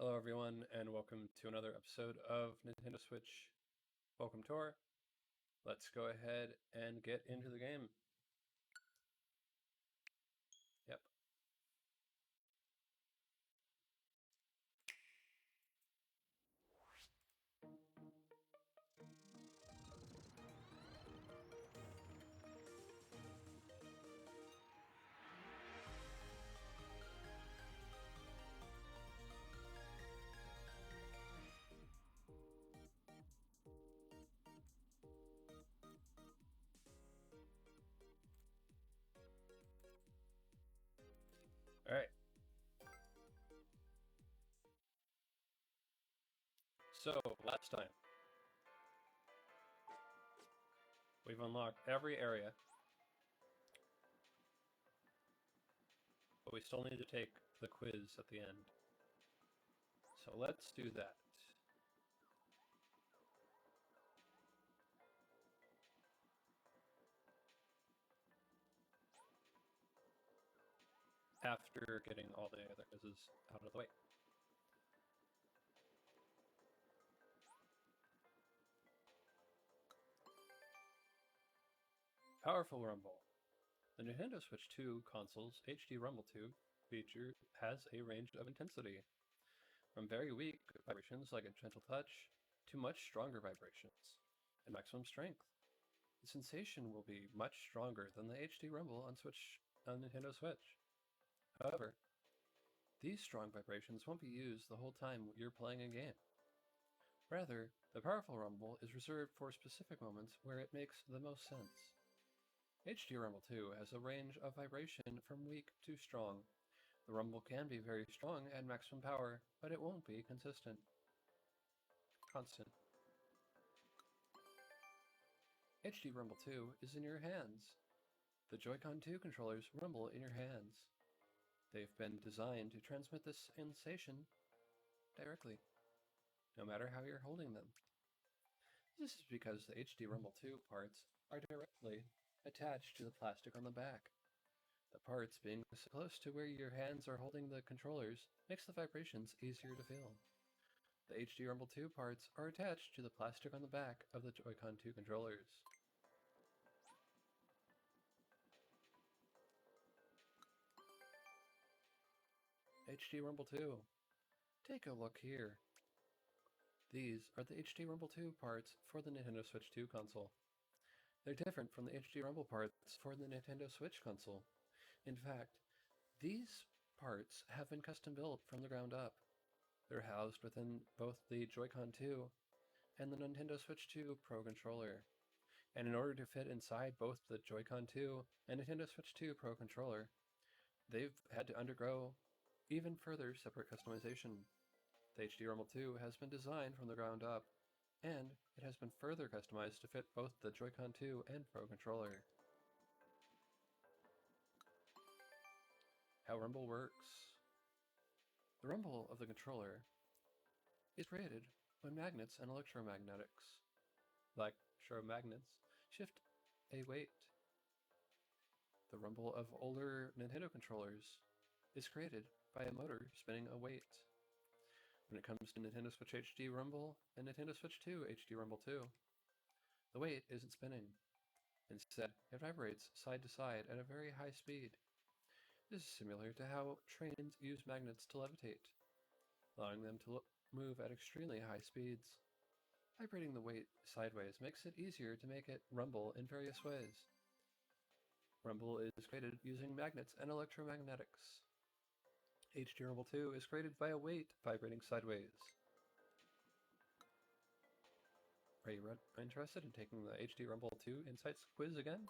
Hello everyone, and welcome to another episode of Nintendo Switch Welcome Tour. Let's go ahead and get into the game. Yep. Alright. So, last time, we've unlocked every area, but we still need to take the quiz at the end. So let's do that. After getting all the other quizzes out of the way. Powerful Rumble. The Nintendo Switch 2 console's HD Rumble Tube feature has a range of intensity, from very weak vibrations like a gentle touch to much stronger vibrations and maximum strength. The sensation will be much stronger than the HD Rumble on Nintendo Switch. However, these strong vibrations won't be used the whole time you're playing a game. Rather, the powerful rumble is reserved for specific moments where it makes the most sense. HD Rumble 2 has a range of vibration from weak to strong. The rumble can be very strong at maximum power, but it won't be constant. HD Rumble 2 is in your hands. The Joy-Con 2 controllers rumble in your hands. They've been designed to transmit this sensation directly, no matter how you're holding them. This is because the HD Rumble 2 parts are directly attached to the plastic on the back. The parts being so close to where your hands are holding the controllers makes the vibrations easier to feel. The HD Rumble 2 parts are attached to the plastic on the back of the Joy-Con 2 controllers. HD Rumble 2. Take a look here. These are the HD Rumble 2 parts for the Nintendo Switch 2 console. They're different from the HD Rumble parts for the Nintendo Switch console. In fact, these parts have been custom built from the ground up. They're housed within both the Joy-Con 2 and the Nintendo Switch 2 Pro controller. And in order to fit inside both the Joy-Con 2 and Nintendo Switch 2 Pro controller, they've had to undergo even further separate customization. The HD Rumble 2 has been designed from the ground up, and it has been further customized to fit both the Joy-Con 2 and Pro controller. How Rumble works. The rumble of the controller is created when magnets and electromagnets shift a weight. The rumble of older Nintendo controllers is created by a motor spinning a weight. When it comes to Nintendo Switch HD Rumble and Nintendo Switch 2 HD Rumble 2, the weight isn't spinning. Instead, it vibrates side to side at a very high speed. This is similar to how trains use magnets to levitate, allowing them to move at extremely high speeds. Vibrating the weight sideways makes it easier to make it rumble in various ways. Rumble is created using magnets and electromagnetics. HD Rumble 2 is created by a weight vibrating sideways. Are you interested in taking the HD Rumble 2 Insights quiz again?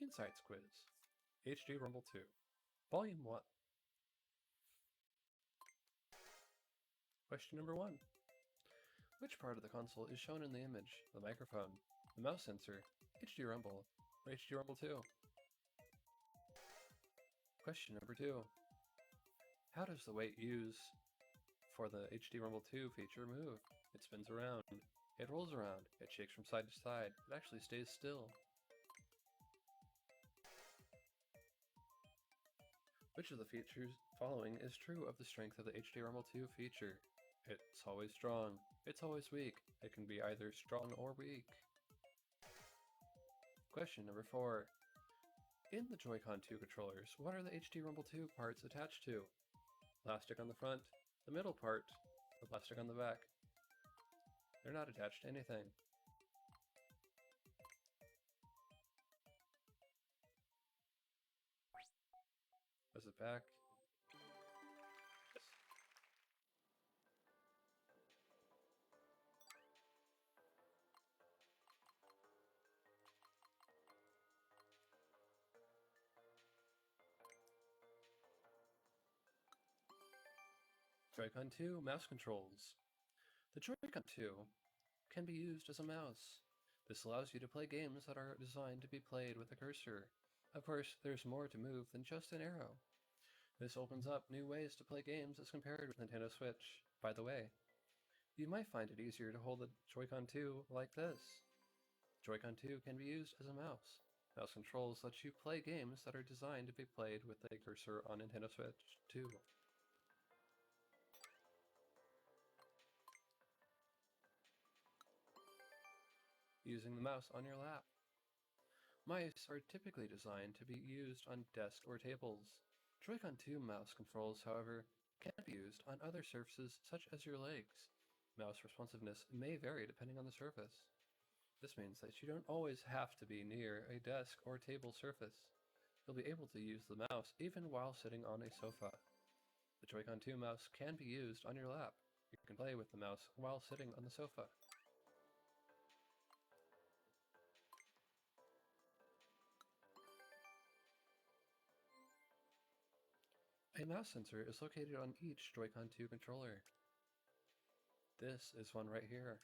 Insights quiz. HD Rumble 2. Volume 1. Question number 1. Which part of the console is shown in the image? The microphone, the mouse sensor, HD Rumble, or HD Rumble 2? Question number 2. How does the weight used for the HD Rumble 2 feature move? It spins around, it rolls around, it shakes from side to side, it actually stays still. Which of the features following is true of the strength of the HD Rumble 2 feature? It's always strong. It's always weak. It can be either strong or weak. Question number 4. In the Joy-Con 2 controllers, what are the HD Rumble 2 parts attached to? Plastic on the front, the middle part, the plastic on the back. They're not attached to anything. Was it back? Yes. Joy-Con 2 mouse controls. The Joy-Con 2 can be used as a mouse. This allows you to play games that are designed to be played with a cursor. Of course, there's more to move than just an arrow. This opens up new ways to play games as compared with Nintendo Switch. By the way, you might find it easier to hold the Joy-Con 2 like this. Joy-Con 2 can be used as a mouse. Mouse controls let you play games that are designed to be played with a cursor on Nintendo Switch 2. Using the mouse on your lap. Mice are typically designed to be used on desks or tables. Joy-Con 2 mouse controls, however, can be used on other surfaces such as your legs. Mouse responsiveness may vary depending on the surface. This means that you don't always have to be near a desk or table surface. You'll be able to use the mouse even while sitting on a sofa. The Joy-Con 2 mouse can be used on your lap. You can play with the mouse while sitting on the sofa. A mouse sensor is located on each Joy-Con 2 controller. This is one right here.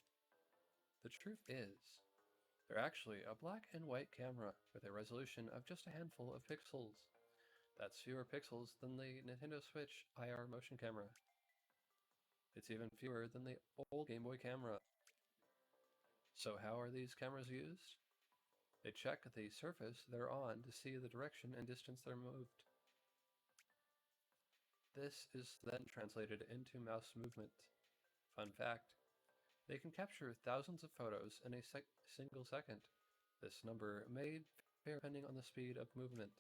The truth is, they're actually a black and white camera with a resolution of just a handful of pixels. That's fewer pixels than the Nintendo Switch IR motion camera. It's even fewer than the old Game Boy camera. So how are these cameras used? They check the surface they're on to see the direction and distance they're moved. This is then translated into mouse movement. Fun fact, they can capture thousands of photos in a single second. This number may vary depending on the speed of movement.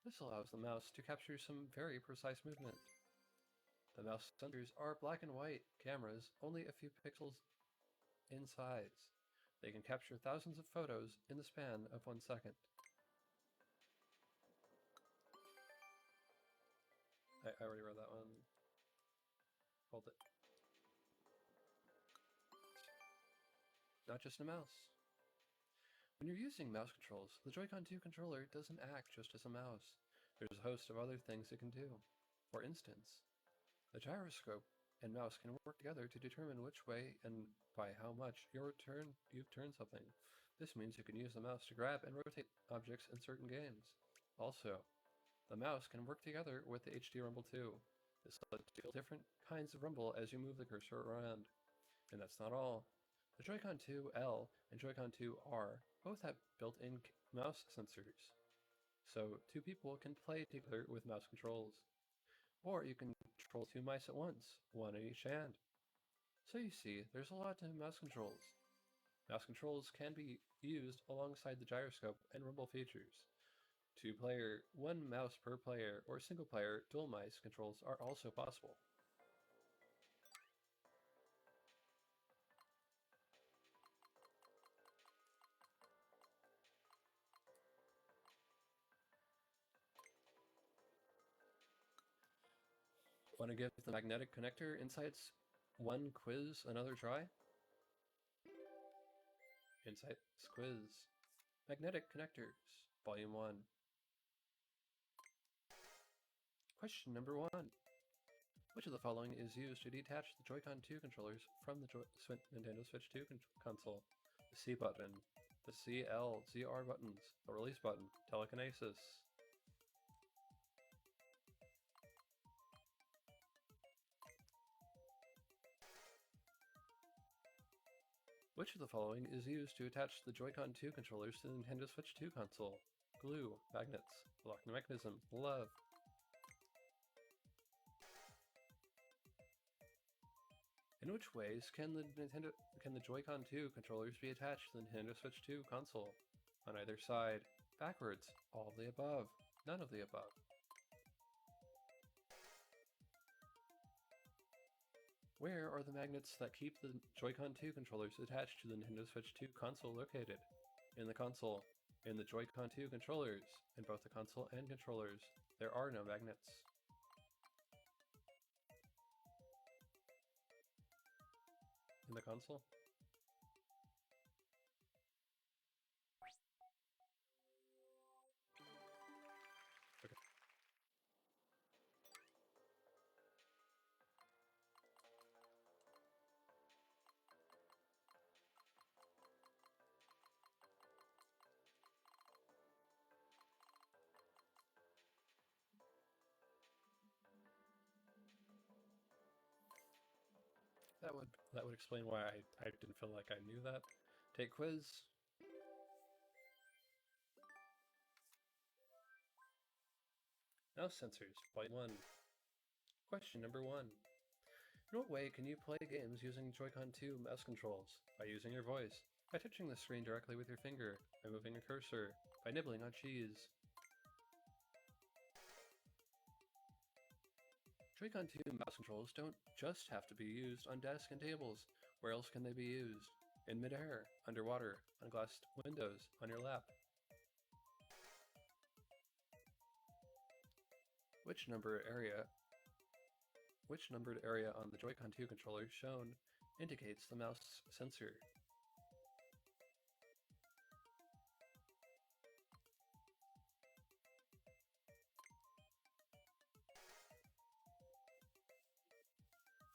This allows the mouse to capture some very precise movement. The mouse sensors are black and white cameras, only a few pixels in size. They can capture thousands of photos in the span of 1 second. I already read that one. Hold it. Not just a mouse. When you're using mouse controls, the Joy-Con 2 controller doesn't act just as a mouse. There's a host of other things it can do. For instance, the gyroscope and mouse can work together to determine which way and by how much you've turned something. This means you can use the mouse to grab and rotate objects in certain games. Also, the mouse can work together with the HD Rumble 2. This lets you feel different kinds of rumble as you move the cursor around. And that's not all. The Joy-Con 2L and Joy-Con 2R both have built-in mouse sensors. So 2 people can play together with mouse controls. Or you can control 2 mice at once, one in each hand. So you see, there's a lot to mouse controls. Mouse controls can be used alongside the gyroscope and rumble features. 2-player, 1 mouse per player, or single-player dual mice controls are also possible. Want to give the magnetic connector insights one quiz another try? Insights quiz. Magnetic connectors, Volume 1. Question number 1. Which of the following is used to detach the Joy-Con 2 controllers from the Nintendo Switch 2 console? The C button, the CL, ZR buttons, the release button, telekinesis. Which of the following is used to attach the Joy-Con 2 controllers to the Nintendo Switch 2 console? Glue, magnets, lock mechanism, love. In which ways can the Joy-Con 2 controllers be attached to the Nintendo Switch 2 console? On either side, backwards, all of the above, none of the above. Where are the magnets that keep the Joy-Con 2 controllers attached to the Nintendo Switch 2 console located? In the console, in the Joy-Con 2 controllers, in both the console and controllers, there are no magnets. In the console? Okay. That would explain why I didn't feel like I knew that. Take quiz. Mouse sensors, Flight 1. Question number 1. In what way can you play games using Joy-Con 2 mouse controls? By using your voice, by touching the screen directly with your finger, by moving a cursor, by nibbling on cheese. Joy-Con 2 mouse controls don't just have to be used on desks and tables. Where else can they be used? In midair, underwater, on glass windows, on your lap. Which numbered area on the Joy-Con 2 controller shown indicates the mouse sensor?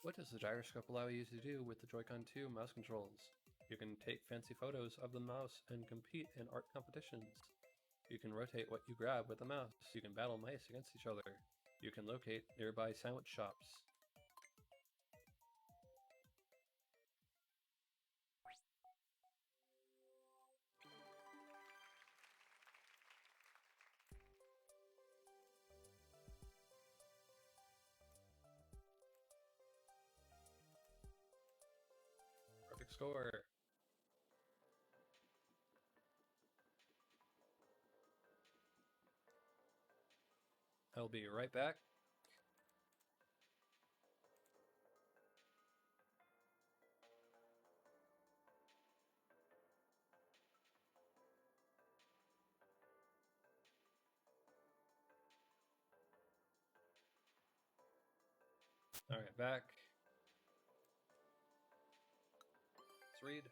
What does the gyroscope allow you to do with the Joy-Con 2 mouse controls? You can take fancy photos of the mouse and compete in art competitions. You can rotate what you grab with the mouse. You can battle mice against each other. You can locate nearby sandwich shops. Perfect score. I'll be right back. Alright, back. Let's read.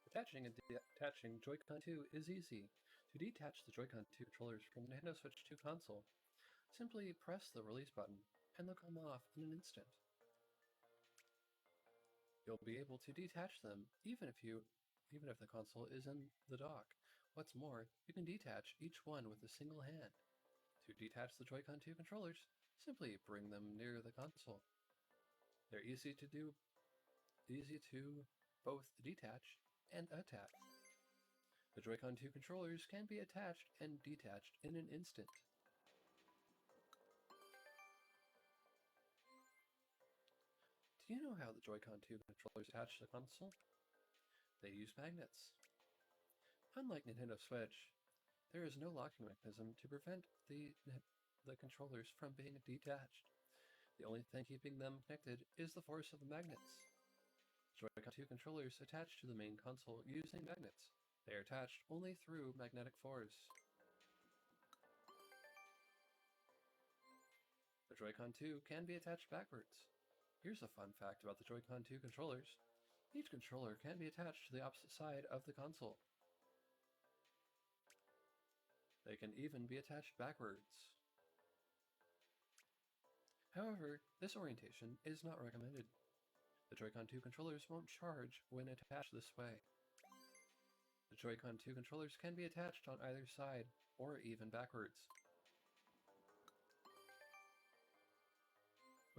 Attaching and detaching Joy-Con 2 is easy. To detach the Joy-Con 2 controllers from the Nintendo Switch 2 console, simply press the release button, and they'll come off in an instant. You'll be able to detach them even if the console is in the dock. What's more, you can detach each one with a single hand. To detach the Joy-Con 2 controllers, simply bring them near the console. They're easy to both detach and attach. The Joy-Con 2 controllers can be attached and detached in an instant. Do you know how the Joy-Con 2 controllers attach to the console? They use magnets. Unlike Nintendo Switch, there is no locking mechanism to prevent the controllers from being detached. The only thing keeping them connected is the force of the magnets. Joy-Con 2 controllers attach to the main console using magnets. They are attached only through magnetic force. The Joy-Con 2 can be attached backwards. Here's a fun fact about the Joy-Con 2 controllers. Each controller can be attached to the opposite side of the console. They can even be attached backwards. However, this orientation is not recommended. The Joy-Con 2 controllers won't charge when attached this way. The Joy-Con 2 controllers can be attached on either side, or even backwards.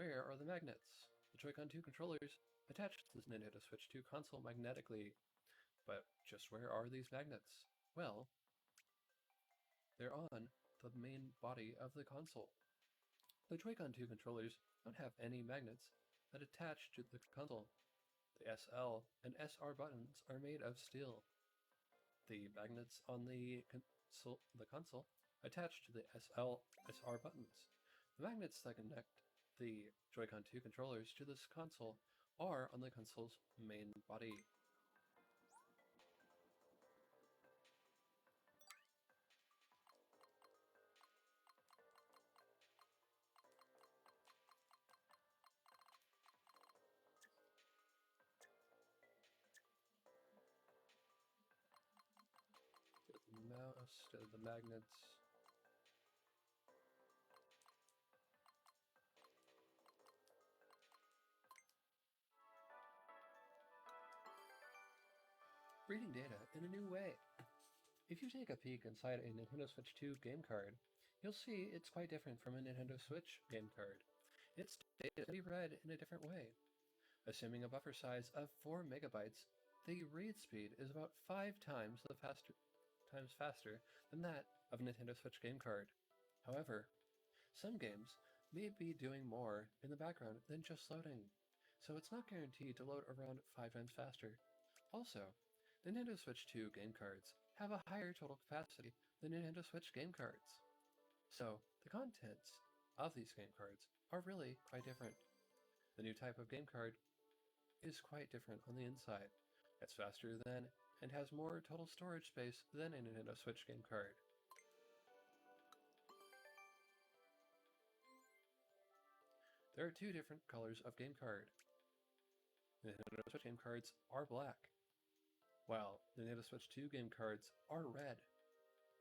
Where are the magnets? The Joy-Con 2 controllers attach to the Nintendo Switch 2 console magnetically. But just where are these magnets? Well, they're on the main body of the console. The Joy-Con 2 controllers don't have any magnets that attach to the console. The SL and SR buttons are made of steel. The magnets on the console attach to the SL, SR buttons. The magnets that connect the Joy-Con 2 controllers to this console are on the console's main body. The mouse, the magnets. Reading data in a new way. If you take a peek inside a Nintendo Switch 2 game card, you'll see it's quite different from a Nintendo Switch game card. Its data can be read in a different way. Assuming a buffer size of 4 megabytes, the read speed is about 5 times faster than that of a Nintendo Switch game card. However, some games may be doing more in the background than just loading, so it's not guaranteed to load around 5 times faster. Also, Nintendo Switch 2 game cards have a higher total capacity than Nintendo Switch game cards. So, the contents of these game cards are really quite different. The new type of game card is quite different on the inside. It's faster than and has more total storage space than a Nintendo Switch game card. There are 2 different colors of game card. Nintendo Switch game cards are black, while Nintendo Switch 2 game cards are red.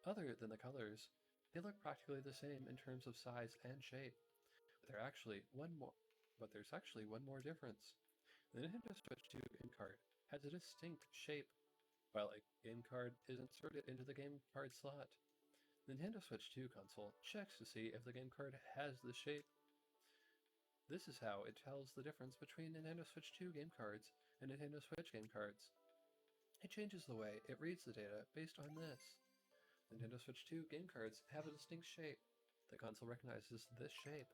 Other than the colors, they look practically the same in terms of size and shape, but there's actually one more difference. The Nintendo Switch 2 game card has a distinct shape. While a game card is inserted into the game card slot, the Nintendo Switch 2 console checks to see if the game card has the shape. This is how it tells the difference between Nintendo Switch 2 game cards and Nintendo Switch game cards. It changes the way it reads the data based on this. Nintendo Switch 2 game cards have a distinct shape. The console recognizes this shape.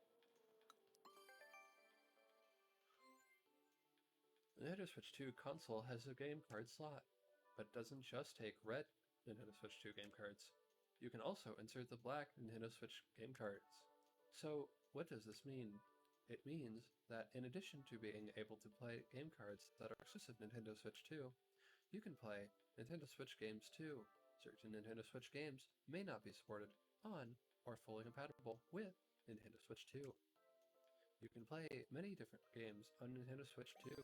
The Nintendo Switch 2 console has a game card slot, but doesn't just take red Nintendo Switch 2 game cards. You can also insert the black Nintendo Switch game cards. So, what does this mean? It means that in addition to being able to play game cards that are exclusive to Nintendo Switch 2, you can play Nintendo Switch games too. Certain Nintendo Switch games may not be supported on or fully compatible with Nintendo Switch 2. You can play many different games on Nintendo Switch 2.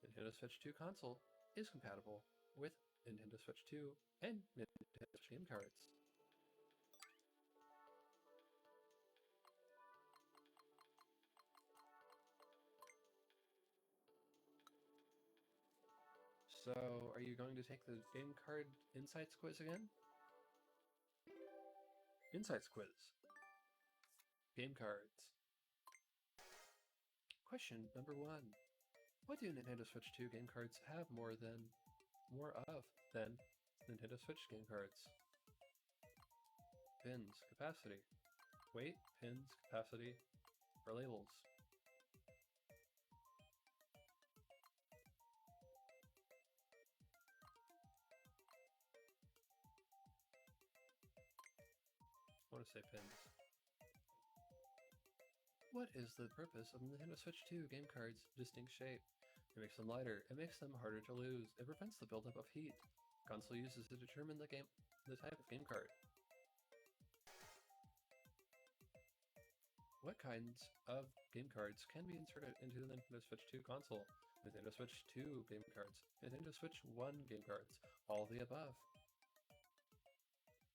Nintendo Switch 2 console is compatible with Nintendo Switch 2 and Nintendo Switch game cards. So, are you going to take the game card insights quiz again? Insights quiz. Game cards. Question number 1. What do Nintendo Switch 2 game cards have more of than Nintendo Switch game cards? Pins, capacity. Weight, pins, capacity, or labels? I want to say pins. What is the purpose of Nintendo Switch 2 game cards' distinct shape? It makes them lighter, it makes them harder to lose, it prevents the buildup of heat. The console uses to determine the type of game card. What kinds of game cards can be inserted into the Nintendo Switch 2 console? Nintendo Switch 2 game cards, Nintendo Switch 1 game cards, all of the above.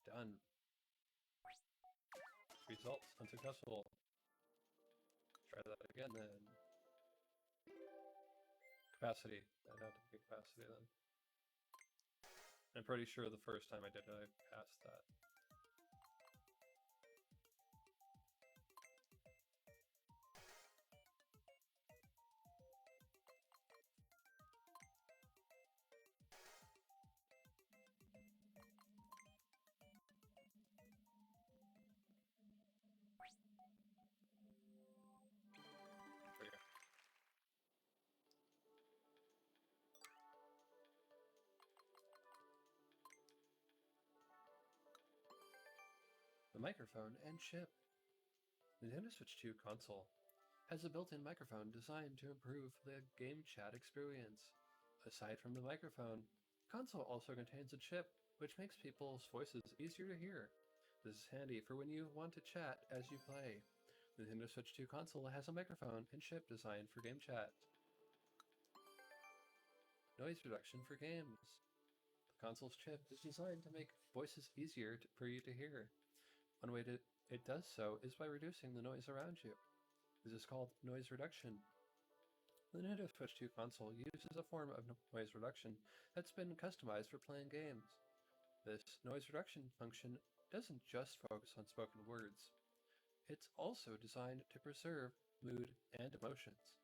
Done. Results unsuccessful. Try that again then. Capacity. I'd have to pick capacity then. I'm pretty sure the first time I did it, I passed that. Microphone and chip. Nintendo Switch 2 console has a built-in microphone designed to improve the game chat experience. Aside from the microphone, the console also contains a chip which makes people's voices easier to hear. This is handy for when you want to chat as you play. The Nintendo Switch 2 console has a microphone and chip designed for game chat. Noise reduction for games. The console's chip is designed to make voices easier for you to hear. One way it does so is by reducing the noise around you. This is called noise reduction. The Nintendo Switch 2 console uses a form of noise reduction that's been customized for playing games. This noise reduction function doesn't just focus on spoken words. It's also designed to preserve mood and emotions.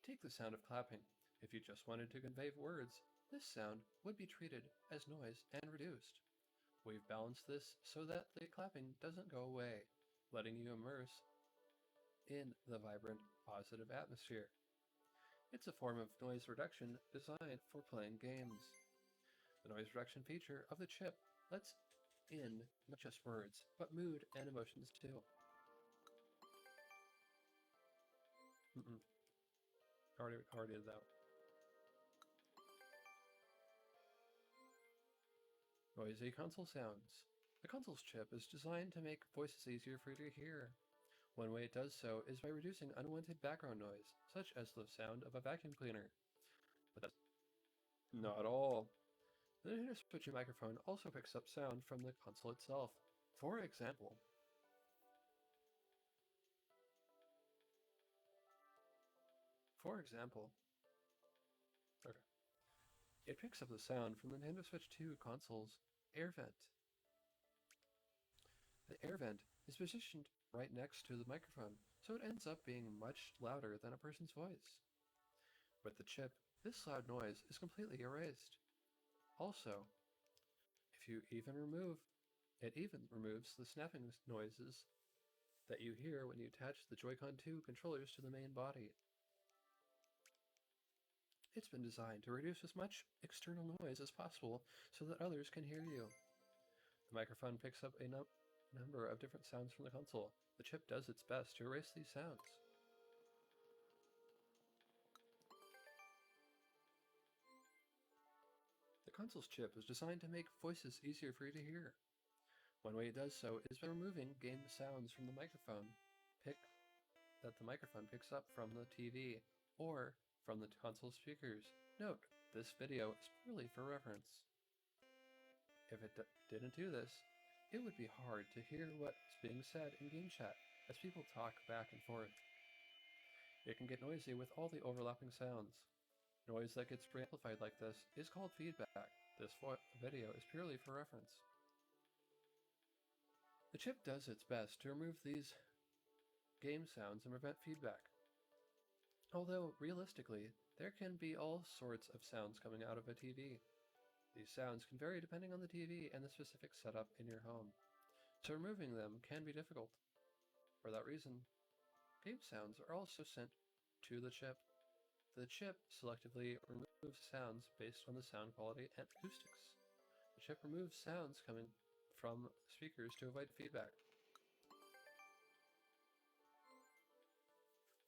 Take the sound of clapping. If you just wanted to convey words, this sound would be treated as noise and reduced. We've balanced this so that the clapping doesn't go away, letting you immerse in the vibrant, positive atmosphere. It's a form of noise reduction designed for playing games. The noise reduction feature of the chip lets in not just words, but mood and emotions too. Already did that. Noisy console sounds. The console's chip is designed to make voices easier for you to hear. One way it does so is by reducing unwanted background noise, such as the sound of a vacuum cleaner. But that's not all. The Nintendo Switch microphone also picks up sound from the console itself. For example, it picks up the sound from the Nintendo Switch 2 console's air vent. The air vent is positioned right next to the microphone, so it ends up being much louder than a person's voice. With the chip, this loud noise is completely erased. Also, it even removes the snapping noises that you hear when you attach the Joy-Con 2 controllers to the main body. It's been designed to reduce as much external noise as possible so that others can hear you. The microphone picks up a number of different sounds from the console. The chip does its best to erase these sounds. The console's chip is designed to make voices easier for you to hear. One way it does so is by removing game sounds from the microphone that the microphone picks up from the TV or from the console speakers. Note, this video is purely for reference. If it didn't do this, it would be hard to hear what's being said in game chat as people talk back and forth. It can get noisy with all the overlapping sounds. Noise that gets amplified like this is called feedback. This video is purely for reference. The chip does its best to remove these game sounds and prevent feedback. Although, realistically, there can be all sorts of sounds coming out of a TV. These sounds can vary depending on the TV and the specific setup in your home, so removing them can be difficult. For that reason, game sounds are also sent to the chip. The chip selectively removes sounds based on the sound quality and acoustics. The chip removes sounds coming from speakers to avoid feedback.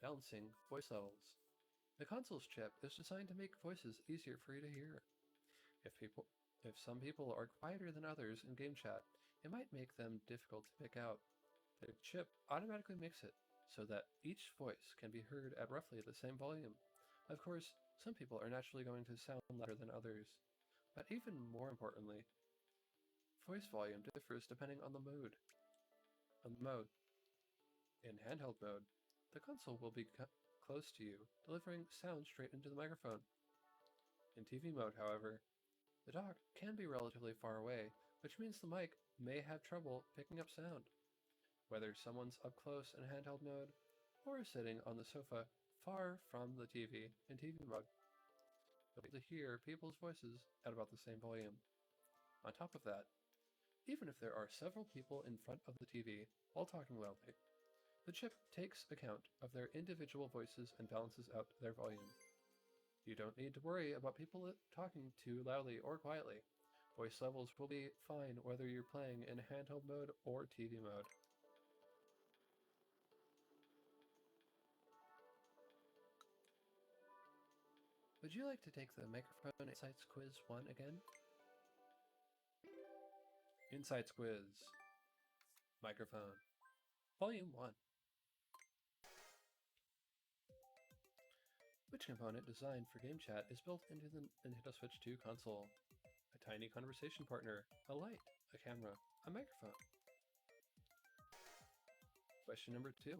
Balancing voice levels. The console's chip is designed to make voices easier for you to hear. If some people are quieter than others in game chat, it might make them difficult to pick out. The chip automatically makes it so that each voice can be heard at roughly the same volume. Of course, some people are naturally going to sound louder than others, but even more importantly, voice volume differs depending on the mode. In handheld mode, the console will be close to you, delivering sound straight into the microphone. In TV mode, however, the dock can be relatively far away, which means the mic may have trouble picking up sound. Whether someone's up close in handheld mode, or sitting on the sofa far from the TV in TV mode, you'll be able to hear people's voices at about the same volume. On top of that, even if there are several people in front of the TV while talking loudly, the chip takes account of their individual voices and balances out their volume. You don't need to worry about people talking too loudly or quietly. Voice levels will be fine whether you're playing in handheld mode or TV mode. Would you like to take the Microphone Insights Quiz 1 again? Insights Quiz. Microphone. Volume 1. Which component designed for game chat is built into the Nintendo Switch 2 console? A tiny conversation partner, a light, a camera, a microphone. Question number 2.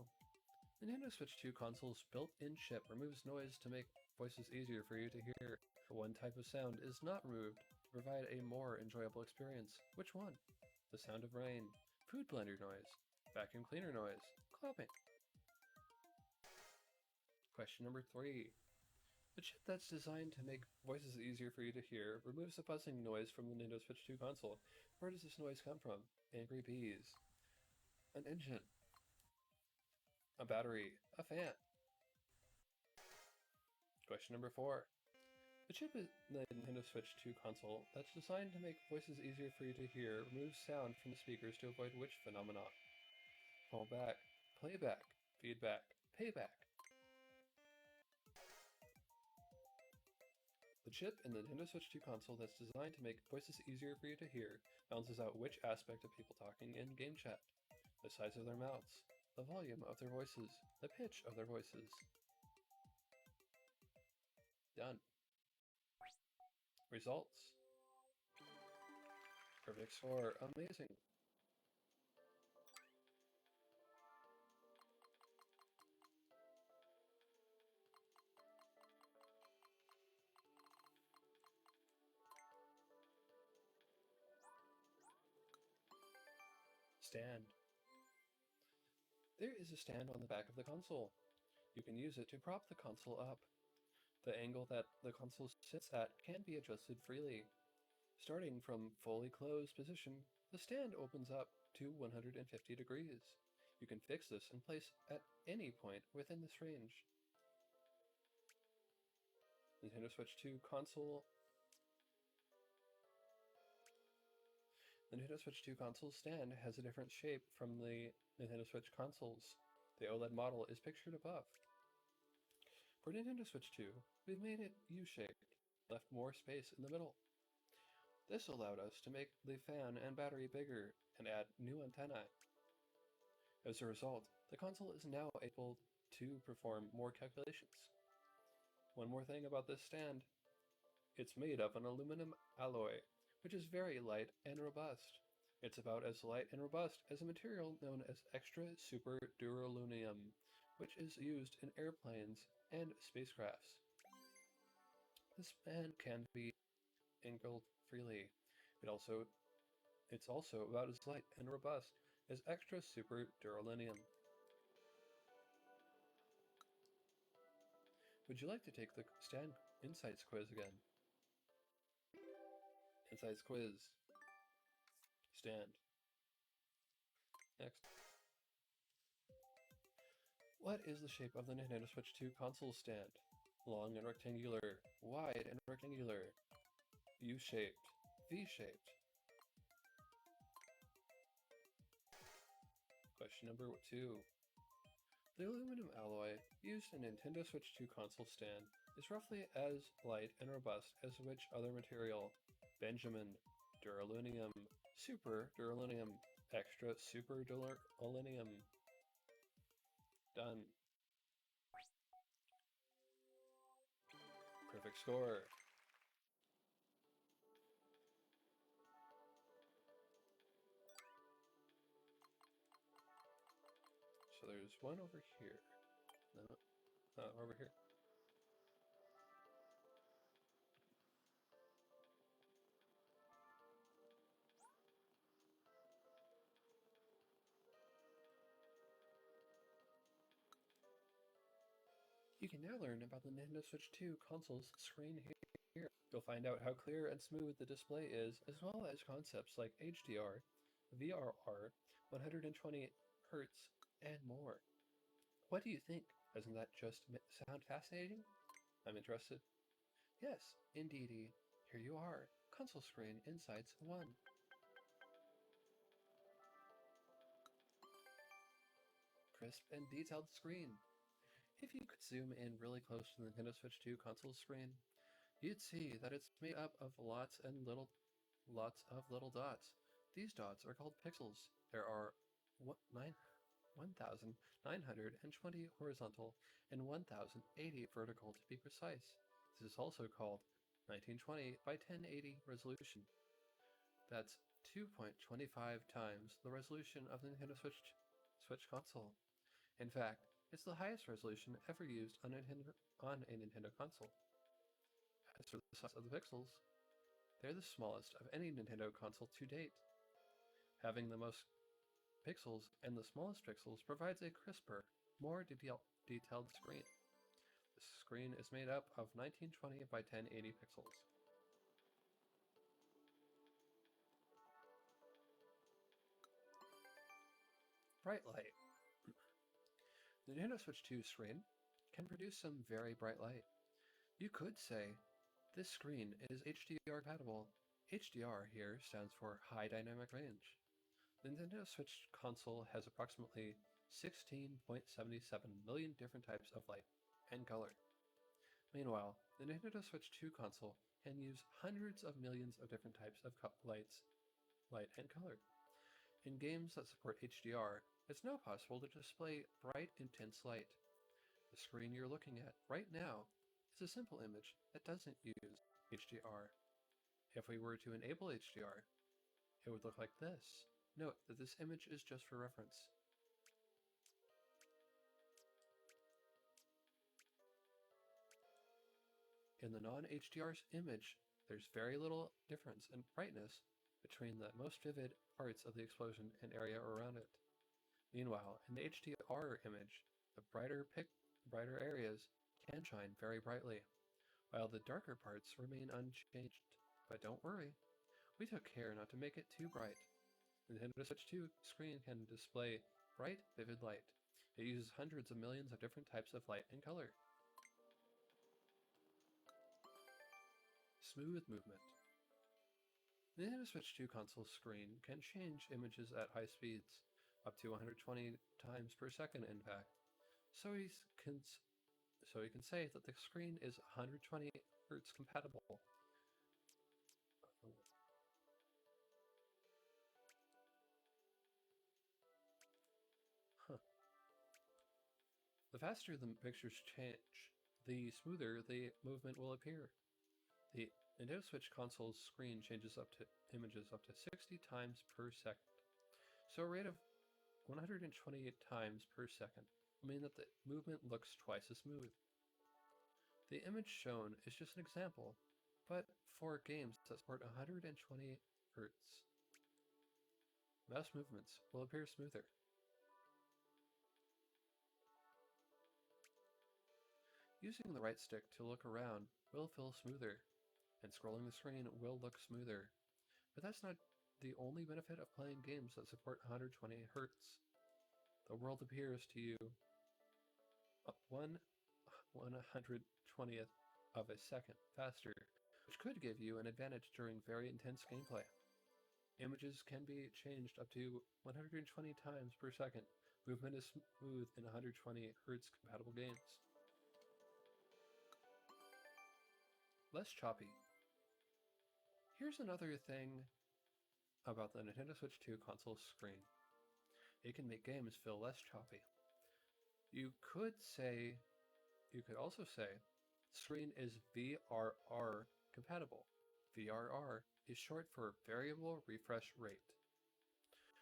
The Nintendo Switch 2 console's built-in chip removes noise to make voices easier for you to hear. One type of sound is not removed to provide a more enjoyable experience. Which one? The sound of rain, food blender noise, vacuum cleaner noise, clapping. Question number 3. The chip that's designed to make voices easier for you to hear removes the buzzing noise from the Nintendo Switch 2 console. Where does this noise come from? Angry bees, an engine, a battery, a fan. Question number 4. The chip in the Nintendo Switch 2 console that's designed to make voices easier for you to hear removes sound from the speakers to avoid which phenomenon? Rollback, playback, feedback, payback. The chip in the Nintendo Switch 2 console that's designed to make voices easier for you to hear balances out which aspect of people talking in game chat? The size of their mouths, the volume of their voices, the pitch of their voices. Done. Results. Perfect score. Amazing. Stand. There is a stand on the back of the console. You can use it to prop the console up. The angle that the console sits at can be adjusted freely. Starting from fully closed position, the stand opens up to 150 degrees. You can fix this in place at any point within this range. Nintendo Switch 2 console. The Nintendo Switch 2 console stand has a different shape from the Nintendo Switch consoles. The OLED model is pictured above. For Nintendo Switch 2, we've made it U-shaped, left more space in the middle. This allowed us to make the fan and battery bigger and add new antennae. As a result, the console is now able to perform more calculations. One more thing about this stand. It's made of an aluminum alloy, which is very light and robust. It's about as light and robust as a material known as extra super duraluminium, which is used in airplanes and spacecrafts. This stand can be angled freely. It's also about as light and robust as extra super duraluminium. Would you like to take the stand insights quiz again? Insights quiz. Stand. Next. What is the shape of the Nintendo Switch 2 console stand? Long and rectangular, wide and rectangular, U-shaped, V-shaped. Question number 2. The aluminum alloy used in Nintendo Switch 2 console stand is roughly as light and robust as which other material? Benjamin, duraluminium, super duraluminium, extra super duraluminium. Done. Perfect score. So there's one over here. No, over here. You can now learn about the Nintendo Switch 2 console's screen here. You'll find out how clear and smooth the display is, as well as concepts like HDR, VRR, 120 Hz, and more. What do you think? Doesn't that just sound fascinating? I'm interested. Yes, indeedy. Here you are. Console screen insights 1. Crisp and detailed screen. If you could zoom in really close to the Nintendo Switch 2 console screen, you'd see that it's made up of lots of little dots. These dots are called pixels. There are 1,920 horizontal and 1,080 vertical to be precise. This is also called 1920 by 1080 resolution. That's 2.25 times the resolution of the Nintendo Switch console. In fact, it's the highest resolution ever used on a Nintendo console. As for the size of the pixels, they're the smallest of any Nintendo console to date. Having the most pixels and the smallest pixels provides a crisper, more detailed screen. The screen is made up of 1920 by 1080 pixels. Bright light. The Nintendo Switch 2 screen can produce some very bright light. You could say, this screen is HDR compatible. HDR here stands for High Dynamic Range. The Nintendo Switch console has approximately 16.77 million different types of light and color. Meanwhile, the Nintendo Switch 2 console can use hundreds of millions of different types of light and color. In games that support HDR, it's now possible to display bright, intense light. The screen you're looking at right now is a simple image that doesn't use HDR. If we were to enable HDR, it would look like this. Note that this image is just for reference. In the non-HDR image, there's very little difference in brightness between the most vivid parts of the explosion and area around it. Meanwhile, in the HDR image, the brighter areas can shine very brightly, while the darker parts remain unchanged. But don't worry, we took care not to make it too bright. The Nintendo Switch 2 screen can display bright, vivid light. It uses hundreds of millions of different types of light and color. Smooth movement. The Nintendo Switch 2 console screen can change images at high speeds, up to 120 times per second in fact. So we can say that the screen is 120 Hz compatible. The faster the pictures change, the smoother the movement will appear. The Nintendo Switch console's screen changes images up to 60 times per second. So a rate of 128 times per second will mean that the movement looks twice as smooth. The image shown is just an example, but for games that support 120 Hz, mouse movements will appear smoother. Using the right stick to look around will feel smoother, and scrolling the screen will look smoother. But that's not the only benefit of playing games that support 120 Hz. The world appears to you 1/120th of a second faster, which could give you an advantage during very intense gameplay. Images can be changed up to 120 times per second. Movement is smooth in 120 Hz compatible games. Less choppy. Here's another thing about the Nintendo Switch 2 console screen. It can make games feel less choppy. You could also say the screen is VRR compatible. VRR is short for Variable Refresh Rate.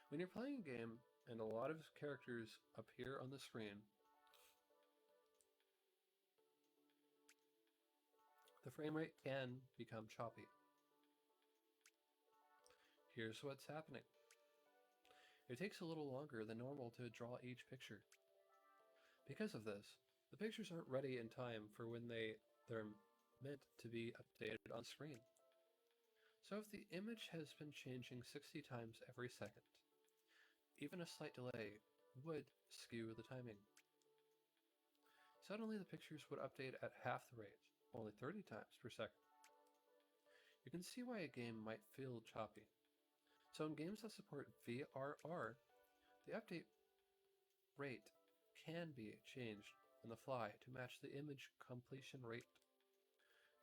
When you're playing a game and a lot of characters appear on the screen, the frame rate can become choppy. Here's what's happening. It takes a little longer than normal to draw each picture. Because of this, the pictures aren't ready in time for when they're meant to be updated on screen. So if the image has been changing 60 times every second, even a slight delay would skew the timing. Suddenly the pictures would update at half the rate, only 30 times per second. you can see why a game might feel choppy. So in games that support VRR, the update rate can be changed on the fly to match the image completion rate.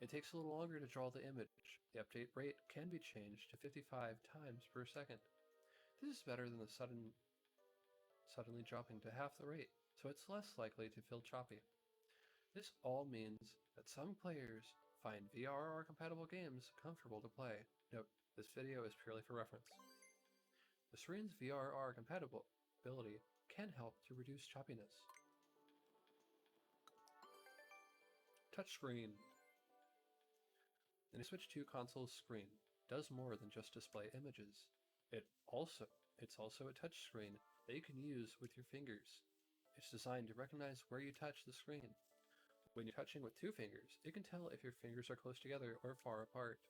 It takes a little longer to draw the image. The update rate can be changed to 55 times per second. This is better than the suddenly dropping to half the rate, so it's less likely to feel choppy. This all means that some players find VRR compatible games comfortable to play. Note, this video is purely for reference. The screen's VRR compatibility can help to reduce choppiness. Touchscreen. The Switch 2 console's screen does more than just display images. It's also a touchscreen that you can use with your fingers. It's designed to recognize where you touch the screen. When you're touching with two fingers, it can tell if your fingers are close together or far apart.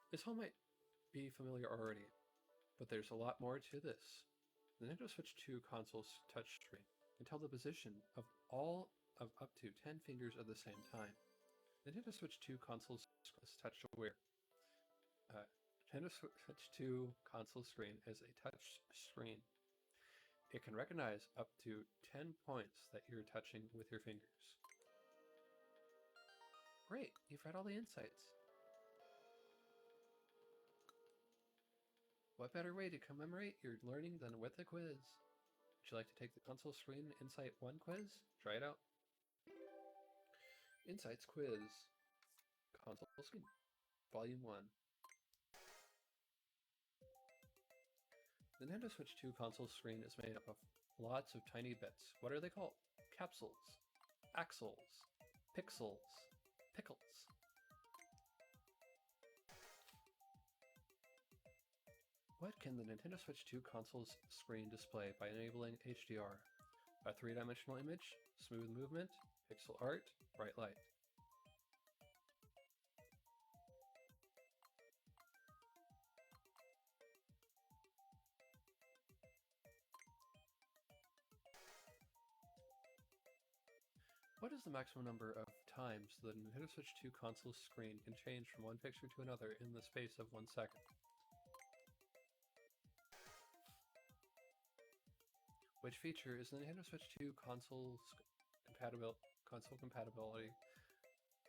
This all might be familiar already, but there's a lot more to this. The Nintendo Switch 2 console's touchscreen can tell the position of all of up to 10 fingers at the same time. The Nintendo Switch 2 console's touch aware. Nintendo Switch 2 console screen is a touch screen. It can recognize up to 10 points that you're touching with your fingers. Great, you've read all the insights. What better way to commemorate your learning than with a quiz? Would you like to take the console screen Insight 1 quiz? Try it out. Insights Quiz. Console Screen. Volume 1. The Nintendo Switch 2 console screen is made up of lots of tiny bits. What are they called? Capsules. Axles. Pixels. Pickles. What can the Nintendo Switch 2 console's screen display by enabling HDR? A three-dimensional image, smooth movement, pixel art, bright light. What is the maximum number of times the Nintendo Switch 2 console screen can change from one picture to another in the space of 1 second? Which feature is the Nintendo Switch 2 console compatibility?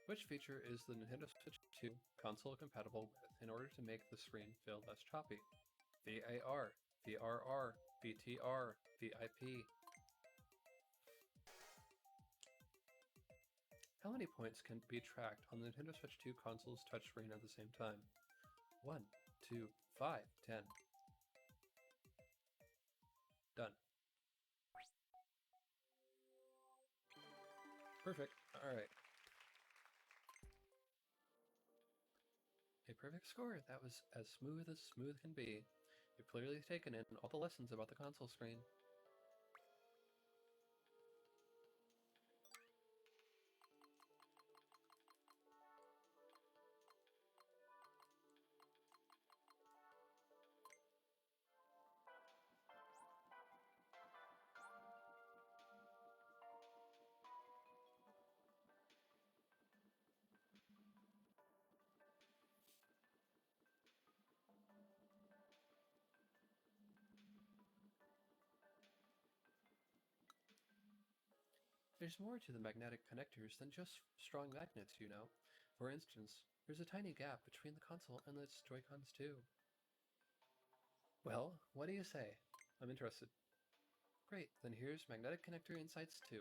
Which feature is the Nintendo Switch 2 console compatible with in order to make the screen feel less choppy? VAR, VRR, VTR, VIP. How many points can be tracked on the Nintendo Switch 2 console's touchscreen at the same time? 1, 2, 5, 10. Done. Perfect. Alright. A perfect score. That was as smooth can be. You've clearly taken in all the lessons about the console screen. There's more to the magnetic connectors than just strong magnets, you know. For instance, there's a tiny gap between the console and its Joy-Cons too. Well, what do you say? I'm interested. Great, then here's Magnetic Connector Insights 2.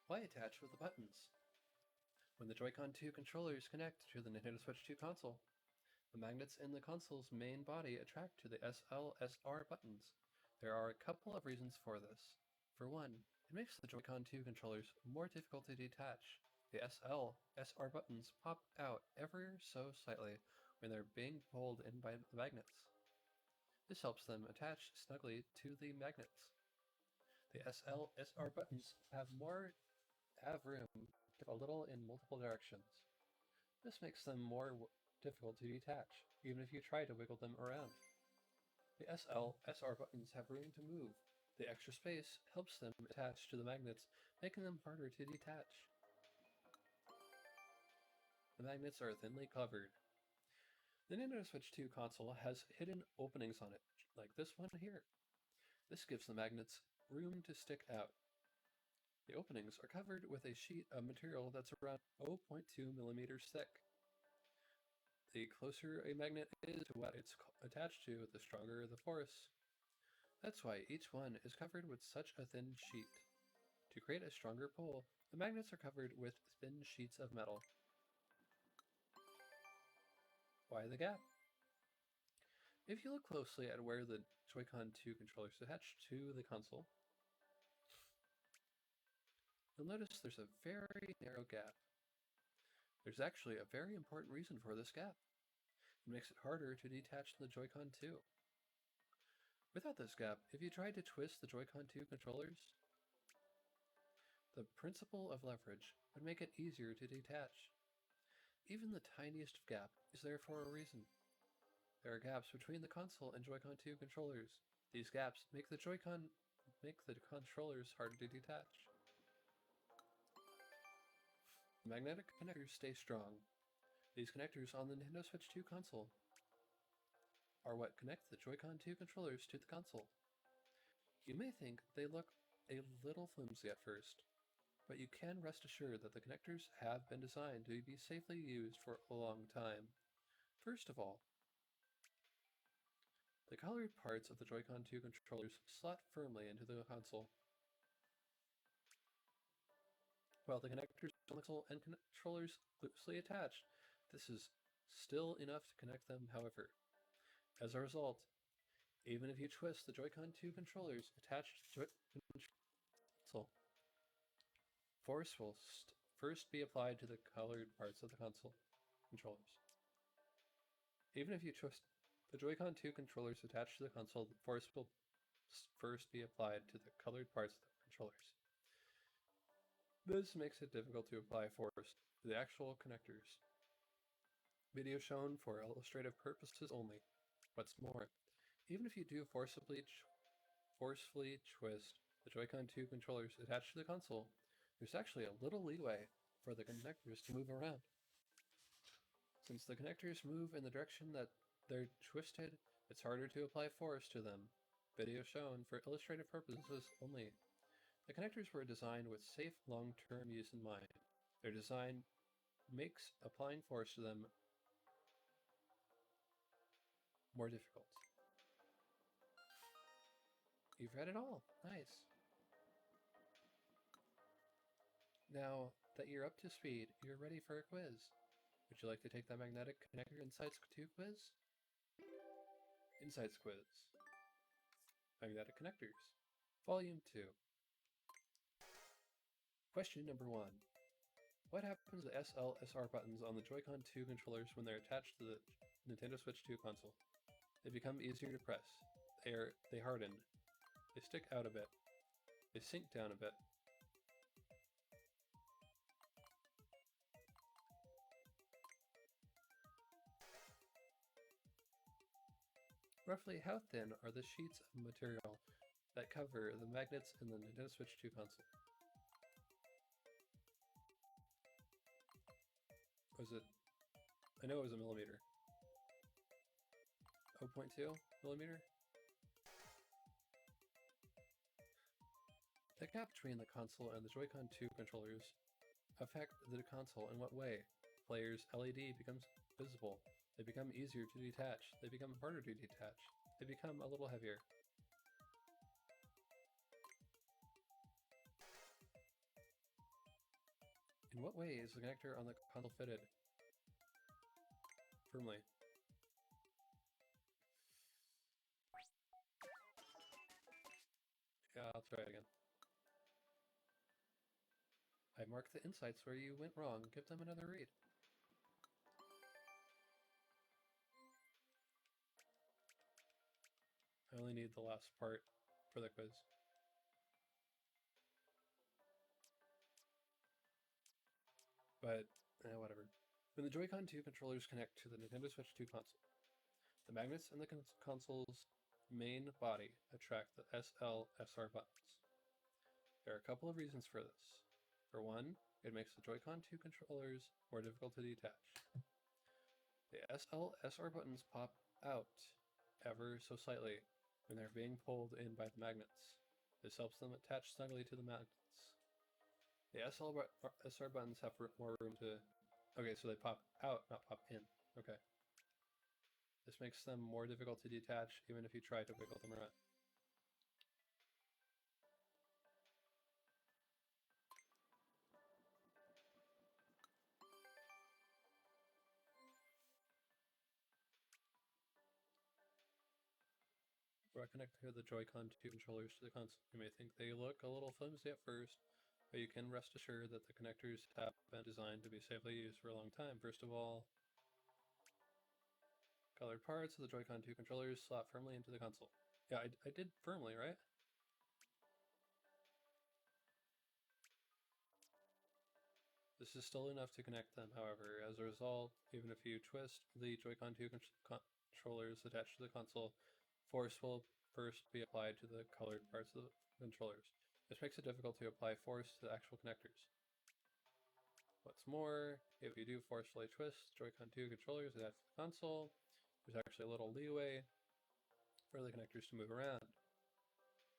Why attach with the buttons? When the Joy-Con 2 controllers connect to the Nintendo Switch 2 console, the magnets in the console's main body attract to the SL/SR buttons. There are a couple of reasons for this. For one, it makes the Joy-Con 2 controllers more difficult to detach. The SL/SR buttons pop out ever so slightly when they're being pulled in by the magnets. This helps them attach snugly to the magnets. The SL/SR buttons have room to give a little in multiple directions. This makes them more difficult to detach, even if you try to wiggle them around. The SL/SR buttons have room to move. The extra space helps them attach to the magnets, making them harder to detach. the magnets are thinly covered. The Nintendo Switch 2 console has hidden openings on it, like this one here. This gives the magnets room to stick out. The openings are covered with a sheet of material that's around 0.2 millimeters thick. The closer a magnet is to what it's attached to, the stronger the force. That's why each one is covered with such a thin sheet. To create a stronger pull, the magnets are covered with thin sheets of metal. Why the gap? If you look closely at where the Joy-Con 2 controller is attached to the console, you'll notice there's a very narrow gap. There's actually a very important reason for this gap. It makes it harder to detach the Joy-Con 2. Without this gap, if you tried to twist the Joy-Con 2 controllers, the principle of leverage would make it easier to detach. Even the tiniest gap is there for a reason. There are gaps between the console and Joy-Con 2 controllers. These gaps make the controllers harder to detach. The magnetic connectors stay strong. These connectors on the Nintendo Switch 2 console are what connect the Joy-Con 2 controllers to the console. You may think they look a little flimsy at first, but you can rest assured that the connectors have been designed to be safely used for a long time. First of all, the colored parts of the Joy-Con 2 controllers slot firmly into the console, while the connectors on the console and controllers loosely attached. This is still enough to connect them, however. As a result, even if you twist the Joy-Con 2 controllers attached to the console, force will first be applied to the colored parts of the console controllers. Even if you twist the Joy-Con 2 controllers attached to the console, the force will first be applied to the colored parts of the controllers. This makes it difficult to apply force to the actual connectors. Video shown for illustrative purposes only. What's more, even if you do forcefully twist the Joy-Con 2 controllers attached to the console, there's actually a little leeway for the connectors to move around. Since the connectors move in the direction that they're twisted, it's harder to apply force to them. Video shown for illustrative purposes only. The connectors were designed with safe long-term use in mind. Their design makes applying force to them more difficult. You've read it all. Nice. Now that you're up to speed, you're ready for a quiz. Would you like to take the Magnetic Connector Insights 2 quiz? Insights quiz. Magnetic Connectors. Volume 2. Question number 1. What happens to the SL/SR buttons on the Joy-Con 2 controllers when they're attached to the Nintendo Switch 2 console? They become easier to press. They harden. They stick out a bit. They sink down a bit. Roughly how thin are the sheets of material that cover the magnets in the Nintendo Switch 2 console? Was it? I know it was a millimeter. 0.2 millimeter? The gap between the console and the Joy-Con 2 controllers affect the console in what way? Player's LED becomes visible. They become easier to detach. They become harder to detach. They become a little heavier. In what way is the connector on the console fitted? Firmly. Yeah, I'll try it again. I marked the insights where you went wrong. Give them another read. I only need the last part for the quiz. But, whatever. When the Joy-Con 2 controllers connect to the Nintendo Switch 2 console, the magnets in the console's main body attract the SL/SR buttons. There are a couple of reasons for this. For one, It makes the Joy-Con 2 controllers more difficult to detach. The SR buttons pop out ever so slightly when they're being pulled in by the magnets. This helps them attach snugly to the magnets. The SR buttons have more room to... Okay, so they pop out, not pop in. Okay. This makes them more difficult to detach even if you try to wiggle them around. Before I connect the Joy-Con 2 controllers to the console, you may think they look a little flimsy at first, but you can rest assured that the connectors have been designed to be safely used for a long time. First of all, colored parts of the Joy-Con 2 controllers slot firmly into the console. Yeah, I did firmly, right? This is still enough to connect them, however. As a result, even if you twist the Joy-Con 2 controllers attached to the console, force will first be applied to the colored parts of the controllers. This makes it difficult to apply force to the actual connectors. What's more, if you do forcefully twist Joy-Con 2 controllers attached to the console, there's actually a little leeway for the connectors to move around.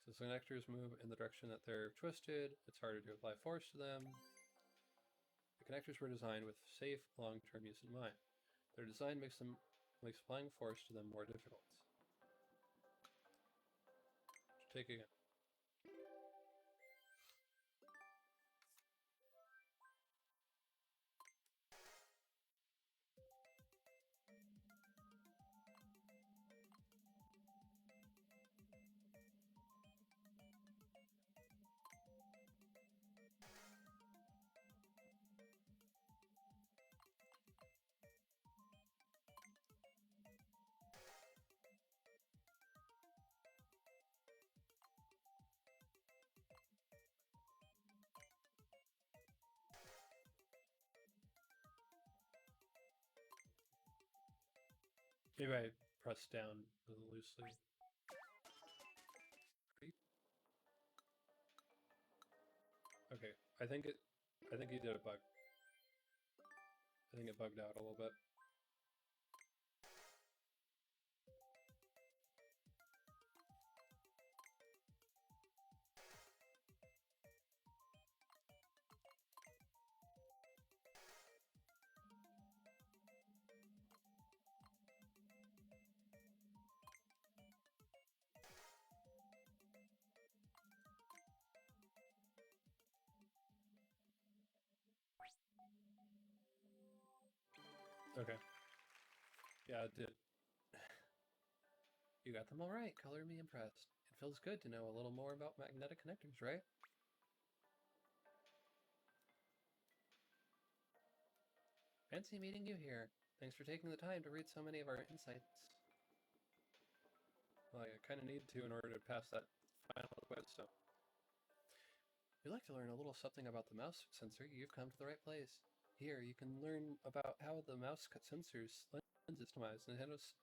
Since the connectors move in the direction that they're twisted, it's harder to apply force to them. The connectors were designed with safe, long-term use in mind. Their design makes applying force to them more difficult. Take again. Maybe I pressed down a little loosely. Okay, I think you did a bug. I think it bugged out a little bit. Okay. Yeah, it did. You got them all right. Color me impressed. It feels good to know a little more about magnetic connectors, right? Fancy meeting you here. Thanks for taking the time to read so many of our insights. Well, I kind of need to in order to pass that final quiz, so... If you'd like to learn a little something about the mouse sensor, you've come to the right place. Here, you can learn about how the mouse sensors lenses customized Nintendo's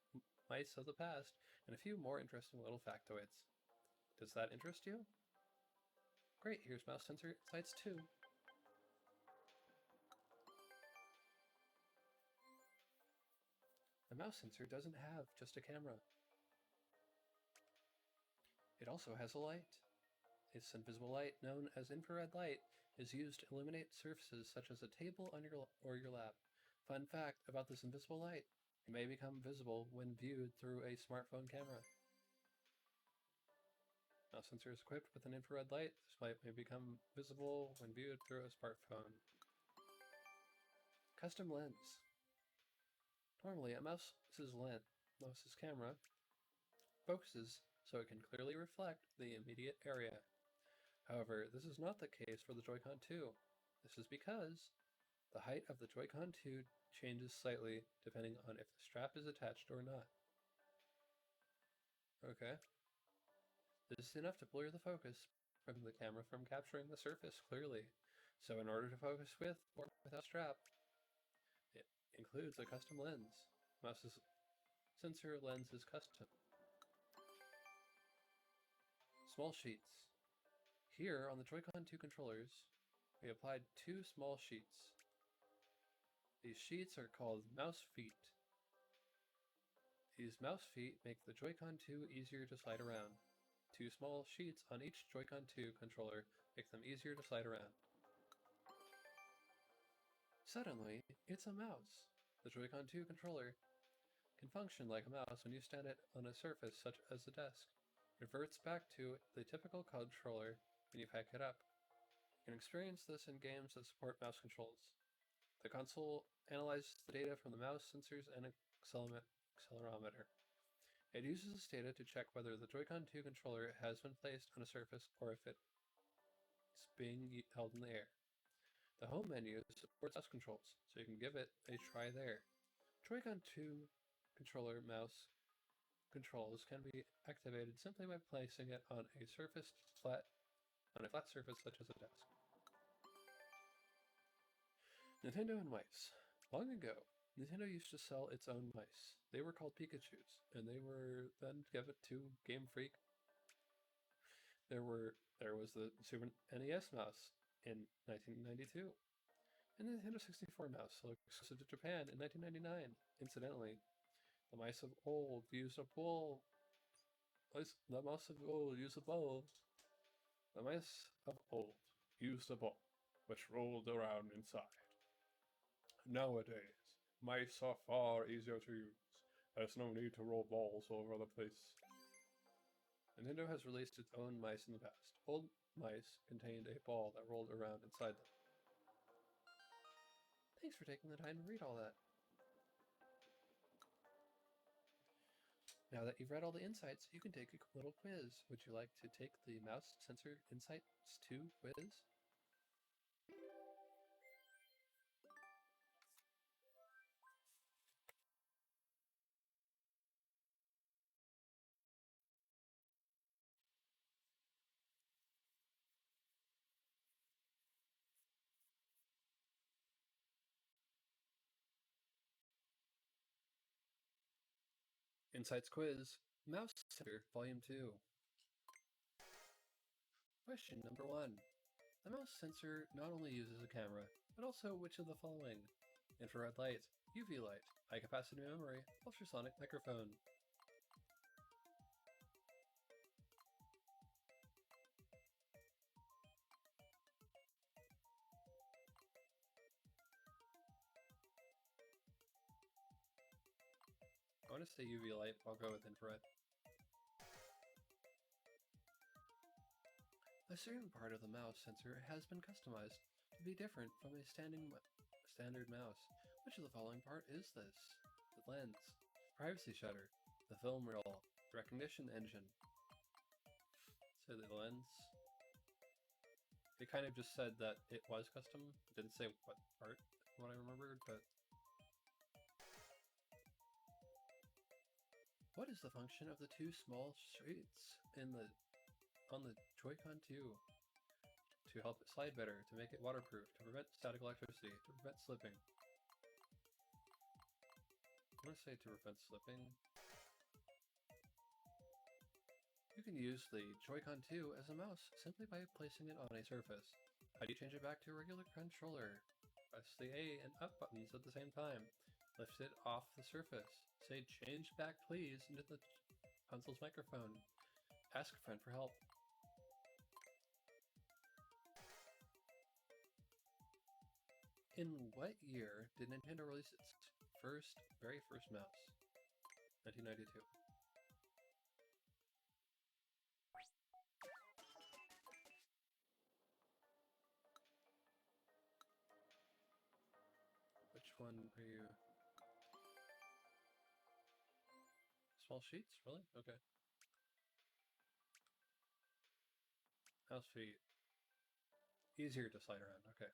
mice of the past, and a few more interesting little factoids. Does that interest you? Great, here's mouse sensor insights 2. The mouse sensor doesn't have just a camera. It also has a light. This invisible light, known as infrared light, is used to illuminate surfaces such as a table on your lap. Fun fact about this invisible light, it may become visible when viewed through a smartphone camera. Mouse sensor is equipped with an infrared light. This light may become visible when viewed through a smartphone. Custom lens. Normally, a mouse's camera focuses so it can clearly reflect the immediate area. However, this is not the case for the Joy-Con 2. This is because the height of the Joy-Con 2 changes slightly depending on if the strap is attached or not. Okay. This is enough to blur the focus from the camera from capturing the surface clearly. So in order to focus with or without strap, it includes a custom lens. Mouse's sensor lens is custom. Small sheets. Here on the Joy-Con 2 controllers, We applied 2 small sheets. These sheets are called mouse feet. These mouse feet make the Joy-Con 2 easier to slide around. 2 small sheets on each Joy-Con 2 controller make them easier to slide around. Suddenly, it's a mouse. The Joy-Con 2 controller can function like a mouse when you stand it on a surface such as a desk. It reverts back to the typical controller when you pick it up. You can experience this in games that support mouse controls. The console analyzes the data from the mouse sensors and accelerometer. It uses this data to check whether the Joy-Con 2 controller has been placed on a surface or if it's being held in the air. The home menu supports mouse controls, so you can give it a try there. Joy-Con 2 controller mouse controls can be activated simply by placing it on a flat surface such as a desk. Nintendo and mice. Long ago, Nintendo used to sell its own mice. They were called Pikachus, and they were then given to Game Freak. There was the Super NES mouse in 1992, and the Nintendo 64 mouse, sold exclusive to Japan in 1999. Incidentally, the mice of old used a bowl. The mouse of old used a bowl. The mice of old used a bowl, which rolled around inside. Nowadays, mice are far easier to use. There's no need to roll balls over the place. Nintendo has released its own mice in the past. Old mice contained a ball that rolled around inside them. Thanks for taking the time to read all that. Now that you've read all the insights, you can take a little quiz. Would you like to take the Mouse Sensor Insights 2 quiz? Insights Quiz, Mouse Sensor, Volume 2. Question number 1. The mouse sensor not only uses a camera, but also which of the following? Infrared light, UV light, high capacity memory, ultrasonic microphone. I want to say UV light, I'll go with infrared. A certain part of the mouse sensor has been customized to be different from a standard mouse. Which of the following part is this? The lens, privacy shutter, the film roll, recognition engine. So the lens. They kind of just said that it was custom. It didn't say what part, what I remembered, but... What is the function of the 2 small sheets on the Joy-Con 2? To help it slide better, to make it waterproof, to prevent static electricity, to prevent slipping. I'm going to say to prevent slipping. You can use the Joy-Con 2 as a mouse simply by placing it on a surface. How do you change it back to a regular controller? Press the A and up buttons at the same time. Lift it off the surface. Say change back please into the console's microphone. Ask a friend for help. In what year did Nintendo release its very first mouse? 1992. Which one are you? Small sheets? Really? Okay. Mouse feet. Easier to slide around. Okay.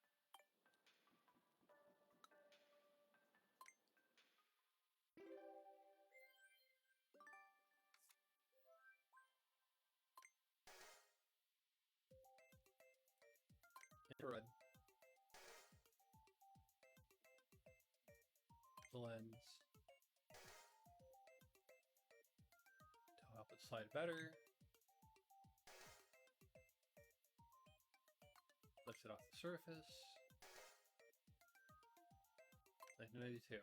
Infrared. The lens. To help it slide better. The Lift it off the surface. 1992.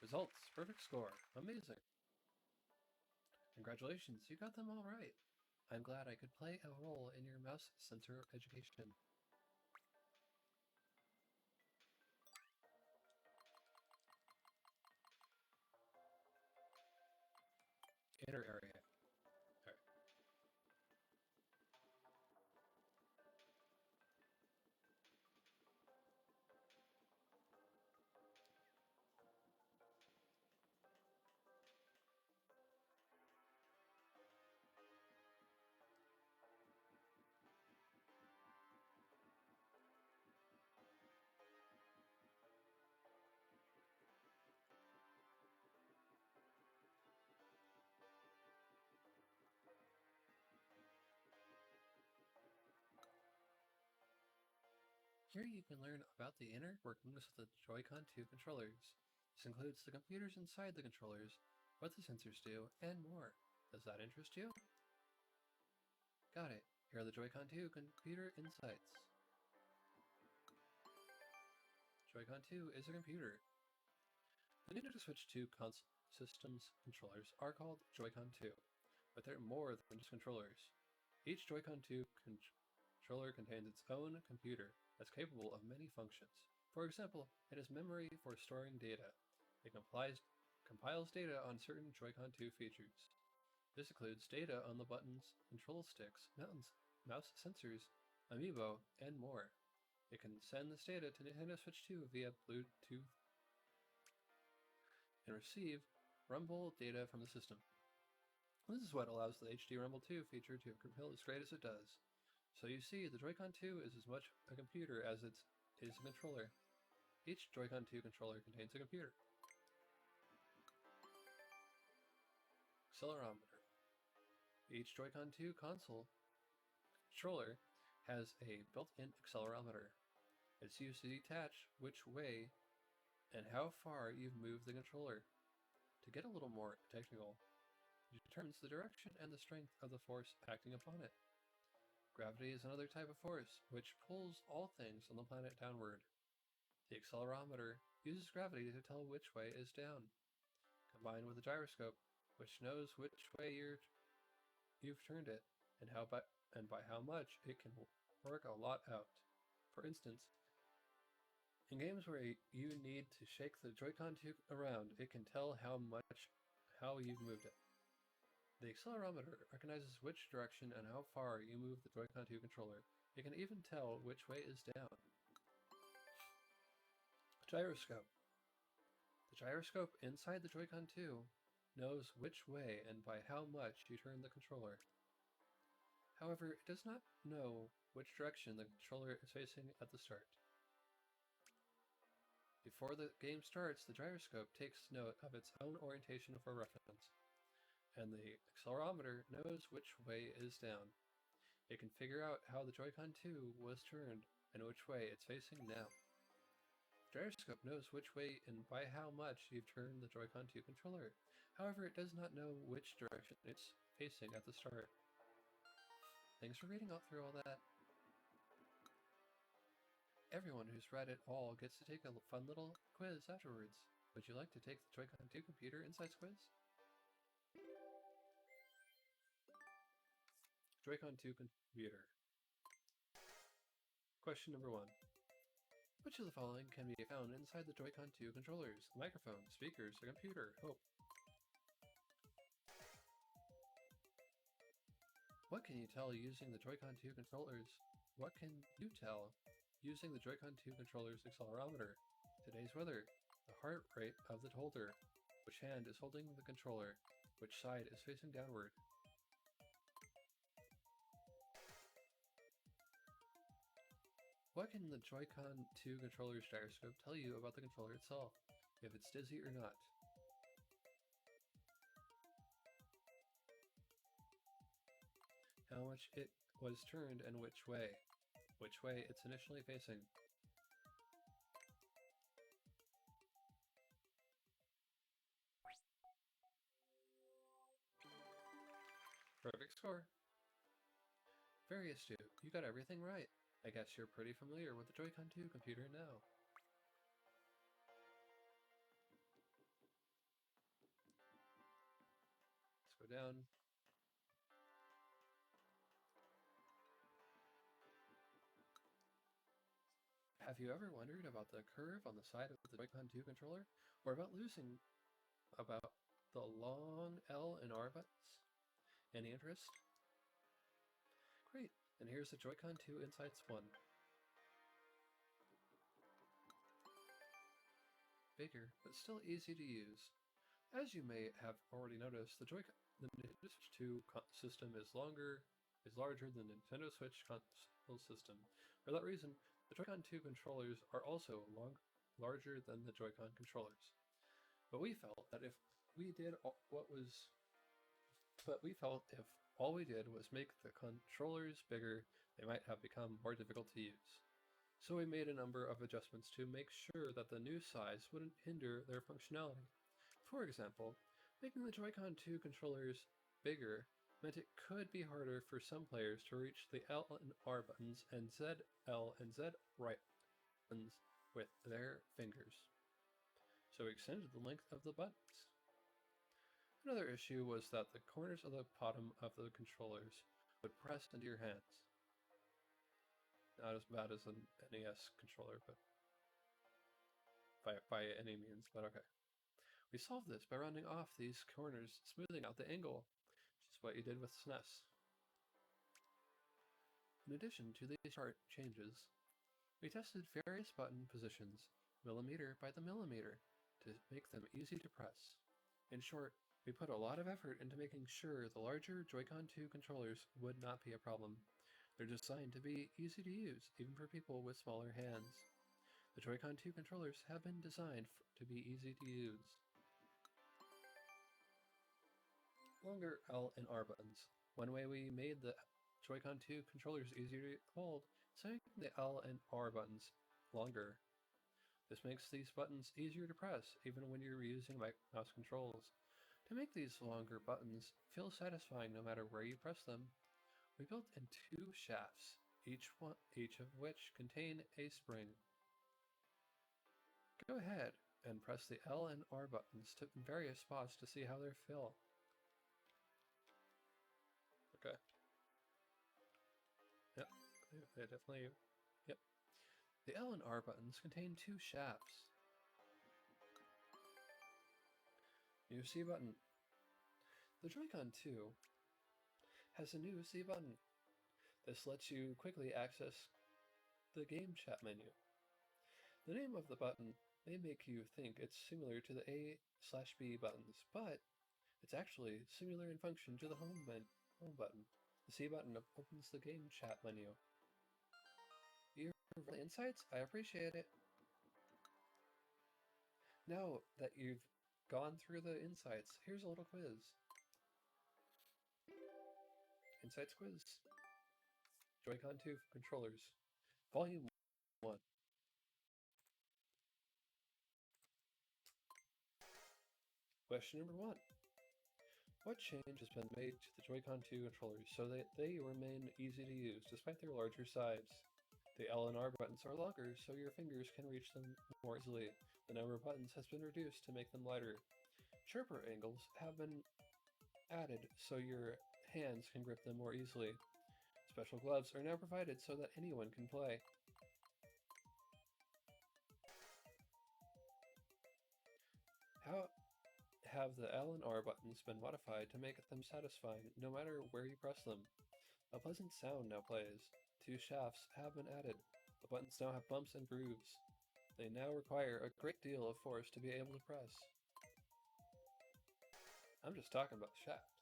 Results. Perfect score. Amazing. Congratulations, you got them all right. I'm glad I could play a role in your mouse sensor education. Inner area. All right. Here you can learn about the inner workings of the Joy-Con 2 controllers. This includes the computers inside the controllers, what the sensors do, and more. Does that interest you? Got it. Here are the Joy-Con 2 computer insights. Joy-Con 2 is a computer. The Nintendo Switch 2 console systems controllers are called Joy-Con 2, but they're more than just controllers. Each Joy-Con 2 controller contains its own computer that's capable of many functions. For example, it has memory for storing data. It compiles data on certain Joy-Con 2 features. This includes data on the buttons, control sticks, mouse sensors, amiibo, and more. It can send this data to Nintendo Switch 2 via Bluetooth and receive Rumble data from the system. This is what allows the HD Rumble 2 feature to compile as great as it does. So you see, the Joy-Con 2 is as much a computer as it is a controller. Each Joy-Con 2 controller contains a computer. Accelerometer. Each Joy-Con 2 controller has a built-in accelerometer. It's used to detach which way and how far you've moved the controller. To get a little more technical, it determines the direction and the strength of the force acting upon it. Gravity is another type of force, which pulls all things on the planet downward. The accelerometer uses gravity to tell which way is down, combined with a gyroscope, which knows which way you've turned it, and by how much it can work a lot out. For instance, in games where you need to shake the Joy-Con 2 around, it can tell how you've moved it. The accelerometer recognizes which direction and how far you move the Joy-Con 2 controller. It can even tell which way is down. Gyroscope. The gyroscope inside the Joy-Con 2 knows which way and by how much you turn the controller. However, it does not know which direction the controller is facing at the start. Before the game starts, the gyroscope takes note of its own orientation for reference, and the accelerometer knows which way is down. It can figure out how the Joy-Con 2 was turned and which way it's facing now. The gyroscope knows which way and by how much you've turned the Joy-Con 2 controller. However, it does not know which direction it's facing at the start. Thanks for reading through all that. Everyone who's read it all gets to take a fun little quiz afterwards. Would you like to take the Joy-Con 2 computer insights quiz? Joy-Con 2 computer. Question number 1. Which of the following can be found inside the Joy-Con 2 controllers? A microphone, speakers, a computer, hope. What can you tell using the Joy-Con 2 controllers? What can you tell using the Joy-Con 2 controller's accelerometer? Today's weather, the heart rate of the holder, which hand is holding the controller, which side is facing downward. What can the Joy-Con 2 controller's gyroscope tell you about the controller itself, if it's dizzy or not? How much it was turned and which way it's initially facing. Perfect score. Very astute. You got everything right. I guess you're pretty familiar with the Joy-Con 2 computer now. Let's go down. Have you ever wondered about the curve on the side of the Joy-Con 2 controller? Or about the long L and R buttons? Any interest? Great, and here's the Joy-Con 2 Insights 1. Bigger, but still easy to use. As you may have already noticed, the Nintendo Switch 2 system is larger than the Nintendo Switch console system. For that reason, the Joy-Con 2 controllers are also larger than the Joy-Con controllers. But we felt if all we did was make the controllers bigger, they might have become more difficult to use. So we made a number of adjustments to make sure that the new size wouldn't hinder their functionality. For example, making the Joy-Con 2 controllers bigger meant it could be harder for some players to reach the L and R buttons and ZL and Z right buttons with their fingers. So we extended the length of the buttons. Another issue was that the corners of the bottom of the controllers would press into your hands. Not as bad as an NES controller, but by any means, but okay. We solved this by rounding off these corners, smoothing out the angle, which is what you did with SNES. In addition to these sharp changes, we tested various button positions, millimeter by the millimeter, to make them easy to press. In short, we put a lot of effort into making sure the larger Joy-Con 2 controllers would not be a problem. They're designed to be easy to use, even for people with smaller hands. The Joy-Con 2 controllers have been designed to be easy to use. Longer L and R buttons. One way we made the Joy-Con 2 controllers easier to hold is making the L and R buttons longer. This makes these buttons easier to press, even when you're using mouse controls. To make these longer buttons feel satisfying no matter where you press them, we built in 2 shafts, each of which contain a spring. Go ahead and press the L and R buttons in various spots to see how they feel. Okay. Yep, they definitely, yep. The L and R buttons contain 2 shafts. New C button. The Joy-Con 2 has a new C button. This lets you quickly access the game chat menu. The name of the button may make you think it's similar to the A/B buttons, but it's actually similar in function to the home button. The C button opens the game chat menu. You've run the insights? I appreciate it. Now that you've gone through the insights, here's a little quiz. Insights quiz. Joy-Con 2 controllers. Volume 1. Question number 1. What change has been made to the Joy-Con 2 controllers so that they remain easy to use despite their larger size? The L and R buttons are longer so your fingers can reach them more easily. The number of buttons has been reduced to make them lighter. Chirper angles have been added so your hands can grip them more easily. Special gloves are now provided so that anyone can play. How have the L and R buttons been modified to make them satisfying no matter where you press them? A pleasant sound now plays. 2 shafts have been added. The buttons now have bumps and grooves. They now require a great deal of force to be able to press. I'm just talking about the shaft.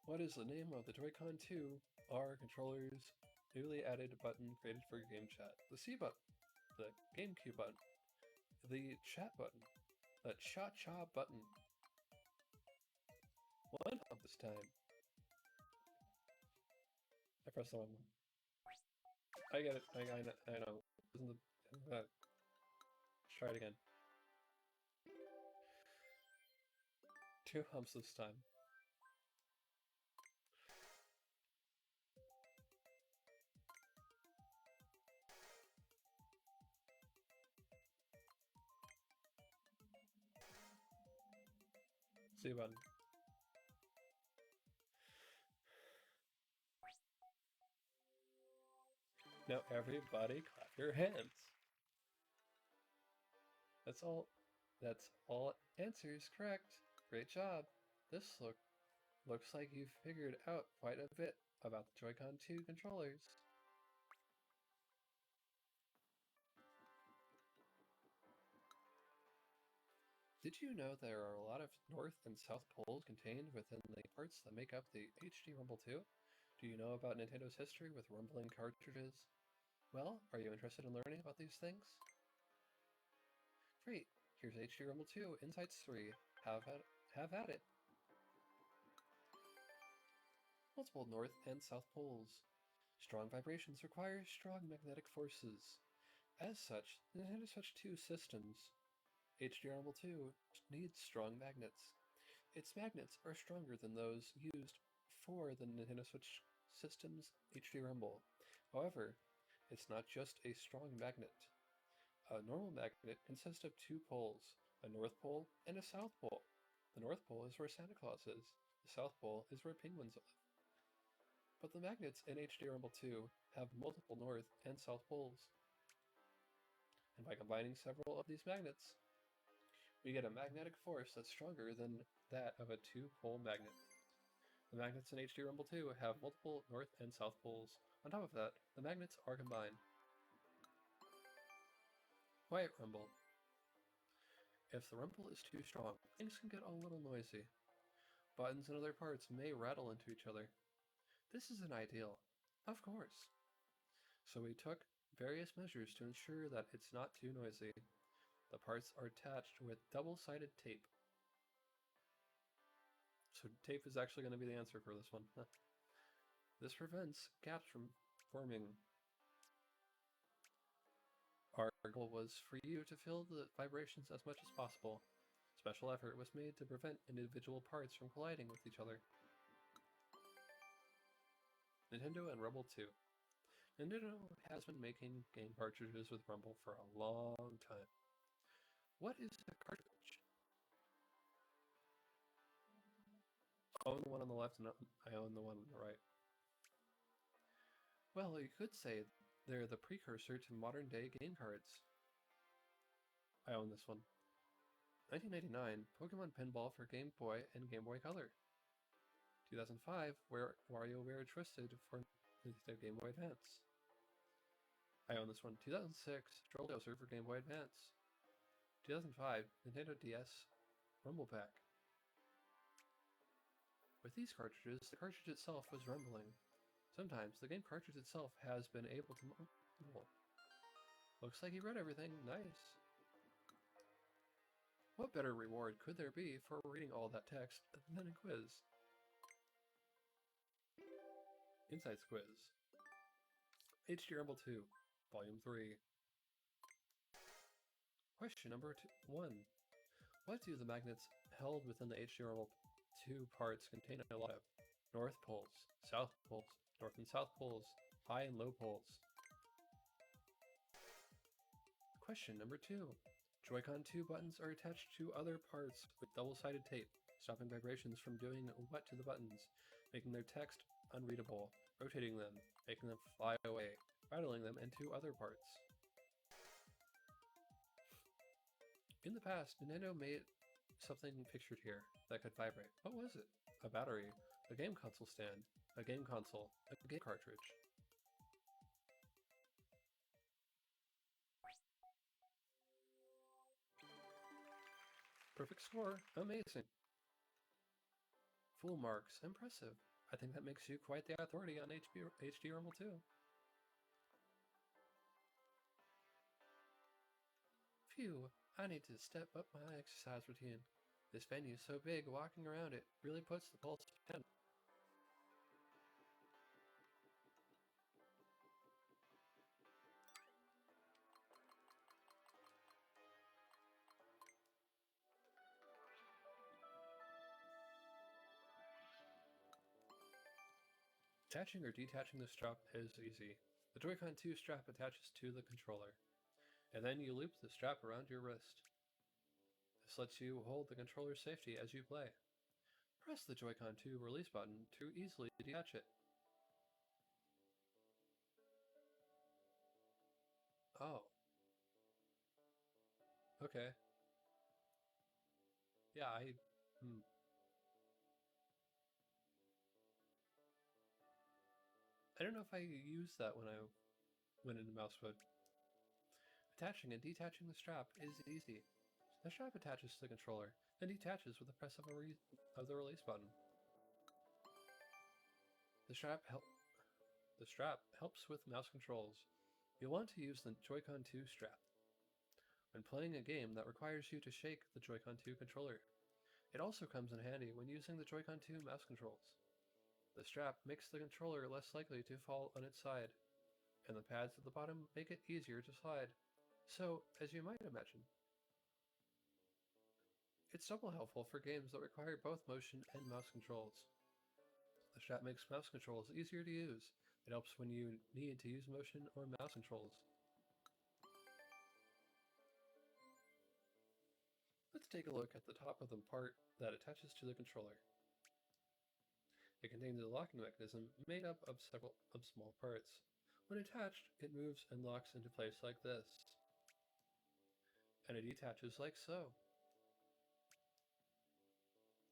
What is the name of the Joy-Con 2 R controller's newly added button created for your game chat? The C button, the GameCube button, the chat button, the cha-cha button. One up this time. I pressed the wrong one. I get it. I know. Let's try it again. 2 humps this time. C button. Now everybody clap your hands. That's all. That's all answers correct. Great job. This looks like you've figured out quite a bit about the Joy-Con 2 controllers. Did you know there are a lot of north and south poles contained within the parts that make up the HD Rumble 2? Do you know about Nintendo's history with rumbling cartridges? Well, are you interested in learning about these things? Great! Here's HD Rumble 2 Insights 3. Have at it! Multiple north and south poles. Strong vibrations require strong magnetic forces. As such, the Nintendo Switch 2 systems HD Rumble 2 needs strong magnets. Its magnets are stronger than those used for the Nintendo Switch system's HD Rumble. However, it's not just a strong magnet. A normal magnet consists of two poles, a north pole and a south pole. The north pole is where Santa Claus is. The south pole is where penguins live. But the magnets in HD Rumble 2 have multiple north and south poles. And by combining several of these magnets, we get a magnetic force that's stronger than that of a two-pole magnet. The magnets in HD Rumble 2 have multiple north and south poles. On top of that, the magnets are combined. Quiet rumble. If the rumble is too strong, things can get a little noisy. Buttons and other parts may rattle into each other. This isn't ideal, of course. So we took various measures to ensure that it's not too noisy. The parts are attached with double-sided tape. So tape is actually going to be the answer for this one. This prevents gaps from forming. Our goal was for you to feel the vibrations as much as possible. Special effort was made to prevent individual parts from colliding with each other. Nintendo and Rumble 2. Nintendo has been making game cartridges with Rumble for a long time. What is a cartridge? I own the one on the left and I own the one on the right. Well, you could say they're the precursor to modern-day game cards. I own this one. 1999, Pokemon Pinball for Game Boy and Game Boy Color. 2005, WarioWare Twisted for the Game Boy Advance. I own this one. 2006, Troll Dozer for Game Boy Advance. 2005, Nintendo DS Rumble Pack. With these cartridges, the cartridge itself was rumbling. Sometimes, the game cartridge itself has been able to mumble. Looks like you read everything. Nice. What better reward could there be for reading all that text than a quiz? Insights Quiz. HD Rumble 2, Volume 3. Question number 1. What do the magnets held within the HD Rumble 2 parts contain a lot of? North poles, south poles, north and south poles, high and low poles. Question number 2. Joy-Con 2 buttons are attached to other parts with double-sided tape, stopping vibrations from doing what to the buttons, making their text unreadable, rotating them, making them fly away, rattling them into other parts. In the past, Nintendo made something pictured here that could vibrate. What was it? A battery, a game console stand, a game console, a game cartridge. Perfect score. Amazing. Full marks. Impressive. I think that makes you quite the authority on HD Rumble 2. Phew. I need to step up my exercise routine. This venue is so big, walking around it really puts the pulse in. Attaching or detaching the strap is easy. The Joy-Con 2 strap attaches to the controller, and then you loop the strap around your wrist. This lets you hold the controller's safety as you play. Press the Joy-Con 2 release button to easily detach it. Oh. Okay. Yeah, I don't know if I used that when I went into mouse mode. Attaching and detaching the strap is easy. The strap attaches to the controller, then detaches with the press of the release button. The strap helps with mouse controls. You'll want to use the Joy-Con 2 strap when playing a game that requires you to shake the Joy-Con 2 controller. It also comes in handy when using the Joy-Con 2 mouse controls. The strap makes the controller less likely to fall on its side, and the pads at the bottom make it easier to slide. So, as you might imagine, it's double helpful for games that require both motion and mouse controls. The strap makes mouse controls easier to use. It helps when you need to use motion or mouse controls. Let's take a look at the top of the part that attaches to the controller. It contains a locking mechanism made up of several small parts. When attached, it moves and locks into place like this, and it detaches like so.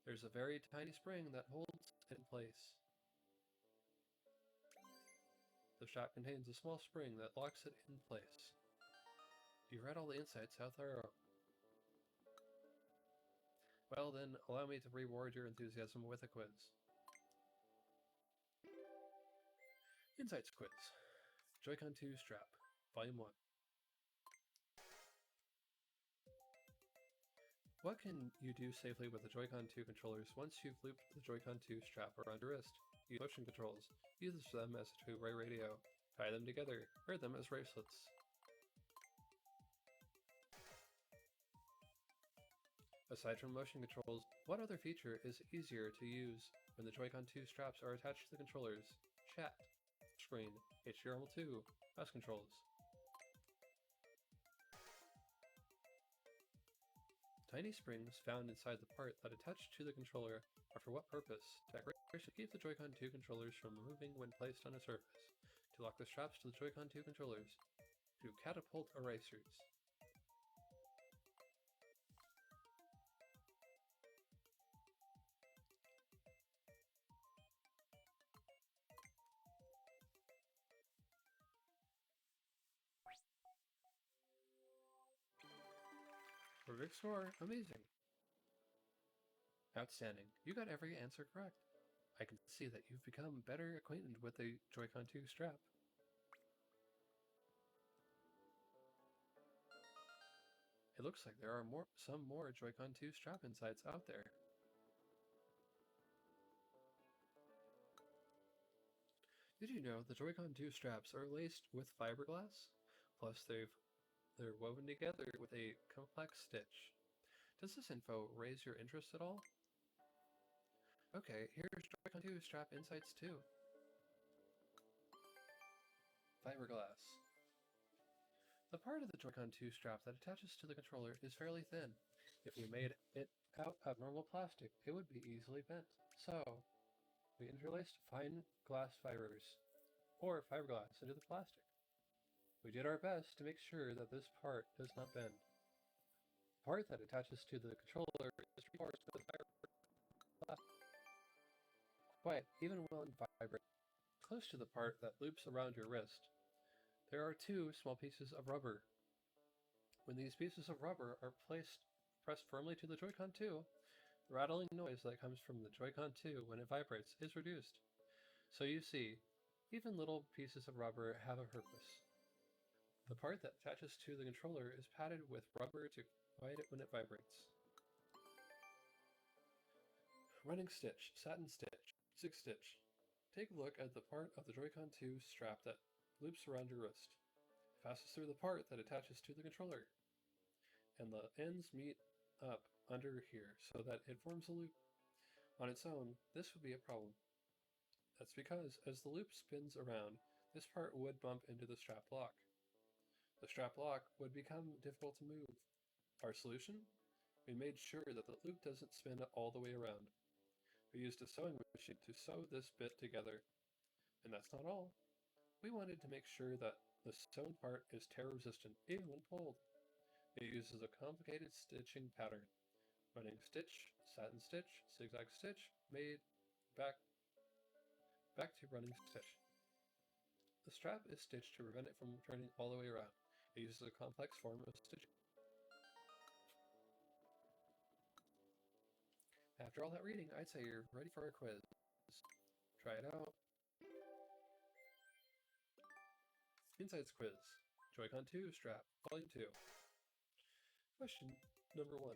There's a very tiny spring that holds it in place. The strap contains a small spring that locks it in place. You've read all the insights, how thorough. Well then, allow me to reward your enthusiasm with a quiz. Insights Quiz. Joy-Con 2 Strap, Volume 1. What can you do safely with the Joy-Con 2 controllers once you've looped the Joy-Con 2 strap around your wrist? Use motion controls. Use them as a two-way radio. Tie them together. Wear them as bracelets. Aside from motion controls, what other feature is easier to use when the Joy-Con 2 straps are attached to the controllers? Chat, screen, HDMI2, mouse controls. Tiny springs found inside the part that attach to the controller are for what purpose? Decoration to keep the Joy-Con 2 controllers from moving when placed on a surface. To lock the straps to the Joy-Con 2 controllers. To catapult erasers. Perfect score. Amazing. Outstanding. You got every answer correct. I can see that you've become better acquainted with the Joy-Con 2 strap. It looks like there are some more Joy-Con 2 strap insights out there. Did you know the Joy-Con 2 straps are laced with fiberglass? Plus they're woven together with a complex stitch. Does this info raise your interest at all? Okay, here's Joy-Con 2 strap insights too. Fiberglass. The part of the Joy-Con 2 strap that attaches to the controller is fairly thin. If we made it out of normal plastic, it would be easily bent. So, we interlaced fine glass fibers, or fiberglass, into the plastic. We did our best to make sure that this part does not bend. The part that attaches to the controller is reinforced with fiberglass. Quiet, even when vibrating. Close to the part that loops around your wrist, there are two small pieces of rubber. When these pieces of rubber are pressed firmly to the Joy-Con 2, the rattling noise that comes from the Joy-Con 2 when it vibrates is reduced. So you see, even little pieces of rubber have a purpose. The part that attaches to the controller is padded with rubber to quiet it when it vibrates. Running stitch, satin stitch, zig stitch. Take a look at the part of the Joy-Con 2 strap that loops around your wrist. It passes through the part that attaches to the controller, and the ends meet up under here so that it forms a loop. On its own, this would be a problem. That's because as the loop spins around, this part would bump into the strap lock. The strap lock would become difficult to move. Our solution? We made sure that the loop doesn't spin all the way around. We used a sewing machine to sew this bit together. And that's not all. We wanted to make sure that the sewn part is tear resistant, even when pulled. It uses a complicated stitching pattern. Running stitch, satin stitch, zigzag stitch, made back to running stitch. The strap is stitched to prevent it from turning all the way around. It uses a complex form of stitching. After all that reading, I'd say you're ready for a quiz. Try it out. Insights quiz. Joy-Con 2 strap, volume 2. Question number 1.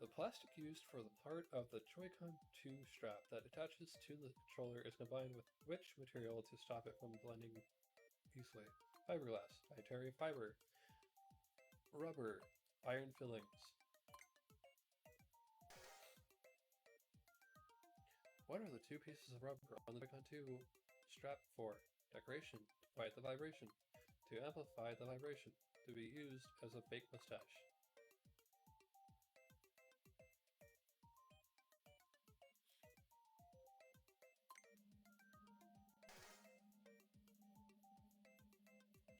The plastic used for the part of the Joy-Con 2 strap that attaches to the controller is combined with which material to stop it from blending easily? Fiberglass, dietary fiber, rubber, iron fillings. What are the two pieces of rubber on the Joy-Con 2 strap for? Decoration, to quiet the vibration, to amplify the vibration, to be used as a fake mustache.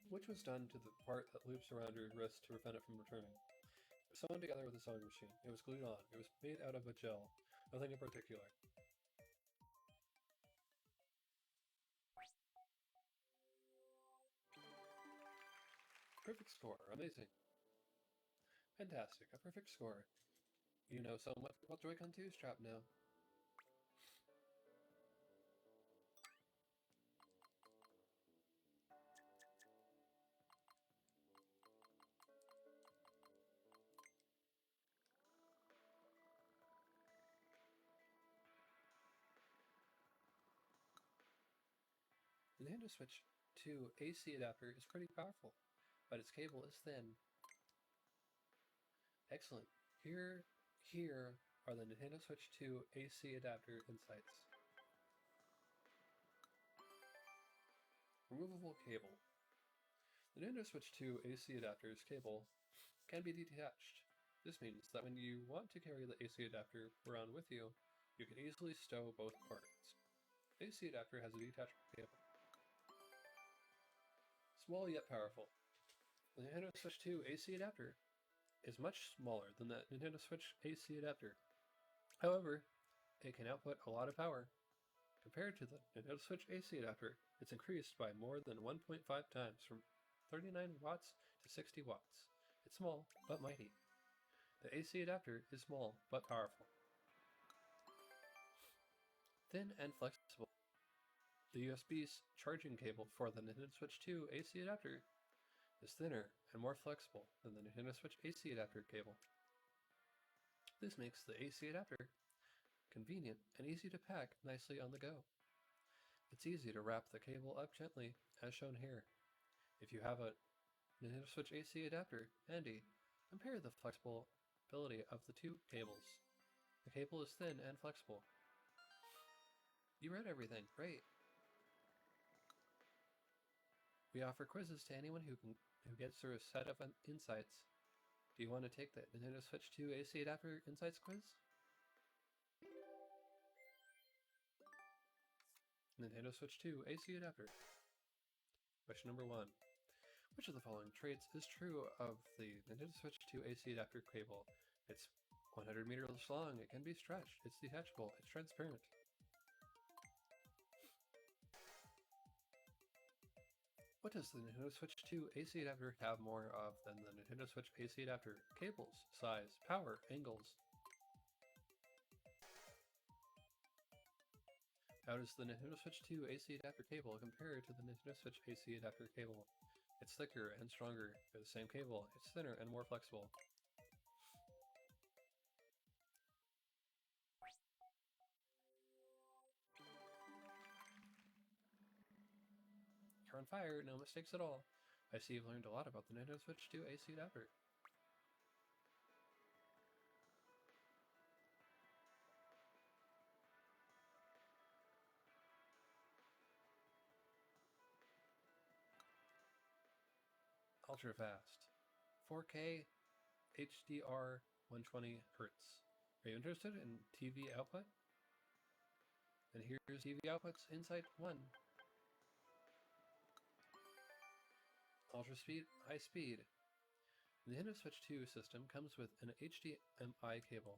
Which was done to the part that loops around your wrist to prevent it from returning. It was sewn together with a sewing machine. It was glued on. It was made out of a gel. Nothing in particular. Perfect score. Amazing. Fantastic. A perfect score. You know so much about Joy-Con 2 strap now. The Nintendo Switch 2 AC adapter is pretty powerful, but its cable is thin. Excellent. Here are the Nintendo Switch 2 AC adapter insights. Removable cable. The Nintendo Switch 2 AC adapter's cable can be detached. This means that when you want to carry the AC adapter around with you, you can easily stow both parts. The AC adapter has a detachable cable. Small yet powerful. The Nintendo Switch 2 AC adapter is much smaller than the Nintendo Switch AC adapter. However, it can output a lot of power. Compared to the Nintendo Switch AC adapter, it's increased by more than 1.5 times from 39 watts to 60 watts. It's small, but mighty. The AC adapter is small, but powerful. Thin and flexible. The USB charging cable for the Nintendo Switch 2 AC adapter is thinner and more flexible than the Nintendo Switch AC adapter cable. This makes the AC adapter convenient and easy to pack nicely on the go. It's easy to wrap the cable up gently, as shown here. If you have a Nintendo Switch AC adapter handy, compare the flexibility of the two cables. The cable is thin and flexible. You read everything, great! We offer quizzes to anyone who gets through a set of insights. Do you want to take the Nintendo Switch 2 AC adapter insights quiz? Nintendo Switch 2 AC adapter. Question number 1. Which of the following traits is true of the Nintendo Switch 2 AC adapter cable? It's 100 meters long, it can be stretched, it's detachable, it's transparent. What does the Nintendo Switch 2 AC adapter have more of than the Nintendo Switch AC adapter? Cables, size, power, angles. How does the Nintendo Switch 2 AC adapter cable compare to the Nintendo Switch AC adapter cable? It's thicker and stronger. They're the same cable. It's thinner and more flexible. You're on fire, no mistakes at all. I see you've learned a lot about the Nintendo Switch 2 AC adapter. Ultra fast. 4K HDR 120 Hz. Are you interested in TV output? And here's TV outputs Insight 1. Ultra speed, high speed. The Nintendo Switch 2 system comes with an HDMI cable.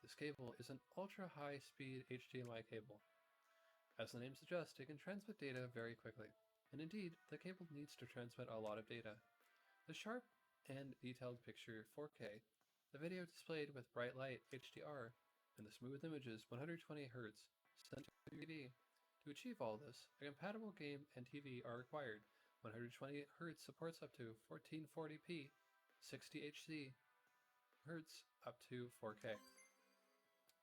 This cable is an ultra-high-speed HDMI cable. As the name suggests, it can transmit data very quickly. And indeed, the cable needs to transmit a lot of data. The sharp and detailed picture 4K, the video displayed with bright light HDR, and the smooth images 120Hz sent to TV. To achieve all this, a compatible game and TV are required. 120Hz supports up to 1440p, 60 Hz up to 4K.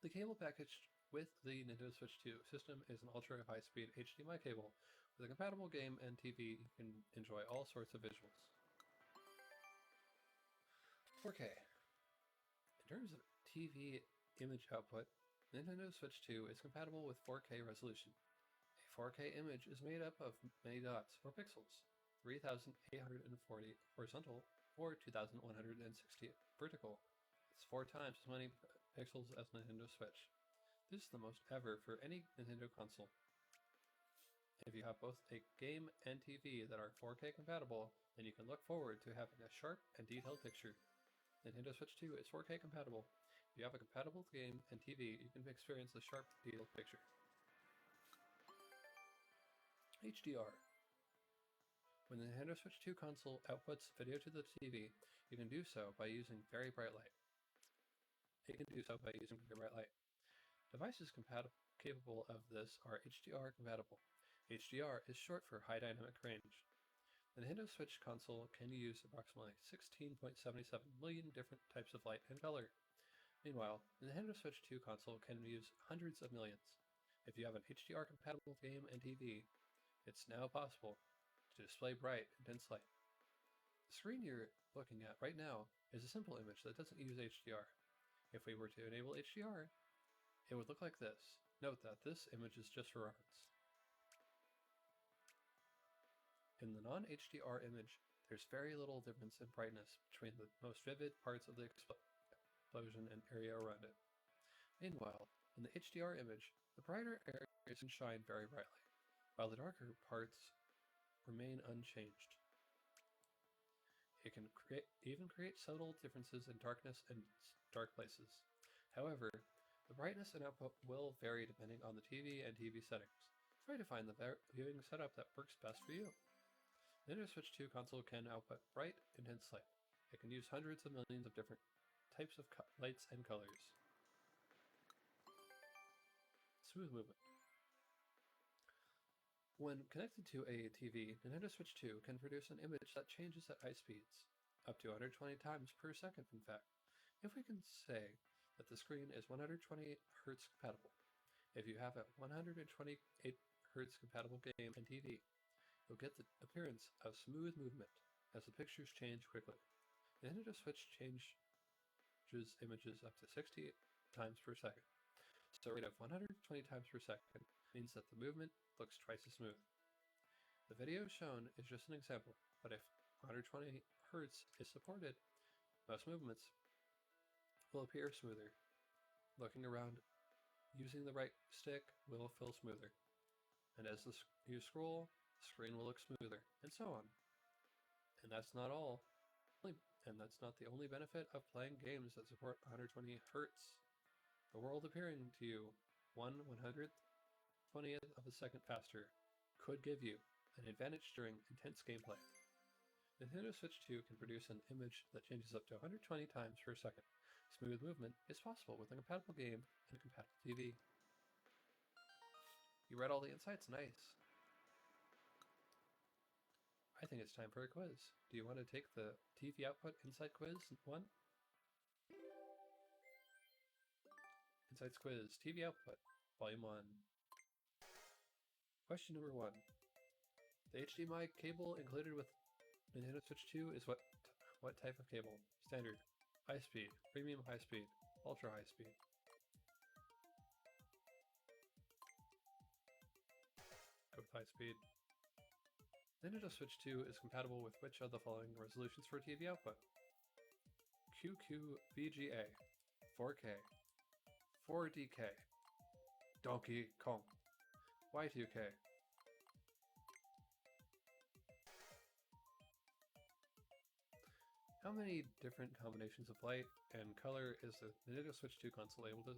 The cable packaged with the Nintendo Switch 2 system is an ultra-high-speed HDMI cable. With a compatible game and TV, you can enjoy all sorts of visuals. 4K. In terms of TV image output, Nintendo Switch 2 is compatible with 4K resolution. A 4K image is made up of many dots, or pixels, 3,840 horizontal, or 2,160 vertical. It's 4 times as many pixels as Nintendo Switch. This is the most ever for any Nintendo console. If you have both a game and TV that are 4K compatible, then you can look forward to having a sharp and detailed picture. Nintendo Switch 2 is 4K compatible. If you have a compatible game and TV, you can experience the sharp, detailed picture. HDR. When the Nintendo Switch 2 console outputs video to the TV, you can do so by using very bright light. Devices capable of this are HDR compatible. HDR is short for High Dynamic Range. The Nintendo Switch console can use approximately 16.77 million different types of light and color. Meanwhile, the Nintendo Switch 2 console can use hundreds of millions. If you have an HDR compatible game and TV, it's now possible to display bright, intense light. The screen you're looking at right now is a simple image that doesn't use HDR. If we were to enable HDR, it would look like this. Note that this image is just for reference. In the non-HDR image, there's very little difference in brightness between the most vivid parts of the explosion and area around it. Meanwhile, in the HDR image, the brighter areas can shine very brightly, while the darker parts remain unchanged. It can even create subtle differences in darkness and dark places. However, the brightness and output will vary depending on the TV and TV settings. Try to find the viewing setup that works best for you. The Nintendo Switch 2 console can output bright, intense light. It can use hundreds of millions of different types of lights and colors. Smooth movement. When connected to a TV, Nintendo Switch 2 can produce an image that changes at high speeds, up to 120 times per second in fact. If we can say that the screen is 128 Hz compatible, if you have a 128 Hz compatible game and TV, you'll get the appearance of smooth movement as the pictures change quickly. The Nintendo Switch changes images up to 60 times per second, so a rate of 120 times per second means that the movement looks twice as smooth. The video shown is just an example, but if 120 Hz is supported, most movements will appear smoother. Looking around using the right stick will feel smoother, and as you scroll, the screen will look smoother, and so on. And that's not all. And that's not the only benefit of playing games that support 120 Hz. The world appearing to you 1/120th of a second faster could give you an advantage during intense gameplay. The Nintendo Switch 2 can produce an image that changes up to 120 times per second. Smooth movement is possible with a compatible game and a compatible TV. You read all the insights? Nice. I think it's time for a quiz. Do you want to take the TV output insight quiz 1? Insights quiz, TV output, volume 1. Question number 1. The HDMI cable included with Nintendo Switch 2 is what type of cable? Standard, high speed, premium high speed, ultra high speed. Go with high speed. Nintendo Switch 2 is compatible with which of the following resolutions for TV output? QQVGA, 4K, 4DK, Donkey Kong. Y2K. How many different combinations of light and color is the Nintendo Switch 2 console able to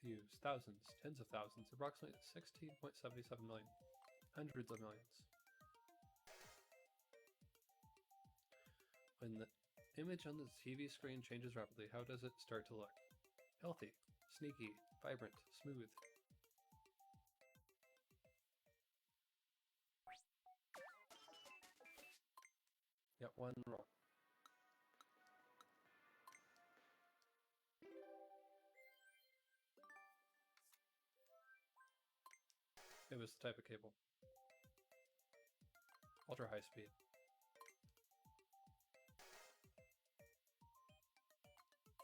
use? Thousands, tens of thousands, approximately 16.77 million. Hundreds of millions. When the image on the TV screen changes rapidly, how does it start to look? Healthy, sneaky, vibrant, smooth. Yep, one wrong. It was the type of cable. Ultra high speed.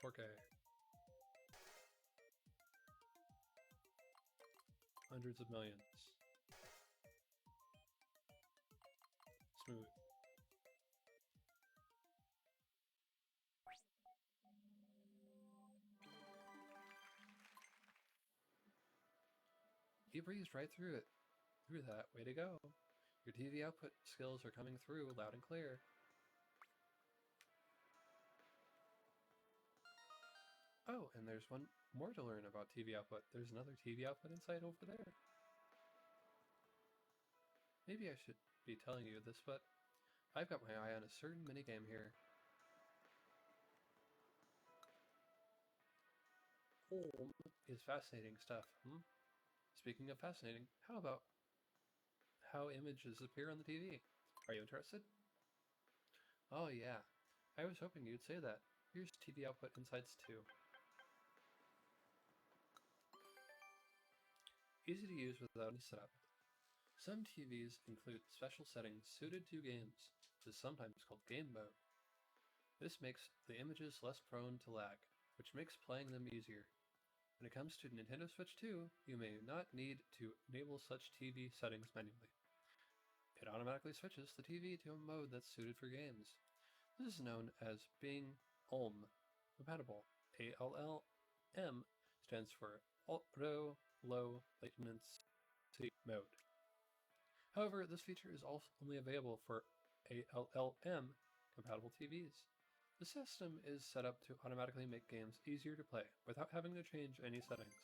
$4K. Hundreds of millions. Smooth. You breezed right through it. Through that. Way to go. Your TV output skills are coming through loud and clear. Oh, and there's one more to learn about TV output. There's another TV output inside over there. Maybe I should be telling you this, but I've got my eye on a certain minigame here. Home is fascinating stuff, Speaking of fascinating, how about how images appear on the TV? Are you interested? Oh yeah, I was hoping you'd say that. Here's TV output insights too. Easy to use without any setup. Some TVs include special settings suited to games. This is sometimes called game mode. This makes the images less prone to lag, which makes playing them easier. When it comes to Nintendo Switch 2, you may not need to enable such TV settings manually. It automatically switches the TV to a mode that's suited for games. This is known as being OLM compatible. ALLM stands for Ultra Low Latency Mode. However, this feature is also only available for ALLM compatible TVs. The system is set up to automatically make games easier to play without having to change any settings.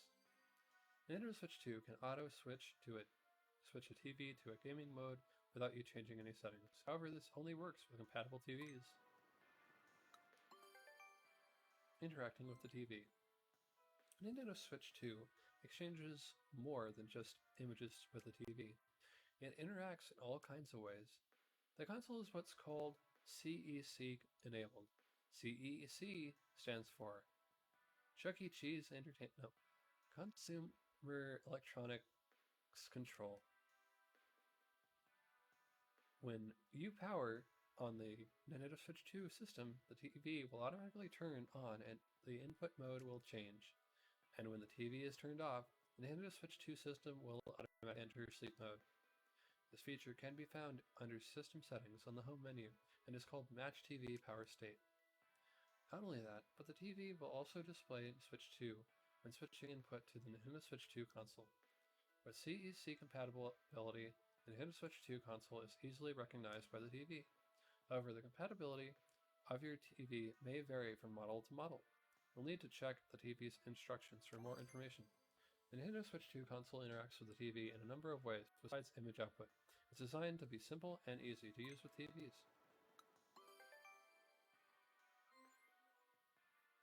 Nintendo Switch 2 can auto-switch a TV to a gaming mode without you changing any settings. However, this only works with compatible TVs. Interacting with the TV. Nintendo Switch 2 exchanges more than just images with the TV. It interacts in all kinds of ways. The console is what's called CEC enabled. CEC stands for Chuck E. Cheese Consumer Electronics Control. When you power on the Nintendo Switch 2 system, the TV will automatically turn on and the input mode will change. And when the TV is turned off, the Nintendo Switch 2 system will automatically enter sleep mode. This feature can be found under System Settings on the home menu and is called Match TV Power State. Not only that, but the TV will also display Switch 2 when switching input to the Nintendo Switch 2 console. With CEC compatibility, the Nintendo Switch 2 console is easily recognized by the TV. However, the compatibility of your TV may vary from model to model. You'll need to check the TV's instructions for more information. The Nintendo Switch 2 console interacts with the TV in a number of ways besides image output. It's designed to be simple and easy to use with TVs.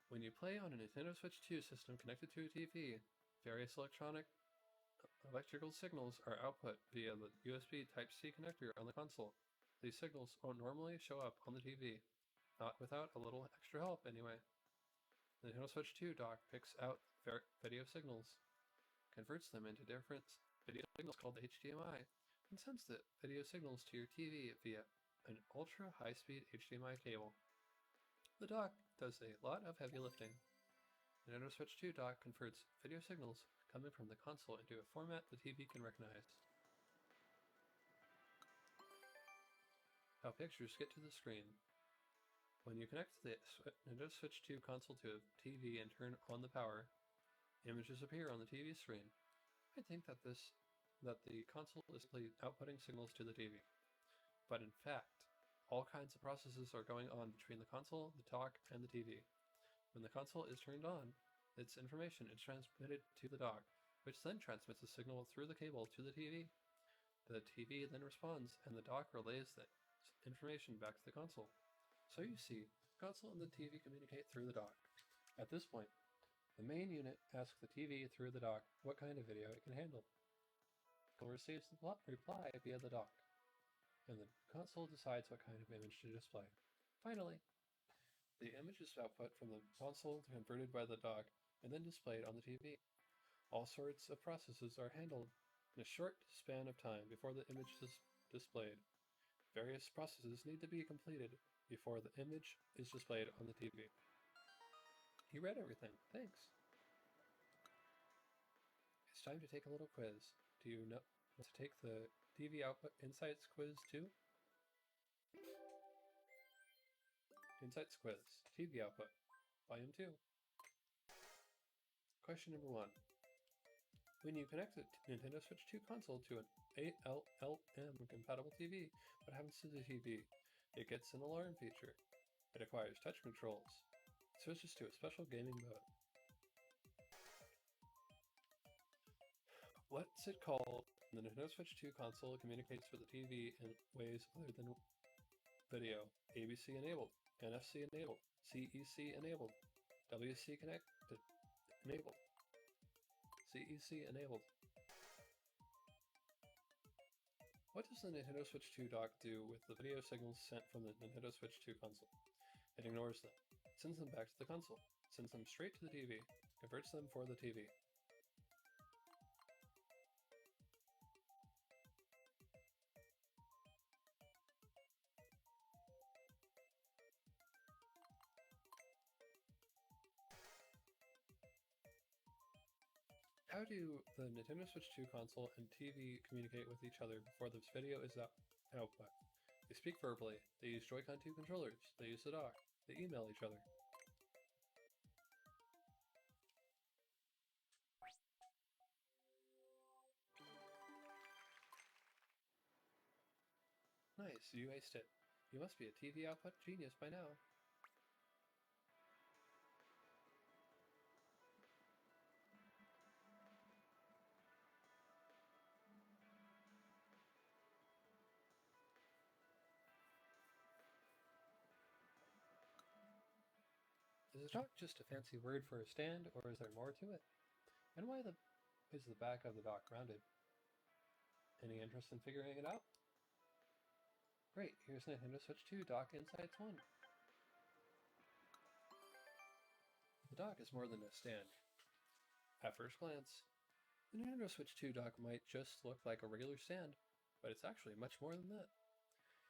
When you play on a Nintendo Switch 2 system connected to a TV, various electrical signals are output via the USB Type-C connector on the console. These signals won't normally show up on the TV, not without a little extra help anyway. The Nintendo Switch 2 dock picks out video signals, converts them into different video signals called HDMI, and sends the video signals to your TV via an ultra high-speed HDMI cable. The dock does a lot of heavy lifting. The Nintendo Switch 2 dock converts video signals coming from the console into a format the TV can recognize. How pictures get to the screen. When you connect the Nintendo Switch 2 console to a TV and turn on the power, images appear on the TV screen. might think that the console is simply outputting signals to the TV. But in fact, all kinds of processes are going on between the console, the dock, and the TV. When the console is turned on, its information is transmitted to the dock, which then transmits a signal through the cable to the TV. The TV then responds, and the dock relays that information back to the console. So you see, the console and the TV communicate through the dock. At this point, the main unit asks the TV through the dock what kind of video it can handle. It receives the reply via the dock, and the console decides what kind of image to display. Finally, the image is output from the console converted by the dock and then displayed on the TV. All sorts of processes are handled in a short span of time before the image is displayed. Various processes need to be completed before the image is displayed on the TV. You read everything. Thanks. It's time to take a little quiz. Do you want to take the TV Output Insights quiz too? Insights quiz, TV Output, Volume 2. Question number 1. When you connect the Nintendo Switch 2 console to an ALLM compatible TV, what happens to the TV? It gets an alarm feature. It acquires touch controls. It switches to a special gaming mode. What's it called? The Nintendo Switch 2 console communicates with the TV in ways other than video. ABC enabled, NFC enabled, CEC enabled, WC connected enabled, CEC enabled. What does the Nintendo Switch 2 dock do with the video signals sent from the Nintendo Switch 2 console? It ignores them, sends them back to the console, sends them straight to the TV, converts them for the TV. How do the Nintendo Switch 2 console and TV communicate with each other before this video is output? They speak verbally, they use Joy-Con 2 controllers, they use the dock, they email each other. Nice, you aced it. You must be a TV output genius by now. Is a dock just a fancy word for a stand, or is there more to it? And why is the back of the dock rounded? Any interest in figuring it out? Great, here's Nintendo Switch 2 Dock Insights 1. The dock is more than a stand. At first glance, the Nintendo Switch 2 dock might just look like a regular stand, but it's actually much more than that.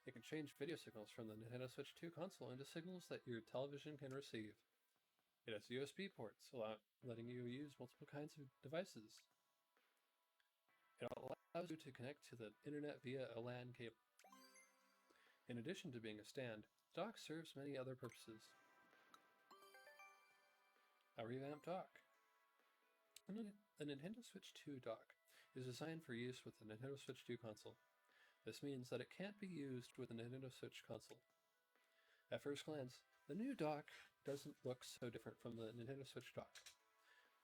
It can change video signals from the Nintendo Switch 2 console into signals that your television can receive. It has USB ports, letting you use multiple kinds of devices. It allows you to connect to the internet via a LAN cable. In addition to being a stand, the dock serves many other purposes. A revamped dock. The Nintendo Switch 2 dock is designed for use with the Nintendo Switch 2 console. This means that it can't be used with the Nintendo Switch console. At first glance, the new dock doesn't look so different from the Nintendo Switch dock.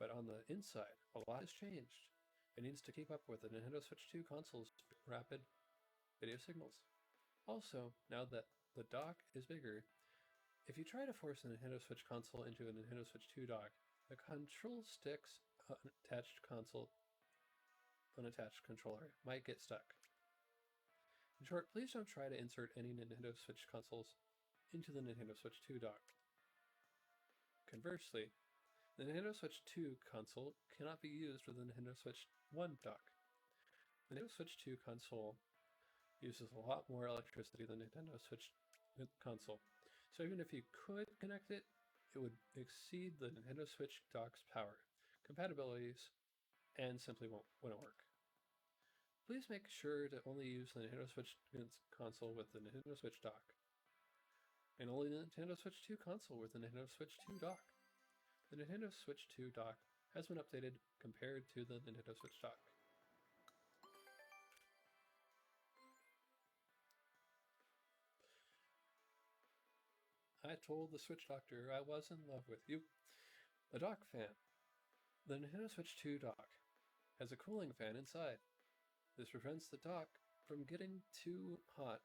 But on the inside, a lot has changed. It needs to keep up with the Nintendo Switch 2 console's rapid video signals. Also, now that the dock is bigger, if you try to force a Nintendo Switch console into a Nintendo Switch 2 dock, the control stick's unattached controller might get stuck. In short, please don't try to insert any Nintendo Switch consoles into the Nintendo Switch 2 dock. Conversely, the Nintendo Switch 2 console cannot be used with the Nintendo Switch 1 dock. The Nintendo Switch 2 console uses a lot more electricity than the Nintendo Switch console, so even if you could connect it, it would exceed the Nintendo Switch dock's power, compatibilities, and simply wouldn't work. Please make sure to only use the Nintendo Switch console with the Nintendo Switch dock, and only the Nintendo Switch 2 console with the Nintendo Switch 2 dock. The Nintendo Switch 2 dock has been updated compared to the Nintendo Switch dock. I told the Switch Doctor I was in love with you. A dock fan. The Nintendo Switch 2 dock has a cooling fan inside. This prevents the dock from getting too hot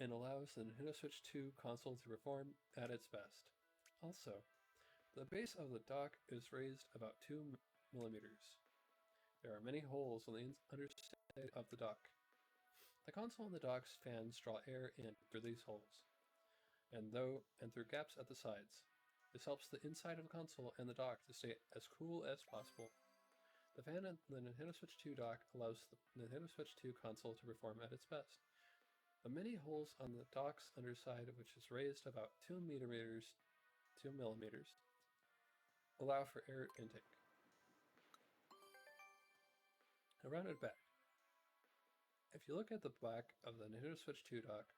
and allows the Nintendo Switch 2 console to perform at its best. Also, the base of the dock is raised about 2 millimeters. There are many holes on the underside of the dock. The console and the dock's fans draw air in through these holes, and through gaps at the sides. This helps the inside of the console and the dock to stay as cool as possible. The fan on the Nintendo Switch 2 dock allows the Nintendo Switch 2 console to perform at its best. The many holes on the dock's underside, which is raised about 2 millimeters, allow for air intake. A rounded back. If you look at the back of the Nintendo Switch 2 dock,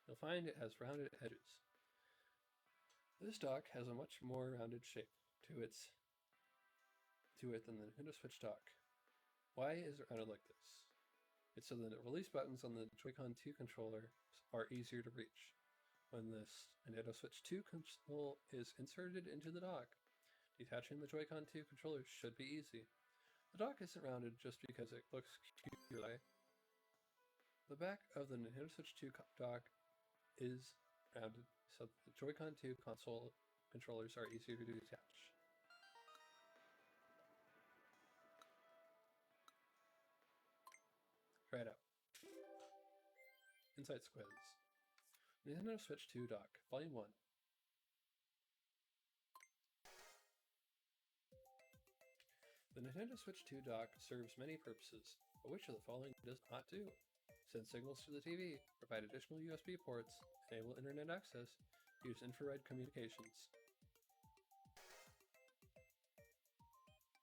you'll find it has rounded edges. This dock has a much more rounded shape to it than the Nintendo Switch dock. Why is it rounded like this? It's so that the release buttons on the Joy-Con 2 controller are easier to reach. When this Nintendo Switch 2 console is inserted into the dock, detaching the Joy-Con 2 controller should be easy. The dock isn't rounded just because it looks cute. The back of the Nintendo Switch 2 dock is rounded so the Joy-Con 2 console controllers are easier to detach. Try it out. Insights Quiz. Nintendo Switch 2 dock, Volume 1. The Nintendo Switch 2 dock serves many purposes, but which of the following does not do? Send signals to the TV, provide additional USB ports, enable internet access, use infrared communications.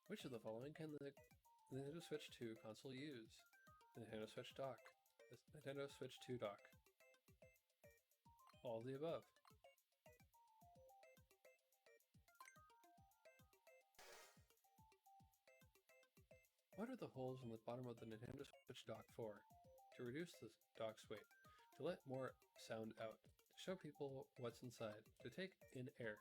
Which of the following can the Nintendo Switch 2 console use? The Nintendo Switch dock. The Nintendo Switch 2 dock. All of the above. What are the holes on the bottom of the Nintendo Switch dock for? To reduce the dock's weight, to let more sound out, to show people what's inside, to take in air.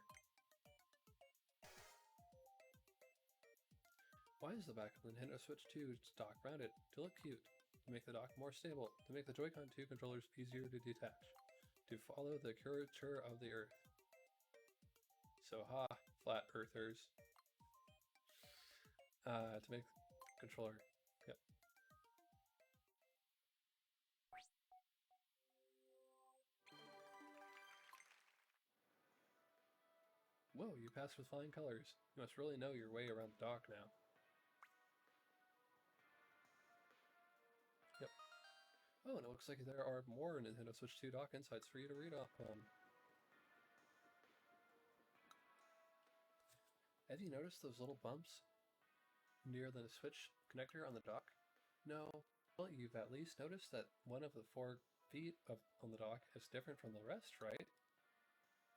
Why is the back of the Nintendo Switch 2 dock rounded? To look cute, to make the dock more stable, to make the Joy-Con 2 controllers easier to detach, to follow the curvature of the Earth. So flat earthers. To make the controller. Yep. Whoa, you passed with flying colors. You must really know your way around the dock now. Yep. Oh, and it looks like there are more Nintendo Switch 2 dock insights for you to read off on. Have you noticed those little bumps near the Switch connector on the dock? No. Well, you've at least noticed that one of the 4 feet on the dock is different from the rest, right?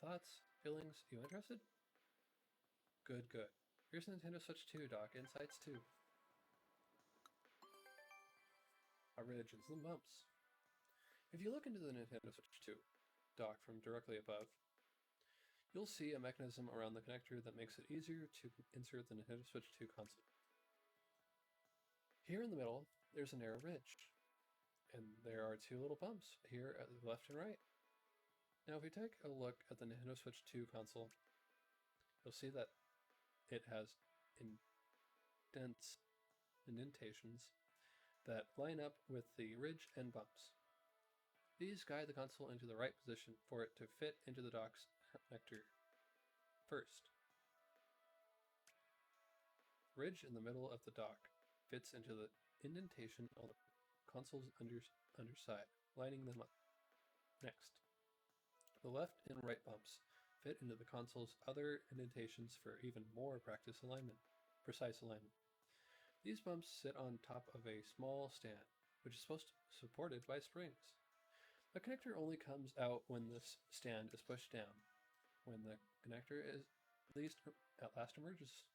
Thoughts? Feelings? You interested? Good, good. Here's Nintendo Switch 2 dock insights too. Ridges and bumps. If you look into the Nintendo Switch 2 dock from directly above, you'll see a mechanism around the connector that makes it easier to insert the Nintendo Switch 2 console. Here in the middle, there's a narrow ridge, and there are 2 little bumps here at the left and right. Now if we take a look at the Nintendo Switch 2 console, you'll see that it has indentations that line up with the ridge and bumps. These guide the console into the right position for it to fit into the dock's connector. First, ridge in the middle of the dock fits into the indentation on the console's underside, lining them up. Next, the left and right bumps fit into the console's other indentations for even more precise alignment. These bumps sit on top of a small stand, which is supported by springs. The connector only comes out when this stand is pushed down. When the connector at last emerges,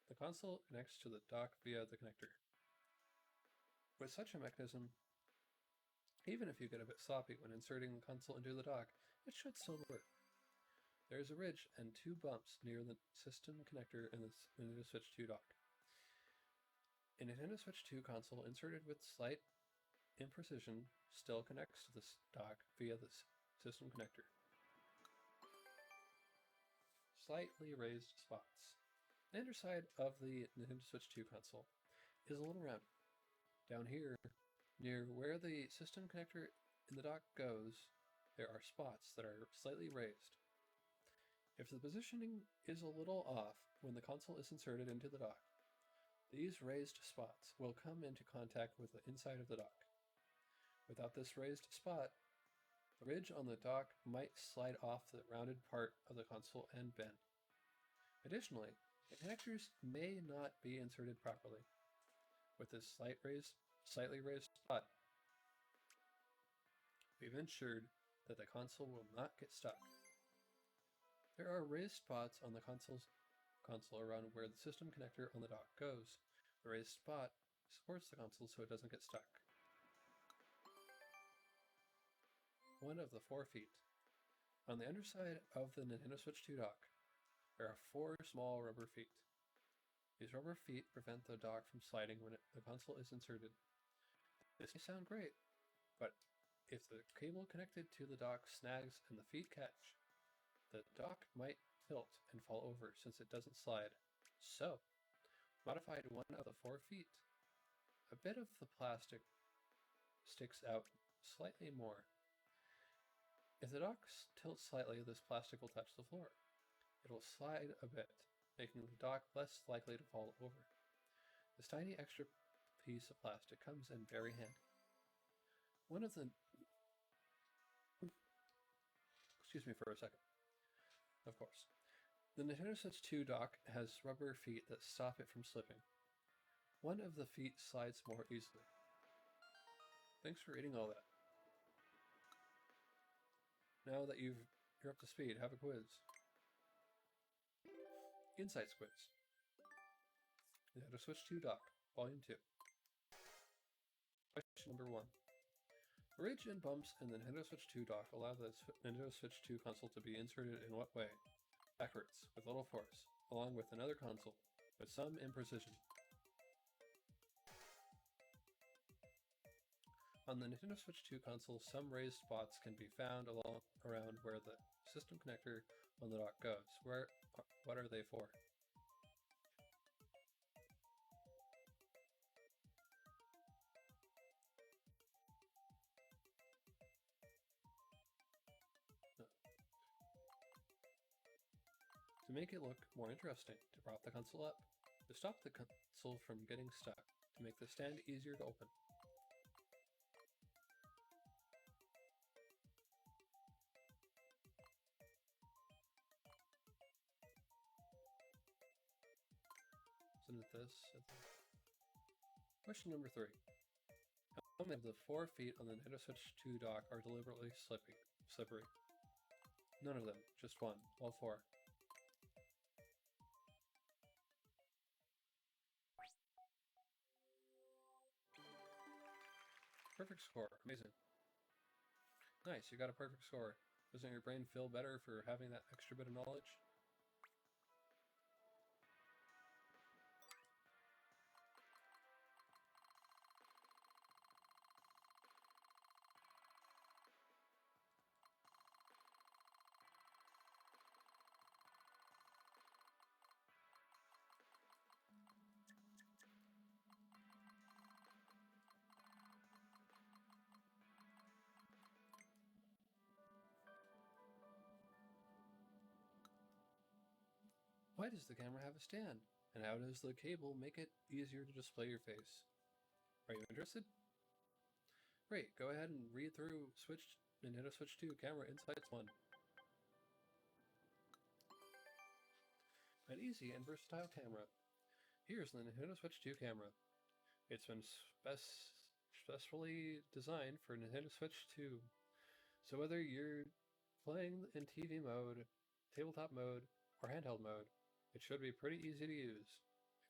the console connects to the dock via the connector. With such a mechanism, even if you get a bit sloppy when inserting the console into the dock, it should still work. There is a ridge and 2 bumps near the system connector in the Nintendo Switch 2 dock. A Nintendo Switch 2 console inserted with slight imprecision still connects to this dock via the system connector. Slightly raised spots. The underside of the Nintendo Switch 2 console is a little rounded. Down here, near where the system connector in the dock goes, there are spots that are slightly raised. If the positioning is a little off when the console is inserted into the dock, these raised spots will come into contact with the inside of the dock. Without this raised spot, the ridge on the dock might slide off the rounded part of the console and bend. Additionally, the connectors may not be inserted properly. With this slightly raised spot, we've ensured that the console will not get stuck. There are raised spots on the console around where the system connector on the dock goes. The raised spot supports the console so it doesn't get stuck. One of the 4 feet. On the underside of the Nintendo Switch 2 dock, there are 4 small rubber feet. These rubber feet prevent the dock from sliding when the console is inserted. This may sound great, but if the cable connected to the dock snags and the feet catch, the dock might tilt and fall over since it doesn't slide. So, modified one of the 4 feet. A bit of the plastic sticks out slightly more. If the dock tilts slightly, this plastic will touch the floor. It will slide a bit, making the dock less likely to fall over. This tiny extra piece of plastic comes in very handy. Excuse me for a second. Of course. The Nintendo Switch 2 dock has rubber feet that stop it from slipping. One of the feet slides more easily. Thanks for reading all that. Now that you're up to speed, have a quiz. Insights quiz. Nintendo Switch 2 dock, Volume 2. Question number 1. Ridge and bumps in the Nintendo Switch 2 dock allow the Nintendo Switch 2 console to be inserted in what way? Backwards, with little force, along with another console, with some imprecision. On the Nintendo Switch 2 console, some raised spots can be found around where the system connector on the dock goes. What are they for? To make it look more interesting, to prop the console up, to stop the console from getting stuck, to make the stand easier to open. Isn't it this? Question number 3. How many of the 4 feet on the Nintendo Switch 2 dock are deliberately slippery? None of them, just one, all 4. Perfect score, amazing. Nice, you got a perfect score. Doesn't your brain feel better for having that extra bit of knowledge? Why does the camera have a stand? And how does the cable make it easier to display your face? Are you interested? Great, go ahead and read through Nintendo Switch 2 Camera Insights 1. An easy and versatile camera. Here's the Nintendo Switch 2 camera. It's been specially designed for Nintendo Switch 2. So whether you're playing in TV mode, tabletop mode, or handheld mode, it should be pretty easy to use.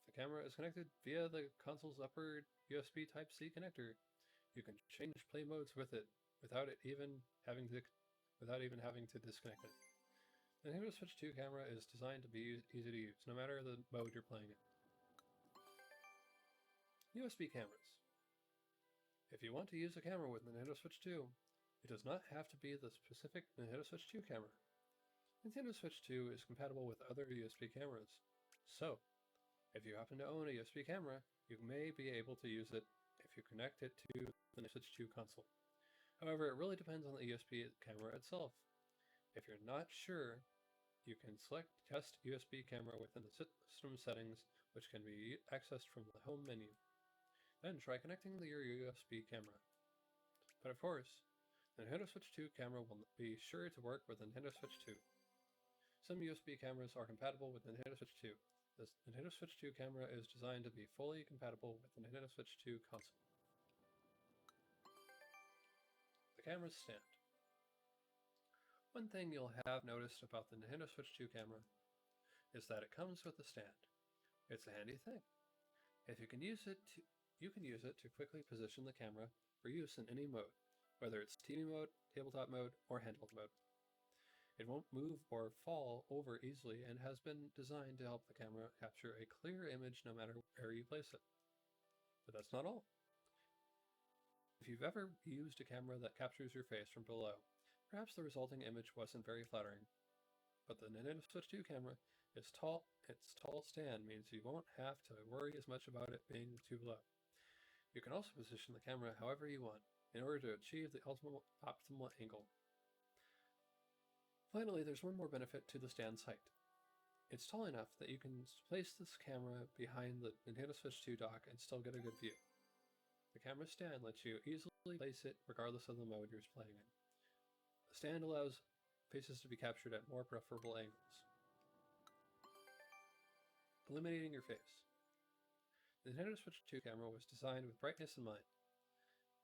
If the camera is connected via the console's upper USB Type-C connector, you can change play modes with it without even having to disconnect it. The Nintendo Switch 2 camera is designed to be easy to use, no matter the mode you're playing in. USB cameras. If you want to use a camera with Nintendo Switch 2, it does not have to be the specific Nintendo Switch 2 camera. Nintendo Switch 2 is compatible with other USB cameras. So, if you happen to own a USB camera, you may be able to use it if you connect it to the Nintendo Switch 2 console. However, it really depends on the USB camera itself. If you're not sure, you can select Test USB Camera within the system settings, which can be accessed from the home menu. Then try connecting your USB camera. But of course, the Nintendo Switch 2 camera will be sure to work with the Nintendo Switch 2. Some USB cameras are compatible with the Nintendo Switch 2. The Nintendo Switch 2 camera is designed to be fully compatible with the Nintendo Switch 2 console. The camera's stand. One thing you'll have noticed about the Nintendo Switch 2 camera is that it comes with a stand. It's a handy thing. If you can use it to quickly position the camera for use in any mode, whether it's TV mode, tabletop mode, or handheld mode. It won't move or fall over easily and has been designed to help the camera capture a clear image no matter where you place it. But that's not all. If you've ever used a camera that captures your face from below, perhaps the resulting image wasn't very flattering. But the Nintendo Switch 2 camera is tall. Its tall stand means you won't have to worry as much about it being too low. You can also position the camera however you want in order to achieve the optimal angle. Finally, there's one more benefit to the stand's height. It's tall enough that you can place this camera behind the Nintendo Switch 2 dock and still get a good view. The camera stand lets you easily place it regardless of the mode you're playing in. The stand allows faces to be captured at more preferable angles. Illuminating your face. The Nintendo Switch 2 camera was designed with brightness in mind.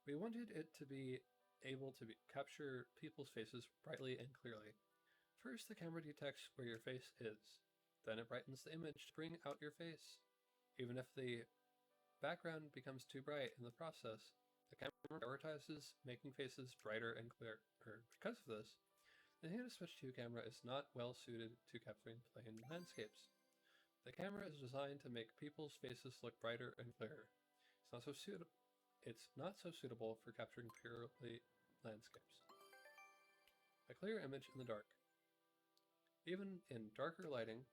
We wanted it to be able to capture people's faces brightly and clearly. First, the camera detects where your face is. Then it brightens the image to bring out your face. Even if the background becomes too bright in the process, the camera prioritizes making faces brighter and clearer. Because of this, the Nintendo Switch 2 camera is not well suited to capturing plain landscapes. The camera is designed to make people's faces look brighter and clearer. It's not so suitable for capturing purely landscapes. A clear image in the dark. Even in darker lighting,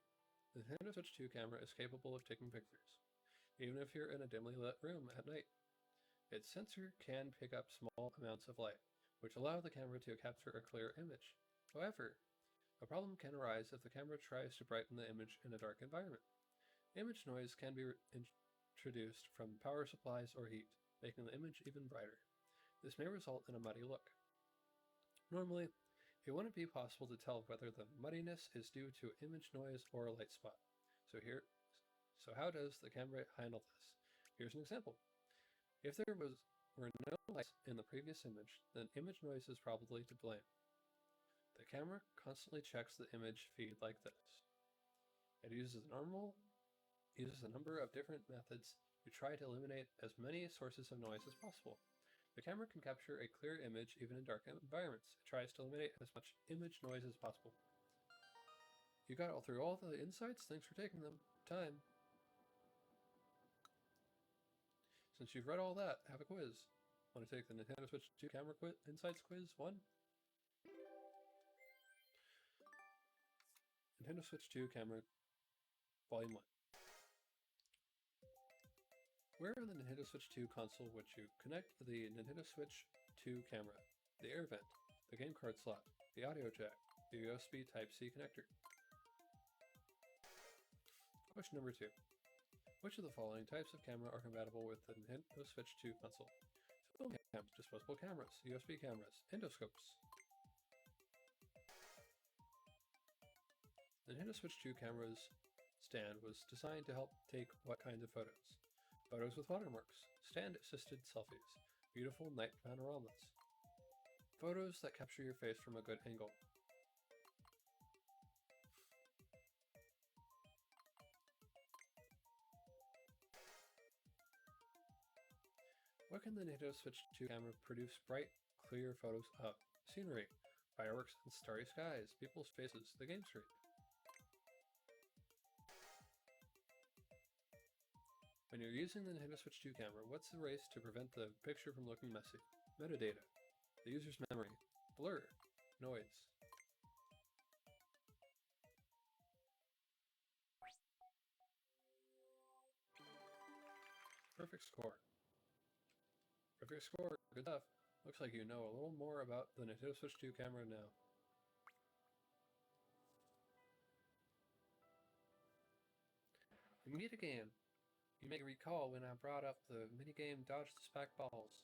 the Nintendo Switch 2 camera is capable of taking pictures, even if you're in a dimly lit room at night. Its sensor can pick up small amounts of light, which allow the camera to capture a clear image. However, a problem can arise if the camera tries to brighten the image in a dark environment. Image noise can be introduced from power supplies or heat, making the image even brighter. This may result in a muddy look. Normally, it wouldn't be possible to tell whether the muddiness is due to image noise or a light spot. So how does the camera handle this? Here's an example. If there were no lights in the previous image, then image noise is probably to blame. The camera constantly checks the image feed like this. It uses a number of different methods to try to eliminate as many sources of noise as possible. The camera can capture a clear image even in dark environments. It tries to eliminate as much image noise as possible. You got through all the insights? Thanks for taking the time. Since you've read all that, have a quiz. Want to take the Nintendo Switch 2 camera insights quiz 1? Nintendo Switch 2 camera volume 1. Where on the Nintendo Switch 2 console would you connect the Nintendo Switch 2 camera, the air vent, the game card slot, the audio jack, the USB Type-C connector? Question number 2. Which of the following types of camera are compatible with the Nintendo Switch 2 console? Film cams, disposable cameras, USB cameras, endoscopes. The Nintendo Switch 2 camera's stand was designed to help take what kinds of photos? Photos with watermarks, stand-assisted selfies, beautiful night panoramas, photos that capture your face from a good angle. What can the Nintendo Switch 2 camera produce bright, clear photos of? Scenery, Fireworks and starry skies, people's faces, the game screen. When you're using the Nintendo Switch 2 camera, what's the race to prevent the picture from looking messy? Metadata, the user's memory, blur, noise. Perfect score. Perfect score, good stuff. Looks like you know a little more about the Nintendo Switch 2 camera now. Meet a game. You may recall when I brought up the minigame Dodge the Spike Balls.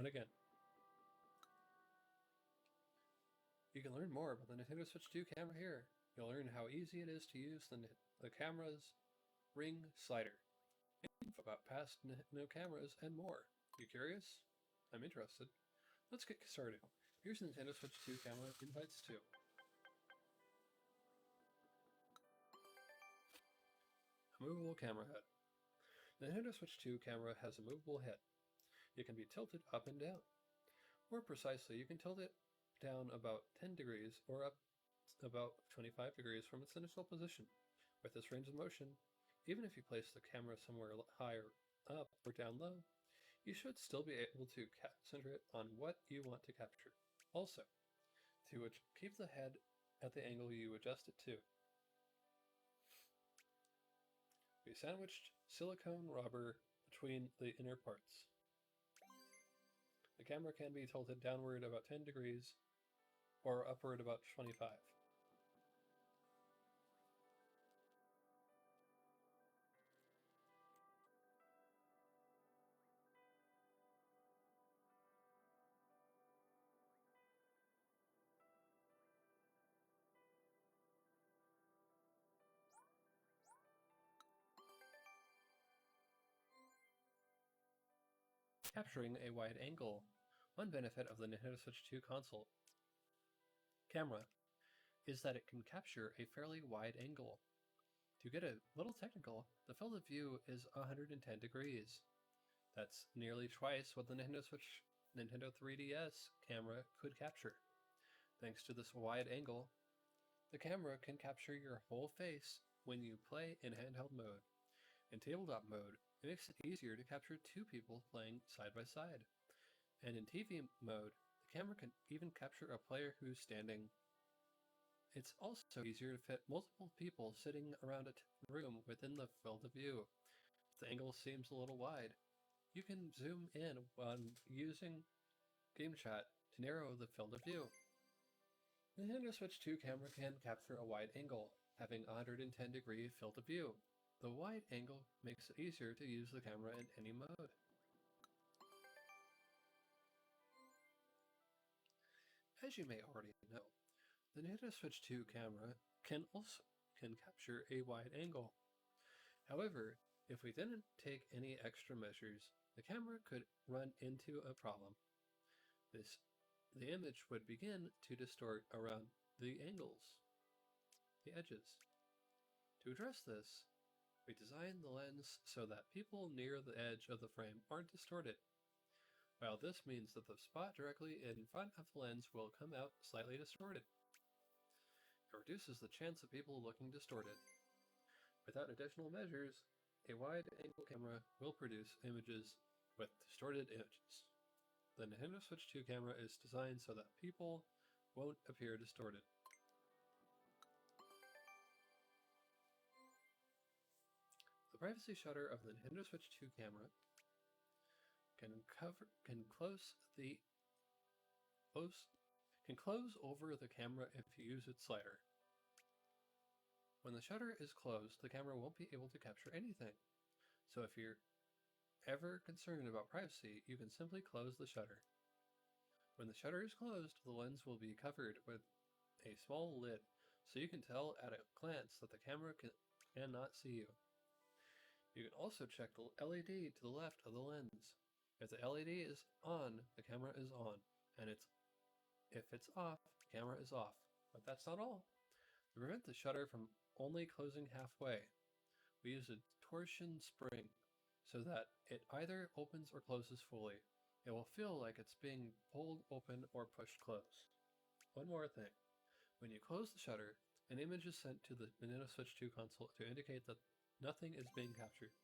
Not again. You can learn more about the Nintendo Switch 2 camera here. You'll learn how easy it is to use the camera's ring slider, info about past Nintendo cameras, and more. You curious? I'm interested. Let's get started. Here's the Nintendo Switch 2 camera invites to. A movable camera head. The Nintendo Switch 2 camera has a movable head. It can be tilted up and down. More precisely, you can tilt it down about 10 degrees or up about 25 degrees from its initial position. With this range of motion, even if you place the camera somewhere higher up or down low, you should still be able to center it on what you want to capture. Also, to keep the head at the angle you adjust it to, we sandwiched silicone rubber between the inner parts. The camera can be tilted downward about 10 degrees or upward about 25. Capturing a wide angle. One benefit of the Nintendo Switch 2 console camera is that it can capture a fairly wide angle. To get a little technical, the field of view is 110 degrees. That's nearly twice what the Nintendo 3DS camera could capture. Thanks to this wide angle, the camera can capture your whole face when you play in handheld mode. In tabletop mode, it makes it easier to capture two people playing side by side. And in TV mode, the camera can even capture a player who's standing. It's also easier to fit multiple people sitting around a room within the field of view. If the angle seems a little wide, you can zoom in when using Game Chat to narrow the field of view. The Nintendo Switch 2 camera can capture a wide angle, having a 110 degree field of view. The wide angle makes it easier to use the camera in any mode. As you may already know, the Nintendo Switch 2 camera can capture a wide angle. However, if we didn't take any extra measures, the camera could run into a problem. The image would begin to distort around the angles, the edges. To address this, we designed the lens so that people near the edge of the frame aren't distorted. While this means that the spot directly in front of the lens will come out slightly distorted. It reduces the chance of people looking distorted. Without additional measures, a wide-angle camera will produce images with distorted images. The Nintendo Switch 2 camera is designed so that people won't appear distorted. The privacy shutter of the Nintendo Switch 2 camera can close over the camera if you use its slider. When the shutter is closed, the camera won't be able to capture anything. So if you're ever concerned about privacy, you can simply close the shutter. When the shutter is closed, the lens will be covered with a small lid, so you can tell at a glance that the camera cannot see you. You can also check the LED to the left of the lens. If the LED is on, the camera is on, and if it's off, the camera is off. But that's not all. To prevent the shutter from only closing halfway, we use a torsion spring so that it either opens or closes fully. It will feel like it's being pulled open or pushed close. One more thing. When you close the shutter, an image is sent to the Nintendo Switch 2 console to indicate that nothing is being captured.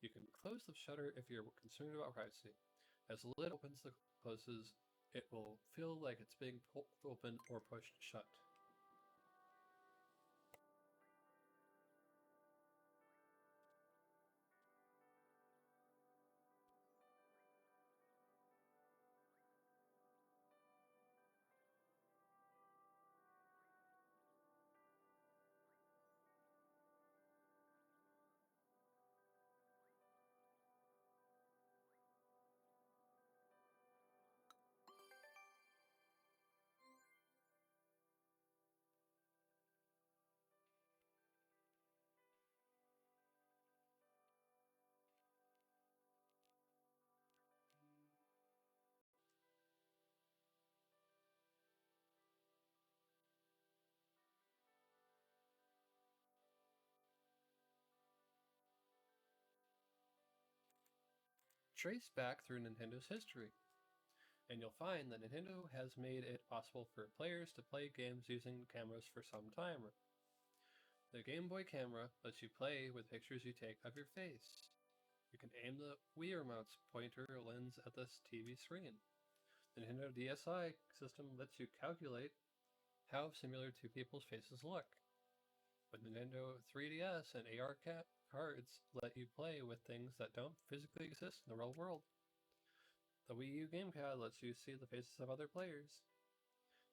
You can close the shutter if you're concerned about privacy. As the lid opens and closes, it will feel like it's being pulled open or pushed shut. Trace back through Nintendo's history, and you'll find that Nintendo has made it possible for players to play games using cameras for some time. The Game Boy camera lets you play with pictures you take of your face. You can aim the Wii Remote's pointer lens at this TV screen. The Nintendo DSi system lets you calculate how similar two people's faces look. But Nintendo 3DS and AR cards let you play with things that don't physically exist in the real world. The Wii U gamepad lets you see the faces of other players.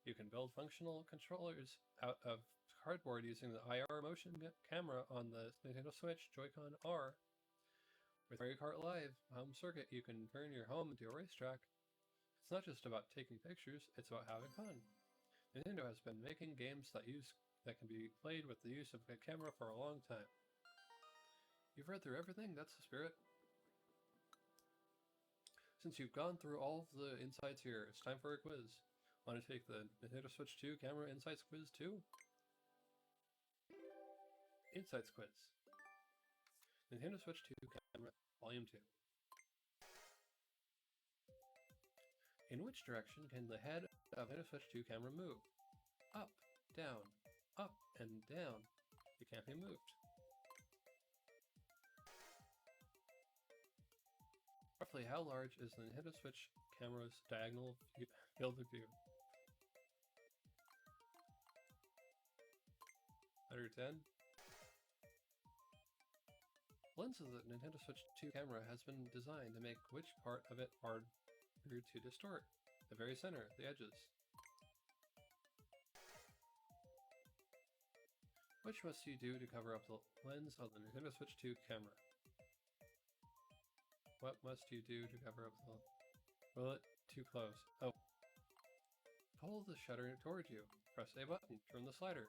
You can build functional controllers out of cardboard using the IR motion camera on the Nintendo Switch Joy-Con R. With Mario Kart Live Home Circuit, you can turn your home into a racetrack. It's not just about taking pictures, it's about having fun. Nintendo has been making games that can be played with the use of a camera for a long time. You've read through everything, that's the spirit. Since you've gone through all of the insights here, it's time for a quiz. Want to take the Nintendo Switch 2 Camera Insights Quiz too? Insights Quiz. Nintendo Switch 2 Camera Volume 2. In which direction can the head of Nintendo Switch 2 camera move? Up, and down. It can't be moved. Roughly how large is the Nintendo Switch camera's diagonal field of view? 110? The lens of the Nintendo Switch 2 camera has been designed to make which part of it harder to distort? The very center, the edges. Which must you do to cover up the lens of the Nintendo Switch 2 camera? What must you do to cover up the... Will it too close? Oh. Pull the shutter toward you. Press a button. Turn the slider.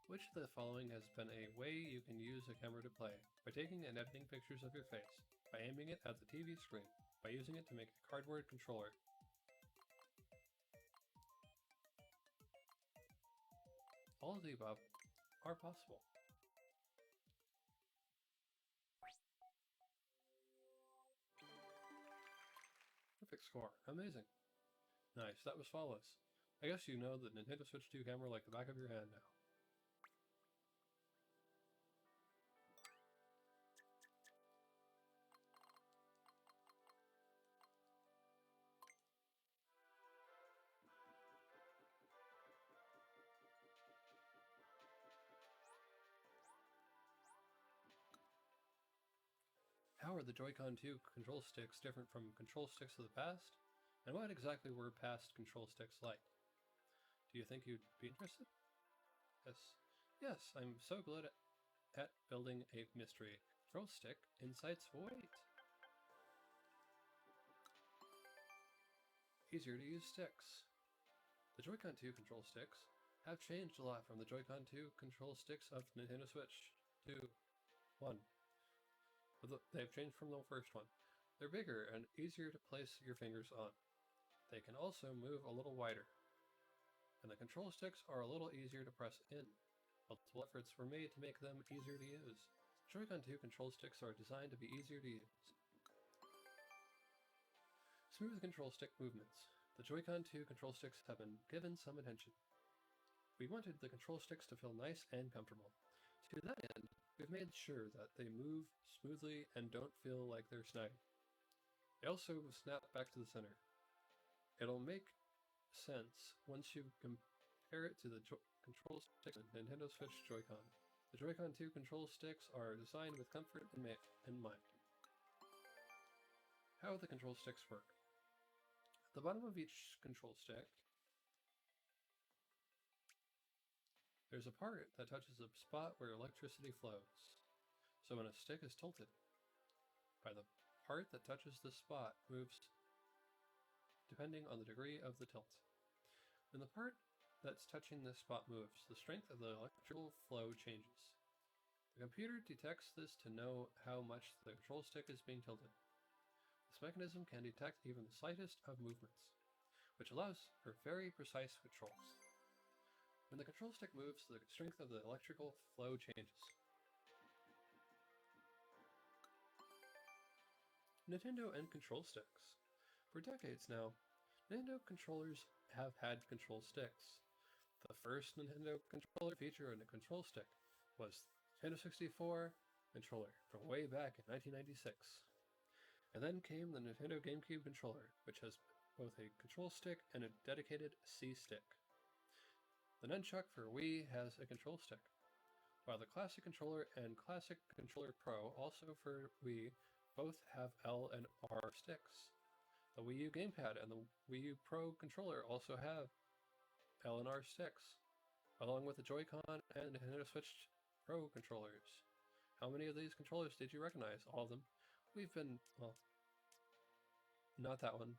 Which of the following has been a way you can use a camera to play? By taking and editing pictures of your face. By aiming it at the TV screen. By using it to make a cardboard controller. All of the above are possible. Perfect score. Amazing. Nice, that was flawless. I guess you know the Nintendo Switch 2 camera like the back of your hand now. How are the Joy-Con 2 control sticks different from control sticks of the past? And what exactly were past control sticks like? Do you think you'd be interested? Yes. Yes, I'm so good at building a mystery control stick insights. Wait. Easier to use sticks. The Joy-Con 2 control sticks have changed a lot from the Joy-Con 2 control sticks of Nintendo Switch 2. 1. They've changed from the first one. They're bigger and easier to place your fingers on. They can also move a little wider. And the control sticks are a little easier to press in. Multiple efforts were made to make them easier to use. Joy-Con 2 control sticks are designed to be easier to use. Smooth control stick movements. The Joy-Con 2 control sticks have been given some attention. We wanted the control sticks to feel nice and comfortable. To that end, we've made sure that they move smoothly and don't feel like they're snagged. They also snap back to the center. It'll make sense once you compare it to the control sticks in Nintendo Switch Joy-Con. The Joy-Con 2 control sticks are designed with comfort in mind. How the control sticks work. At the bottom of each control stick, there's a part that touches a spot where electricity flows. So when a stick is tilted, by the part that touches this spot moves depending on the degree of the tilt. When the part that's touching this spot moves, the strength of the electrical flow changes. The computer detects this to know how much the control stick is being tilted. This mechanism can detect even the slightest of movements, which allows for very precise controls. When the control stick moves, the strength of the electrical flow changes. Nintendo and control sticks. For decades now, Nintendo controllers have had control sticks. The first Nintendo controller featured a control stick was the Nintendo 64 controller from way back in 1996. And then came the Nintendo GameCube controller, which has both a control stick and a dedicated C-stick. The Nunchuck for Wii has a control stick, while the Classic Controller and Classic Controller Pro, also for Wii, both have L and R sticks. The Wii U Gamepad and the Wii U Pro controller also have L and R sticks, along with the Joy-Con and Nintendo Switch Pro controllers. How many of these controllers did you recognize? All of them. We've been, well, not that one.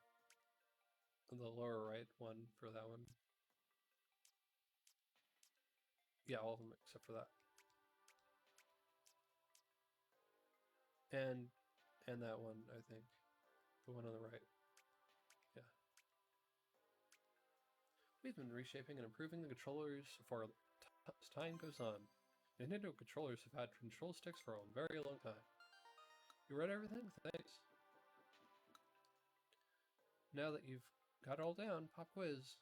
The lower right one for that one. Yeah, all of them except for that. And that one, I think. The one on the right. Yeah. We've been reshaping and improving the controllers for as time goes on. Nintendo controllers have had control sticks for a very long time. You read everything? Thanks. Now that you've got it all down, pop quiz.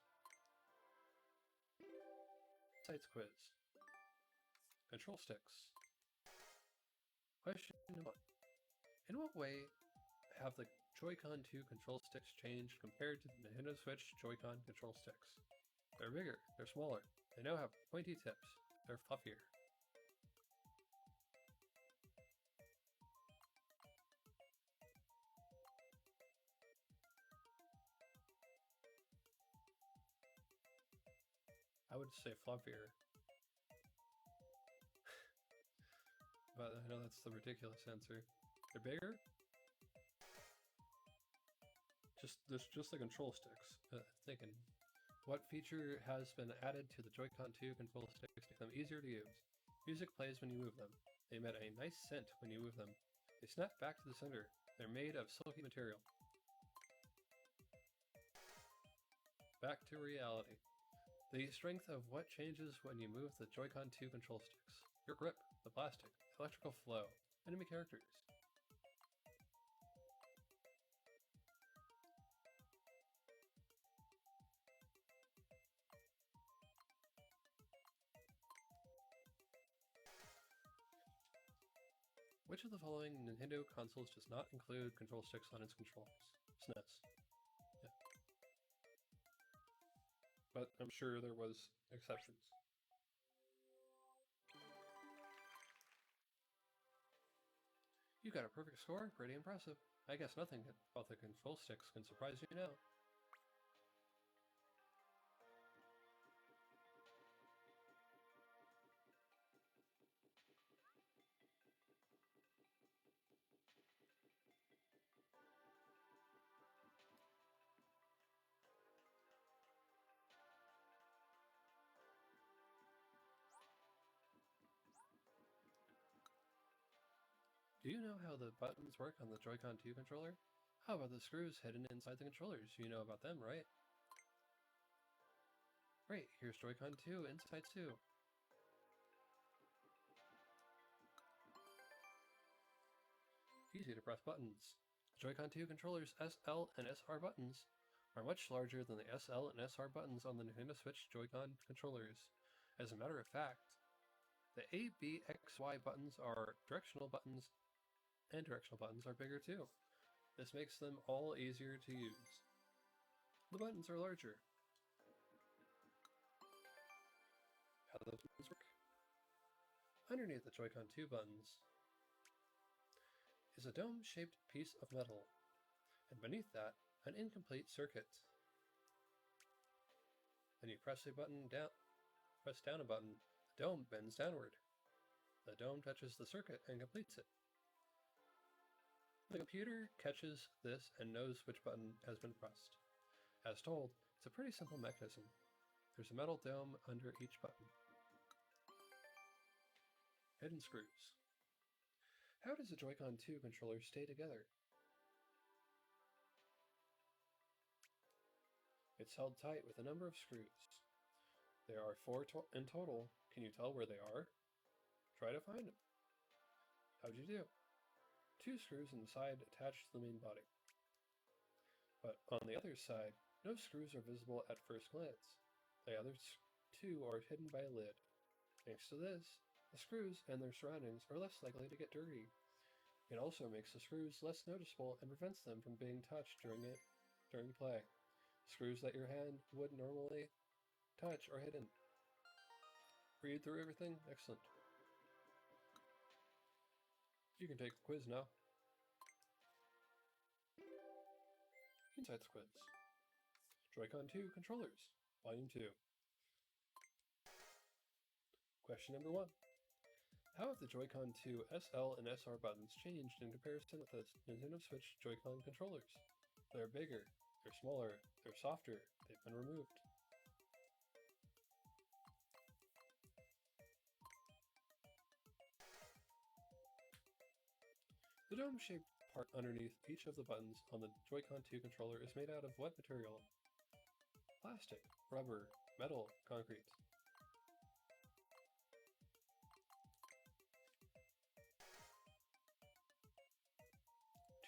Sites quiz. Control sticks. Question 1. In what way have the Joy-Con 2 control sticks changed compared to the Nintendo Switch Joy-Con control sticks? They're bigger, they're smaller, they now have pointy tips, they're fluffier. I would say fluffier. But I know that's the ridiculous answer. They're bigger? There's just the control sticks. Thinking, what feature has been added to the Joy-Con 2 control sticks to make them easier to use? Music plays when you move them. They emit a nice scent when you move them. They snap back to the center. They're made of silky material. Back to reality. The strength of what changes when you move the Joy-Con 2 control sticks. Your grip, the plastic, electrical flow, enemy characters. Which of the following Nintendo consoles does not include control sticks on its controllers? SNES. Yeah. But I'm sure there was exceptions. You got a perfect score? Pretty impressive. I guess nothing about the control sticks can surprise you now. Do you know how the buttons work on the Joy-Con 2 controller? How about the screws hidden inside the controllers? You know about them, right? Great, here's Joy-Con 2 inside too. Easy to press buttons. The Joy-Con 2 controller's SL and SR buttons are much larger than the SL and SR buttons on the Nintendo Switch Joy-Con controllers. As a matter of fact, the A, B, X, Y buttons are directional buttons, and directional buttons are bigger too. This makes them all easier to use. The buttons are larger. How do the buttons work? Underneath the Joy-Con 2 buttons is a dome-shaped piece of metal, and beneath that, an incomplete circuit. Then you press down a button, the dome bends downward. The dome touches the circuit and completes it. The computer catches this and knows which button has been pressed. As told, it's a pretty simple mechanism. There's a metal dome under each button. Hidden screws. How does a Joy-Con 2 controller stay together? It's held tight with a number of screws. There are 4 in total. Can you tell where they are? Try to find them. How'd you do? 2 screws inside attached to the main body. But on the other side, no screws are visible at first glance. The other 2 are hidden by a lid. Thanks to this, the screws and their surroundings are less likely to get dirty. It also makes the screws less noticeable and prevents them from being touched during play. Screws that your hand would normally touch are hidden. Read through everything? Excellent. You can take the quiz now. Inside the quiz. Joy-Con 2 controllers, Volume 2. Question number 1. How have the Joy-Con 2 SL and SR buttons changed in comparison with the Nintendo Switch Joy-Con controllers? They're bigger, they're smaller, they're softer, they've been removed. The dome-shaped part underneath each of the buttons on the Joy-Con 2 controller is made out of what material? Plastic, rubber, metal, concrete.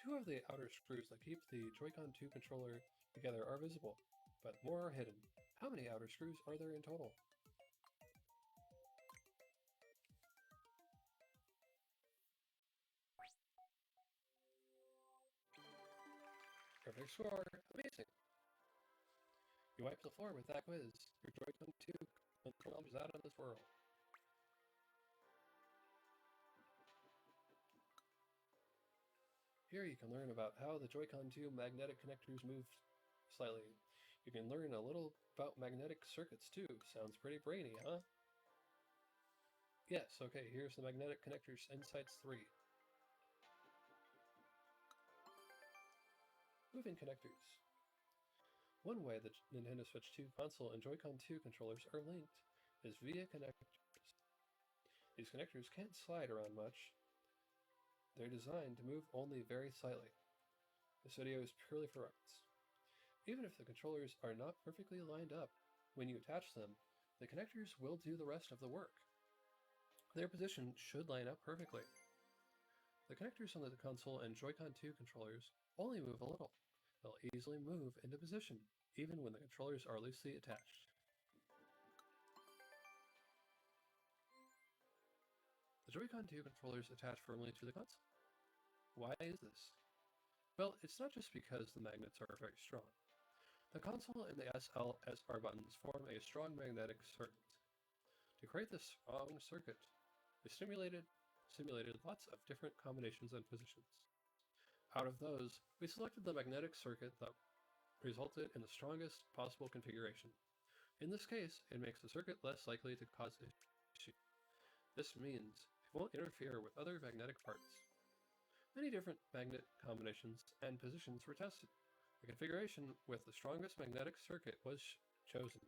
Two of the outer screws that keep the Joy-Con 2 controller together are visible, but more are hidden. How many outer screws are there in total? Perfect score! Amazing! You wiped the floor with that quiz. Your Joy-Con 2 controller is out of this world. Here you can learn about how the Joy-Con 2 magnetic connectors move slightly. You can learn a little about magnetic circuits too. Sounds pretty brainy, huh? Yes, okay, here's the magnetic connectors Insights 3. Moving connectors. One way the Nintendo Switch 2 console and Joy-Con 2 controllers are linked is via connectors. These connectors can't slide around much. They're designed to move only very slightly. This video is purely for reference. Even if the controllers are not perfectly lined up, when you attach them, the connectors will do the rest of the work. Their position should line up perfectly. The connectors on the console and Joy-Con 2 controllers only move a little. They'll easily move into position, even when the controllers are loosely attached. The Joy-Con 2 controllers attach firmly to the console. Why is this? Well, it's not just because the magnets are very strong. The console and the SL SR buttons form a strong magnetic circuit. To create this strong circuit, we simulated lots of different combinations and positions. Out of those, we selected the magnetic circuit that resulted in the strongest possible configuration. In this case, it makes the circuit less likely to cause issues. This means it won't interfere with other magnetic parts. Many different magnet combinations and positions were tested. The configuration with the strongest magnetic circuit was chosen.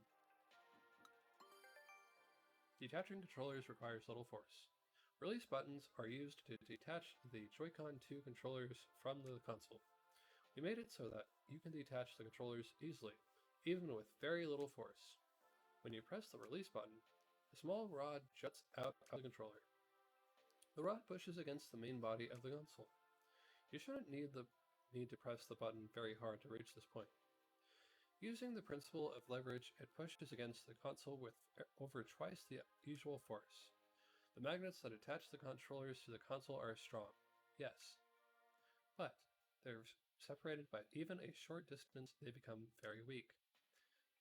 Detaching controllers requires little force. Release buttons are used to detach the Joy-Con 2 controllers from the console. We made it so that you can detach the controllers easily, even with very little force. When you press the release button, a small rod juts out of the controller. The rod pushes against the main body of the console. You shouldn't need to press the button very hard to reach this point. Using the principle of leverage, it pushes against the console with over twice the usual force. The magnets that attach the controllers to the console are strong, yes, but they're separated by even a short distance, they become very weak.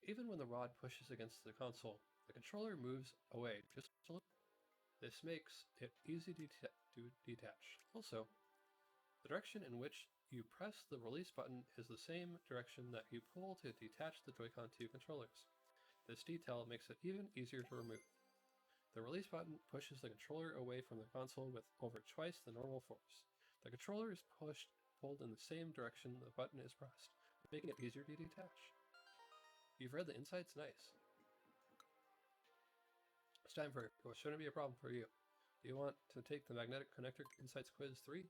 Even when the rod pushes against the console, the controller moves away just a little. This makes it easy to detach. Also, the direction in which you press the release button is the same direction that you pull to detach the Joy-Con 2 controllers. This detail makes it even easier to remove. The release button pushes the controller away from the console with over twice the normal force. The controller is pulled in the same direction the button is pressed, making it easier to detach. You've read the insights? Nice. It's time for what shouldn't be a problem for you. Do you want to take the Magnetic Connector Insights Quiz 3?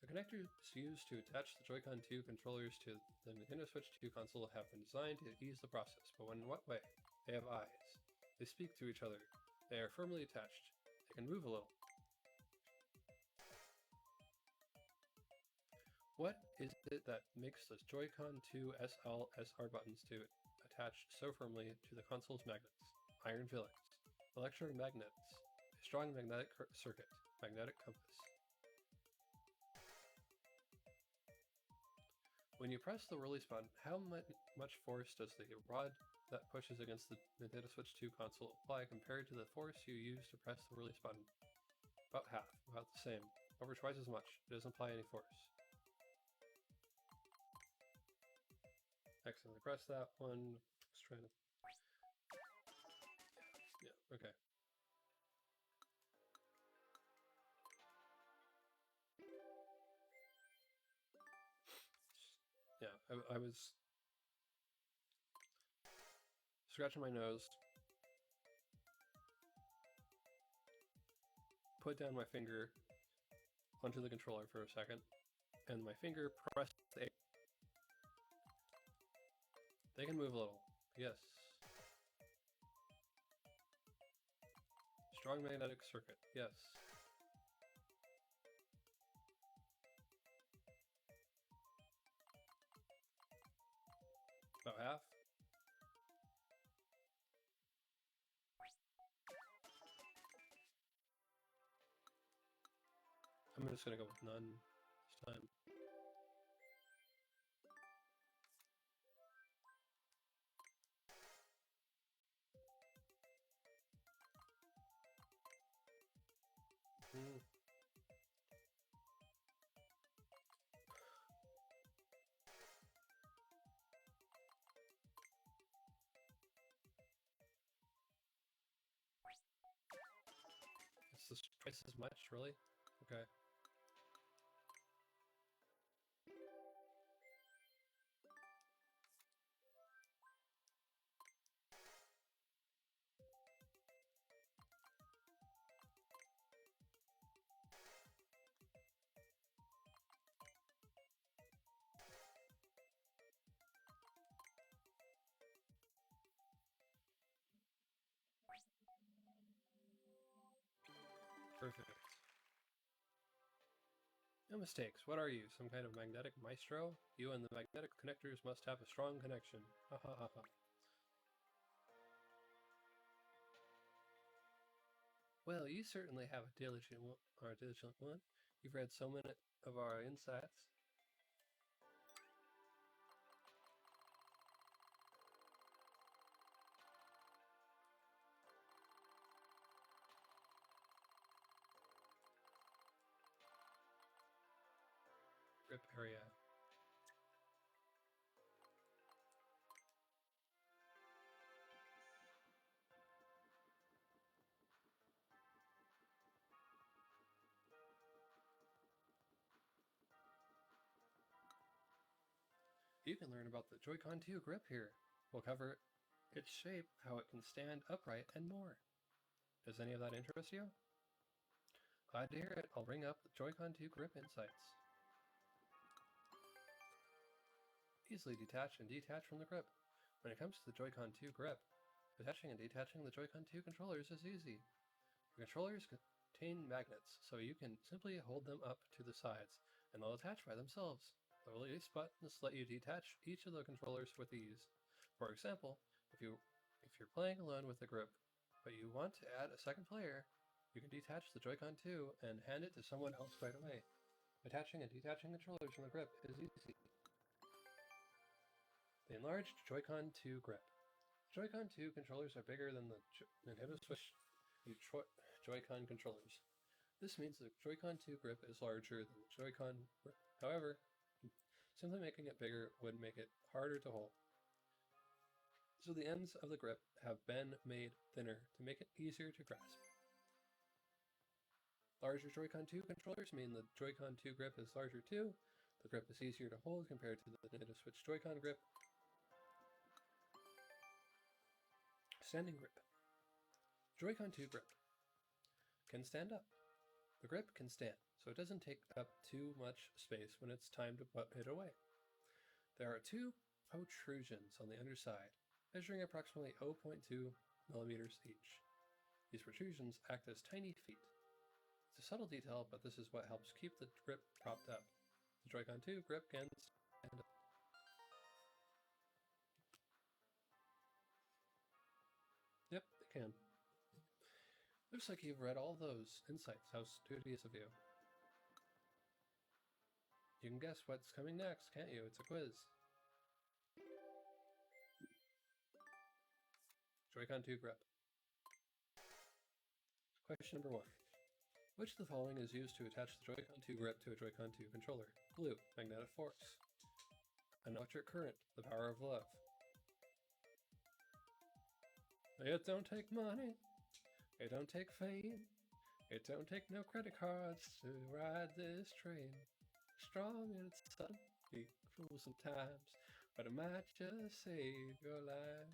The connectors used to attach the Joy-Con 2 controllers to the Nintendo Switch 2 console have been designed to ease the process, but in what way? They have eyes. They speak to each other. They are firmly attached. They can move a little. What is it that makes the Joy-Con 2 SL SR buttons to attach so firmly to the console's magnets? Iron fillings, electromagnets, a strong magnetic circuit, magnetic compass. When you press the release button, how much force does the rod that pushes against the Nintendo Switch 2 console apply compared to the force you use to press the release button? About half, about the same, over twice as much. It doesn't apply any force. Excellent. I pressed that one. Just trying to. Yeah, okay. Yeah, I was scratching my nose, put down my finger onto the controller for a second, and my finger pressed the. They can move a little. Yes. Strong magnetic circuit. Yes. About half. I'm just gonna go with none this time. It's just twice as much, really? Okay. Perfect. No mistakes. What are you, some kind of magnetic maestro? You and the magnetic connectors must have a strong connection. Ha ha ha ha. Well, you certainly have a diligent one. You've read so many of our insights. Grip area. You can learn about the Joy-Con 2 grip here. We'll cover its shape, how it can stand upright, and more. Does any of that interest you? Glad to hear it. I'll bring up the Joy-Con 2 grip insights. Easily detach and detach from the grip. When it comes to the Joy-Con 2 grip, attaching and detaching the Joy-Con 2 controllers is easy. The controllers contain magnets, so you can simply hold them up to the sides, and they'll attach by themselves. The release buttons let you detach each of the controllers with ease. For example, if you're playing alone with the grip, but you want to add a second player, you can detach the Joy-Con 2 and hand it to someone else right away. Attaching and detaching controllers from the grip is easy. The enlarged Joy-Con 2 grip. Joy-Con 2 controllers are bigger than the Nintendo Switch Joy-Con controllers. This means the Joy-Con 2 grip is larger than the Joy-Con grip. However, simply making it bigger would make it harder to hold. So the ends of the grip have been made thinner to make it easier to grasp. Larger Joy-Con 2 controllers mean the Joy-Con 2 grip is larger too. The grip is easier to hold compared to the Nintendo Switch Joy-Con grip. Standing grip. Joy-Con 2 grip can stand up. The grip can stand, so it doesn't take up too much space when it's time to put it away. There are two protrusions on the underside, measuring approximately 0.2 millimeters each. These protrusions act as tiny feet. It's a subtle detail, but this is what helps keep the grip propped up. The Joy-Con 2 grip can stand up. Yep, it can. Looks like you've read all those insights. How studious of you. You can guess what's coming next, can't you? It's a quiz. Joy-Con 2 grip. Question number 1. Which of the following is used to attach the Joy-Con 2 grip to a Joy-Con 2 controller? Glue, magnetic force, an electric current, the power of love. It don't take money, it don't take fame, it don't take no credit cards to ride this train. Strong and it's sudden, be cruel sometimes, but it might just save your life.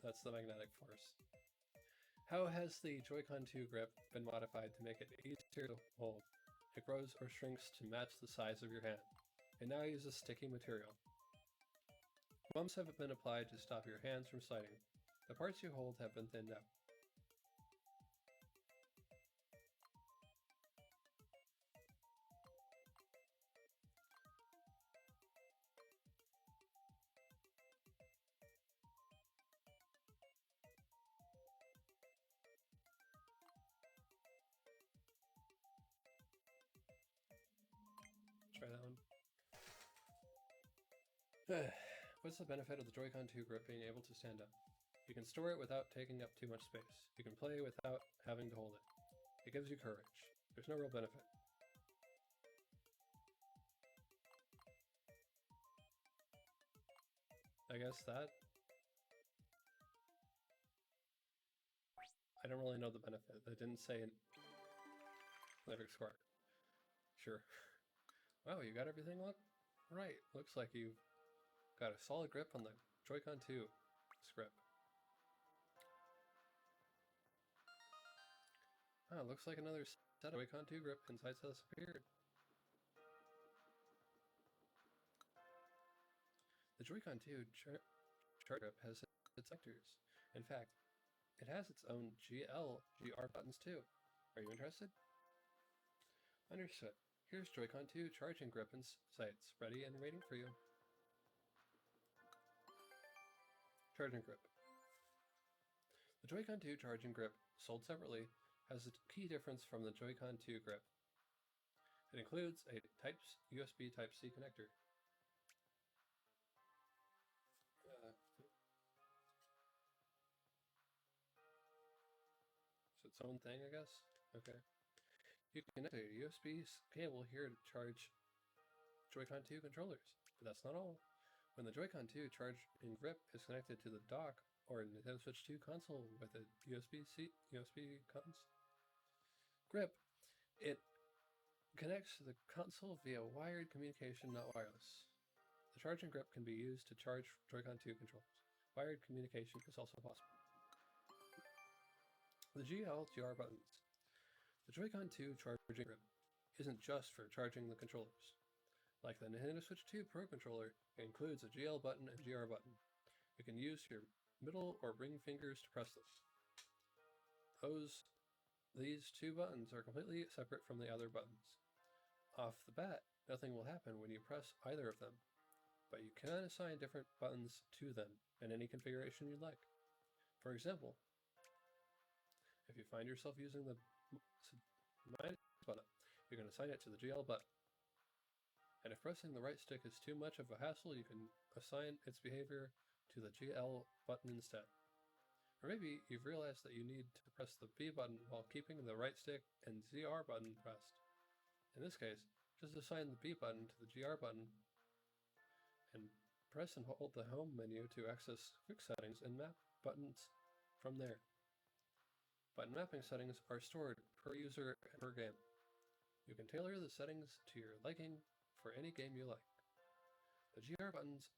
That's the magnetic force. How has the Joy-Con 2 grip been modified to make it easier to hold? It grows or shrinks to match the size of your hand. It now uses sticky material. Bumps have been applied to stop your hands from sliding. The parts you hold have been thinned out. Try that one. What's the benefit of the Joy-Con 2 grip being able to stand up? You can store it without taking up too much space. You can play without having to hold it. It gives you courage. There's no real benefit. I guess that... I don't really know the benefit. It didn't say an electric spark. Sure. Wow, you got everything right. Looks like you've got a solid grip on the Joy-Con 2 grip. Ah, looks like another set of Joy-Con 2 grip insights has appeared. The Joy-Con 2 chart grip has its sectors. In fact, it has its own GL, GR buttons too. Are you interested? Understood. Here's Joy-Con 2 charging grip insights, ready and waiting for you. Charging grip. The Joy-Con 2 charging grip, sold separately, has a key difference from the Joy-Con 2 grip. It includes a USB Type-C connector. It's its own thing, I guess? Okay. You can connect a USB cable here to charge Joy-Con 2 controllers, but that's not all. When the Joy-Con 2 charging grip is connected to the dock or Nintendo Switch 2 console with a USB grip, it Connects to the console via wired communication, not wireless. The charging grip can be used to charge Joy-Con 2 controllers. Wired communication is also possible. The GL/GR buttons. The Joy-Con 2 charging grip isn't just for charging the controllers. Like the Nintendo Switch 2 Pro controller, it includes a GL button and GR button. You can use your middle or ring fingers to press them. These two buttons are completely separate from the other buttons. Off the bat, nothing will happen when you press either of them, but you can assign different buttons to them in any configuration you'd like. For example, if you find yourself using the minus button, you can assign it to the GL button. And if pressing the right stick is too much of a hassle, you can assign its behavior to the GL button instead. Or maybe you've realized that you need to press the B button while keeping the right stick and ZR button pressed. In this case, just assign the B button to the GR button and press and hold the home menu to access quick settings and map buttons from there. Button mapping settings are stored per user and per game. You can tailor the settings to your liking for any game you like. The GR buttons,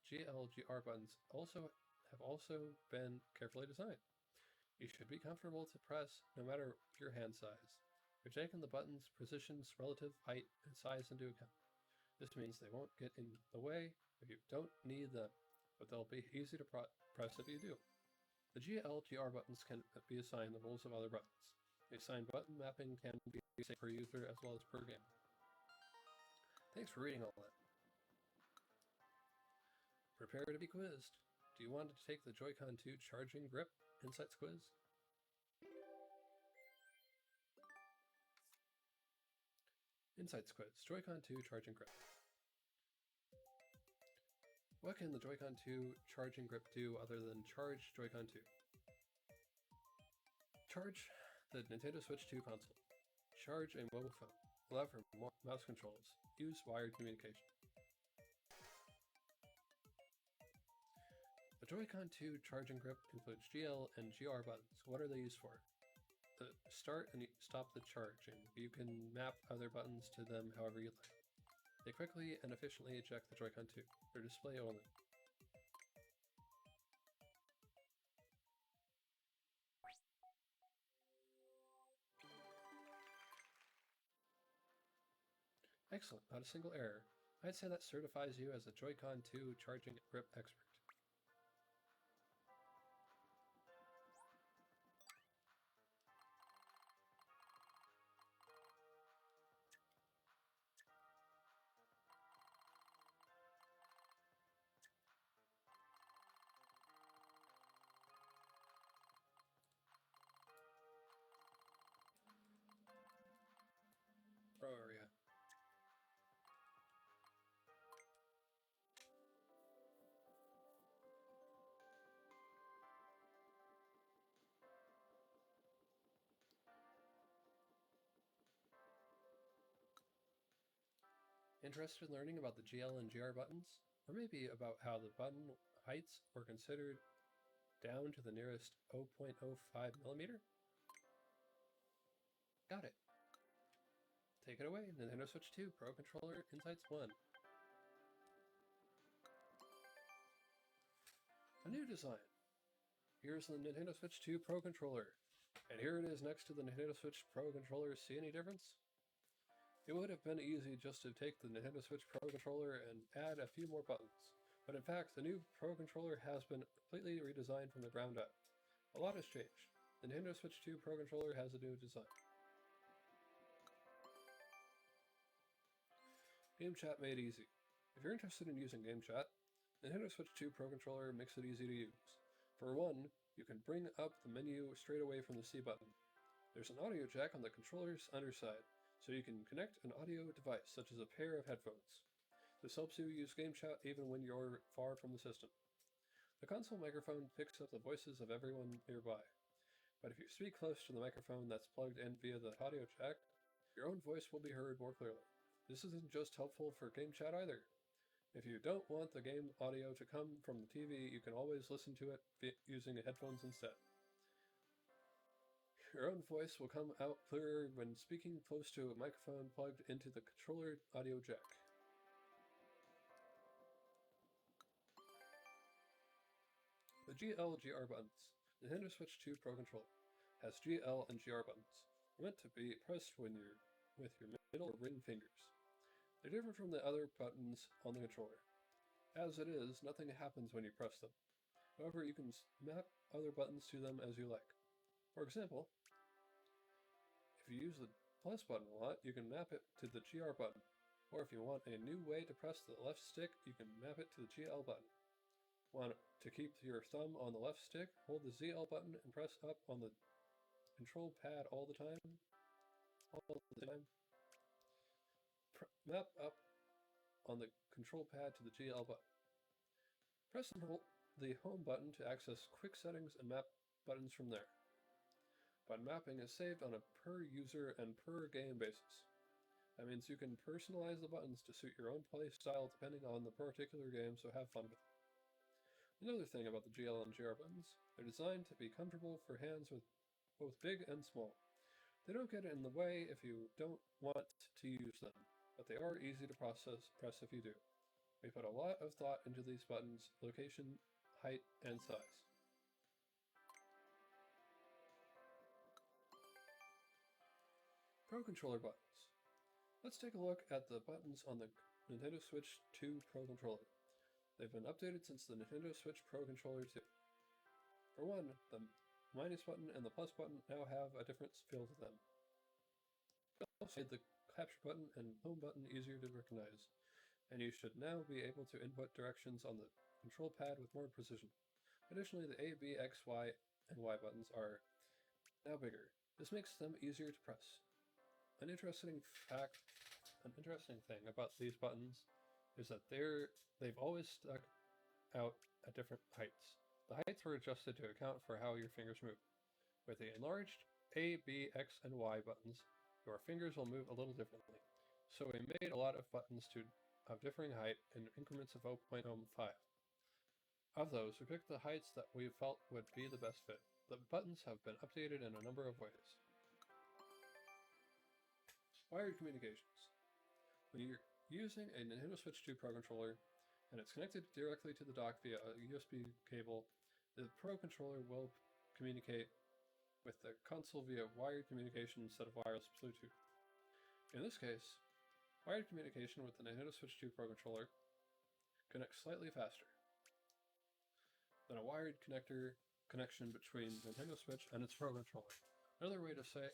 GL/GR buttons have also been carefully designed. You should be comfortable to press no matter your hand size. You're taking the button's positions, relative height, and size into account. This means they won't get in the way if you don't need them, but they'll be easy to press if you do. The GL/GR buttons can be assigned the roles of other buttons. The assigned button mapping can be per user as well as per game. Thanks for reading all that. Prepare to be quizzed. Do you want to take the Joy-Con 2 charging grip insights quiz? Insights quiz. Joy-Con 2 charging grip. What can the Joy-Con 2 charging grip do other than charge Joy-Con 2? Charge the Nintendo Switch 2 console. Charge a mobile phone. Allow for mouse controls. Use wired communication. The Joy-Con 2 charging grip includes GL and GR buttons. What are they used for? To start and stop the charging. You can map other buttons to them however you like. They quickly and efficiently eject the Joy-Con 2 for display only. Excellent, not a single error. I'd say that certifies you as a Joy-Con 2 charging grip expert. Pro area. Interested in learning about the GL and GR buttons? Or maybe about how the button heights were considered down to the nearest 0.05 millimeter? Got it. Take it away, Nintendo Switch 2 Pro Controller Insights 1. A new design. Here's the Nintendo Switch 2 Pro Controller. And here it is next to the Nintendo Switch Pro Controller. See any difference? It would have been easy just to take the Nintendo Switch Pro Controller and add a few more buttons. But in fact, the new Pro Controller has been completely redesigned from the ground up. A lot has changed. The Nintendo Switch 2 Pro Controller has a new design. Game Chat made easy. If you're interested in using Game Chat, the Nintendo Switch 2 Pro Controller makes it easy to use. For one, you can bring up the menu straight away from the C button. There's an audio jack on the controller's underside, so you can connect an audio device such as a pair of headphones. This helps you use Game Chat even when you're far from the system. The console microphone picks up the voices of everyone nearby, but if you speak close to the microphone that's plugged in via the audio jack, your own voice will be heard more clearly. This isn't just helpful for Game Chat either. If you don't want the game audio to come from the TV, you can always listen to it using headphones instead. Your own voice will come out clearer when speaking close to a microphone plugged into the controller audio jack. The GL/GR buttons. Nintendo Switch 2 Pro Controller has GL and GR buttons. They're meant to be pressed when you're with your middle or ring fingers. They're different from the other buttons on the controller. As it is, nothing happens when you press them. However, you can map other buttons to them as you like. For example, if you use the plus button a lot, you can map it to the GR button. Or if you want a new way to press the left stick, you can map it to the GL button. Want to keep your thumb on the left stick? Hold the ZL button and press up on the control pad all the time. Map up on the control pad to the GL button. Press and hold the home button to access quick settings and map buttons from there. Button mapping is saved on a per user and per game basis. That means you can personalize the buttons to suit your own play style depending on the particular game, so have fun with it. Another thing about the GL and GR buttons, they're designed to be comfortable for hands with both big and small. They don't get in the way if you don't want to use them, but they are easy to press if you do. We put a lot of thought into these buttons' location, height, and size. Pro Controller buttons. Let's take a look at the buttons on the Nintendo Switch 2 Pro Controller. They've been updated since the Nintendo Switch Pro Controller 2. For one, the minus button and the plus button now have a different feel to them. We also made the capture button and home button easier to recognize, and you should now be able to input directions on the control pad with more precision. Additionally, the A, B, X, Y, and Y buttons are now bigger. This makes them easier to press. An interesting thing about these buttons is that they've always stuck out at different heights. The heights were adjusted to account for how your fingers move. With the enlarged A, B, X, and Y buttons, your fingers will move a little differently. So we made a lot of buttons of differing height in increments of 0.05. Of those, we picked the heights that we felt would be the best fit. The buttons have been updated in a number of ways. Wired communications. When you're using a Nintendo Switch 2 Pro Controller and it's connected directly to the dock via a USB cable, the Pro Controller will communicate with the console via wired communication instead of wireless Bluetooth. In this case, wired communication with the Nintendo Switch 2 Pro Controller connects slightly faster than a wired connection between Nintendo Switch and its Pro Controller. Another way to say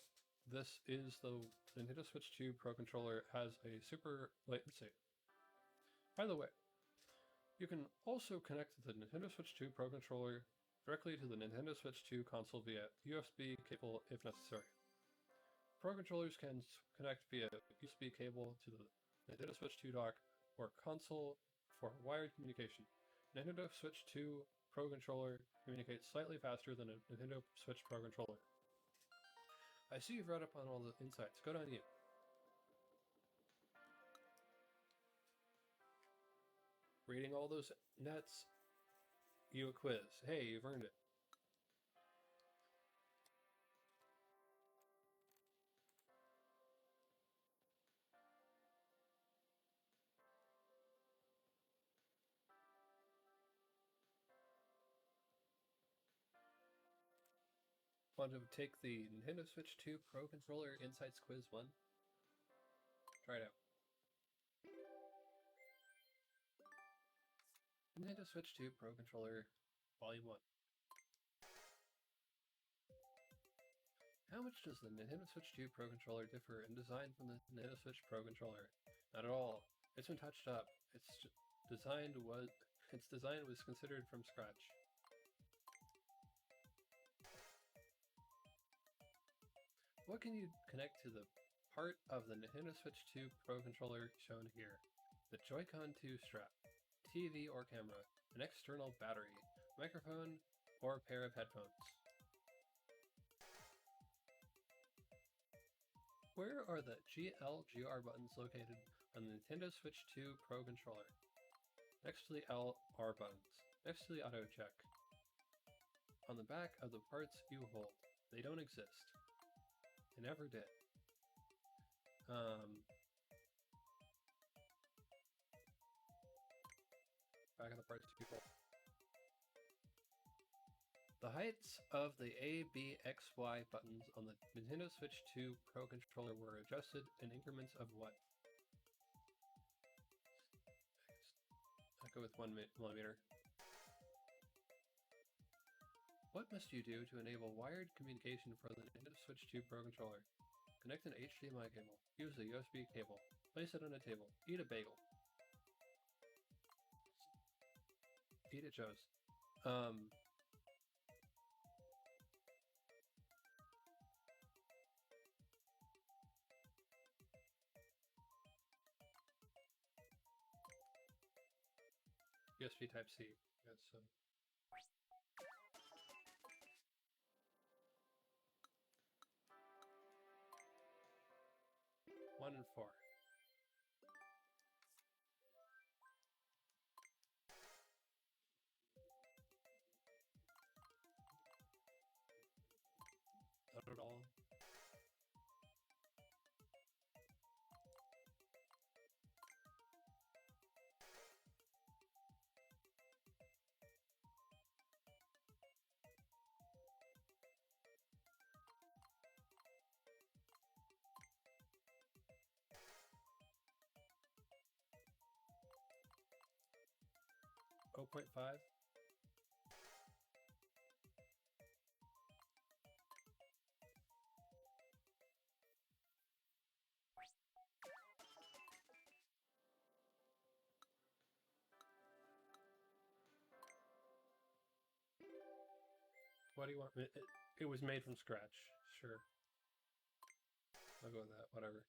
this is the Nintendo Switch 2 Pro Controller has a super latency. By the way, you can also connect the Nintendo Switch 2 Pro Controller directly to the Nintendo Switch 2 console via USB cable if necessary. Pro Controllers can connect via USB cable to the Nintendo Switch 2 dock or console for wired communication. Nintendo Switch 2 Pro Controller communicates slightly faster than a Nintendo Switch Pro Controller. I see you've read up on all the insights. Good on you. Reading all those nets, you a quiz. Hey, you've earned it. Want to take the Nintendo Switch 2 Pro Controller Insights Quiz 1? Try it out. Nintendo Switch 2 Pro Controller Volume 1. How much does the Nintendo Switch 2 Pro Controller differ in design from the Nintendo Switch Pro Controller? Not at all. It's been touched up. Its design was considered from scratch. What can you connect to the part of the Nintendo Switch 2 Pro Controller shown here? The Joy-Con 2 strap, TV or camera, an external battery, microphone, or a pair of headphones. Where are the GL/GR buttons located on the Nintendo Switch 2 Pro Controller? Next to the LR buttons, next to the auto check. On the back of the parts you hold. They don't exist. It never did. Back in the parts people. The heights of the A, B, X, Y buttons on the Nintendo Switch 2 Pro Controller were adjusted in increments of what? I'll go with 1 millimeter. What must you do to enable wired communication for the Nintendo Switch 2 Pro Controller? Connect an HDMI cable. Use a USB cable. Place it on a table. Eat a bagel. Eat at Joe's. USB Type-C. Yes, so. 1 and 4. Not at all. Oh, 0.5. What do you want? It was made from scratch. Sure. I'll go with that. Whatever.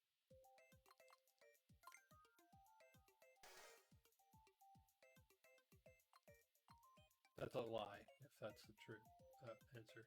That's a lie, if that's the true answer.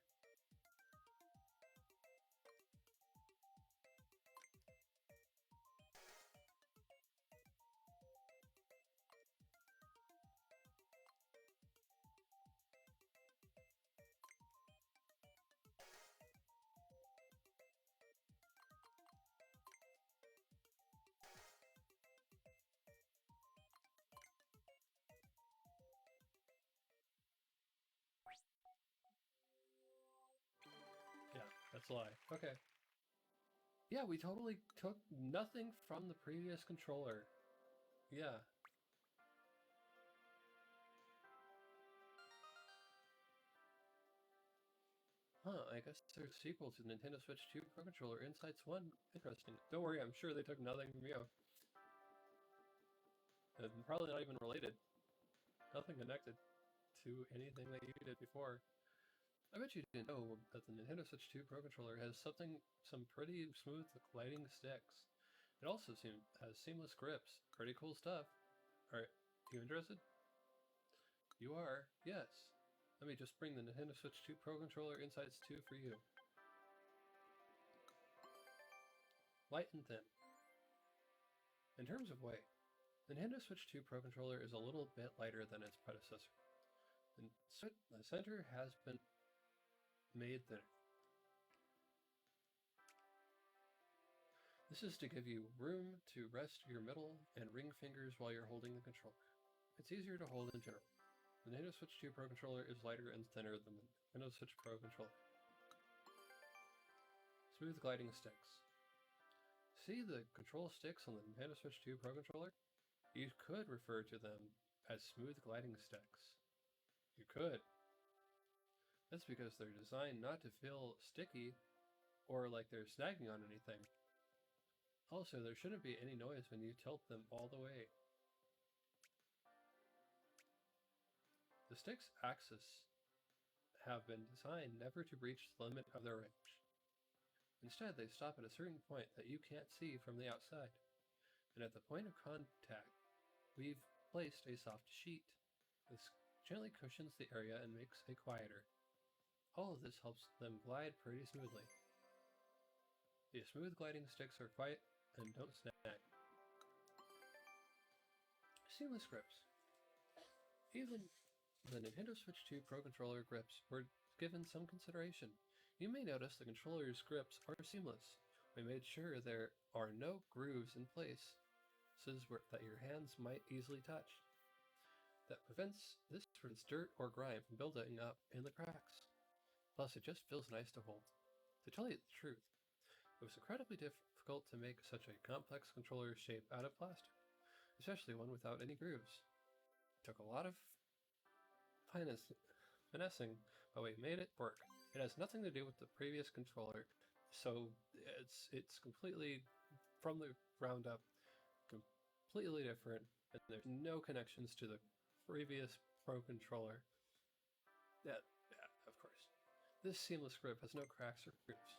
Yeah, that's a lie. Okay. Yeah, we totally took nothing from the previous controller. Yeah. Huh, I guess there's a sequel to the Nintendo Switch 2 Pro Controller, Insights 1. Interesting. Don't worry, I'm sure they took nothing from you. And probably not even related. Nothing connected to anything that you did before. I bet you didn't know that the Nintendo Switch 2 Pro Controller has some pretty smooth gliding sticks. It also has seamless grips. Pretty cool stuff. Alright, you interested? You are? Yes. Let me just bring the Nintendo Switch 2 Pro Controller Insights 2 for you. Light and thin. In terms of weight, the Nintendo Switch 2 Pro Controller is a little bit lighter than its predecessor. The center has been made thinner. This is to give you room to rest your middle and ring fingers while you're holding the controller. It's easier to hold in general. The Nintendo Switch 2 Pro Controller is lighter and thinner than the Nintendo Switch Pro Controller. Smooth gliding sticks. See the control sticks on the Nintendo Switch 2 Pro Controller? You could refer to them as smooth gliding sticks. You could. That's because they're designed not to feel sticky or like they're snagging on anything. Also, there shouldn't be any noise when you tilt them all the way. The stick's axis have been designed never to reach the limit of their range. Instead, they stop at a certain point that you can't see from the outside. And at the point of contact, we've placed a soft sheet. This gently cushions the area and makes it quieter. All of this helps them glide pretty smoothly. The smooth gliding sticks are quiet and don't snag. Seamless grips. Even the Nintendo Switch 2 Pro Controller grips were given some consideration. You may notice the controller's grips are seamless. We made sure there are no grooves in place that your hands might easily touch. That prevents dirt or grime from building up in the cracks. Plus, it just feels nice to hold. To tell you the truth, it was incredibly difficult to make such a complex controller shape out of plastic, especially one without any grooves. It took a lot of finessing, but we made it work. It has nothing to do with the previous controller, so it's completely from the ground up, completely different, and there's no connections to the previous Pro controller. Yeah, of course. This seamless grip has no cracks or grooves.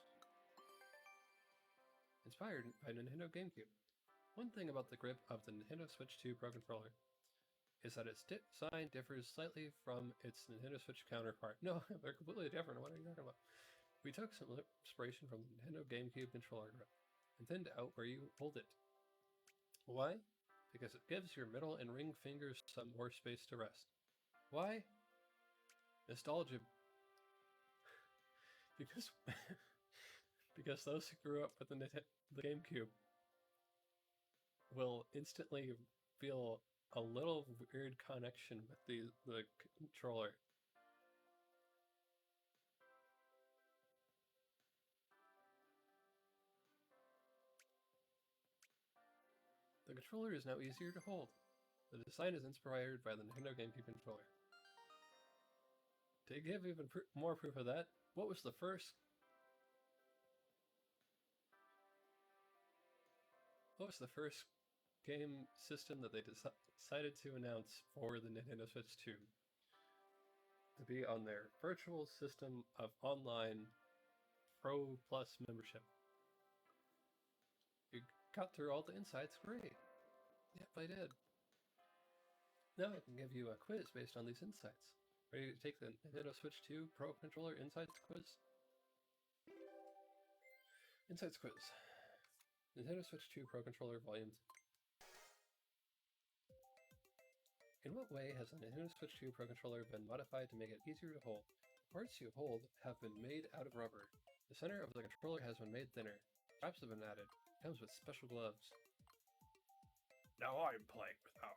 Inspired by Nintendo GameCube. One thing about the grip of the Nintendo Switch 2 Pro controller is that its design differs slightly from its Nintendo Switch counterpart. No, they're completely different. What are you talking about? We took some inspiration from the Nintendo GameCube controller grip and thinned out where you hold it. Why? Because it gives your middle and ring fingers some more space to rest. Why? Nostalgia. Because those who grew up with the GameCube will instantly feel a little weird connection with the controller. The controller is now easier to hold. The design is inspired by the Nintendo GameCube controller. To give even more proof of that, what was the first game system that they decided to announce for the Nintendo Switch 2 to be on their virtual system of online Pro Plus membership? You got through all the insights, great. Yep, I did. Now I can give you a quiz based on these insights. Ready to take the Nintendo Switch 2 Pro Controller Insights Quiz? Insights Quiz. Nintendo Switch 2 Pro Controller Volume 2. In what way has the Nintendo Switch 2 Pro Controller been modified to make it easier to hold? The parts you hold have been made out of rubber. The center of the controller has been made thinner. Straps have been added. It comes with special gloves. Now I'm playing with power.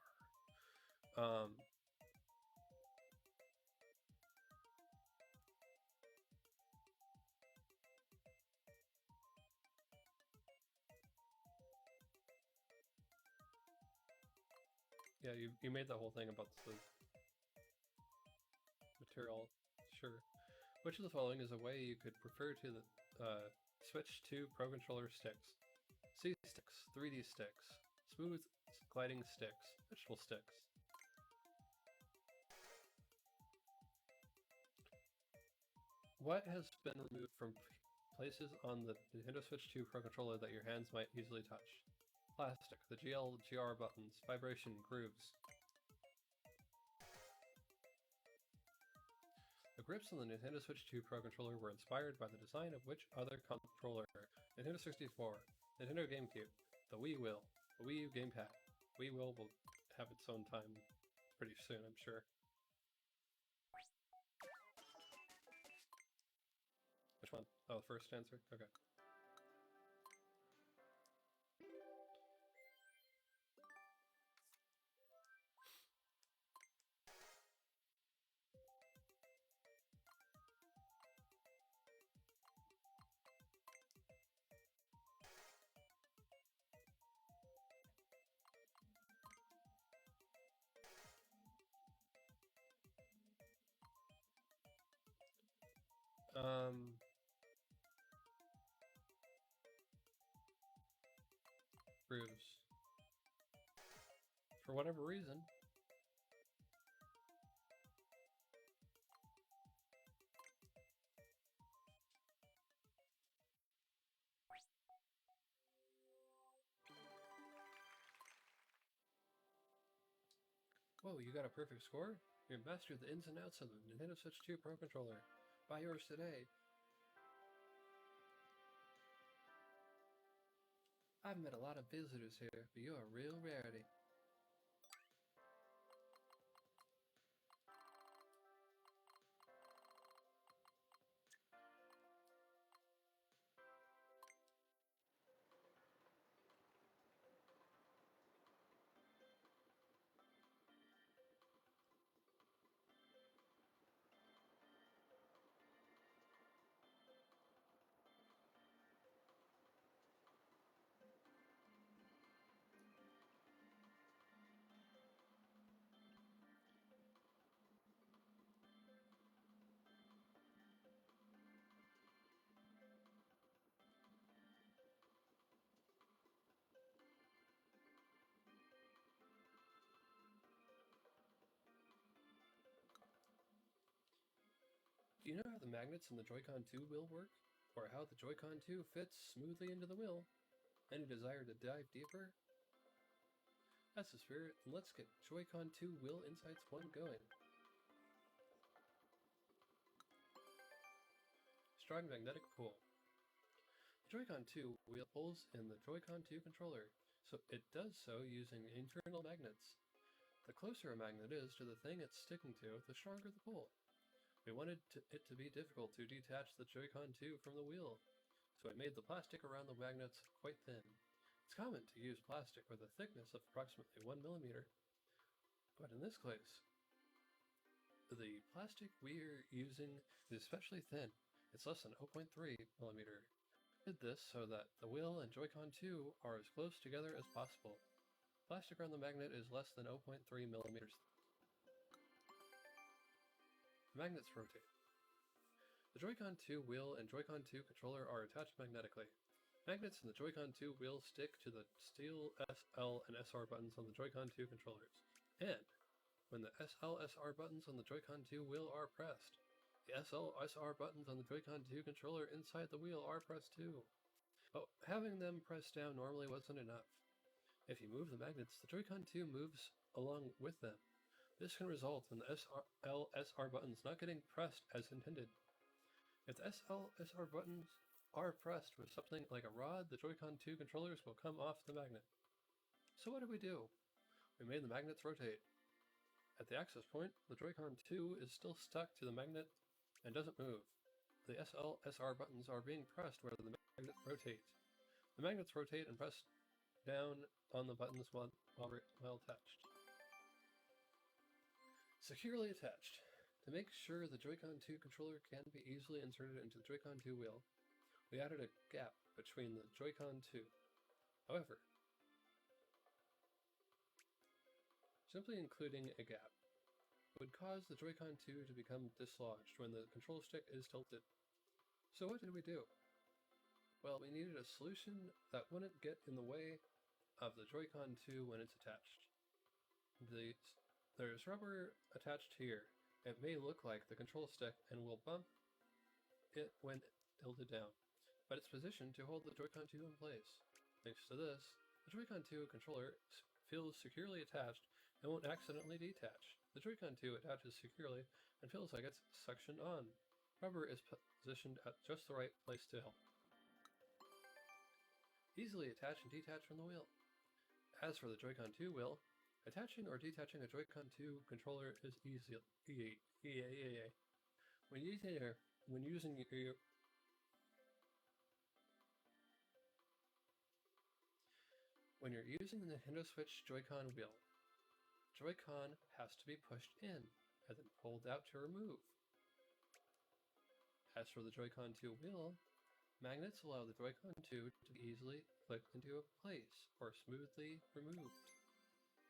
Yeah, you made the whole thing about the material. Sure. Which of the following is a way you could refer to the Switch 2 Pro Controller sticks? C-sticks, 3D sticks, smooth gliding sticks, vegetable sticks. What has been removed from places on the Nintendo Switch 2 Pro Controller that your hands might easily touch? Plastic, the GL/GR buttons, vibration, grooves. The grips on the Nintendo Switch 2 Pro Controller were inspired by the design of which other controller? Nintendo 64, Nintendo GameCube, the Wii Will, the Wii U Gamepad. Wii will have its own time pretty soon, I'm sure. Which one? Oh, the first answer? Okay. Grooves. For whatever reason. Whoa, you got a perfect score? You mastered the ins and outs of the Nintendo Switch 2 Pro Controller. Buy yours today. I've met a lot of visitors here, but you're a real rarity. Do you know how the magnets in the Joy-Con 2 wheel work? Or how the Joy-Con 2 fits smoothly into the wheel? Any desire to dive deeper? That's the spirit, and let's get Joy-Con 2 Wheel Insights 1 going. Strong magnetic pull. The Joy-Con 2 wheel pulls in the Joy-Con 2 controller, so it does so using internal magnets. The closer a magnet is to the thing it's sticking to, the stronger the pull. We wanted it to be difficult to detach the Joy-Con 2 from the wheel, so I made the plastic around the magnets quite thin. It's common to use plastic with a thickness of approximately 1 millimeter, but in this case, the plastic we're using is especially thin. It's less than 0.3 millimeter. I did this so that the wheel and Joy-Con 2 are as close together as possible. Plastic around the magnet is less than 0.3 millimeters. The magnets rotate. The Joy-Con 2 wheel and Joy-Con 2 controller are attached magnetically. Magnets in the Joy-Con 2 wheel stick to the steel SL and SR buttons on the Joy-Con 2 controllers. And when the SL SR buttons on the Joy-Con 2 wheel are pressed, the SL SR buttons on the Joy-Con 2 controller inside the wheel are pressed too. But having them pressed down normally wasn't enough. If you move the magnets, the Joy-Con 2 moves along with them. This can result in the SL SR buttons not getting pressed as intended. If the SL SR buttons are pressed with something like a rod, the Joy-Con 2 controllers will come off the magnet. So what did we do? We made the magnets rotate. At the access point, the Joy-Con 2 is still stuck to the magnet and doesn't move. The SL SR buttons are being pressed where the magnet rotates. The magnets rotate and press down on the buttons while attached. Securely attached. To make sure the Joy-Con 2 controller can be easily inserted into the Joy-Con 2 wheel, we added a gap between the Joy-Con 2. However, simply including a gap would cause the Joy-Con 2 to become dislodged when the control stick is tilted. So what did we do? Well, we needed a solution that wouldn't get in the way of the Joy-Con 2 when it's attached. There's rubber attached here. It may look like the control stick and will bump it when tilted down, but it's positioned to hold the Joy-Con 2 in place. Thanks to this, the Joy-Con 2 controller feels securely attached and won't accidentally detach. The Joy-Con 2 attaches securely and feels like it's suctioned on. Rubber is positioned at just the right place to help. Easily attach and detach from the wheel. As for the Joy-Con 2 wheel, attaching or detaching a Joy-Con 2 controller is easy. When you're using the Nintendo Switch Joy-Con wheel, Joy-Con has to be pushed in and then pulled out to remove. As for the Joy-Con 2 wheel, magnets allow the Joy-Con 2 to be easily clicked into a place or smoothly removed.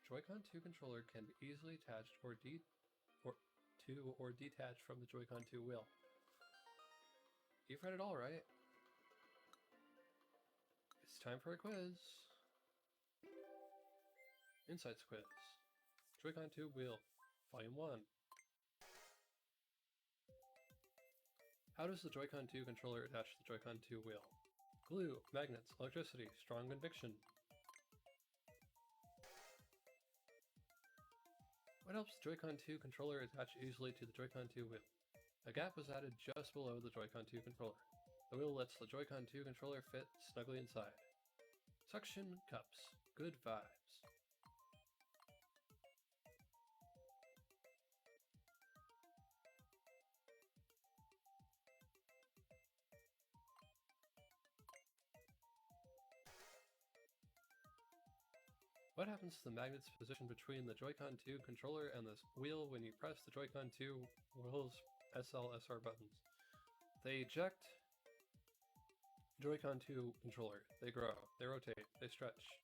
Joy-Con 2 controller can be easily attached or detached from the Joy-Con 2 wheel. You've read it all, right? It's time for a quiz. Insights quiz. Joy-Con 2 wheel, Volume 1. How does the Joy-Con 2 controller attach to the Joy-Con 2 wheel? Glue, magnets, electricity, strong conviction. What helps the Joy-Con 2 controller attach easily to the Joy-Con 2 wheel? A gap was added just below the Joy-Con 2 controller. The wheel lets the Joy-Con 2 controller fit snugly inside. Suction cups. Good vibes. What happens to the magnets positioned between the Joy-Con 2 controller and the wheel when you press the Joy-Con 2 wheel's SL/SR buttons? They eject Joy-Con 2 controller. They grow, they rotate, they stretch.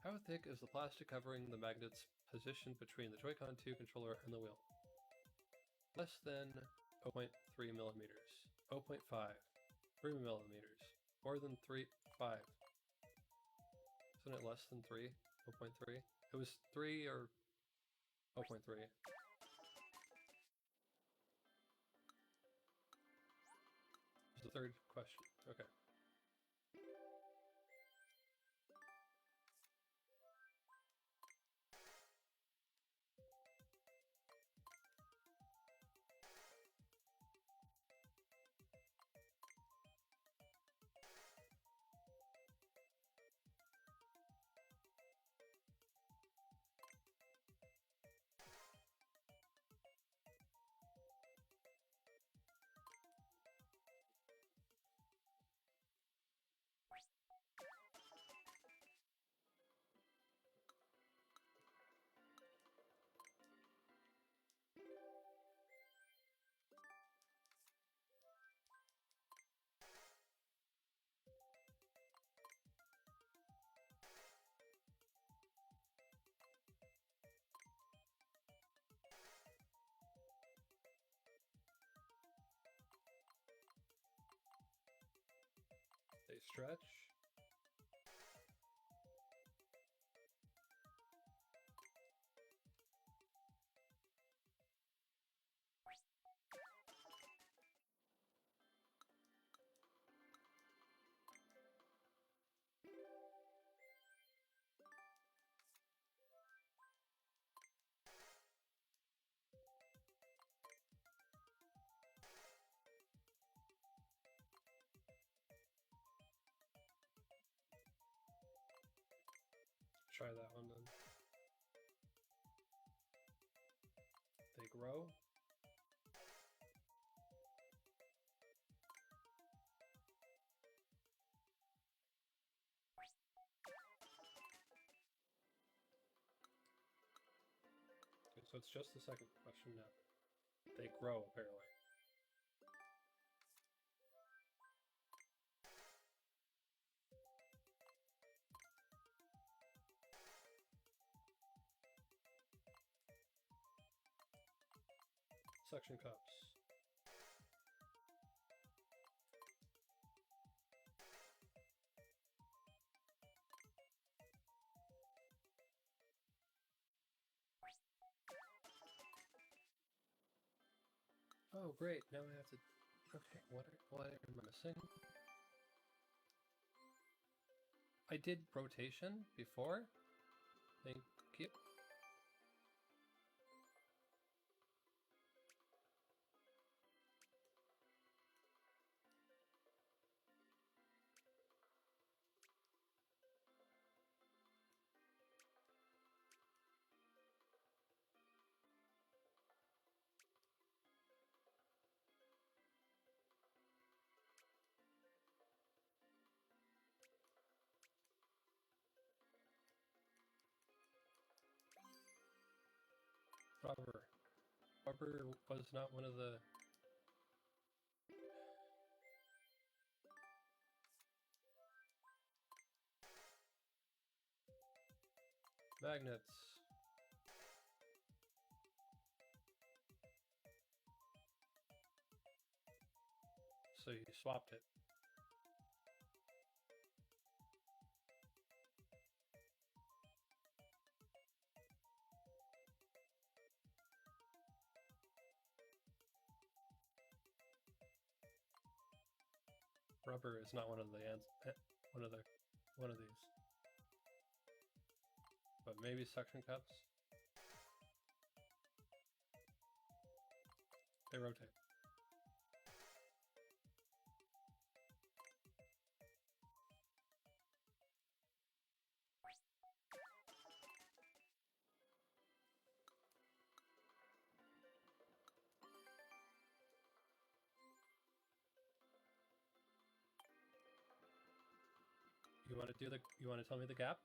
How thick is the plastic covering the magnets positioned between the Joy-Con 2 controller and the wheel? Less than 0.3 millimeters, 0.5, 3 millimeters. More than 5. Isn't it less than 3? 0.3? It was 3 or 0.3. There's the third question. Okay. They stretch. Try that one then. They grow. Okay, so it's just the second question now. They grow, apparently. Suction cups. Oh, great. Now I have to... Okay, what am I missing? I did rotation before. Thank you. Rubber. Rubber was not one of the... Magnets. So you swapped it. Rubber is not one of the one of these. But maybe suction cups. They rotate. You want to tell me the gap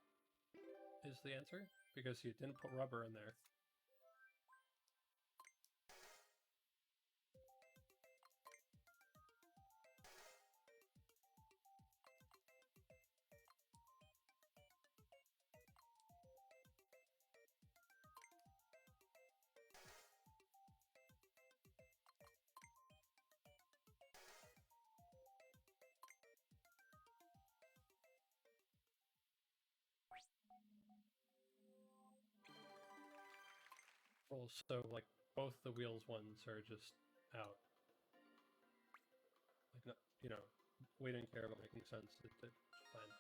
is the answer? Because you didn't put rubber in there. controls, so like both the wheels ones are just out. Like, not, you know, we didn't care about making sense. It's fine.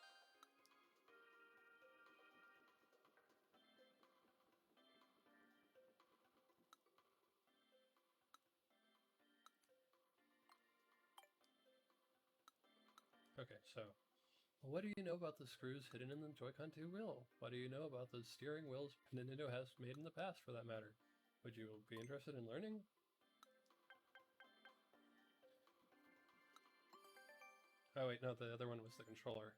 Okay, so what do you know about the screws hidden in the Joy-Con 2 wheel? What do you know about the steering wheels Nintendo has made in the past, for that matter? Would you be interested in learning? Oh wait, no, the other one was the controller.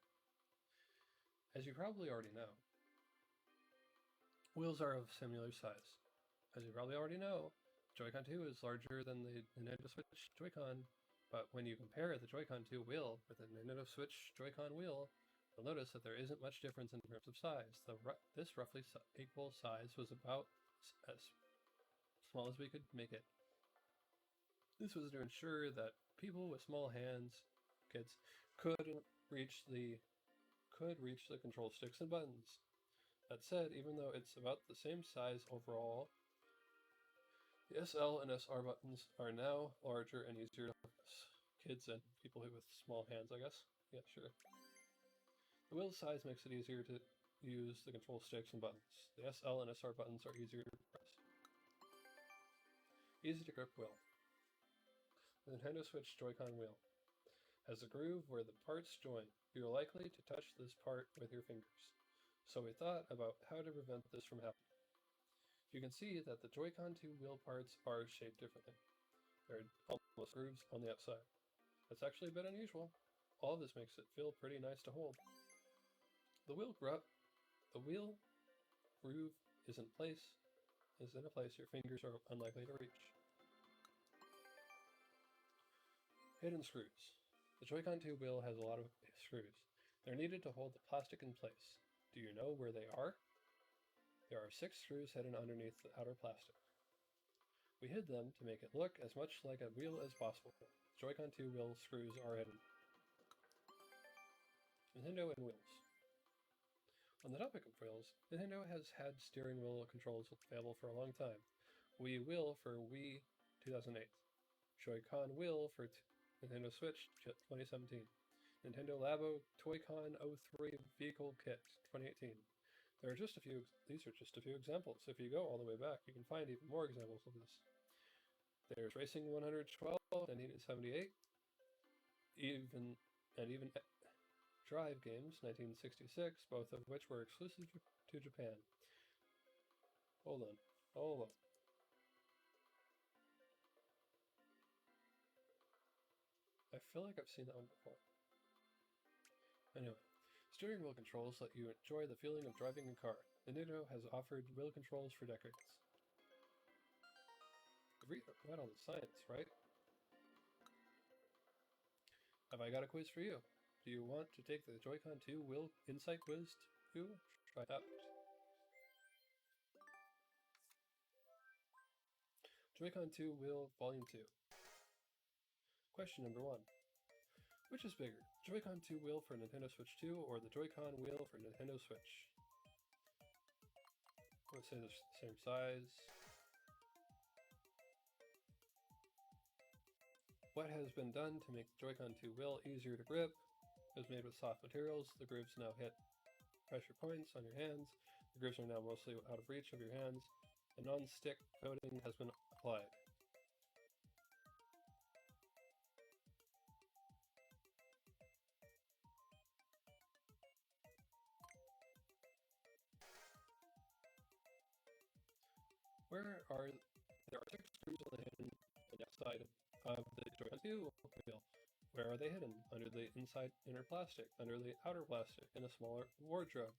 As you probably already know, wheels are of similar size. As you probably already know, Joy-Con 2 is larger than the Nintendo Switch Joy-Con, but when you compare the Joy-Con 2 wheel with the Nintendo Switch Joy-Con wheel, you'll notice that there isn't much difference in terms of size. This roughly equal size was about as small as we could make it. This was to ensure that people with small hands, kids, could reach the control sticks and buttons. That said, even though it's about the same size overall, the SL and SR buttons are now larger and easier to focus. Kids and people with small hands, I guess. Yeah, sure. The wheel size makes it easier to use the control sticks and buttons. The SL and SR buttons are easier to press. Easy to grip wheel. The Nintendo Switch Joy-Con wheel has a groove where the parts join. You're likely to touch this part with your fingers. So we thought about how to prevent this from happening. You can see that the Joy-Con 2 wheel parts are shaped differently. There are almost grooves on the outside. That's actually a bit unusual. All of this makes it feel pretty nice to hold. The wheel groove is in a place your fingers are unlikely to reach. Hidden screws. The Joy-Con 2 wheel has a lot of screws. They're needed to hold the plastic in place. Do you know where they are? There are 6 screws hidden underneath the outer plastic. We hid them to make it look as much like a wheel as possible. Joy-Con 2 wheel screws are hidden. Nintendo and wheels. On the topic of wheels, Nintendo has had steering wheel controls available for a long time. Wii Wheel for Wii 2008. Joy-Con Wheel for Nintendo Switch 2017. Nintendo Labo Toy-Con 03 Vehicle Kit 2018. These are just a few examples. If you go all the way back, you can find even more examples of this. There's Racing 112, 1978, even Drive Games, 1966, both of which were exclusive to Japan. Hold on. I feel like I've seen that one before. Anyway, steering wheel controls let you enjoy the feeling of driving a car. Nintendo has offered wheel controls for decades. Read all the science, right? Have I got a quiz for you? Do you want to take the Joy-Con 2 Wheel Insight Quiz too? Try it out. Joy-Con 2 Wheel Volume 2. Question number 1. Which is bigger, Joy-Con 2 wheel for Nintendo Switch 2 or the Joy-Con wheel for Nintendo Switch? I'm going to say they're the same size. What has been done to make the Joy-Con 2 wheel easier to grip? It was made with soft materials. The grooves now hit pressure points on your hands. The grooves are now mostly out of reach of your hands. A non-stick coating has been applied. There are 6 screws on the outside of the Joy-Con 2 wheel. Where are they hidden? Under the inner plastic, under the outer plastic, in a smaller wardrobe.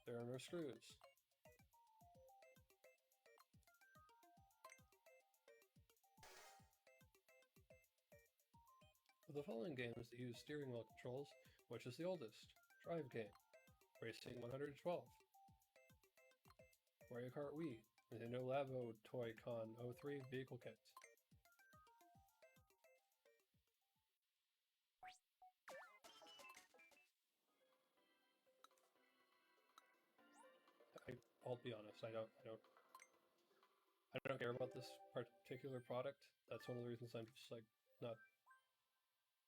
There are no screws. For the following games that use steering wheel controls, which is the oldest? Drive Game, Racing 112, Mario Kart Wii, Nintendo Labo Toy-Con 03 Vehicle Kit. I'll be honest, I don't. I don't care about this particular product. That's one of the reasons I'm just like not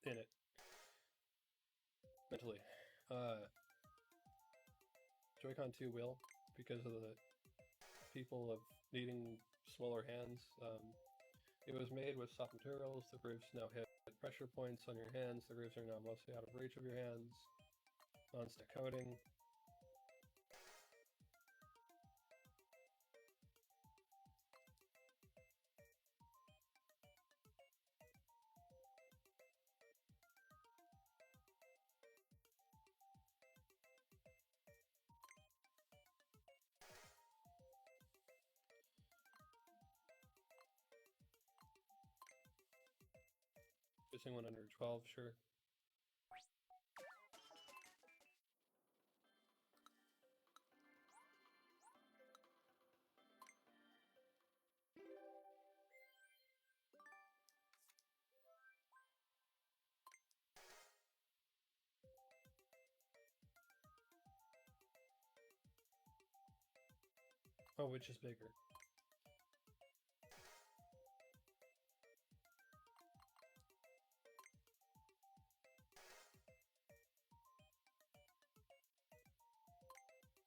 in it mentally. Joy-Con 2 will, because of the people of needing smaller hands. It was made with soft materials. The grooves now hit pressure points on your hands. The grooves are now mostly out of reach of your hands. Non-stick coating. Missing one under 12, sure. Oh, which is bigger?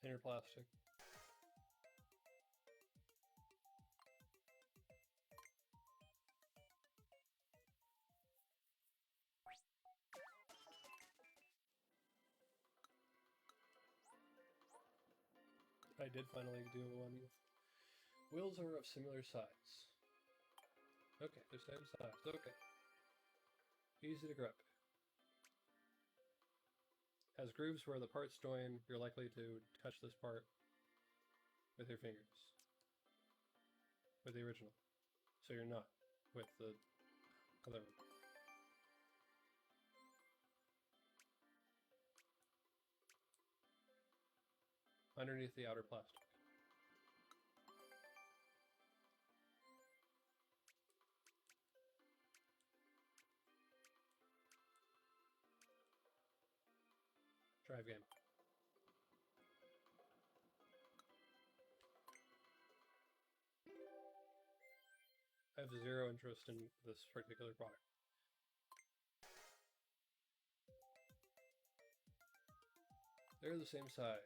Inner plastic. I did finally do one. Wheels are of similar size. Okay, they're same size. Okay. Easy to grip. Has grooves where the parts join. You're likely to touch this part with your fingers. With the original. So you're not with the other one. Underneath the outer plastic. Drive game. I have zero interest in this particular product. They're the same size.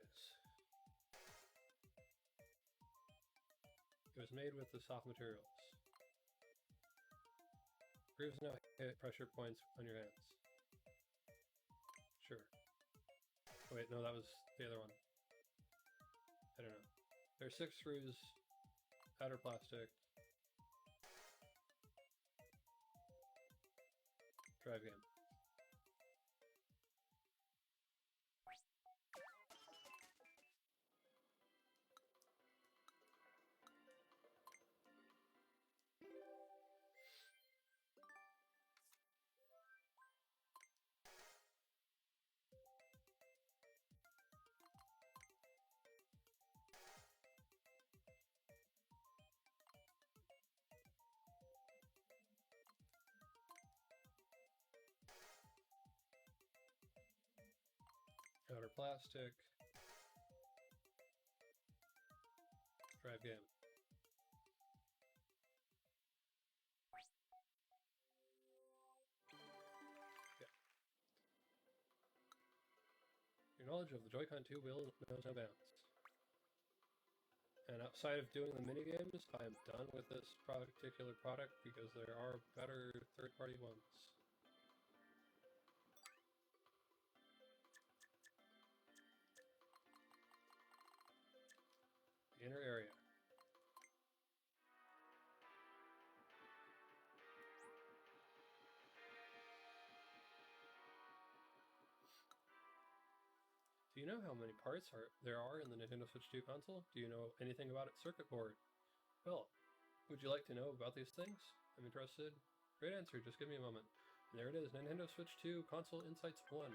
It was made with the soft materials. Grooves now hit pressure points on your hands. Sure. Wait, no, that was the other one. I don't know. There are 6 screws, outer plastic. Drive game. Outer plastic. Drive game. Yeah. Your knowledge of the Joy-Con 2 wheel knows no bounds. And outside of doing the minigames, I am done with this particular product because there are better third-party ones. The inner area. Do you know how many parts there are in the Nintendo Switch 2 console? Do you know anything about its circuit board? Well, would you like to know about these things? I'm interested. Great answer, just give me a moment. And there it is, Nintendo Switch 2 Console Insights 1.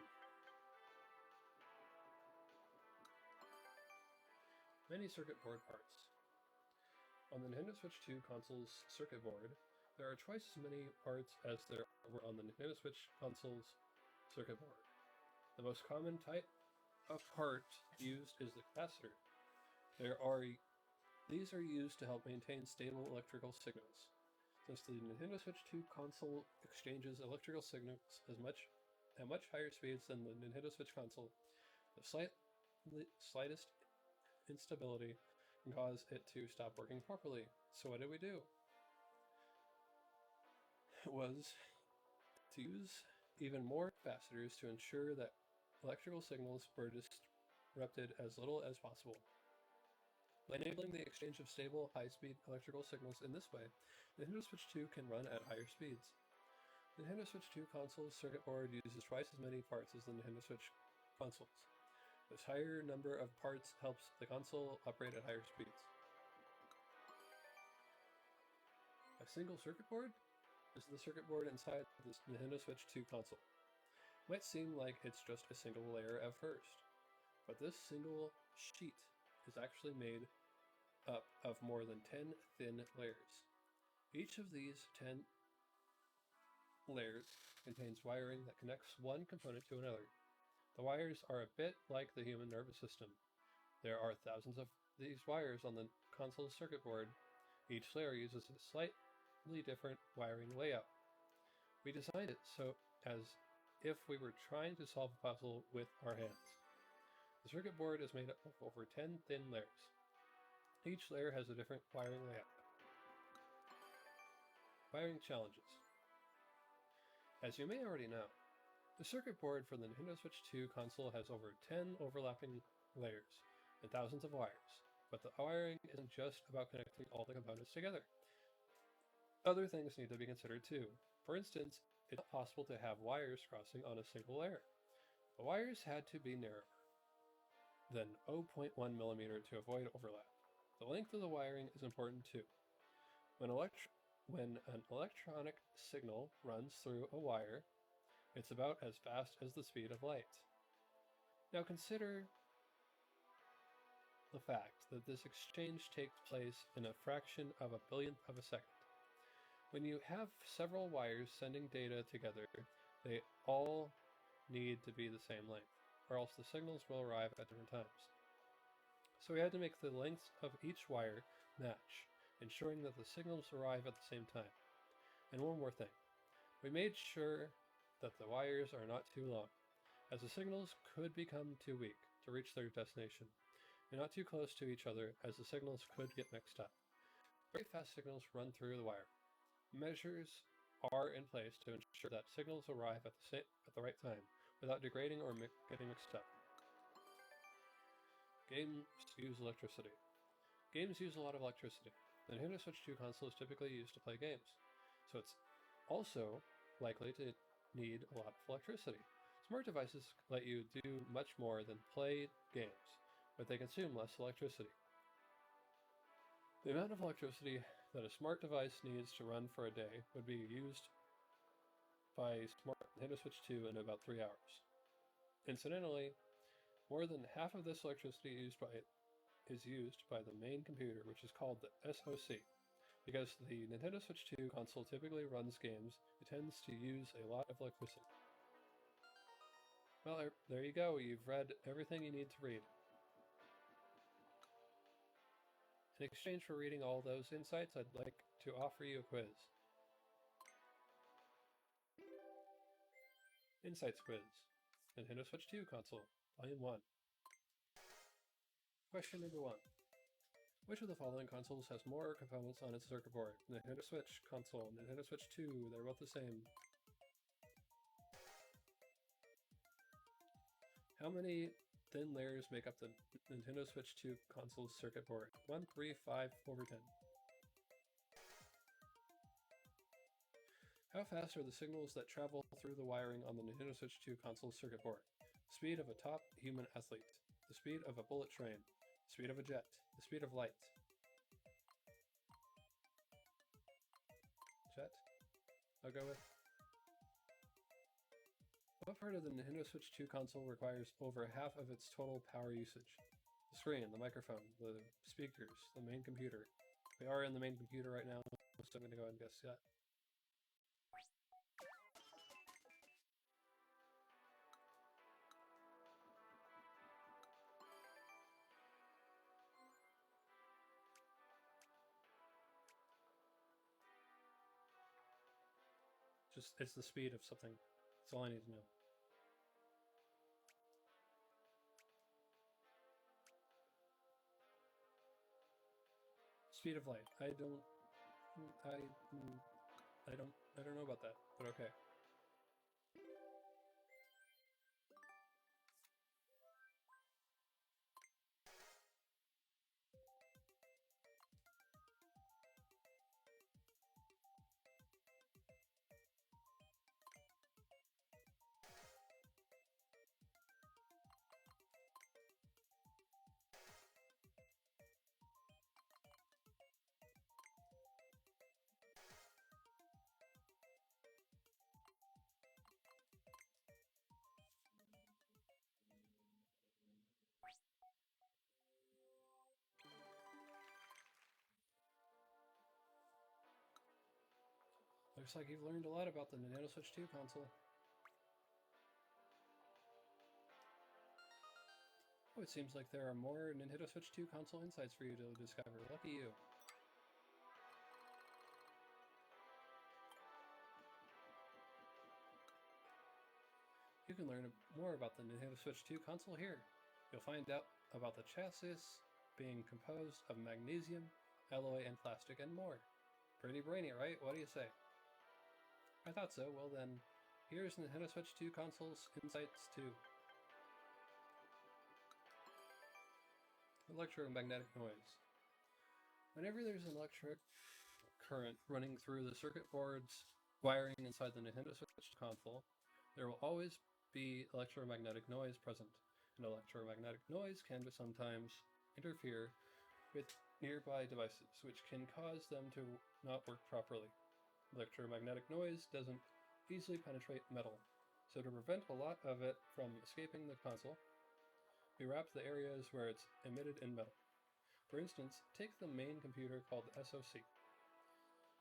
Many circuit board parts. On the Nintendo Switch 2 console's circuit board, there are twice as many parts as there were on the Nintendo Switch console's circuit board. The most common type of part used is the capacitor. There are These are used to help maintain stable electrical signals. Since the Nintendo Switch 2 console exchanges electrical signals at much higher speeds than the Nintendo Switch console, the slightest instability can cause it to stop working properly. So what did we do? It was to use even more capacitors to ensure that electrical signals were disrupted as little as possible. By enabling the exchange of stable, high-speed electrical signals in this way, the Nintendo Switch 2 can run at higher speeds. The Nintendo Switch 2 console's circuit board uses twice as many parts as the Nintendo Switch consoles. This higher number of parts helps the console operate at higher speeds. A single circuit board is the circuit board inside this Nintendo Switch 2 console. It might seem like it's just a single layer at first, but this single sheet is actually made up of more than 10 thin layers. Each of these 10 layers contains wiring that connects one component to another. The wires are a bit like the human nervous system. There are thousands of these wires on the console's circuit board. Each layer uses a slightly different wiring layout. We designed it so as if we were trying to solve a puzzle with our hands. The circuit board is made up of over 10 thin layers. Each layer has a different wiring layout. Wiring challenges. As you may already know, the circuit board for the Nintendo Switch 2 console has over 10 overlapping layers and thousands of wires, but the wiring isn't just about connecting all the components together. Other things need to be considered too. For instance, it's not possible to have wires crossing on a single layer. The wires had to be narrower than 0.1 millimeter to avoid overlap. The length of the wiring is important too. When an electronic signal runs through a wire, it's about as fast as the speed of light. Now consider the fact that this exchange takes place in a fraction of a billionth of a second. When you have several wires sending data together, they all need to be the same length, or else the signals will arrive at different times. So we had to make the lengths of each wire match, ensuring that the signals arrive at the same time. And one more thing, we made sure that the wires are not too long, as the signals could become too weak to reach their destination, and not too close to each other, as the signals could get mixed up. Very fast signals run through the wire. Measures are in place to ensure that signals arrive at the right time, without degrading or getting mixed up. Games use electricity. Games use a lot of electricity. The Nintendo Switch 2 console is typically used to play games, so it's also likely to need a lot of electricity. Smart devices let you do much more than play games, but they consume less electricity. The amount of electricity that a smart device needs to run for a day would be used by a smart Nintendo Switch 2 in about 3 hours. Incidentally, more than half of this electricity is used by the main computer, which is called the SoC. Because the Nintendo Switch 2 console typically runs games, it tends to use a lot of electricity. Well, there you go. You've read everything you need to read. In exchange for reading all those insights, I'd like to offer you a quiz. Insights quiz. Nintendo Switch 2 console, Volume 1. Question number 1. Which of the following consoles has more components on its circuit board? Nintendo Switch console, Nintendo Switch 2, they're both the same. How many thin layers make up the Nintendo Switch 2 console's circuit board? 1, 3, 5, over 10. How fast are the signals that travel through the wiring on the Nintendo Switch 2 console's circuit board? The speed of a top human athlete. The speed of a bullet train. The speed of a jet. The speed of light. Jet? I'll go with. What part of the Nintendo Switch 2 console requires over half of its total power usage? The screen, the microphone, the speakers, the main computer. We are in the main computer right now, so I'm going to go ahead and guess that. it's the speed of something. That's all I need to know. Speed of light. I don't know about that, but okay. Looks like you've learned a lot about the Nintendo Switch 2 console. Oh, it seems like there are more Nintendo Switch 2 console insights for you to discover. Lucky you. You can learn more about the Nintendo Switch 2 console here. You'll find out about the chassis being composed of magnesium, alloy, and plastic, and more. Pretty brainy, right? What do you say? I thought so. Well then, here's Nintendo Switch 2 console's insights 2. Electromagnetic noise. Whenever there's an electric current running through the circuit board's wiring inside the Nintendo Switch console, there will always be electromagnetic noise present. And electromagnetic noise can sometimes interfere with nearby devices, which can cause them to not work properly. Electromagnetic noise doesn't easily penetrate metal, so to prevent a lot of it from escaping the console, we wrap the areas where it's emitted in metal. For instance, take the main computer called the SoC.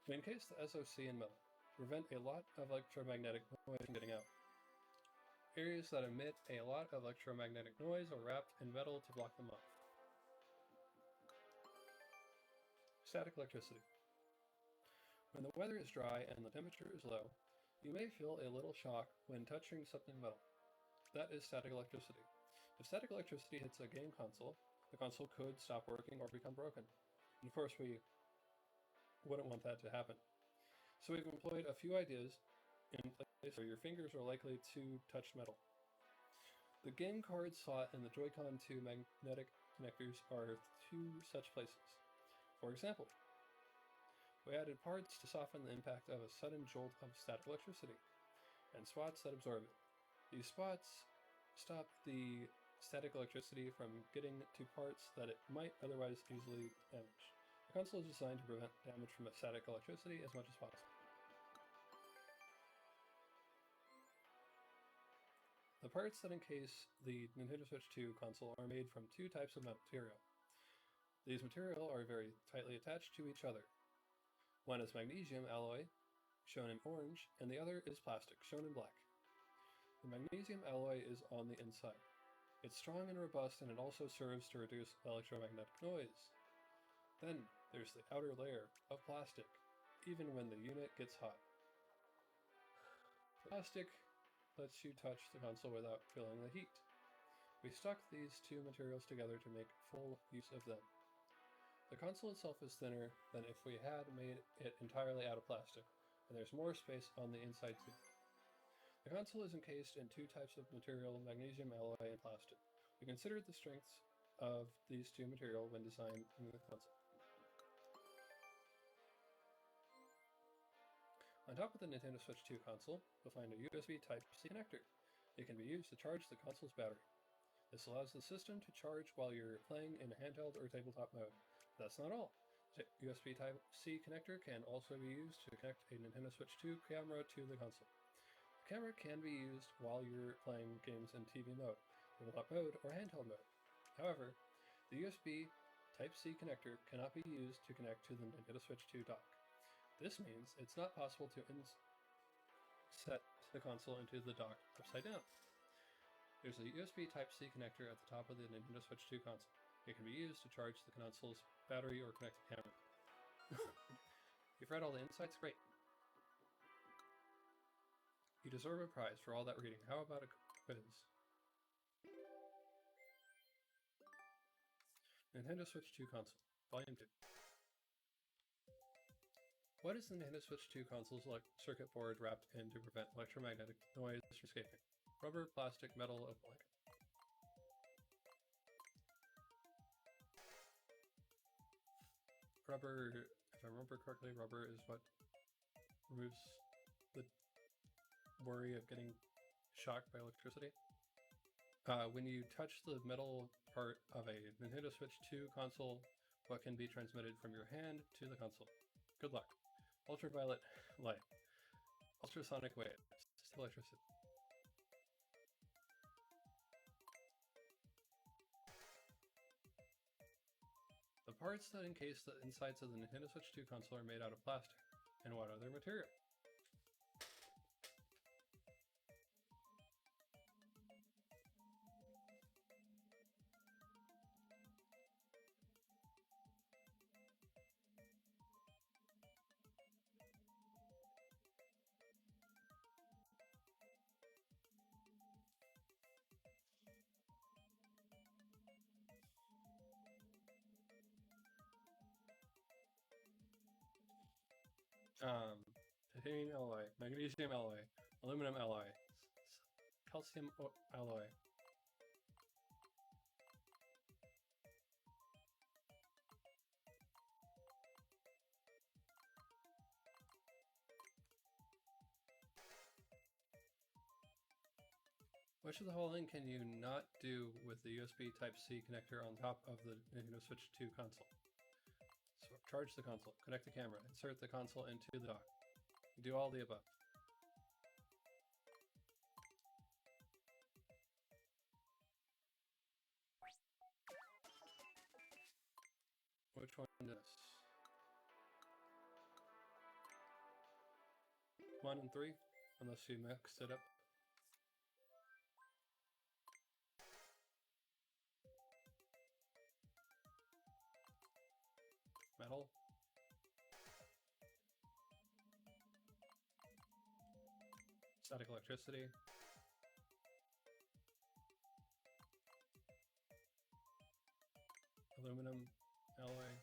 We encase the SoC in metal, prevent a lot of electromagnetic noise from getting out. Areas that emit a lot of electromagnetic noise are wrapped in metal to block them off. Static electricity. When the weather is dry and the temperature is low, you may feel a little shock when touching something metal. That is static electricity. If static electricity hits a game console, the console could stop working or become broken. And of course, we wouldn't want that to happen. So we've employed a few ideas in place where your fingers are likely to touch metal. The game card slot and the Joy-Con 2 magnetic connectors are two such places. For example, we added parts to soften the impact of a sudden jolt of static electricity, and spots that absorb it. These spots stop the static electricity from getting to parts that it might otherwise easily damage. The console is designed to prevent damage from static electricity as much as possible. The parts that encase the Nintendo Switch 2 console are made from two types of material. These material are very tightly attached to each other. One is magnesium alloy, shown in orange, and the other is plastic, shown in black. The magnesium alloy is on the inside. It's strong and robust, and it also serves to reduce electromagnetic noise. Then there's the outer layer of plastic, even when the unit gets hot. Plastic lets you touch the console without feeling the heat. We stuck these two materials together to make full use of them. The console itself is thinner than if we had made it entirely out of plastic, and there's more space on the inside too. The console is encased in two types of material, magnesium alloy and plastic. We considered the strengths of these two materials when designing the console. On top of the Nintendo Switch 2 console, you'll find a USB Type-C connector. It can be used to charge the console's battery. This allows the system to charge while you're playing in a handheld or tabletop mode. That's not all. The USB Type-C connector can also be used to connect a Nintendo Switch 2 camera to the console. The camera can be used while you're playing games in TV mode, tabletop mode, or handheld mode. However, the USB Type-C connector cannot be used to connect to the Nintendo Switch 2 dock. This means it's not possible to set the console into the dock upside down. There's a USB Type-C connector at the top of the Nintendo Switch 2 console. It can be used to charge the console's battery or connect the camera. You've read all the insights? Great. You deserve a prize for all that reading. How about a quiz? Nintendo Switch 2 console, Volume 2. What is the Nintendo Switch 2 console's circuit board wrapped in to prevent electromagnetic noise from escaping? Rubber, plastic, metal, or blank? Rubber, if I remember correctly, rubber is what removes the worry of getting shocked by electricity. When you touch the metal part of a Nintendo Switch 2 console, what can be transmitted from your hand to the console? Good luck. Ultraviolet light. Ultrasonic waves. Electricity. The parts that encase the insides of the Nintendo Switch 2 console are made out of plastic. And what other material? Titanium alloy, magnesium alloy, aluminum alloy, calcium alloy. Which of the following can you not do with the USB Type-C connector on top of the Nintendo Switch 2 console? So charge the console, connect the camera, insert the console into the dock. Do all the above. Which one is this? 1 and 3, unless you mixed it up. Metal. Static electricity. Aluminum alloy.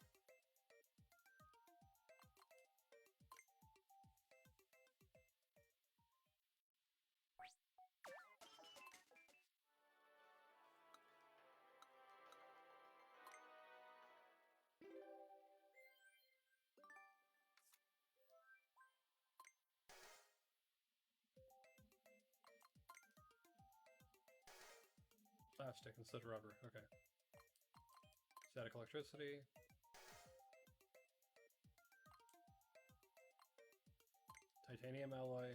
Plastic instead of rubber, okay. Static electricity. Titanium alloy.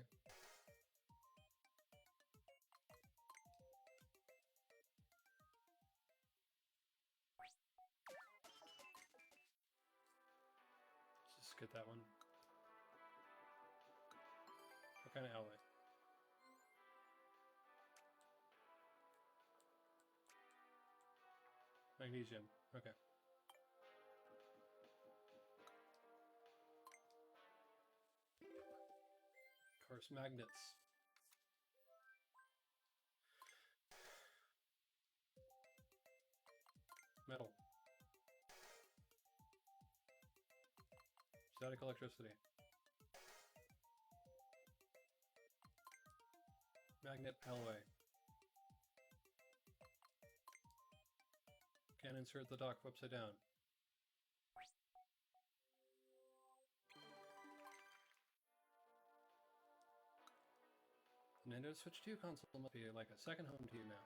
Let's just get that one. What kind of alloy? Magnesium, okay. Of course, magnets. Metal. Static electricity. Magnet alloy. Can insert the dock upside down. The Nintendo Switch 2 console must be like a second home to you now.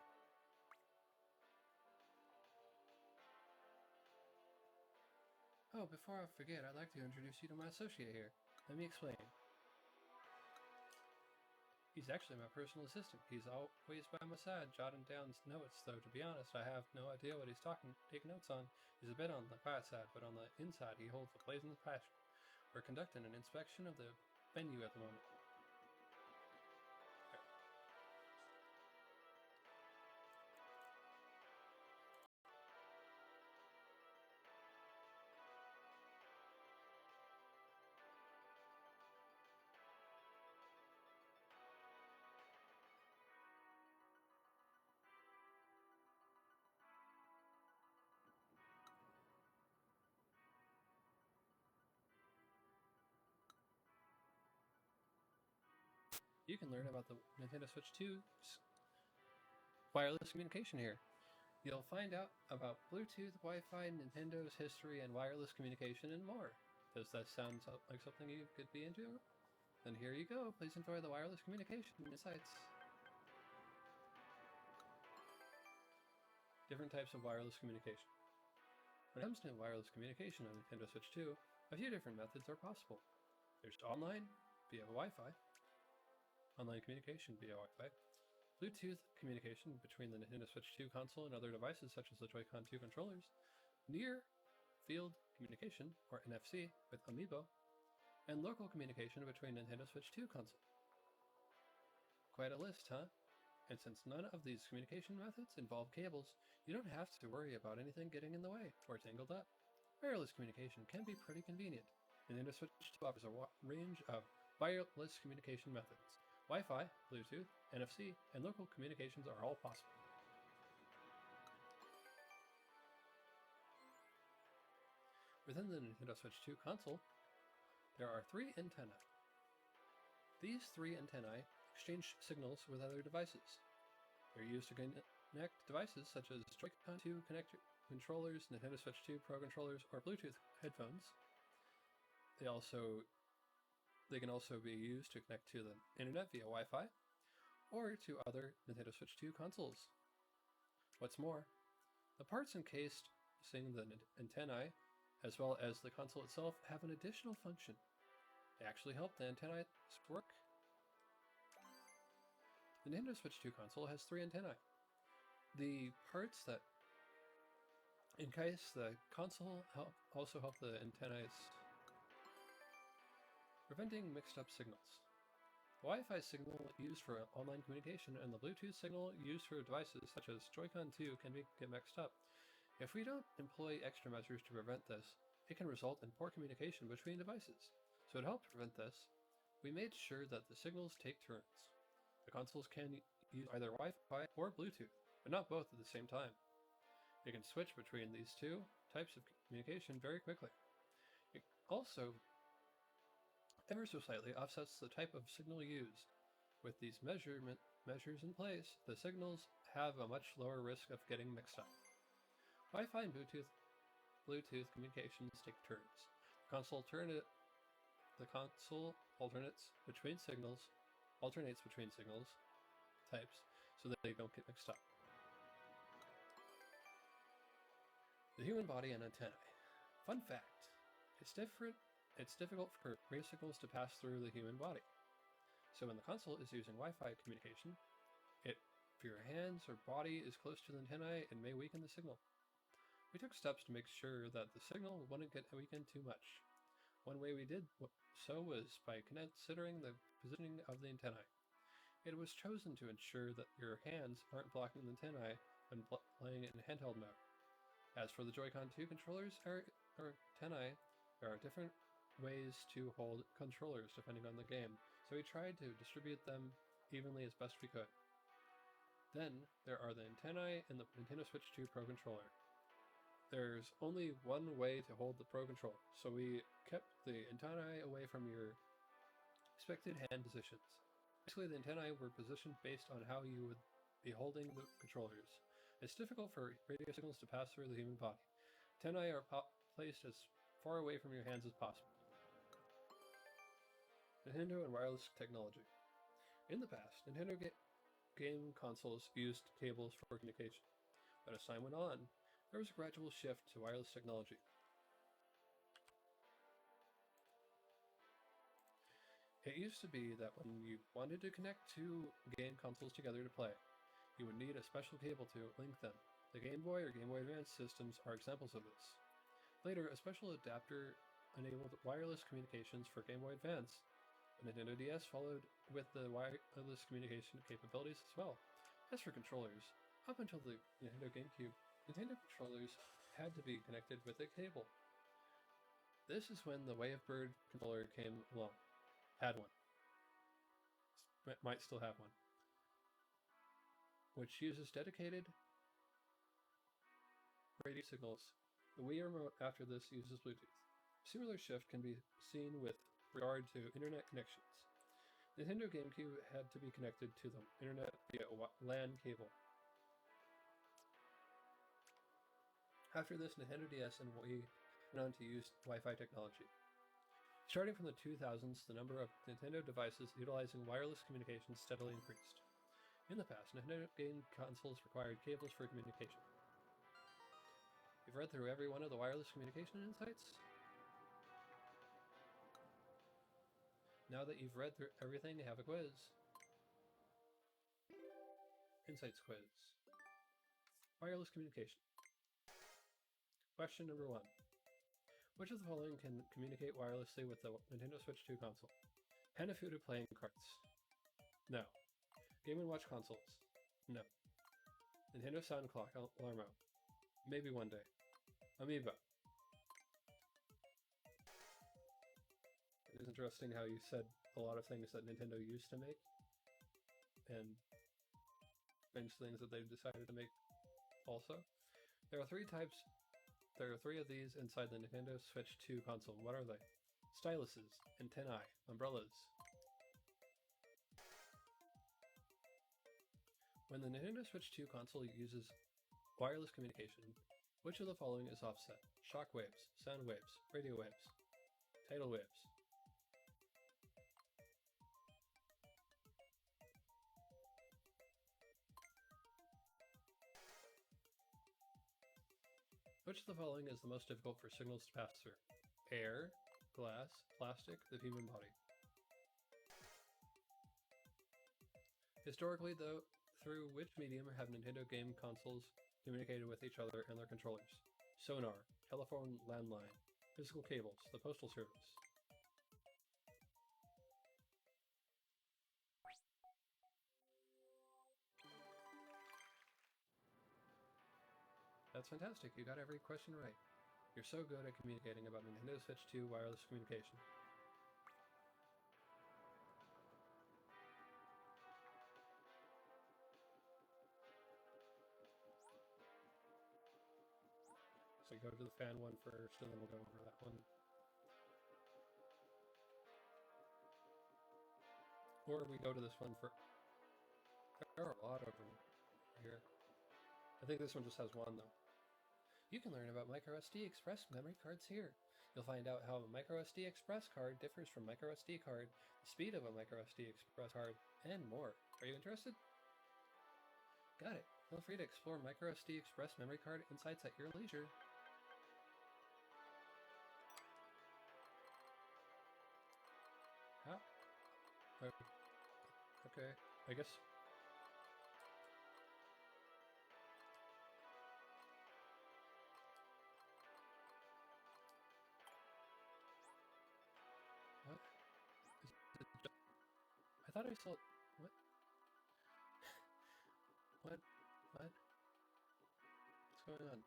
Oh, before I forget, I'd like to introduce you to my associate here. Let me explain. He's actually my personal assistant. He's always by my side, jotting down notes, though to be honest, I have no idea what he's taking notes on. He's a bit on the quiet side, but on the inside he holds a blazing passion. We're conducting an inspection of the venue at the moment. You can learn about the Nintendo Switch 2's wireless communication here. You'll find out about Bluetooth, Wi-Fi, Nintendo's history, and wireless communication, and more. Does that sound like something you could be into? Then here you go. Please enjoy the wireless communication insights. Different types of wireless communication. When it comes to wireless communication on Nintendo Switch 2, a few different methods are possible. There's online, via Wi-Fi, online communication via Wi-Fi, Bluetooth communication between the Nintendo Switch 2 console and other devices such as the Joy-Con 2 controllers, near field communication, or NFC, with Amiibo, and local communication between Nintendo Switch 2 console. Quite a list, huh? And since none of these communication methods involve cables, you don't have to worry about anything getting in the way or tangled up. Wireless communication can be pretty convenient. Nintendo Switch 2 offers a range of wireless communication methods. Wi-Fi, Bluetooth, NFC, and local communications are all possible. Within the Nintendo Switch 2 console, there are 3 antennae. These 3 antennae exchange signals with other devices. They're used to connect devices such as Joy-Con 2 connector controllers, Nintendo Switch 2 Pro controllers, or Bluetooth headphones. They can also be used to connect to the internet via Wi-Fi or to other Nintendo Switch 2 consoles. What's more, the parts encasing the antennae, as well as the console itself, have an additional function. They actually help the antennae work. The Nintendo Switch 2 console has 3 antennae. The parts that encase the console also help the antennae, preventing mixed-up signals. The Wi-Fi signal used for online communication and the Bluetooth signal used for devices such as Joy-Con 2 can get mixed up. If we don't employ extra measures to prevent this, it can result in poor communication between devices. So to help prevent this, we made sure that the signals take turns. The consoles can use either Wi-Fi or Bluetooth, but not both at the same time. You can switch between these two types of communication very quickly. It also ever so slightly offsets the type of signal used. With these measures in place, the signals have a much lower risk of getting mixed up. Wi-Fi and Bluetooth communications take turns. The console alternates between signals types so that they don't get mixed up. The human body and antennae. Fun fact, it's difficult for radio signals to pass through the human body. So when the console is using Wi-Fi communication, if your hands or body is close to the antennae, it may weaken the signal. We took steps to make sure that the signal wouldn't get weakened too much. One way we did so was by considering the positioning of the antennae. It was chosen to ensure that your hands aren't blocking the antennae when playing in handheld mode. As for the Joy-Con 2 controllers or antennae, there are different ways to hold controllers depending on the game, so we tried to distribute them evenly as best we could. Then, there are the antennae in the Nintendo Switch 2 Pro controller. There's only one way to hold the Pro controller, so we kept the antennae away from your expected hand positions. Basically, the antennae were positioned based on how you would be holding the controllers. It's difficult for radio signals to pass through the human body. Antennae are placed as far away from your hands as possible. Nintendo and wireless technology. In the past, Nintendo game consoles used cables for communication, but as time went on, there was a gradual shift to wireless technology. It used to be that when you wanted to connect two game consoles together to play, you would need a special cable to link them. The Game Boy or Game Boy Advance systems are examples of this. Later, a special adapter enabled wireless communications for Game Boy Advance. The Nintendo DS followed with the wireless communication capabilities as well. As for controllers, up until the Nintendo GameCube, Nintendo controllers had to be connected with a cable. This is when the Wavebird controller came along. Had one. Might still have one. Which uses dedicated radio signals. The Wii remote after this uses Bluetooth. A similar shift can be seen with regard to internet connections. Nintendo GameCube had to be connected to the internet via a LAN cable. After this, Nintendo DS and Wii went on to use Wi-Fi technology. Starting from the 2000s, the number of Nintendo devices utilizing wireless communication steadily increased. In the past, Nintendo game consoles required cables for communication. You've read through every one of the wireless communication insights? Now that you've read through everything, have a quiz. Insights quiz. Wireless communication. Question number 1. Which of the following can communicate wirelessly with the Nintendo Switch 2 console? Hanafuda playing cards. No. Game & Watch consoles. No. Nintendo Sound Clock Alarmo. Maybe one day. Amiibo. It is interesting how you said a lot of things that Nintendo used to make, and strange things that they've decided to make also. There are three of these inside the Nintendo Switch 2 console. What are they? Styluses, antennae, umbrellas. When the Nintendo Switch 2 console uses wireless communication, which of the following is offset? Shock waves, sound waves, radio waves, tidal waves. Which of the following is the most difficult for signals to pass through? Air, glass, plastic, the human body. Historically, though, through which medium have Nintendo game consoles communicated with each other and their controllers? Sonar, telephone landline, physical cables, the postal service. That's fantastic, you got every question right. You're so good at communicating about Nintendo Switch 2 wireless communication. So we go to the fan one first, and then we'll go over that one. Or we go to this one for... There are a lot of them here. I think this one just has one, though. You can learn about microSD Express memory cards here. You'll find out how a microSD Express card differs from microSD card, the speed of a microSD Express card, and more. Are you interested? Got it. Feel free to explore microSD Express memory card insights at your leisure. How? Okay, I guess... What? I thought I saw... What? What? What? What's going on?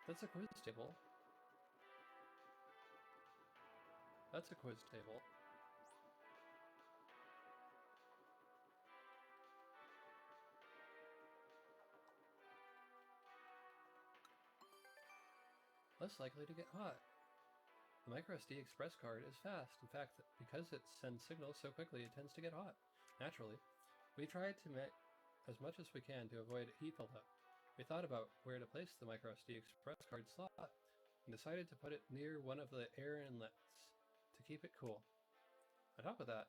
That's a quiz table. That's a quiz table. Less likely to get hot. The microSD Express card is fast. In fact, because it sends signals so quickly, it tends to get hot. Naturally, we tried to make as much as we can to avoid heat buildup. We thought about where to place the microSD Express card slot and decided to put it near one of the air inlets to keep it cool. On top of that,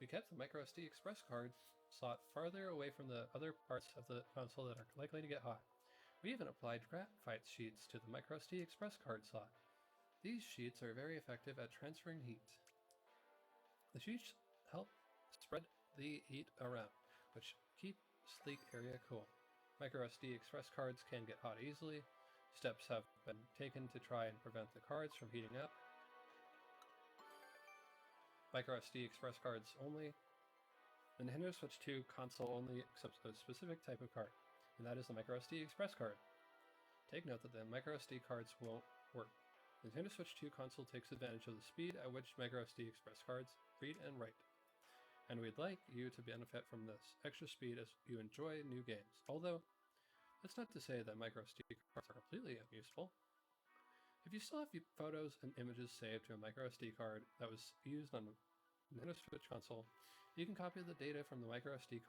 we kept the microSD Express card slot farther away from the other parts of the console that are likely to get hot. We even applied graphite sheets to the microSD Express card slot. These sheets are very effective at transferring heat. The sheets help spread the heat around, which keeps the area cool. MicroSD Express cards can get hot easily. Steps have been taken to try and prevent the cards from heating up. MicroSD Express cards only. The Nintendo Switch 2 console only accepts a specific type of card, and that is the microSD Express card. Take note that the microSD cards won't work. The Nintendo Switch 2 console takes advantage of the speed at which microSD Express cards read and write. And we'd like you to benefit from this extra speed as you enjoy new games. Although, that's not to say that microSD cards are completely unuseful. If you still have photos and images saved to a micro SD card that was used on the Nintendo Switch console, you can copy the data from the micro SD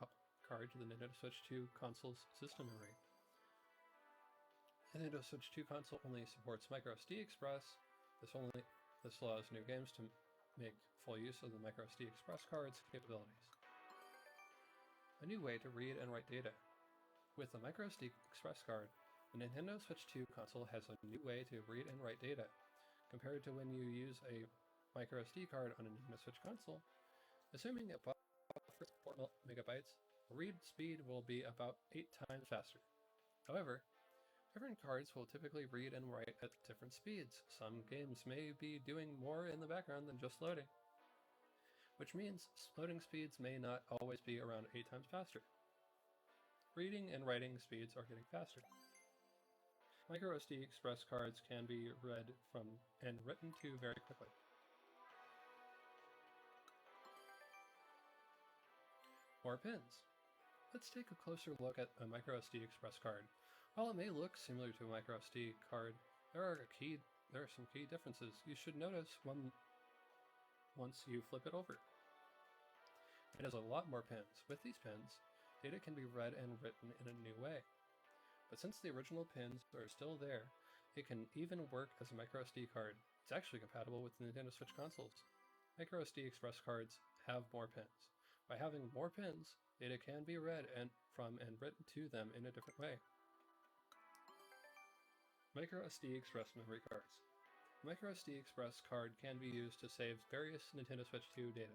card to the Nintendo Switch 2 console's system memory. The Nintendo Switch 2 console only supports micro SD Express. This allows new games to make full use of the micro SD Express card's capabilities. A new way to read and write data. With the micro SD Express card, the Nintendo Switch 2 console has a new way to read and write data. Compared to when you use a micro SD card on a Nintendo Switch console, assuming it buffers 4 megabytes, read speed will be about 8 times faster. However, different cards will typically read and write at different speeds. Some games may be doing more in the background than just loading, which means loading speeds may not always be around 8 times faster. Reading and writing speeds are getting faster. Micro SD Express cards can be read from and written to very quickly. More pins. Let's take a closer look at a micro SD Express card. While it may look similar to a micro SD card, there are some key differences you should notice once you flip it over. It has a lot more pins. With these pins, data can be read and written in a new way. But since the original pins are still there, it can even work as a micro SD card. It's actually compatible with the Nintendo Switch consoles. Micro SD Express cards have more pins. By having more pins, data can be read from and written to them in a different way. Micro SD Express memory cards. Micro SD Express card can be used to save various Nintendo Switch 2 data.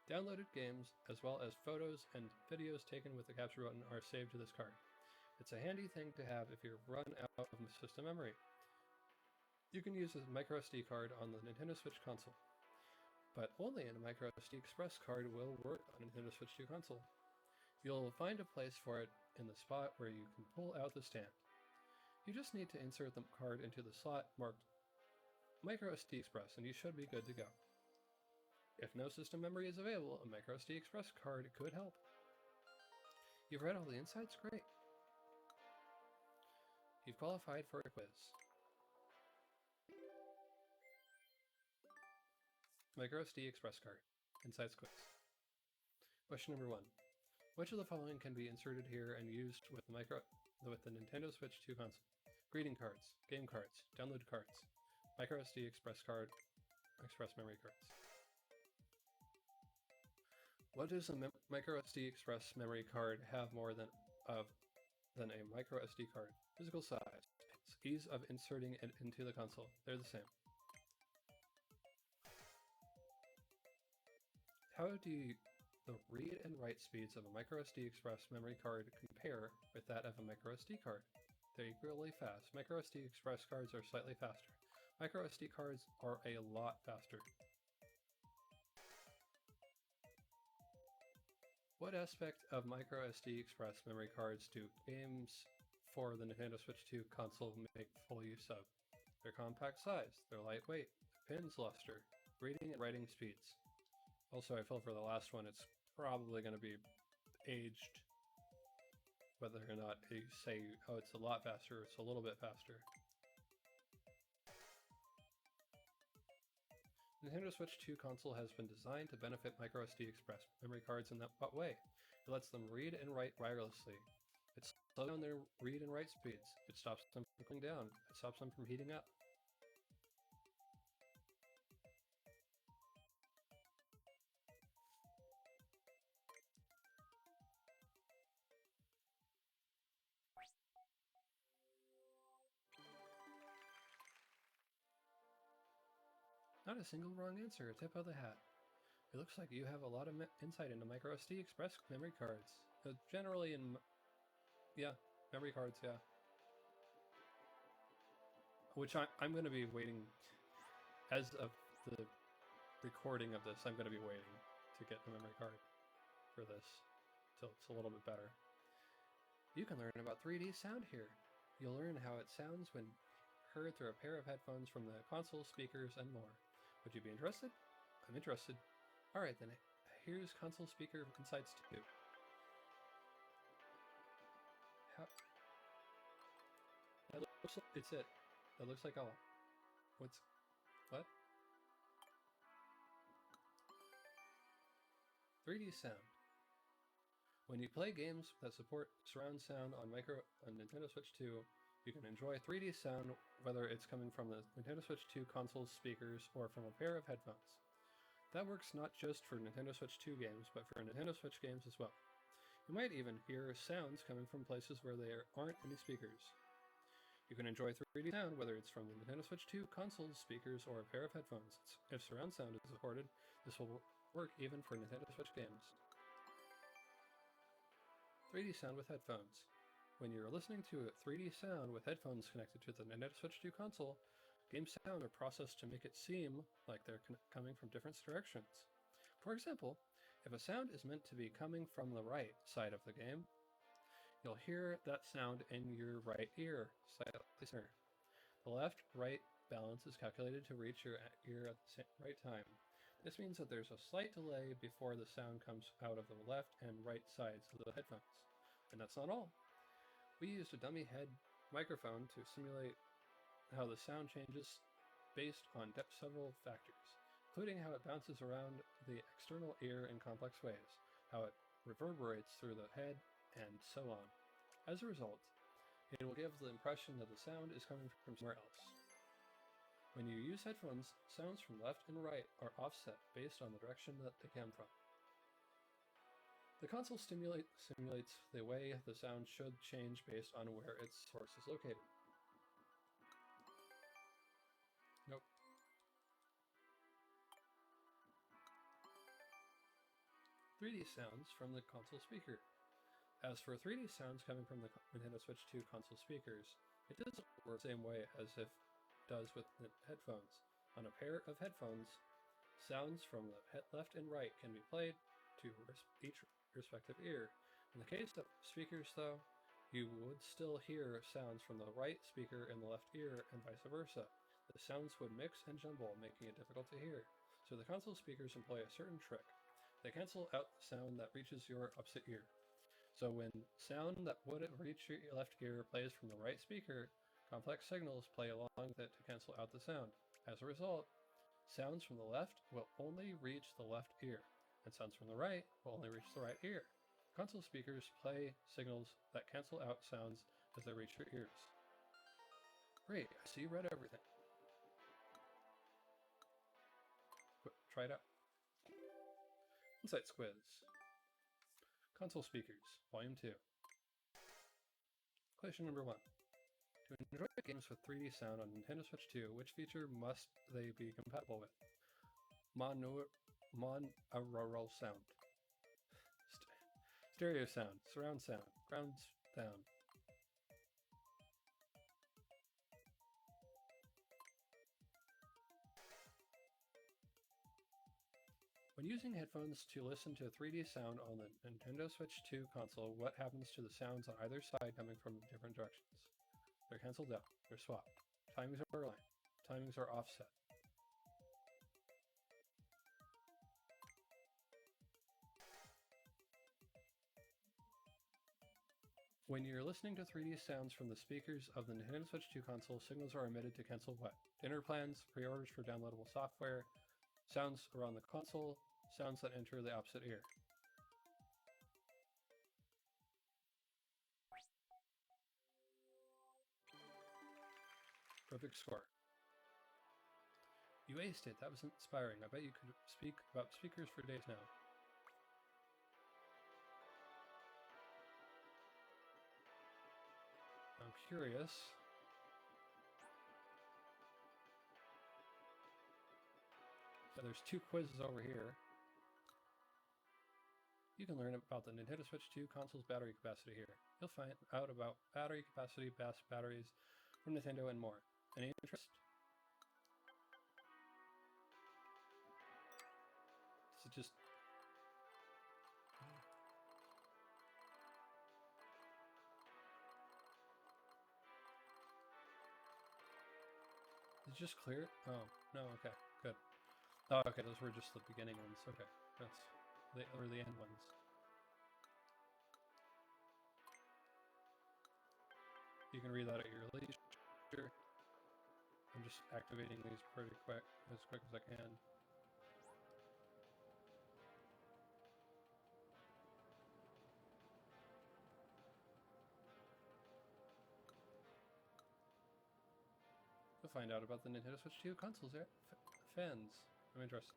Downloaded games, as well as photos and videos taken with the capture button, are saved to this card. It's a handy thing to have if you run out of system memory. You can use a micro SD card on the Nintendo Switch console, but only a micro SD Express card will work on a Nintendo Switch 2 console. You'll find a place for it in the spot where you can pull out the stand. You just need to insert the card into the slot marked Micro SD Express and you should be good to go. If no system memory is available, a Micro SD Express card could help. You've read all the insights? Great. You've qualified for a quiz. Micro SD Express card. Insights quiz. Question number 1. Which of the following can be inserted here and used with the Nintendo Switch 2 console? Greeting cards, game cards, download cards, Micro SD Express card, Express memory cards. What does a Micro SD Express memory card have more than a Micro SD card? Physical size, ease of inserting it into the console. They're the same. How do the read and write speeds of a Micro SD Express memory card compare with that of a Micro SD card? They're equally fast. Micro SD Express cards are slightly faster. Micro SD cards are a lot faster. What aspect of Micro SD Express memory cards do games for the Nintendo Switch 2 console make full use of? Their compact size, their lightweight, pins luster, reading and writing speeds. Also, I feel for the last one, it's probably going to be aged, whether or not you say, oh, it's a lot faster, it's a little bit faster. Nintendo Switch 2 console has been designed to benefit Micro SD Express memory cards in what way? It lets them read and write wirelessly. It slows down their read and write speeds. It stops them from cooling down. It stops them from heating up. Not a single wrong answer, a tip of the hat. It looks like you have a lot of insight into Micro SD Express memory cards. Generally memory cards, yeah. Which I'm going to be waiting, as of the recording of this, I'm going to be waiting to get the memory card for this, till it's a little bit better. You can learn about 3D sound here. You'll learn how it sounds when heard through a pair of headphones from the console, speakers, and more. Would you be interested? I'm interested. Alright then, here's console speaker insights 2. That looks like it's it. That looks like all. What? 3D sound. When you play games that support surround sound on Nintendo Switch 2, you can enjoy 3D sound whether it's coming from the Nintendo Switch 2 console's speakers or from a pair of headphones. That works not just for Nintendo Switch 2 games, but for Nintendo Switch games as well. You might even hear sounds coming from places where there aren't any speakers. You can enjoy 3D sound whether it's from the Nintendo Switch 2 console's speakers or a pair of headphones. If surround sound is supported, this will work even for Nintendo Switch games. 3D sound with headphones. When you're listening to 3D sound with headphones connected to the Nintendo Switch 2 console, game sound are processed to make it seem like they're coming from different directions. For example, if a sound is meant to be coming from the right side of the game, you'll hear that sound in your right ear, slightly center. The left-right balance is calculated to reach your ear at the right time. This means that there's a slight delay before the sound comes out of the left and right sides of the headphones. And that's not all. We used a dummy head microphone to simulate how the sound changes based on several factors, including how it bounces around the external ear in complex ways, how it reverberates through the head, and so on. As a result, it will give the impression that the sound is coming from somewhere else. When you use headphones, sounds from left and right are offset based on the direction that they come from. The console simulates the way the sound should change based on where its source is located. Nope. 3D sounds from the console speaker. As for 3D sounds coming from the Nintendo Switch 2 console speakers, it doesn't work the same way as it does with the headphones. On a pair of headphones, sounds from the left and right can be played to each respective ear. In the case of speakers, though, you would still hear sounds from the right speaker in the left ear and vice versa. The sounds would mix and jumble, making it difficult to hear. So the console speakers employ a certain trick. They cancel out the sound that reaches your opposite ear. So when sound that wouldn't reach your left ear plays from the right speaker, complex signals play along with it to cancel out the sound. As a result, sounds from the left will only reach the left ear, and sounds from the right will only reach the right ear. Console speakers play signals that cancel out sounds as they reach your ears. Great, I see you read everything. Try it out. Insights quiz. Console speakers, Volume 2. Question number 1. To enjoy games with 3D sound on Nintendo Switch 2, which feature must they be compatible with? Monaural sound, stereo sound, surround sound, ground sound. When using headphones to listen to 3D sound on the Nintendo Switch 2 console, what happens to the sounds on either side coming from different directions? They're cancelled out. They're swapped. Timings are aligned. Timings are offset. When you're listening to 3D sounds from the speakers of the Nintendo Switch 2 console, signals are emitted to cancel what? Dinner plans, pre-orders for downloadable software, sounds around the console, sounds that enter the opposite ear. Perfect score. You aced it. That was inspiring. I bet you could speak about speakers for days now. I'm curious. So there's 2 quizzes over here. You can learn about the Nintendo Switch 2 console's battery capacity here. You'll find out about battery capacity, best batteries from Nintendo, and more. Any interest? So just... Is it just clear? Oh, no, okay, good. Oh, okay, those were just the beginning ones. Okay, that's the end ones. You can read that at your leisure. I'm just activating these pretty quick, as quick as I can. You'll find out about the Nintendo Switch 2 consoles fans. I'm interested.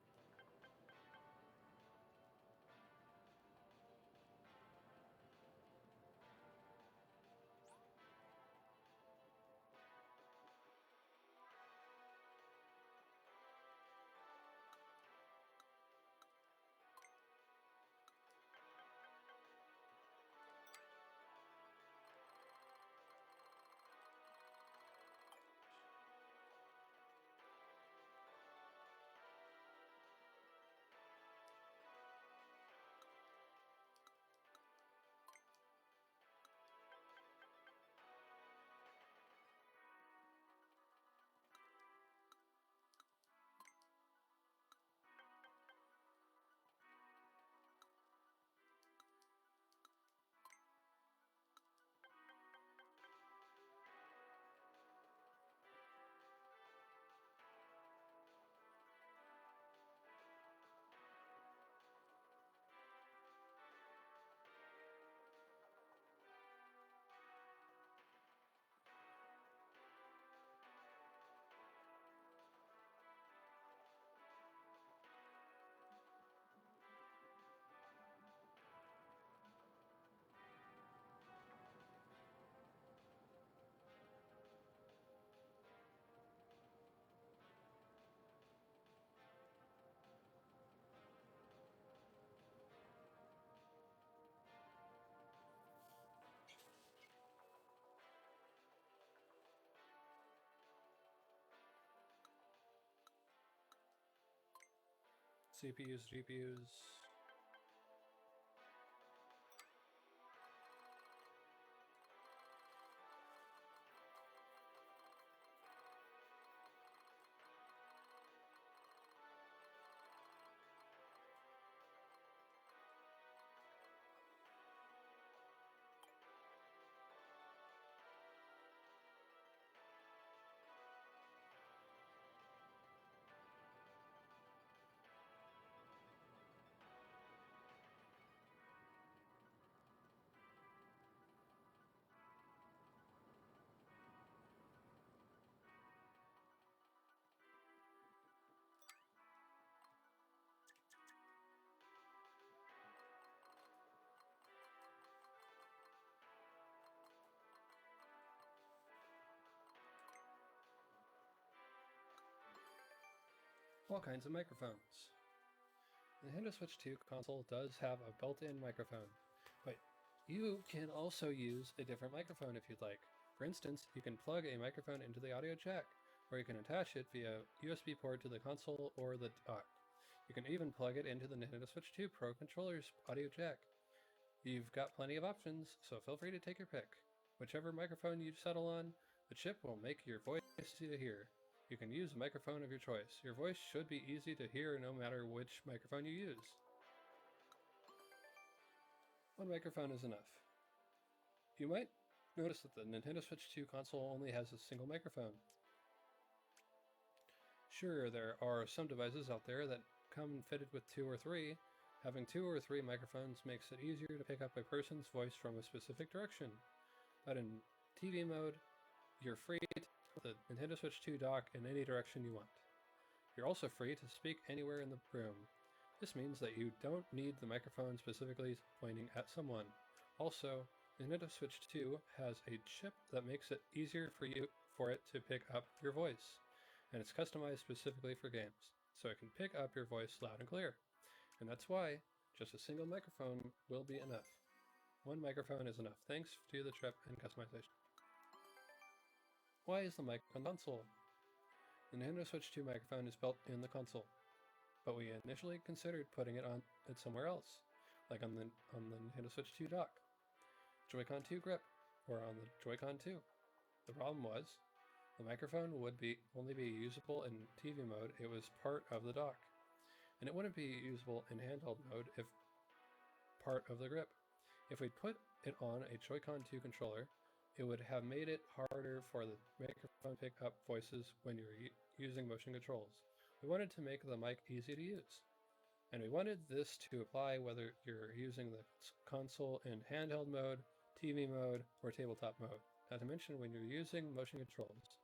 CPUs, GPUs. All kinds of microphones. The Nintendo Switch 2 console does have a built-in microphone, but you can also use a different microphone if you'd like. For instance, you can plug a microphone into the audio jack, or you can attach it via USB port to the console or the dock. You can even plug it into the Nintendo Switch 2 Pro controller's audio jack. You've got plenty of options, so feel free to take your pick. Whichever microphone you settle on, the chip will make your voice easy to hear. You can use a microphone of your choice. Your voice should be easy to hear no matter which microphone you use. One microphone is enough. You might notice that the Nintendo Switch 2 console only has a single microphone. Sure, there are some devices out there that come fitted with 2 or 3. Having 2 or 3 microphones makes it easier to pick up a person's voice from a specific direction. But in TV mode, you're free to put the Nintendo Switch 2 dock in any direction you want. You're also free to speak anywhere in the room. This means that you don't need the microphone specifically pointing at someone. Also, the Nintendo Switch 2 has a chip that makes it easier for it to pick up your voice, and it's customized specifically for games, so it can pick up your voice loud and clear. And that's why just a single microphone will be enough. One microphone is enough, thanks to the chip and customization. Why is the mic on the console? The Nintendo Switch 2 microphone is built in the console, but we initially considered putting it somewhere else, like on the Nintendo Switch 2 dock, Joy-Con 2 grip, or on the Joy-Con 2. The problem was, the microphone would only be usable in TV mode. It was part of the dock, and it wouldn't be usable in handheld mode if part of the grip. If we put it on a Joy-Con 2 controller, it would have made it harder for the microphone to pick up voices when you're using motion controls. We wanted to make the mic easy to use. And we wanted this to apply whether you're using the console in handheld mode, TV mode, or tabletop mode, not to mention when you're using motion controls.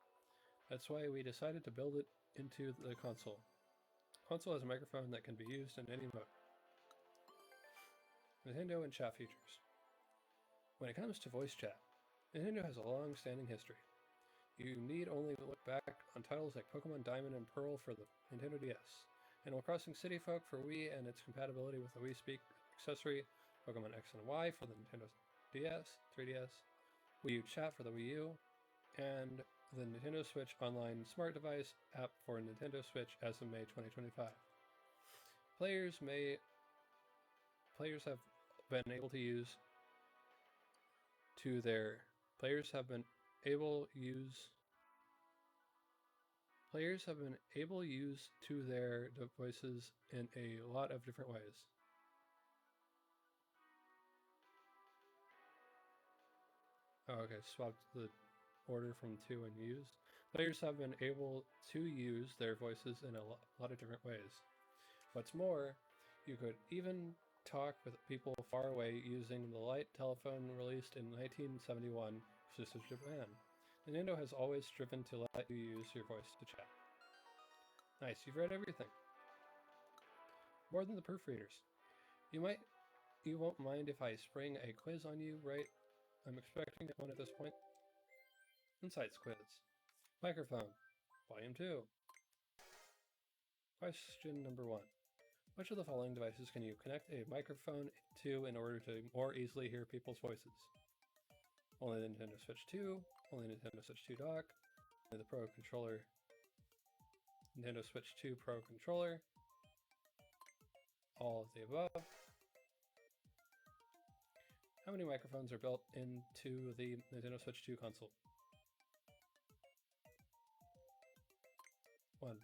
That's why we decided to build it into the console. The console has a microphone that can be used in any mode. Nintendo and chat features. When it comes to voice chat, Nintendo has a long-standing history. You need only look back on titles like Pokemon Diamond and Pearl for the Nintendo DS, Animal Crossing City Folk for Wii and its compatibility with the Wii Speak accessory, Pokemon X and Y for the Nintendo DS, 3DS, Wii U Chat for the Wii U, and the Nintendo Switch Online Smart Device app for Nintendo Switch as of May 2025. Players have been able to use to their Players have been able use to their devices in a lot of different ways. Oh, okay, swapped the order from to and use. Players have been able to use their voices in a lot of different ways. What's more, you could even talk with people far away using the light telephone released in 1971 for Japan. Nintendo has always striven to let you use your voice to chat. Nice, you've read everything. More than the proofreaders. You won't mind if I spring a quiz on you, right? I'm expecting one at this point. Insights quiz. Microphone. Volume 2. Question number 1. Which of the following devices can you connect a microphone to in order to more easily hear people's voices? Only the Nintendo Switch 2, only Nintendo Switch 2 dock, only the Pro controller, Nintendo Switch 2 Pro controller, all of the above. How many microphones are built into the Nintendo Switch 2 console? 1.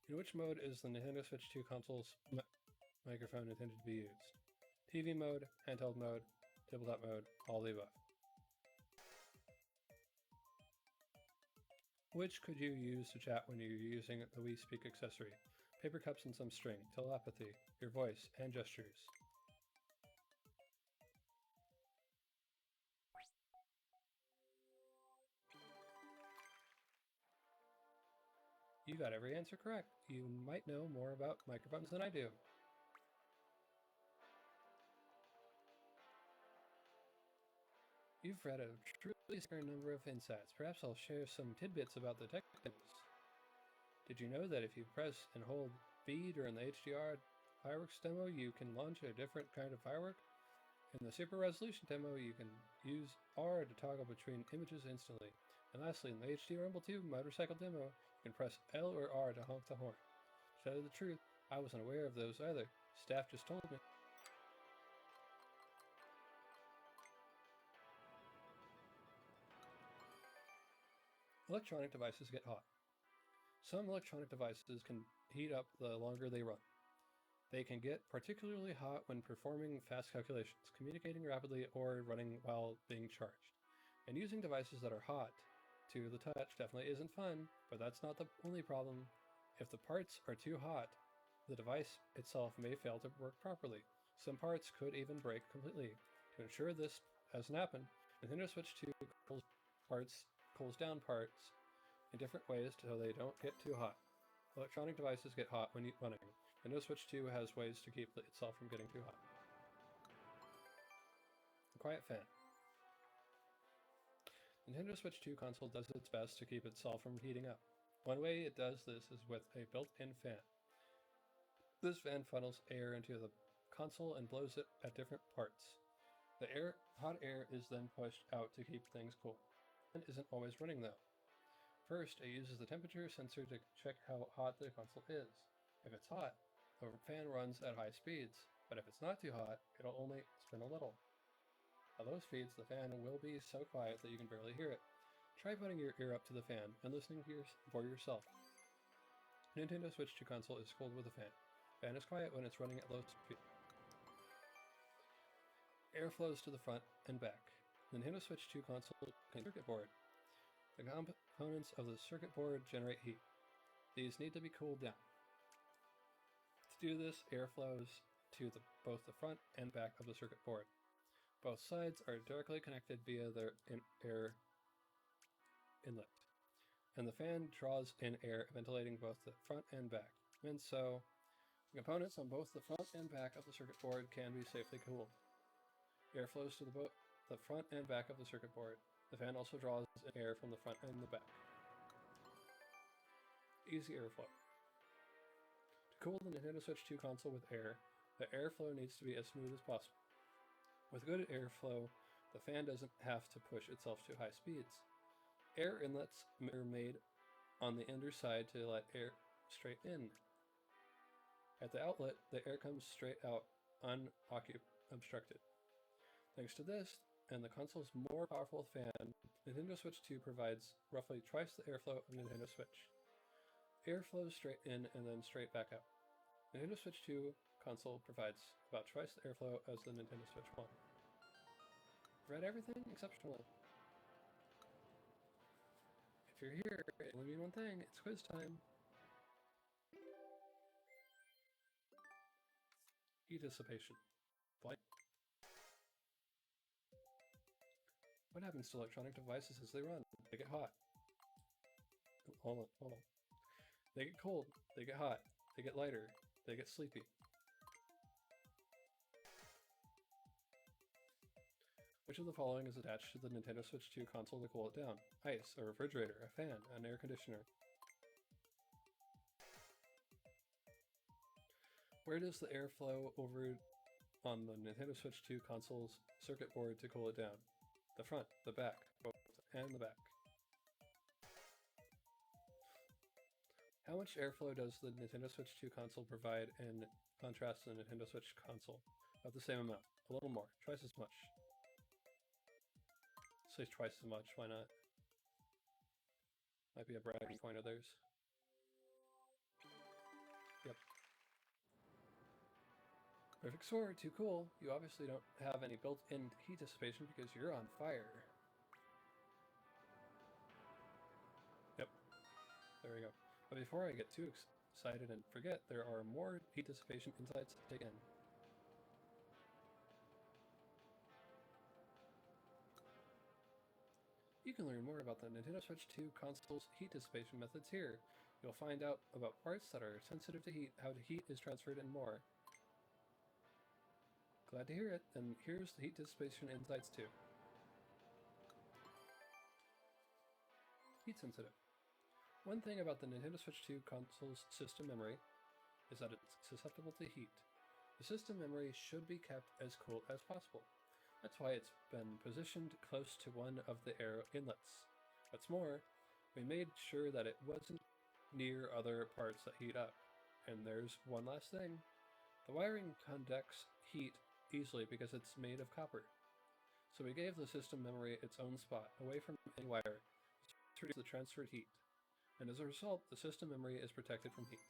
In which mode is the Nintendo Switch 2 console's microphone intended to be used? TV mode, handheld mode, tabletop mode, all the above. Which could you use to chat when you're using the Wii Speak accessory? Paper cups and some string, telepathy, your voice, and gestures. You got every answer correct. You might know more about microphones than I do. You've read a truly staggering number of insights. Perhaps I'll share some tidbits about the tech news. Did you know that if you press and hold B during the HDR fireworks demo, you can launch a different kind of firework? In the super resolution demo, you can use R to toggle between images instantly. And lastly, in the HD Rumble 2 motorcycle demo, you can press L or R to honk the horn. To tell you the truth, I wasn't aware of those either. Staff just told me. Electronic devices get hot. Some electronic devices can heat up the longer they run. They can get particularly hot when performing fast calculations, communicating rapidly, or running while being charged. And using devices that are hot to the touch definitely isn't fun, but that's not the only problem. If the parts are too hot, the device itself may fail to work properly. Some parts could even break completely. To ensure this hasn't happened, Nintendo Switch 2 cools down parts in different ways so they don't get too hot. Electronic devices get hot when running. Nintendo Switch 2 has ways to keep itself from getting too hot. A quiet fan. Nintendo Switch 2 console does its best to keep itself from heating up. One way it does this is with a built-in fan. This fan funnels air into the console and blows it at different parts. The hot air is then pushed out to keep things cool. It isn't always running though. First, it uses the temperature sensor to check how hot the console is. If it's hot, the fan runs at high speeds, but if it's not too hot, it'll only spin a little. At low speeds, the fan will be so quiet that you can barely hear it. Try putting your ear up to the fan and listening for yourself. Nintendo Switch 2 console is cooled with a fan. Fan is quiet when it's running at low speed. Air flows to the front and back. The Nintendo Switch 2 console contains a circuit board. The components of the circuit board generate heat. These need to be cooled down. To do this, air flows to both the front and back of the circuit board. Both sides are directly connected via their air inlet, and the fan draws in air, ventilating both the front and back. And so, the components on both the front and back of the circuit board can be safely cooled. Air flows to the front and back of the circuit board. The fan also draws in air from the front and the back. Easy airflow. To cool the Nintendo Switch 2 console with air, the airflow needs to be as smooth as possible. With good airflow, the fan doesn't have to push itself to high speeds. Air inlets are made on the underside to let air straight in. At the outlet, the air comes straight out, unobstructed. Thanks to this, and the console's more powerful fan, Nintendo Switch 2 provides roughly twice the airflow of Nintendo Switch. Air flows straight in and then straight back out. Nintendo Switch 2 console provides about twice the airflow as the Nintendo Switch 1. Read everything exceptionally. If you're here, it only means one thing, it's quiz time. Heat dissipation. Blank. What happens to electronic devices as they run? They get hot. Hold on. They get cold, they get hot, they get lighter, they get sleepy. Which of the following is attached to the Nintendo Switch 2 console to cool it down? Ice, a refrigerator, a fan, an air conditioner. Where does the air flow over on the Nintendo Switch 2 console's circuit board to cool it down? The front, the back, both, and the back. How much airflow does the Nintendo Switch 2 console provide in contrast to the Nintendo Switch console? About the same amount. A little more. Twice as much. Say twice as much, why not? Might be a bragging point of theirs. Yep. Perfect score, too cool. You obviously don't have any built-in heat dissipation because you're on fire. Yep. There we go. But before I get too excited and forget, there are more heat dissipation insights to take in. You can learn more about the Nintendo Switch 2 console's heat dissipation methods here. You'll find out about parts that are sensitive to heat, how the heat is transferred, and more. Glad to hear it, and here's the heat dissipation insights too. Heat sensitive. One thing about the Nintendo Switch 2 console's system memory is that it's susceptible to heat. The system memory should be kept as cool as possible. That's why it's been positioned close to one of the air inlets. What's more, we made sure that it wasn't near other parts that heat up. And there's one last thing. The wiring conducts heat easily because it's made of copper. So we gave the system memory its own spot, away from any wire, to reduce the transferred heat. And as a result, the system memory is protected from heat.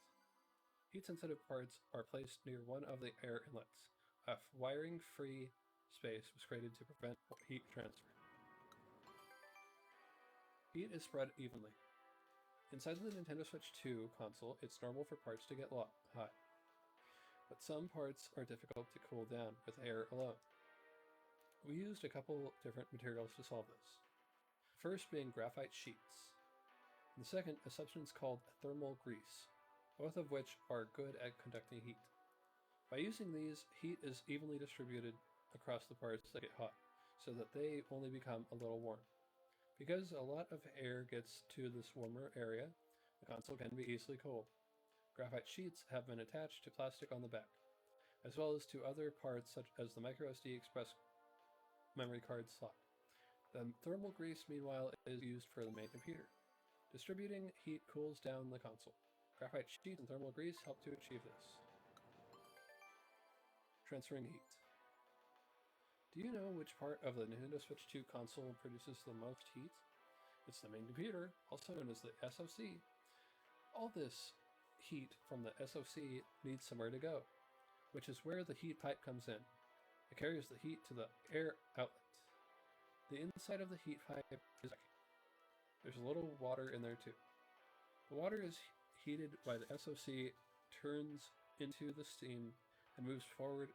Heat-sensitive parts are placed near one of the air inlets. A wiring-free space was created to prevent heat transfer. Heat is spread evenly. Inside the Nintendo Switch 2 console, it's normal for parts to get hot. But some parts are difficult to cool down with air alone. We used a couple different materials to solve this. First being graphite sheets. The second, a substance called thermal grease, both of which are good at conducting heat. By using these, heat is evenly distributed across the parts that get hot, so that they only become a little warm. Because a lot of air gets to this warmer area, the console can be easily cooled. Graphite sheets have been attached to plastic on the back, as well as to other parts such as the microSD express memory card slot. The thermal grease, meanwhile, is used for the main computer. Distributing heat cools down the console. Graphite sheets and thermal grease help to achieve this. Transferring heat. Do you know which part of the Nintendo Switch 2 console produces the most heat? It's the main computer, also known as the SoC. All this heat from the SoC needs somewhere to go, which is where the heat pipe comes in. It carries the heat to the air outlet. The inside of the heat pipe is vacuum. There's a little water in there too. The water is heated by the SOC, turns into the steam, and moves forward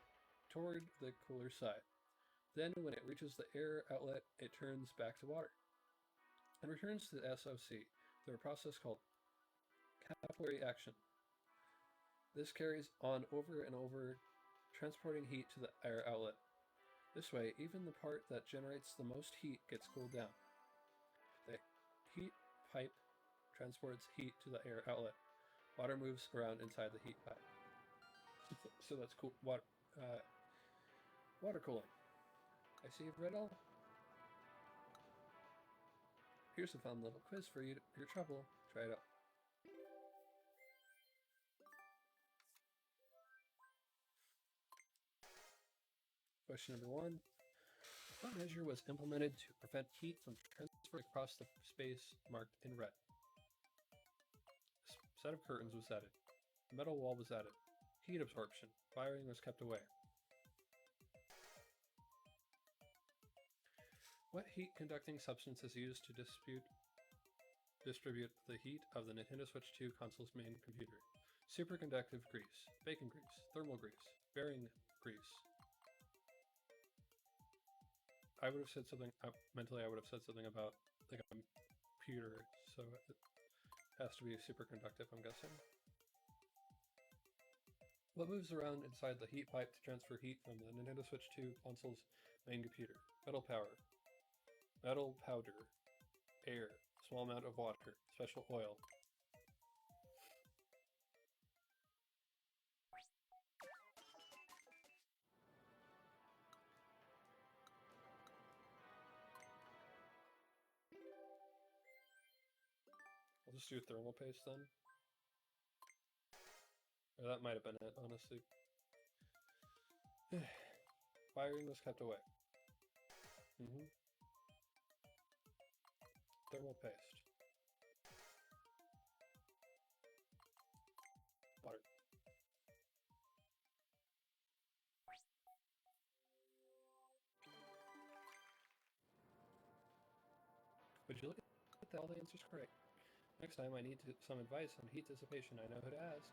toward the cooler side. Then, when it reaches the air outlet, it turns back to water and returns to the SOC through a process called capillary action. This carries on over and over, transporting heat to the air outlet. This way, even the part that generates the most heat gets cooled down. The heat pipe transports heat to the air outlet. Water moves around inside the heat pipe. So that's cool. Water cooling. I see you've read all. Here's a fun little quiz for your trouble. Try it out. Question number 1. What measure was implemented to prevent heat from transferring across the space marked in red? A set of curtains was added. A metal wall was added. Heat absorption. Firing was kept away. What heat-conducting substance is used to distribute the heat of the Nintendo Switch 2 console's main computer? Superconductive grease, bacon grease, thermal grease, bearing grease. I would have said something, mentally I would have said something about like a computer, so it has to be superconductive, I'm guessing. What moves around inside the heat pipe to transfer heat from the Nintendo Switch 2 console's main computer? Metal powder, air, small amount of water, special oil. I'll just do thermal paste then. Or that might have been it, honestly. Firing was kept away. Thermal paste. Water. Would you look at all the answers correct? Next time I need some advice on heat dissipation, I know who to ask.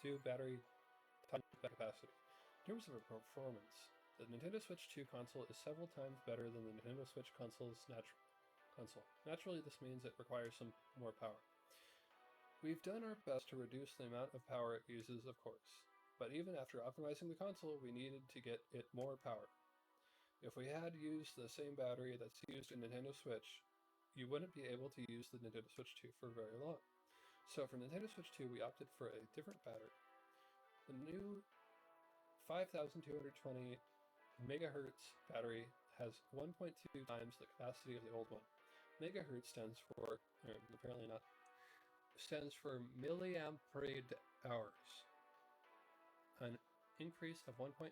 .2 battery times capacity. In terms of performance, the Nintendo Switch 2 console is several times better than the Nintendo Switch console's console. Naturally, this means it requires some more power. We've done our best to reduce the amount of power it uses, of course, but even after optimizing the console, we needed to get it more power. If we had used the same battery that's used in Nintendo Switch, you wouldn't be able to use the Nintendo Switch 2 for very long. So for Nintendo Switch 2, we opted for a different battery. The new 5220 megahertz battery has 1.2 times the capacity of the old one. Megahertz stands for, apparently not, stands for milliampere hours. An increase of 1.2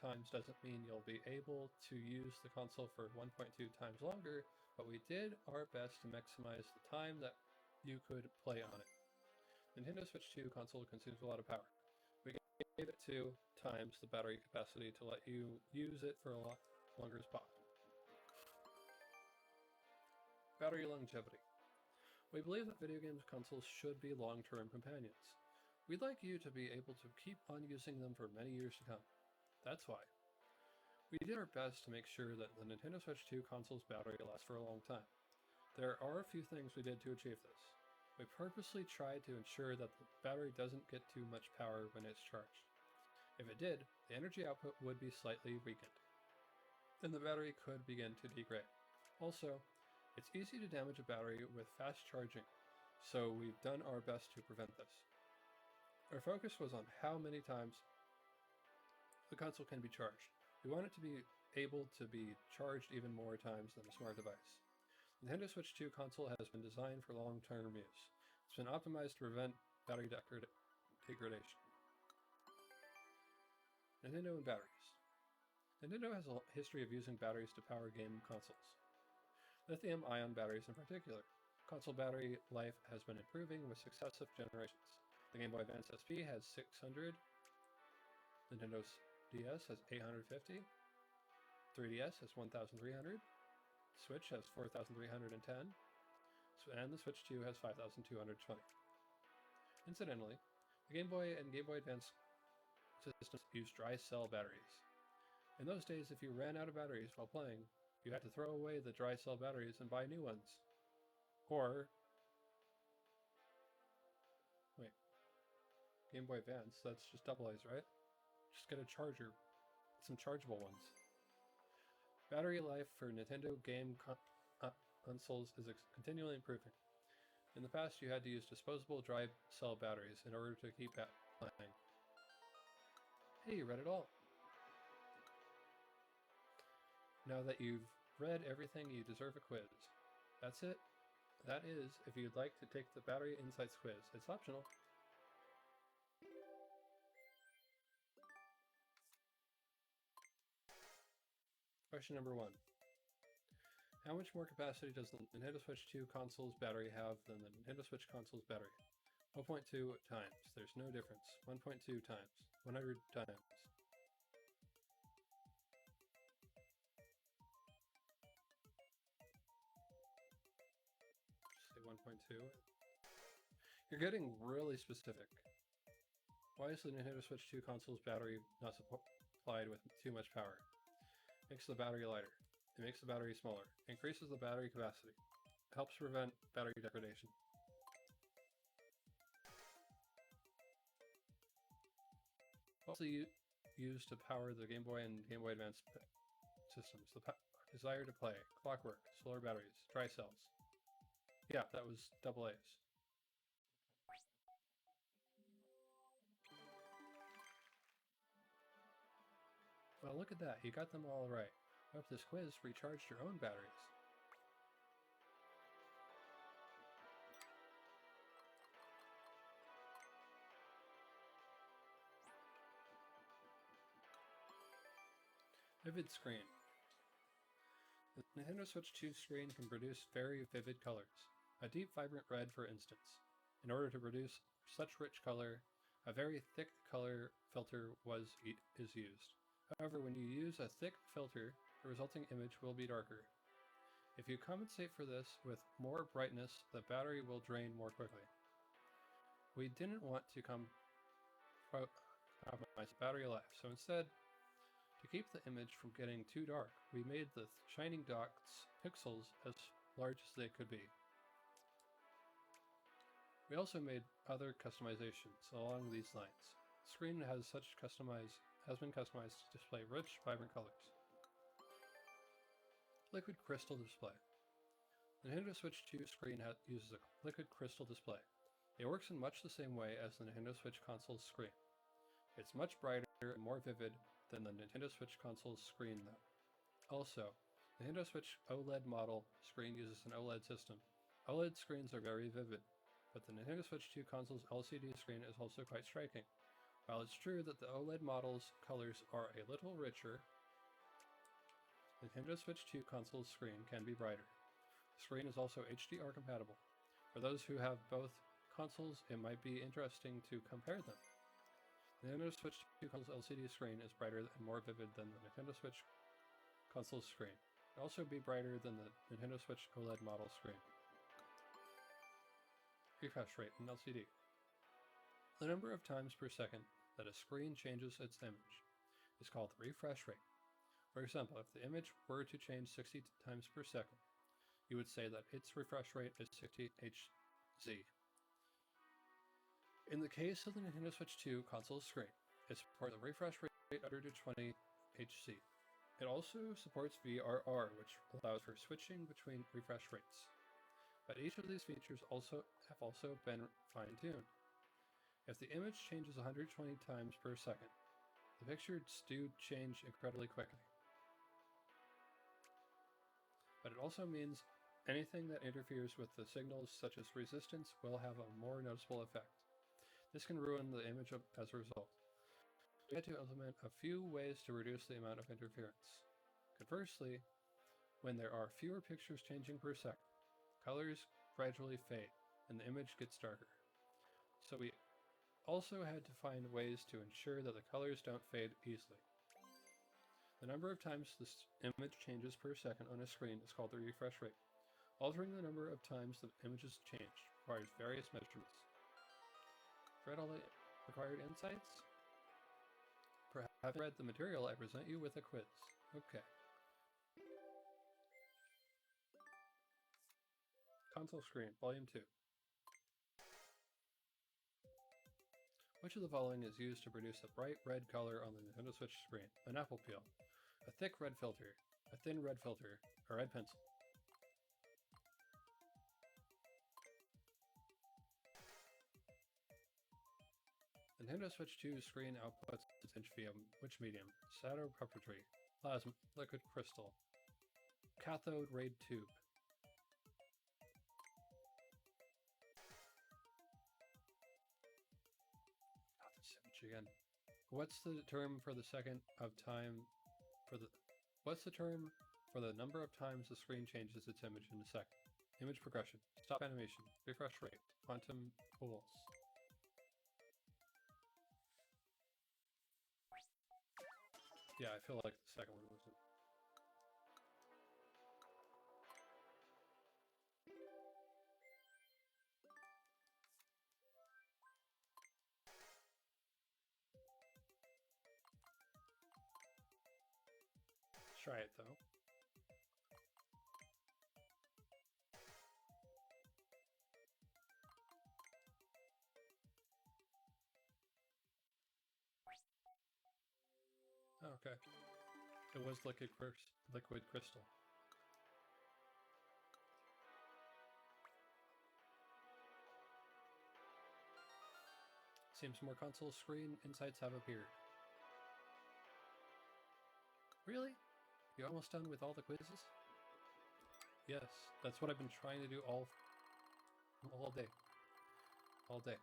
times doesn't mean you'll be able to use the console for 1.2 times longer, but we did our best to maximize the time that you could play on it. Nintendo Switch 2 console consumes a lot of power. We gave it 2 times the battery capacity to let you use it for a lot longer as possible. Battery longevity. We believe that video games consoles should be long-term companions. We'd like you to be able to keep on using them for many years to come. That's why. We did our best to make sure that the Nintendo Switch 2 console's battery lasts for a long time. There are a few things we did to achieve this. We purposely tried to ensure that the battery doesn't get too much power when it's charged. If it did, the energy output would be slightly weakened, and the battery could begin to degrade. Also, it's easy to damage a battery with fast charging, so we've done our best to prevent this. Our focus was on how many times the console can be charged. We want it to be able to be charged even more times than a smart device. The Nintendo Switch 2 console has been designed for long-term use. It's been optimized to prevent battery degradation. Nintendo and batteries. Nintendo has a history of using batteries to power game consoles. Lithium-ion batteries in particular. Console battery life has been improving with successive generations. The Game Boy Advance SP has 600. Nintendo DS has 850. 3DS has 1,300. Switch has 4,310. And the Switch 2 has 5,220. Incidentally, the Game Boy and Game Boy Advance systems use dry cell batteries. In those days, if you ran out of batteries while playing, you had to throw away the dry cell batteries and buy new ones. Or, wait, Game Boy Advance, that's just double A's, right? Just get a charger, some chargeable ones. Battery life for Nintendo game consoles is continually improving. In the past, you had to use disposable dry cell batteries in order to keep playing. Hey, you read it all. Now that you've read everything, you deserve a quiz. That's it. That is, if you'd like to take the Battery Insights quiz. It's optional. Question number 1. How much more capacity does the Nintendo Switch 2 console's battery have than the Nintendo Switch console's battery? 1.2 times. There's no difference. 1.2 times. 100 times. Say 1.2. You're getting really specific. Why is the Nintendo Switch 2 console's battery not supplied with too much power? Makes the battery lighter. It makes the battery smaller. Increases the battery capacity. Helps prevent battery degradation. Also used to power the Game Boy and Game Boy Advance systems. The desire to play, clockwork, solar batteries, dry cells. Yeah, that was double A's. Well, look at that. You got them all right. I hope this quiz recharged your own batteries. Vivid screen. The Nintendo Switch 2 screen can produce very vivid colors. A deep, vibrant red, for instance. In order to produce such rich color, a very thick color filter is used. However, when you use a thick filter, the resulting image will be darker. If you compensate for this with more brightness, the battery will drain more quickly. We didn't want to compromise battery life, so instead, to keep the image from getting too dark, we made the shining dots pixels as large as they could be. We also made other customizations along these lines. The screen has been customized to display rich, vibrant colors. Liquid crystal display. The Nintendo Switch 2 screen uses a liquid crystal display. It works in much the same way as the Nintendo Switch console's screen. It's much brighter and more vivid than the Nintendo Switch console's screen, though. Also, the Nintendo Switch OLED model screen uses an OLED system. OLED screens are very vivid, but the Nintendo Switch 2 console's LCD screen is also quite striking. While it's true that the OLED model's colors are a little richer, the Nintendo Switch 2 console's screen can be brighter. The screen is also HDR compatible. For those who have both consoles, it might be interesting to compare them. The Nintendo Switch 2 console's LCD screen is brighter and more vivid than the Nintendo Switch console's screen. It will also be brighter than the Nintendo Switch OLED model screen. Refresh rate in LCD. The number of times per second that a screen changes its image is called the refresh rate. For example, if the image were to change 60 times per second, you would say that its refresh rate is 60 Hz. In the case of the Nintendo Switch 2 console screen, it supports a refresh rate under 20 Hz. It also supports VRR, which allows for switching between refresh rates. But each of these features have also been fine-tuned. If the image changes 120 times per second, the pictures do change incredibly quickly. But it also means Anything that interferes with the signals, such as resistance, will have a more noticeable effect. This can ruin the image as a result. We had to implement a few ways to reduce the amount of interference. Conversely, when there are fewer pictures changing per second, colors gradually fade and the image gets darker. So we also had to find ways to ensure that the colors don't fade easily. The number of times this image changes per second on a screen is called the refresh rate. Altering the number of times the images change requires various measurements. Read all the required insights? Perhaps having read the material, I present you with a quiz. Okay. Console screen, Volume 2. Which of the following is used to produce a bright red color on the Nintendo Switch screen? An apple peel, a thick red filter, a thin red filter, a red pencil. The Nintendo Switch 2 screen outputs its image via which medium? Shadow puppetry, plasma, liquid crystal, cathode ray tube. Oh, this image again. What's the term for the second of time for the? What's the term for the number of times the screen changes its image in a second? Image progression, stop animation, refresh rate, quantum pulse. Yeah, I feel like the second one was it. Let's try it though. Oh, okay. It was liquid crystal. Seems more console screen insights have appeared. Really? You almost done with all the quizzes? Yes, that's what I've been trying to do all day. All day.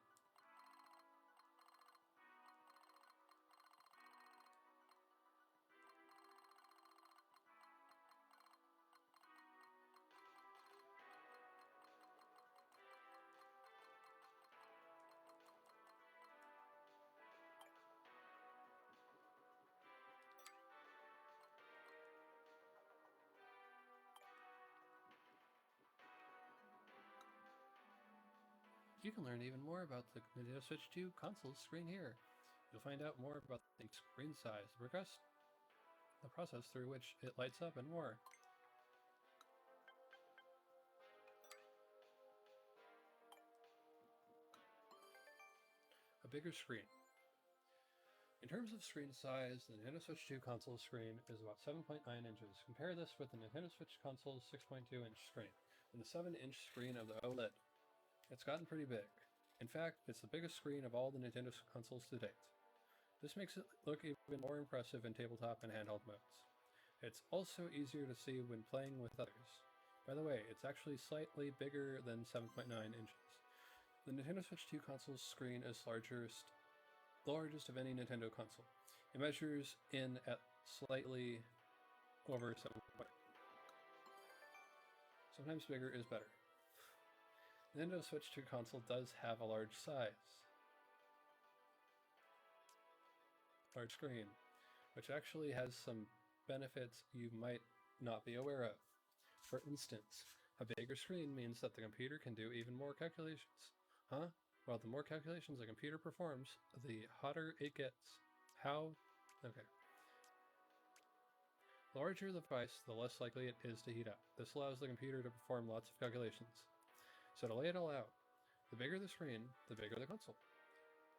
You can learn even more about the Nintendo Switch 2 console screen here. You'll find out more about the screen size, the process through which it lights up, and more. A bigger screen. In terms of screen size, the Nintendo Switch 2 console screen is about 7.9 inches. Compare this with the Nintendo Switch console's 6.2-inch screen and the 7-inch screen of the OLED. It's gotten pretty big. In fact, it's the biggest screen of all the Nintendo consoles to date. This makes it look even more impressive in tabletop and handheld modes. It's also easier to see when playing with others. By the way, it's actually slightly bigger than 7.9 inches. The Nintendo Switch 2 console's screen is the largest of any Nintendo console. It measures in at slightly over 7. Sometimes bigger is better. The Nintendo Switch 2 console does have a large screen, which actually has some benefits you might not be aware of. For instance, a bigger screen means that the computer can do even more calculations. Huh? Well, the more calculations a computer performs, the hotter it gets. How? Okay. The larger the device, the less likely it is to heat up. This allows the computer to perform lots of calculations. So to lay it all out, the bigger the screen, the bigger the console.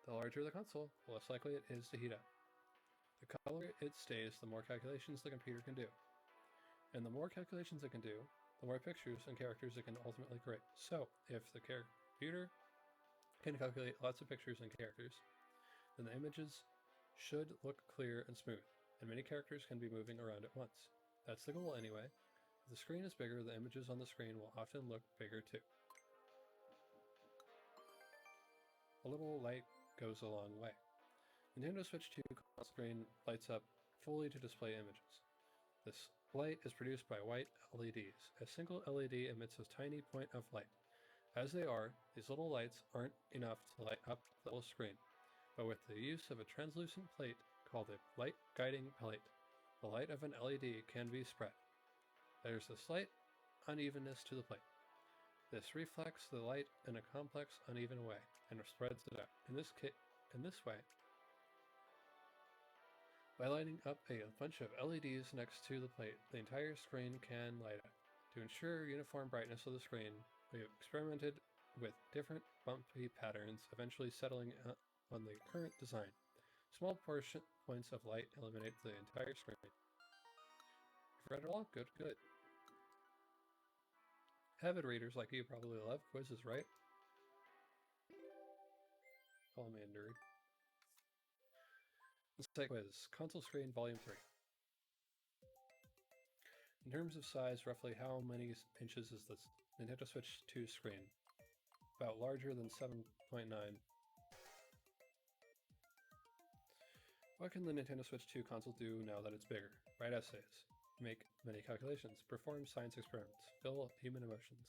The larger the console, the less likely it is to heat up. The color it stays, the more calculations the computer can do. And the more calculations it can do, the more pictures and characters it can ultimately create. So, if the computer can calculate lots of pictures and characters, then the images should look clear and smooth, and many characters can be moving around at once. That's the goal anyway. If the screen is bigger, the images on the screen will often look bigger too. A little light goes a long way. Nintendo Switch 2 console screen lights up fully to display images. This light is produced by white LEDs. A single LED emits a tiny point of light. As they are, these little lights aren't enough to light up the whole screen, but with the use of a translucent plate called a light guiding plate, the light of an LED can be spread. There's a slight unevenness to the plate. This reflects the light in a complex, uneven way and spreads it out. In this way, by lighting up a bunch of LEDs next to the plate, the entire screen can light up. To ensure uniform brightness of the screen, we have experimented with different bumpy patterns, eventually settling on the current design. Small points of light illuminate the entire screen. You've read it all? Good, good. Avid readers like you probably love quizzes, right? Salamander. Insight Quiz, Console Screen Volume 3. In terms of size, roughly how many inches is this Nintendo Switch 2 screen? About larger than 7.9. What can the Nintendo Switch 2 console do now that it's bigger? Write essays, make many calculations, perform science experiments, feel human emotions.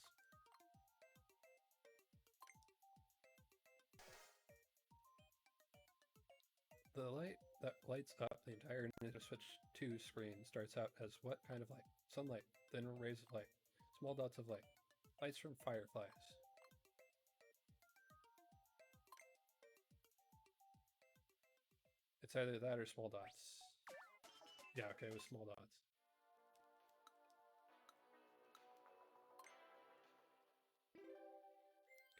The light that lights up the entire Nintendo Switch 2 screen starts out as what kind of light? Sunlight, then rays of light, small dots of light, lights from fireflies. It's either that or small dots. Yeah, okay, it was small dots.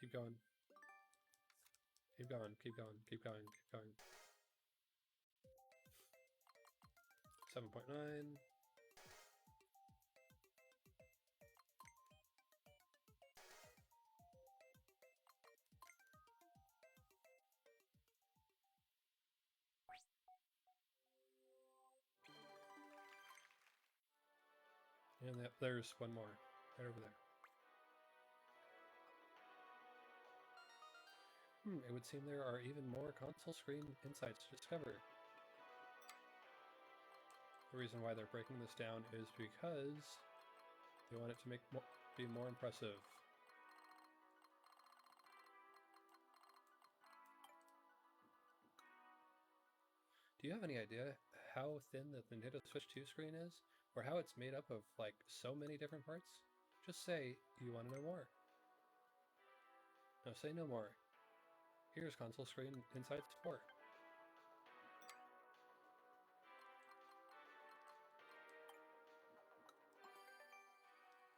Keep going. Keep going, keep going, keep going, keep going. 7.9. And there's one more, right over there. It would seem there are even more console screen insights to discover. The reason why they're breaking this down is because they want it to be more impressive. Do you have any idea how thin the Nintendo Switch 2 screen is? Or how it's made up of, like, so many different parts? Just say you want to know more. No, say no more. Here's Console Screen Insights 4.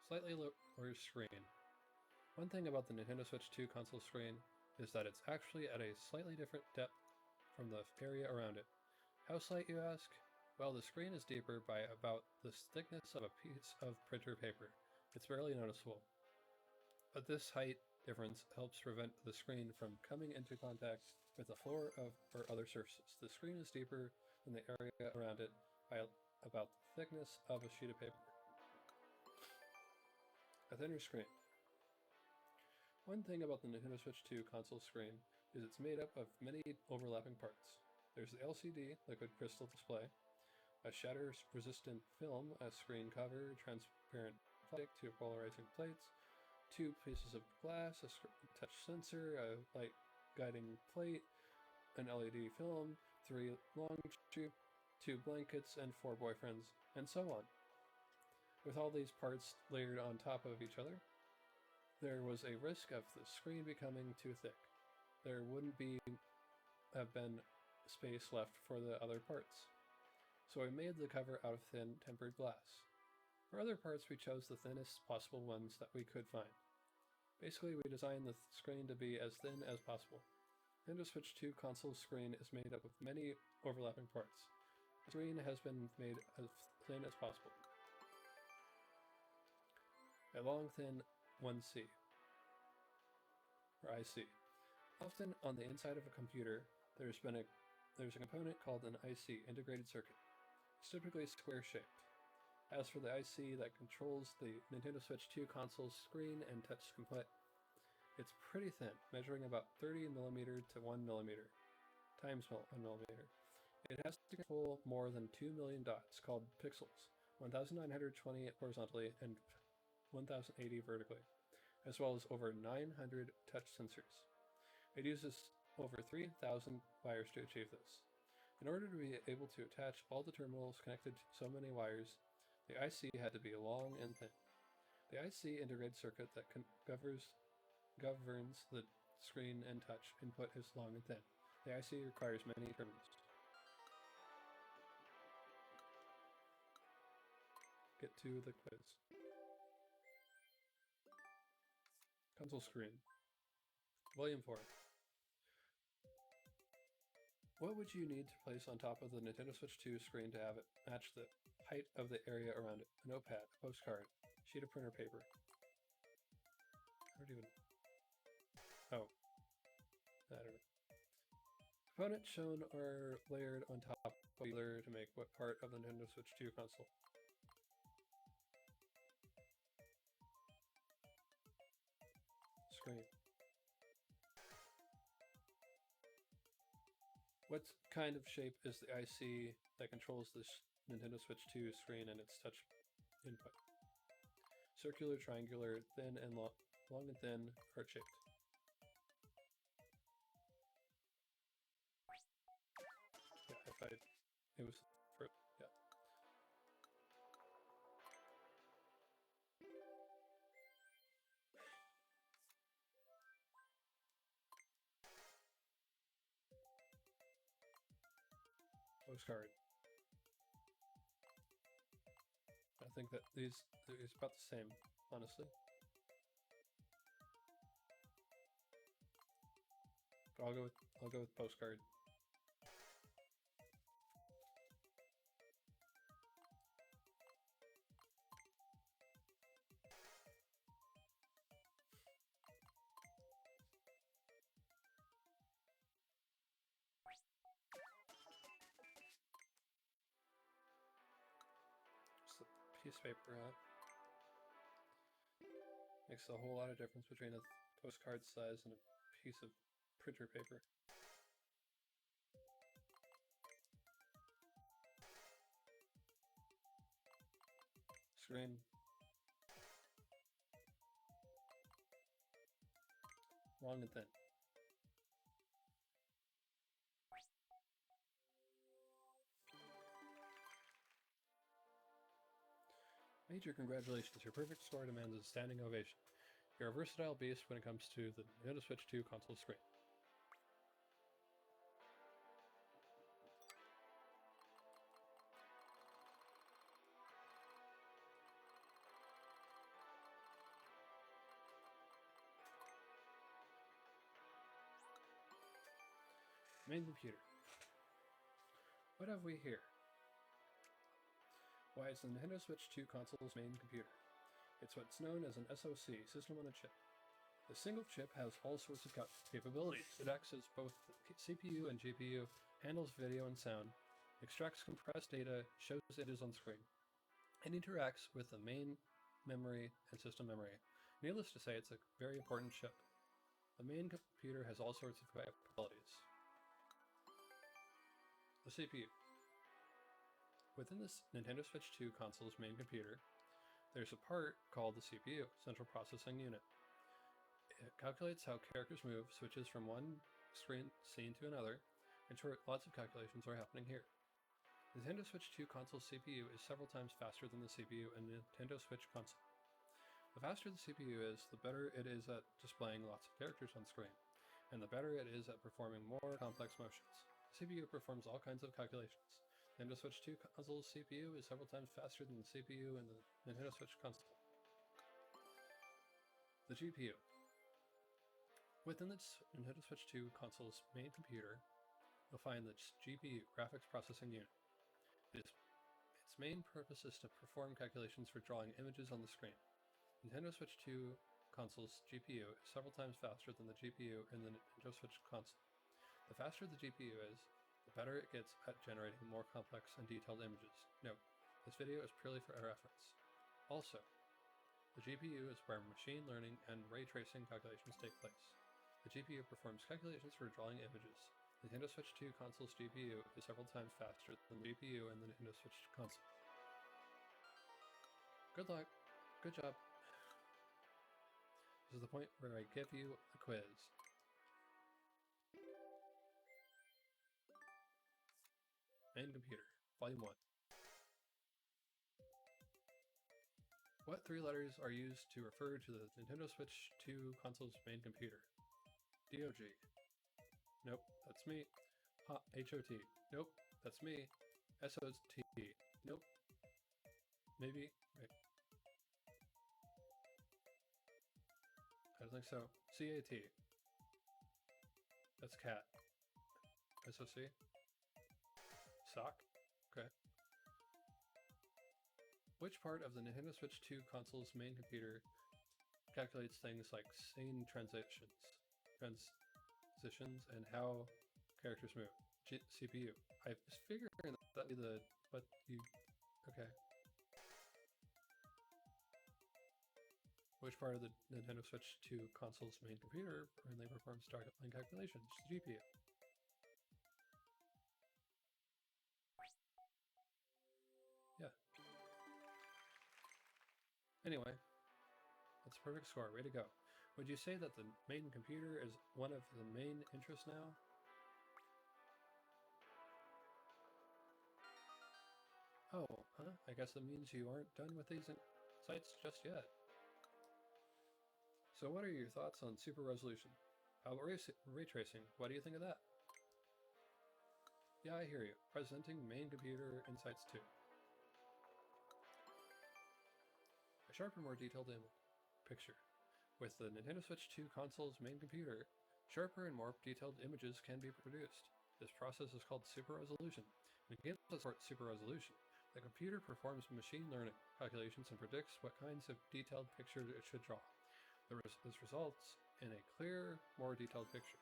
Slightly lower screen. One thing about the Nintendo Switch 2 console screen is that it's actually at a slightly different depth from the area around it. How slight, you ask? Well, the screen is deeper by about the thickness of a piece of printer paper. It's barely noticeable. But this height difference helps prevent the screen from coming into contact with the floor or other surfaces. The screen is deeper than the area around it by about the thickness of a sheet of paper. A thinner screen. One thing about the Nintendo Switch 2 console screen is it's made up of many overlapping parts. There's the LCD, liquid crystal display, a shatter-resistant film, a screen cover, transparent plastic, two polarizing plates, two pieces of glass, a touch sensor, a light guiding plate, an LED film, 3 long tube, 2 blankets, and 4 boyfriends, and so on. With all these parts layered on top of each other, there was a risk of the screen becoming too thick. There wouldn't have been space left for the other parts. So we made the cover out of thin tempered glass. For other parts, we chose the thinnest possible ones that we could find. Basically, we designed the screen to be as thin as possible. Nintendo Switch 2 console screen is made up of many overlapping parts. The screen has been made as thin as possible. A long, thin 1C, or IC. Often on the inside of a computer, there's a component called an IC, integrated circuit. It's typically square-shaped. As for the IC that controls the Nintendo Switch 2 console's screen and touch input, it's pretty thin, measuring about 30mm to 1mm times 1mm. It has to control more than 2 million dots, called pixels, 1,920 horizontally and 1,080 vertically, as well as over 900 touch sensors. It uses over 3,000 wires to achieve this. In order to be able to attach all the terminals connected to so many wires, the IC had to be long and thin. The IC integrated circuit that governs the screen and touch input is long and thin. The IC requires many terminals. Get to the quiz. Console screen. Volume 4. What would you need to place on top of the Nintendo Switch 2 screen to have it match the height of the area around it? A notepad, a postcard, sheet of printer paper. I don't even... Oh. I don't know. Components shown are layered on top of each other to make what part of the Nintendo Switch 2 console? Screen. What kind of shape is the IC that controls this Nintendo Switch 2 screen and its touch input? Circular, triangular, thin and long and thin, heart-shaped. Yeah, it was for, yeah. Postcard. I think that these is about the same, honestly. But I'll go with postcard. Just a piece of paper, huh? Makes a whole lot of difference between a postcard size and a piece of printer paper. Screen. Long and thin. Major congratulations, your perfect score demands a standing ovation. You're a versatile beast when it comes to the Nintendo Switch 2 console screen. Main computer. What have we here? Why, it's the Nintendo Switch 2 console's main computer. It's what's known as an SoC, System on a Chip. The single chip has all sorts of capabilities. It acts as both the CPU and GPU, handles video and sound, extracts compressed data, shows images on screen, and interacts with the main memory and system memory. Needless to say, it's a very important chip. The main computer has all sorts of capabilities. The CPU. Within this Nintendo Switch 2 console's main computer, there's a part called the CPU, Central Processing Unit. It calculates how characters move, switches from one scene to another. In short, lots of calculations are happening here. The Nintendo Switch 2 console CPU is several times faster than the CPU in the Nintendo Switch console. The faster the CPU is, the better it is at displaying lots of characters on screen, and the better it is at performing more complex motions. The CPU performs all kinds of calculations. The Nintendo Switch 2 console's CPU is several times faster than the CPU in the Nintendo Switch console. The GPU. Within the Nintendo Switch 2 console's main computer, you'll find the GPU, Graphics Processing Unit. Its main purpose is to perform calculations for drawing images on the screen. Nintendo Switch 2 console's GPU is several times faster than the GPU in the Nintendo Switch console. The faster the GPU is, the better it gets at generating more complex and detailed images. Note, This video is purely for reference. Also, the GPU is where machine learning and ray tracing calculations take place. The GPU performs calculations for drawing images. The Nintendo Switch 2 console's GPU is several times faster than the GPU in the Nintendo Switch console. Good luck. Good job. This is the point where I give you a quiz. Main computer, volume 1. What three letters are used to refer to the Nintendo Switch 2 console's main computer? DOG. Nope, that's me. HOT. Nope, that's me. SOT. Nope. Maybe. Wait. I don't think so. CAT. That's cat. SOC. Sock? Okay. Which part of the Nintendo Switch 2 console's main computer calculates things like scene transitions and how characters move? CPU. I was figuring that'd be the... but you... okay. Which part of the Nintendo Switch 2 console's main computer currently performs target-line calculations? GPU. Yeah. Anyway, that's a perfect score. Way to go. Would you say that the main computer is one of the main interests now? Oh, huh? I guess that means you aren't done with these sites just yet. So what are your thoughts on super resolution? How about ray tracing? What do you think of that? Yeah, I hear you. Presenting main computer insights too. A sharper, more detailed picture. With the Nintendo Switch 2 console's main computer, sharper and more detailed images can be produced. This process is called super resolution. In games that support super resolution, the computer performs machine learning calculations and predicts what kinds of detailed picture it should draw. This results in a clearer, more detailed picture.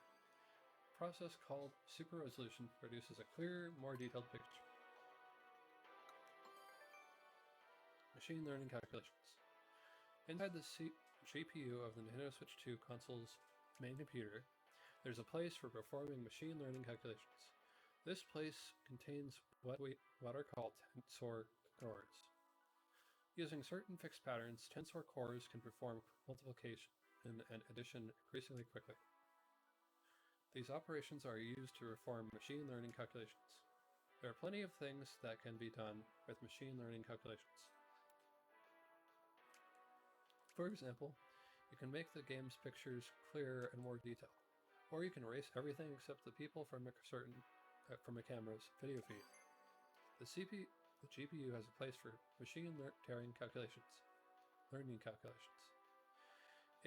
The process called super resolution produces a clearer, more detailed picture. Machine learning calculations. Inside the GPU of the Nintendo Switch 2 console's main computer, there's a place for performing machine learning calculations. This place contains what are called tensor cores. Using certain fixed patterns, tensor cores can perform multiplication and addition increasingly quickly. These operations are used to perform machine learning calculations. There are plenty of things that can be done with machine learning calculations. For example, you can make the game's pictures clearer and more detailed, or you can erase everything except the people from a camera's video feed. The GPU has a place for machine learning calculations.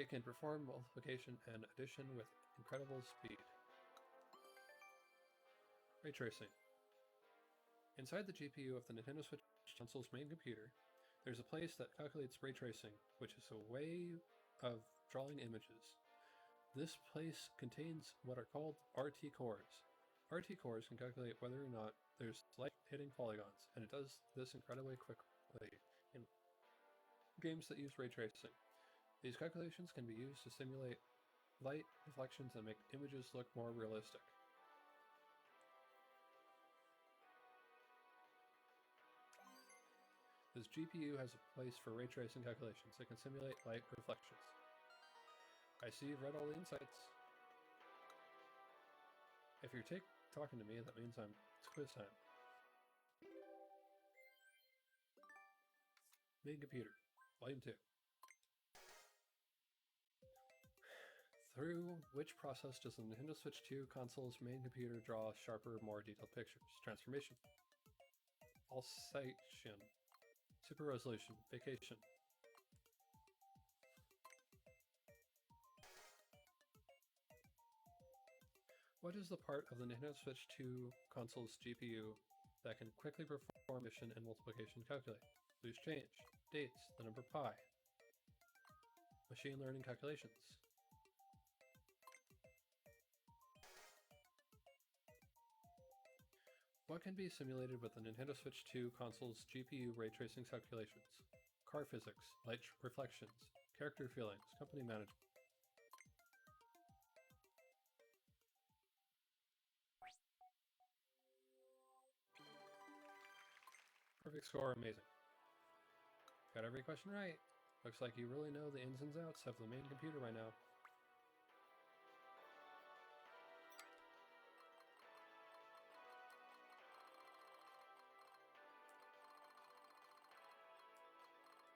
It can perform multiplication and addition with incredible speed. Ray tracing. Inside the GPU of the Nintendo Switch console's main computer, there's a place that calculates ray tracing, which is a way of drawing images. This place contains what are called RT cores. RT cores can calculate whether or not there's light hitting polygons, and it does this incredibly quickly in games that use ray tracing. These calculations can be used to simulate light reflections and make images look more realistic. This GPU has a place for ray tracing calculations that can simulate light reflections. I see you've read all the insights. If you're talking to me, that means it's quiz time. Main computer, volume 2. Through which process does the Nintendo Switch 2 console's main computer draw sharper, more detailed pictures? Transformation. Pulsation. Super resolution. Vacation. What is the part of the Nintendo Switch 2 console's GPU that can quickly perform addition and multiplication calculate? Loose change. Dates. The number pi. Machine learning calculations. What can be simulated with the Nintendo Switch 2 console's GPU ray tracing calculations? Car physics, light reflections, character feelings, company management. Perfect score, amazing. Got every question right. Looks like you really know the ins and outs of the main computer by now.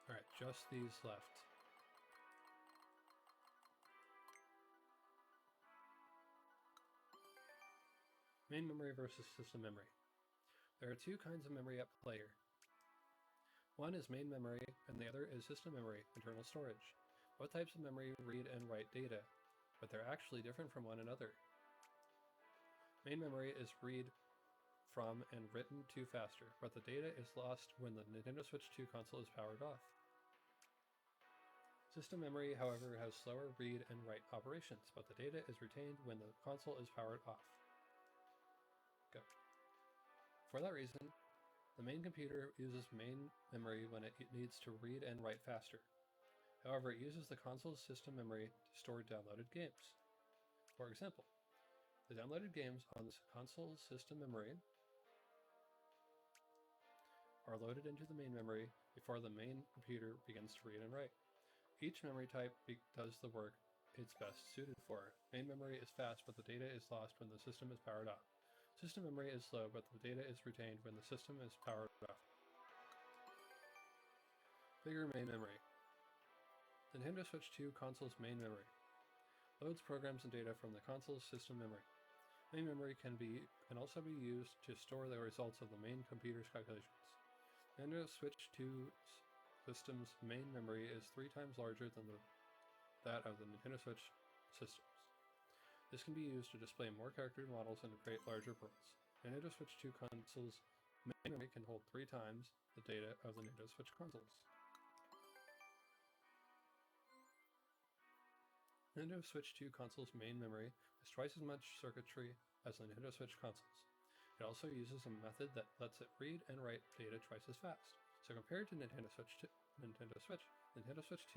Alright, just these left. Main memory versus system memory. There are two kinds of memory at play here. One is main memory, and the other is system memory, internal storage. Both types of memory read and write data, but they're actually different from one another. Main memory is read from and written to faster, but the data is lost when the Nintendo Switch 2 console is powered off. System memory, however, has slower read and write operations, but the data is retained when the console is powered off. Go. For that reason, the main computer uses main memory when it needs to read and write faster. However, it uses the console's system memory to store downloaded games. For example, the downloaded games on the console's system memory are loaded into the main memory before the main computer begins to read and write. Each memory type does the work it's best suited for. Main memory is fast, but the data is lost when the system is powered off. System memory is slow, but the data is retained when the system is powered off. Bigger main memory. The Nintendo Switch 2 console's main memory loads programs and data from the console's system memory. Main memory can also be used to store the results of the main computer's calculations. Nintendo Switch 2's system's main memory is 3 times larger than that of the Nintendo Switch systems. This can be used to display more character models and to create larger worlds. Nintendo Switch 2 console's main memory can hold 3 times the data of the Nintendo Switch consoles. Nintendo Switch 2 console's main memory has twice as much circuitry as the Nintendo Switch consoles. It also uses a method that lets it read and write data twice as fast. So compared to Nintendo Switch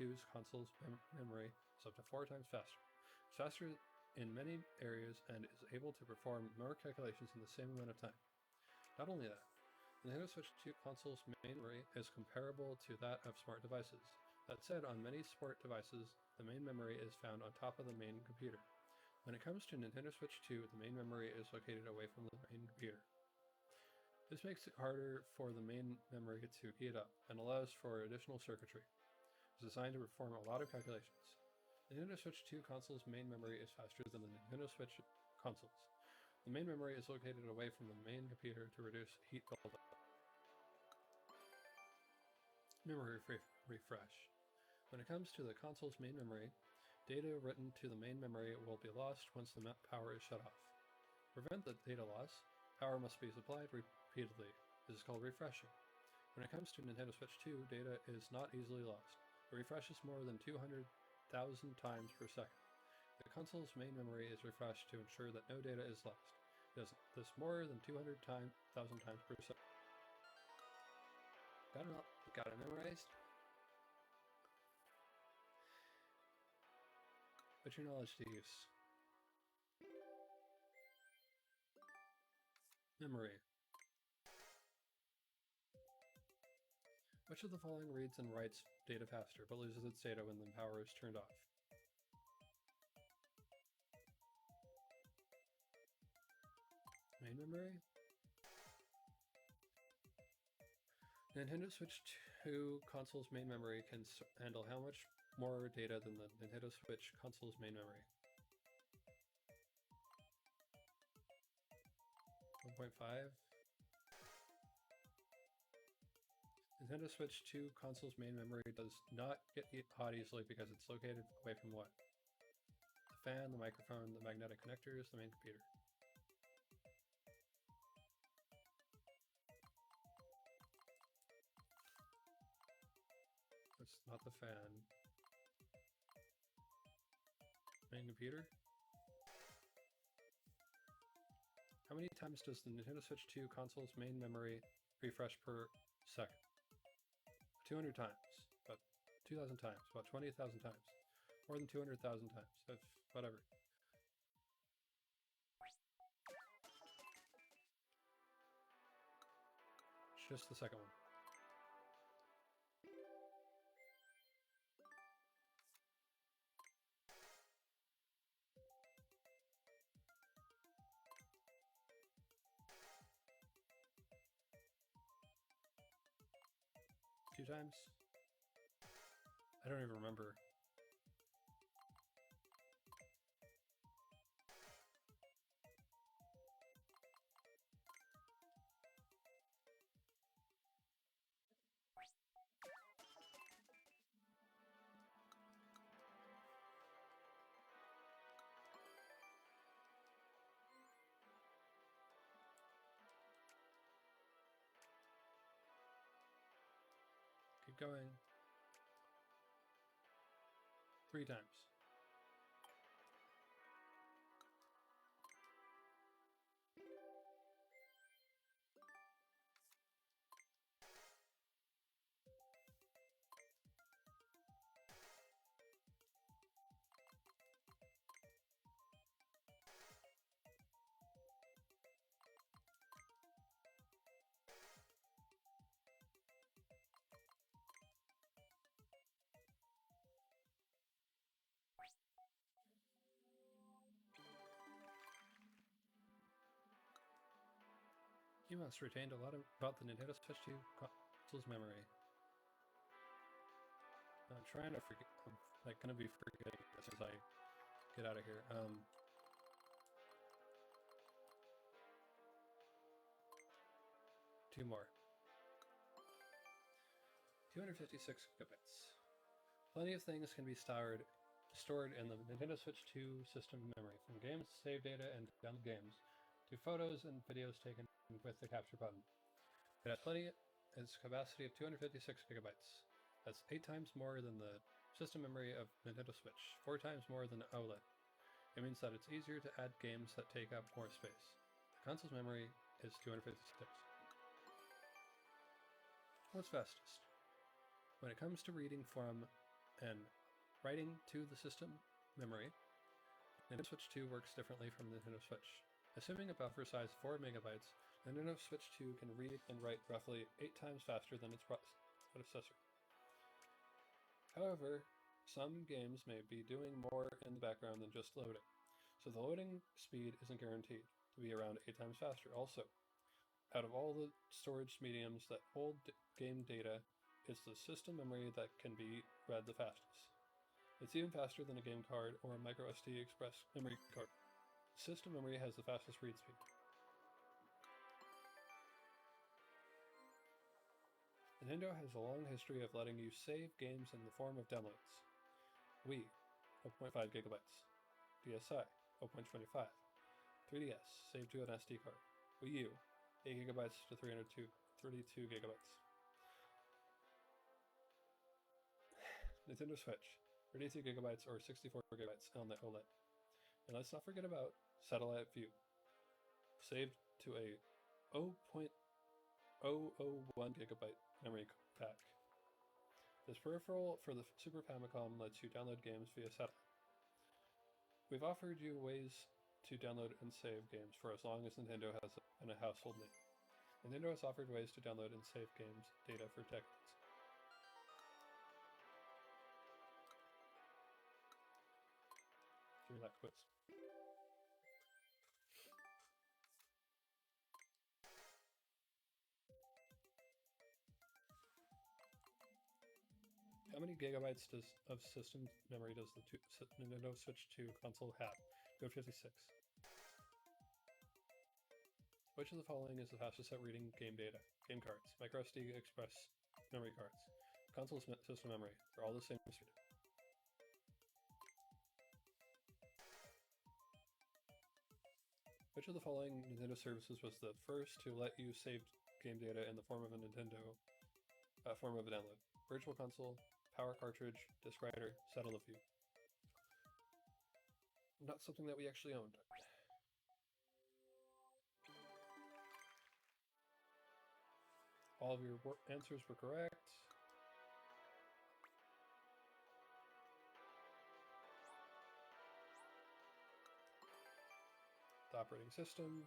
2's console's memory is up to 4 times faster. It's faster in many areas and is able to perform more calculations in the same amount of time. Not only that, the Nintendo Switch 2 console's main memory is comparable to that of smart devices. That said, on many smart devices, the main memory is found on top of the main computer. When it comes to Nintendo Switch 2, the main memory is located away from the main computer. This makes it harder for the main memory to heat up and allows for additional circuitry. It's designed to perform a lot of calculations. The Nintendo Switch 2 console's main memory is faster than the Nintendo Switch consoles. The main memory is located away from the main computer to reduce heat buildup. Memory refresh. When it comes to the console's main memory, data written to the main memory will be lost once the power is shut off. To prevent the data loss, power must be supplied repeatedly. This is called refreshing. When it comes to Nintendo Switch 2, data is not easily lost. It refreshes more than 200,000 times per second. The console's main memory is refreshed to ensure that no data is lost. It does this more than 200,000 times per second. Got it memorized? Put your knowledge to use. Memory. Which of the following reads and writes data faster, but loses its data when the power is turned off? Main memory? Nintendo Switch 2 console's main memory can handle how much more data than the Nintendo Switch console's main memory? 1.5? Nintendo Switch 2 console's main memory does not get hot easily because it's located away from what? The fan, the microphone, the magnetic connectors, the main computer. It's not the fan. Main computer? How How many times does the Nintendo Switch 2 console's main memory refresh per second? 200 times. About 2,000 times. About 20,000 times. More than 200,000 times. If whatever. Just the second one. Two times? I don't even remember. Keep going. 3 times. You must retained a lot about the Nintendo Switch 2 console's memory. I'm trying to forget. I'm like gonna be forgetting as soon as I get out of here. 2 more. 256 gigabytes. Plenty of things can be stored in the Nintendo Switch 2 system memory, from games, save data, and download games, to photos and videos taken with the capture button. It has its capacity of 256 gigabytes. That's 8 times more than the system memory of Nintendo Switch, 4 times more than OLED. It means that it's easier to add games that take up more space. The console's memory is 256. What's fastest? When it comes to reading from and writing to the system memory, Nintendo Switch 2 works differently from the Nintendo Switch. Assuming a buffer size 4 megabytes, the Nintendo Switch 2 can read and write roughly 8 times faster than its predecessor. However, some games may be doing more in the background than just loading, so the loading speed isn't guaranteed to be around 8 times faster. Also, out of all the storage mediums that hold game data, it's the system memory that can be read the fastest. It's even faster than a game card or a micro SD express memory card. System memory has the fastest read speed. Nintendo has a long history of letting you save games in the form of downloads. Wii, 0.5 gigabytes. DSi, 0.25. 3DS, saved to an SD card. Wii U, 8 gigabytes to 32 gigabytes. Nintendo Switch, 32 gigabytes or 64 gigabytes on the OLED. And let's not forget about satellite view, saved to a 0.001 gigabyte memory pack. This peripheral for the Super Famicom lets you download games via satellite. We've offered you ways to download and save games for as long as Nintendo has been a household name. Nintendo has offered ways to download and save games data for decades. Give me that quiz. How many gigabytes of system memory does the Nintendo Switch 2 console have? Go 56. Which of the following is the fastest at reading game data? Game cards, micro SD express memory cards, console system memory. They're all the same speed. Which of the following Nintendo services was the first to let you save game data in the form of a form of a download? Virtual Console, Power Cartridge, Disk Writer, Satellite View. Not something that we actually owned. All of your answers were correct. The operating system.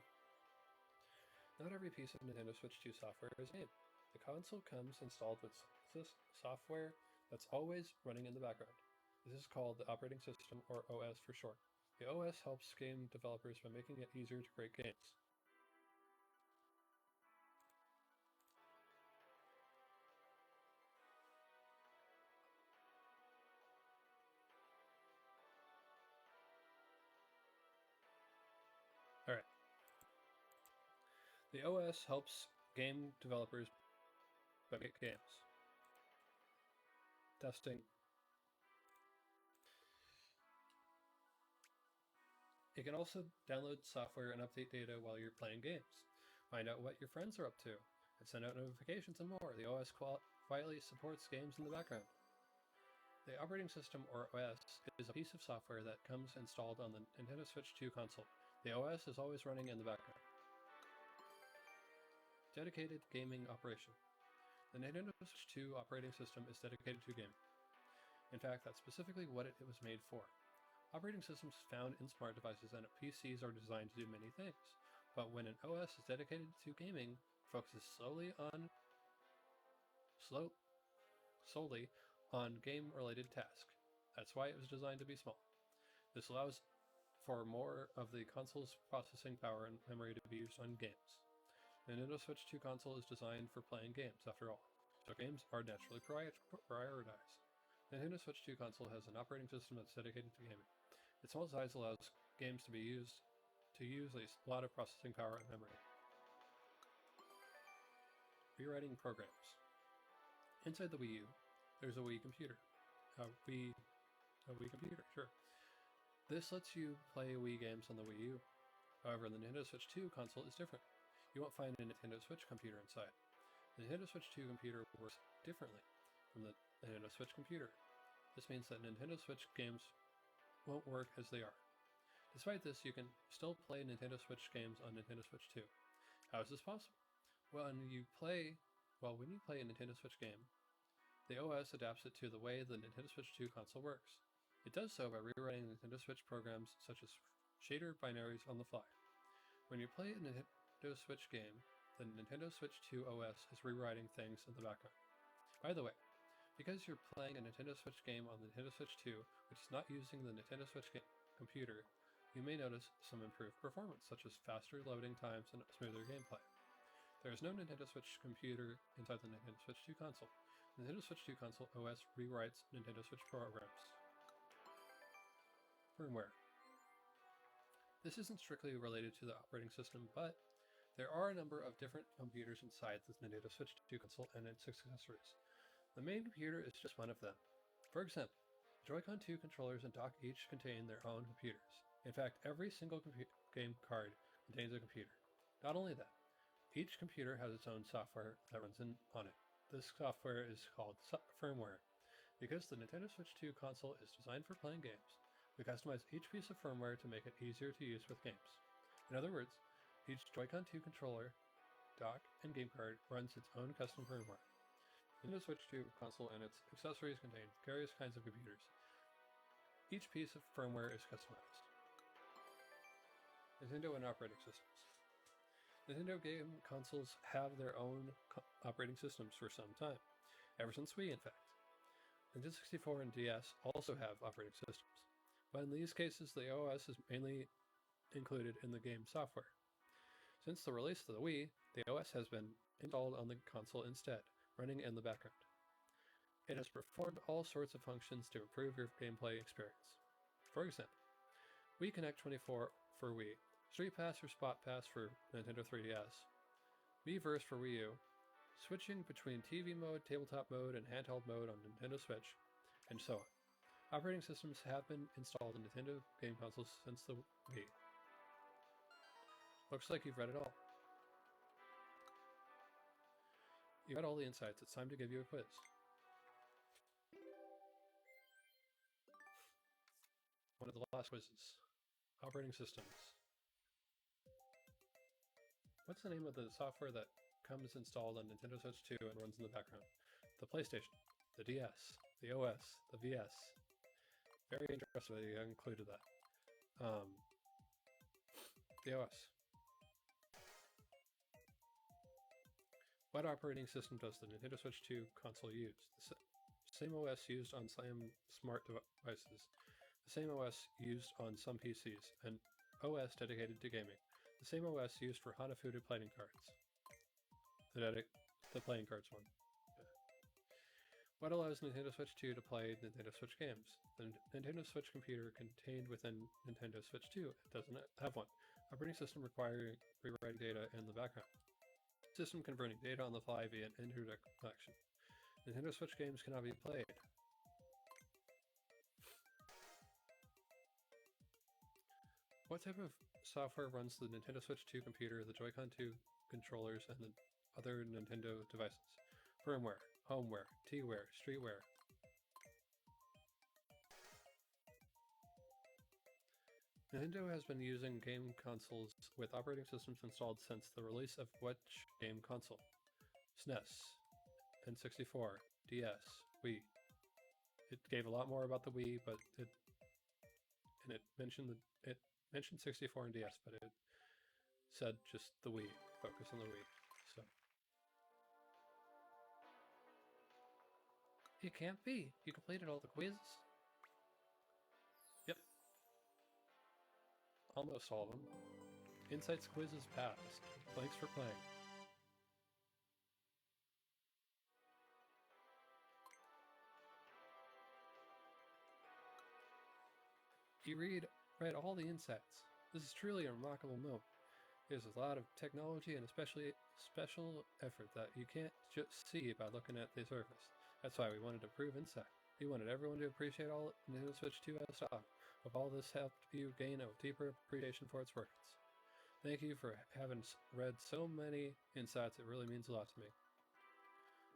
Not every piece of Nintendo Switch 2 software is game. The console comes installed with software that's always running in the background. This is called the operating system, or OS for short. The OS helps game developers by making it easier to create games. Alright. The OS helps game developers by making games. Testing. It can also download software and update data while you're playing games. Find out what your friends are up to, and send out notifications and more. The OS quietly supports games in the background. The operating system, or OS, is a piece of software that comes installed on the Nintendo Switch 2 console. The OS is always running in the background. Dedicated gaming operation. The Nintendo Switch 2 operating system is dedicated to gaming. In fact, that's specifically what it was made for. Operating systems found in smart devices and PCs are designed to do many things, but when an OS is dedicated to gaming, focuses solely on game-related tasks. That's why it was designed to be small. This allows for more of the console's processing power and memory to be used on games. The Nintendo Switch 2 console is designed for playing games, after all, so games are naturally prioritized. The Nintendo Switch 2 console has an operating system that's dedicated to gaming. Its small size allows games to use a lot of processing power and memory. Rewriting programs. Inside the Wii U, there's a Wii computer. A Wii computer, sure. This lets you play Wii games on the Wii U. However, the Nintendo Switch 2 console is different. You won't find a Nintendo Switch computer inside. The Nintendo Switch 2 computer works differently from the Nintendo Switch computer. This means that Nintendo Switch games won't work as they are. Despite this, you can still play Nintendo Switch games on Nintendo Switch 2. How is this possible? When you play a Nintendo Switch game, the OS adapts it to the way the Nintendo Switch 2 console works. It does so by rewriting Nintendo Switch programs such as shader binaries on the fly. When you play a Nintendo Switch game, the Nintendo Switch 2 OS is rewriting things in the background. By the way, because you're playing a Nintendo Switch game on the Nintendo Switch 2, which is not using the Nintendo Switch computer, you may notice some improved performance, such as faster loading times and smoother gameplay. There is no Nintendo Switch computer inside the Nintendo Switch 2 console. The Nintendo Switch 2 console OS rewrites Nintendo Switch programs. Firmware. This isn't strictly related to the operating system, but there are a number of different computers inside the Nintendo Switch 2 console and its accessories. The main computer is just one of them. For example, Joy-Con 2 controllers and dock each contain their own computers. In fact, every single game card contains a computer. Not only that, each computer has its own software that runs on it. This software is called firmware. Because the Nintendo Switch 2 console is designed for playing games, we customize each piece of firmware to make it easier to use with games. In other words, each Joy-Con 2 controller, dock, and game card runs its own custom firmware. The Nintendo Switch 2 console and its accessories contain various kinds of computers. Each piece of firmware is customized. Nintendo and operating systems. Nintendo game consoles have their own operating systems for some time, ever since Wii, in fact. Nintendo 64 and DS also have operating systems, but in these cases the OS is mainly included in the game software. Since the release of the Wii, the OS has been installed on the console instead, running in the background. It has performed all sorts of functions to improve your gameplay experience. For example, Wii Connect 24 for Wii, Street Pass or Spot Pass for Nintendo 3DS, Miiverse for Wii U, switching between TV mode, tabletop mode, and handheld mode on Nintendo Switch, and so on. Operating systems have been installed in Nintendo game consoles since the Wii. Looks like you've read it all. You got all the insights. It's time to give you a quiz. One of the last quizzes. Operating systems. What's the name of the software that comes installed on Nintendo Switch 2 and runs in the background. The PlayStation, the DS, the OS, the VS. Very interesting that you included that. The OS. What operating system does the Nintendo Switch 2 console use? The same OS used on some smart devices. The same OS used on some PCs. An OS dedicated to gaming. The same OS used for Hanafuda playing cards. The playing cards one. Yeah. What allows Nintendo Switch 2 to play Nintendo Switch games? The Nintendo Switch computer contained within Nintendo Switch 2 doesn't have one. Operating system requiring rewriting data in the background. System converting data on the fly via an internet connection. Nintendo Switch games cannot be played. What type of software runs the Nintendo Switch 2 computer, the Joy-Con 2 controllers, and the other Nintendo devices? Firmware, homeware, T-ware, streetware. Nintendo has been using game consoles with operating systems installed since the release of which game console? SNES, N64, DS, Wii. It gave a lot more about the Wii, but it mentioned 64 and DS, but it said just the Wii. Focus on the Wii. So it can't be. You completed all the quizzes. Yep. Almost all of them. Insights quiz is passed. Thanks for playing. You read all the insights. This is truly a remarkable moment. There's a lot of technology and especially special effort that you can't just see by looking at the surface. That's why we wanted to prove insight. We wanted everyone to appreciate all Nintendo Switch 2 has to offer. Hope all this helped you gain a deeper appreciation for its workings. Thank you for having read so many insights. It really means a lot to me.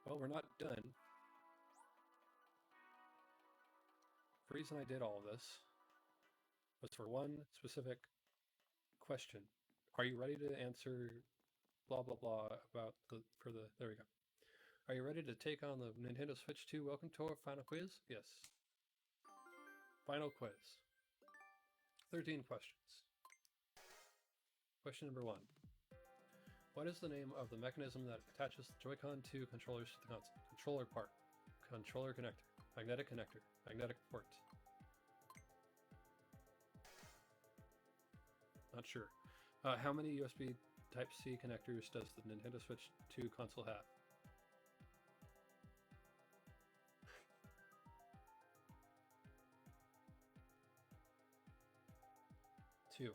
Well, we're not done. The reason I did all of this was for one specific question. Are you ready to answer blah blah blah about there we go. Are you ready to take on the Nintendo Switch 2 Welcome to our final quiz? Yes. Final quiz. 13 questions. Question number 1. What is the name of the mechanism that attaches the Joy-Con 2 controllers to the console? Controller part. Controller connector. Magnetic connector. Magnetic port. Not sure. How many USB Type-C connectors does the Nintendo Switch 2 console have? Two.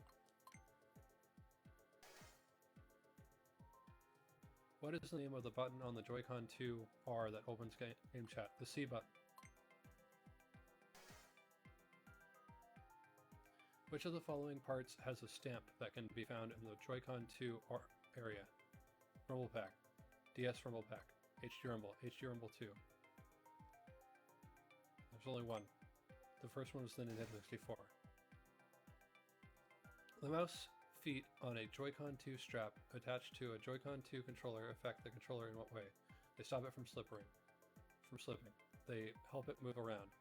What is the name of the button on the Joy-Con 2R that opens game chat? The C button. Which of the following parts has a stamp that can be found in the Joy-Con 2R area? Rumble Pack, DS Rumble Pack, HD Rumble 2. There's only one. The first one is the Nintendo 64. The mouse feet on a Joy-Con 2 strap attached to a Joy-Con 2 controller affect the controller in what way? They stop it from slipping. They help it move around.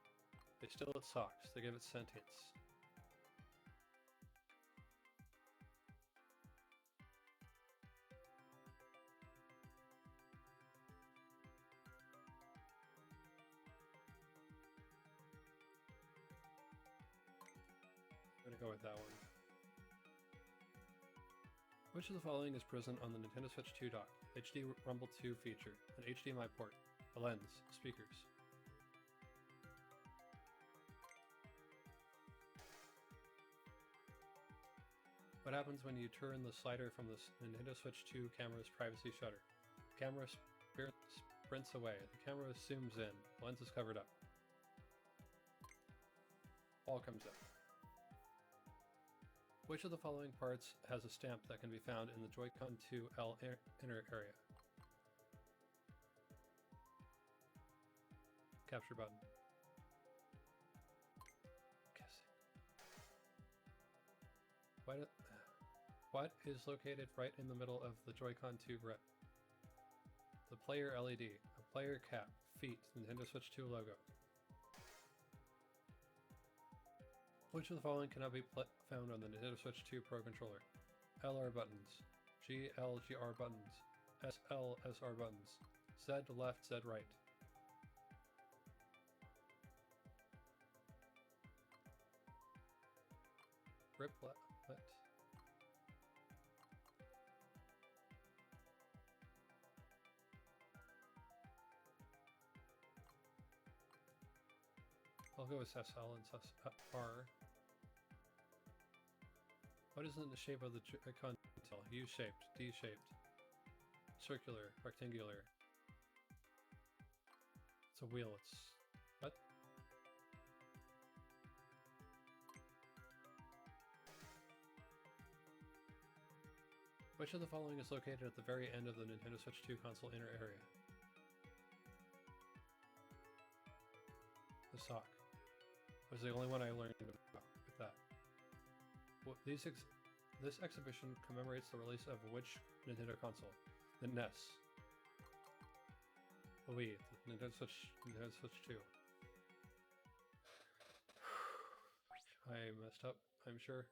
They still its socks. They give it sentience. I'm gonna go with that one. Which of the following is present on the Nintendo Switch 2 dock? HD Rumble 2 feature, an HDMI port, a lens, speakers. What happens when you turn the slider from the Nintendo Switch 2 camera's privacy shutter? The camera sprints away, the camera zooms in, the lens is covered up. Ball comes up. Which of the following parts has a stamp that can be found in the Joy-Con 2L inner area? Capture button. Guessing. What is located right in the middle of the Joy-Con 2 grip? the player LED, a player cap, feet, Nintendo Switch 2 logo. Which of the following cannot be found on the Nintendo Switch 2 Pro Controller? LR buttons, GLGR buttons, SLSR buttons, Z left, Z right. Rip left. I'll go with SL and SR. What is in the shape of the console? U-shaped, D-shaped, circular, rectangular. It's a wheel. It's what? Which of the following is located at the very end of the Nintendo Switch 2 console inner area? The sock. Was the only one I learned about with that. Well, this exhibition commemorates the release of which Nintendo console? The NES. The Wii. The Nintendo Switch 2. I messed up, I'm sure.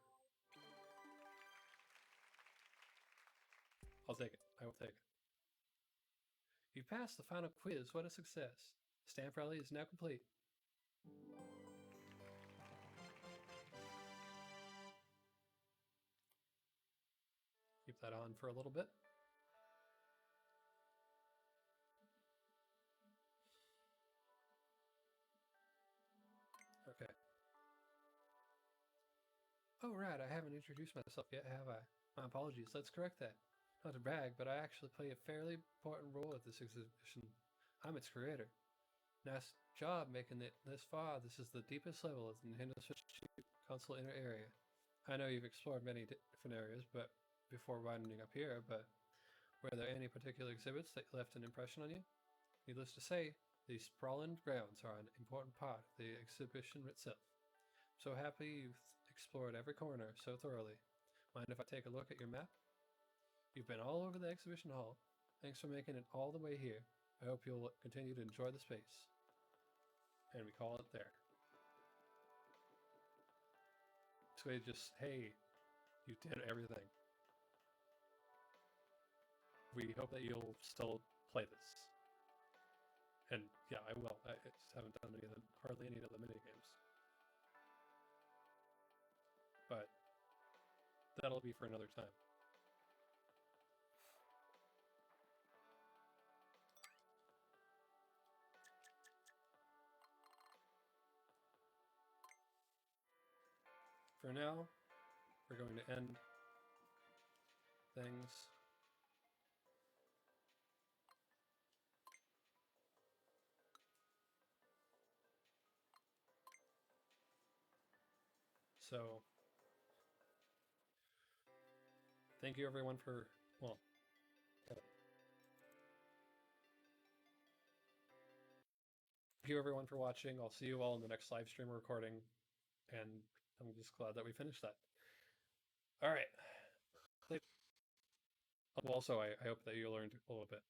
I'll take it. I will take it. You passed the final quiz. What a success. The stamp rally is now complete. Keep that on for a little bit. Okay. Oh, right, I haven't introduced myself yet, have I? My apologies, let's correct that. Not to brag, but I actually play a fairly important role at this exhibition. I'm its creator. Nice job making it this far. This is the deepest level of the Nintendo Switch 2 console inner area. I know you've explored many different areas, but before winding up here, but were there any particular exhibits that left an impression on you? Needless to say, these sprawling grounds are an important part of the exhibition itself. So happy you've explored every corner so thoroughly. Mind if I take a look at your map? You've been all over the exhibition hall. Thanks for making it all the way here. I hope you'll continue to enjoy the space. And we call it there. So we just, hey, you did everything. We hope that you'll still play this. And yeah, I will. I just haven't done hardly any of the minigames. But that'll be for another time. For now, we're going to end things. So, thank you everyone for, well, thank you everyone for watching. I'll see you all in the next live stream recording, and I'm just glad that we finished that. All right. Also, I hope that you learned a little bit.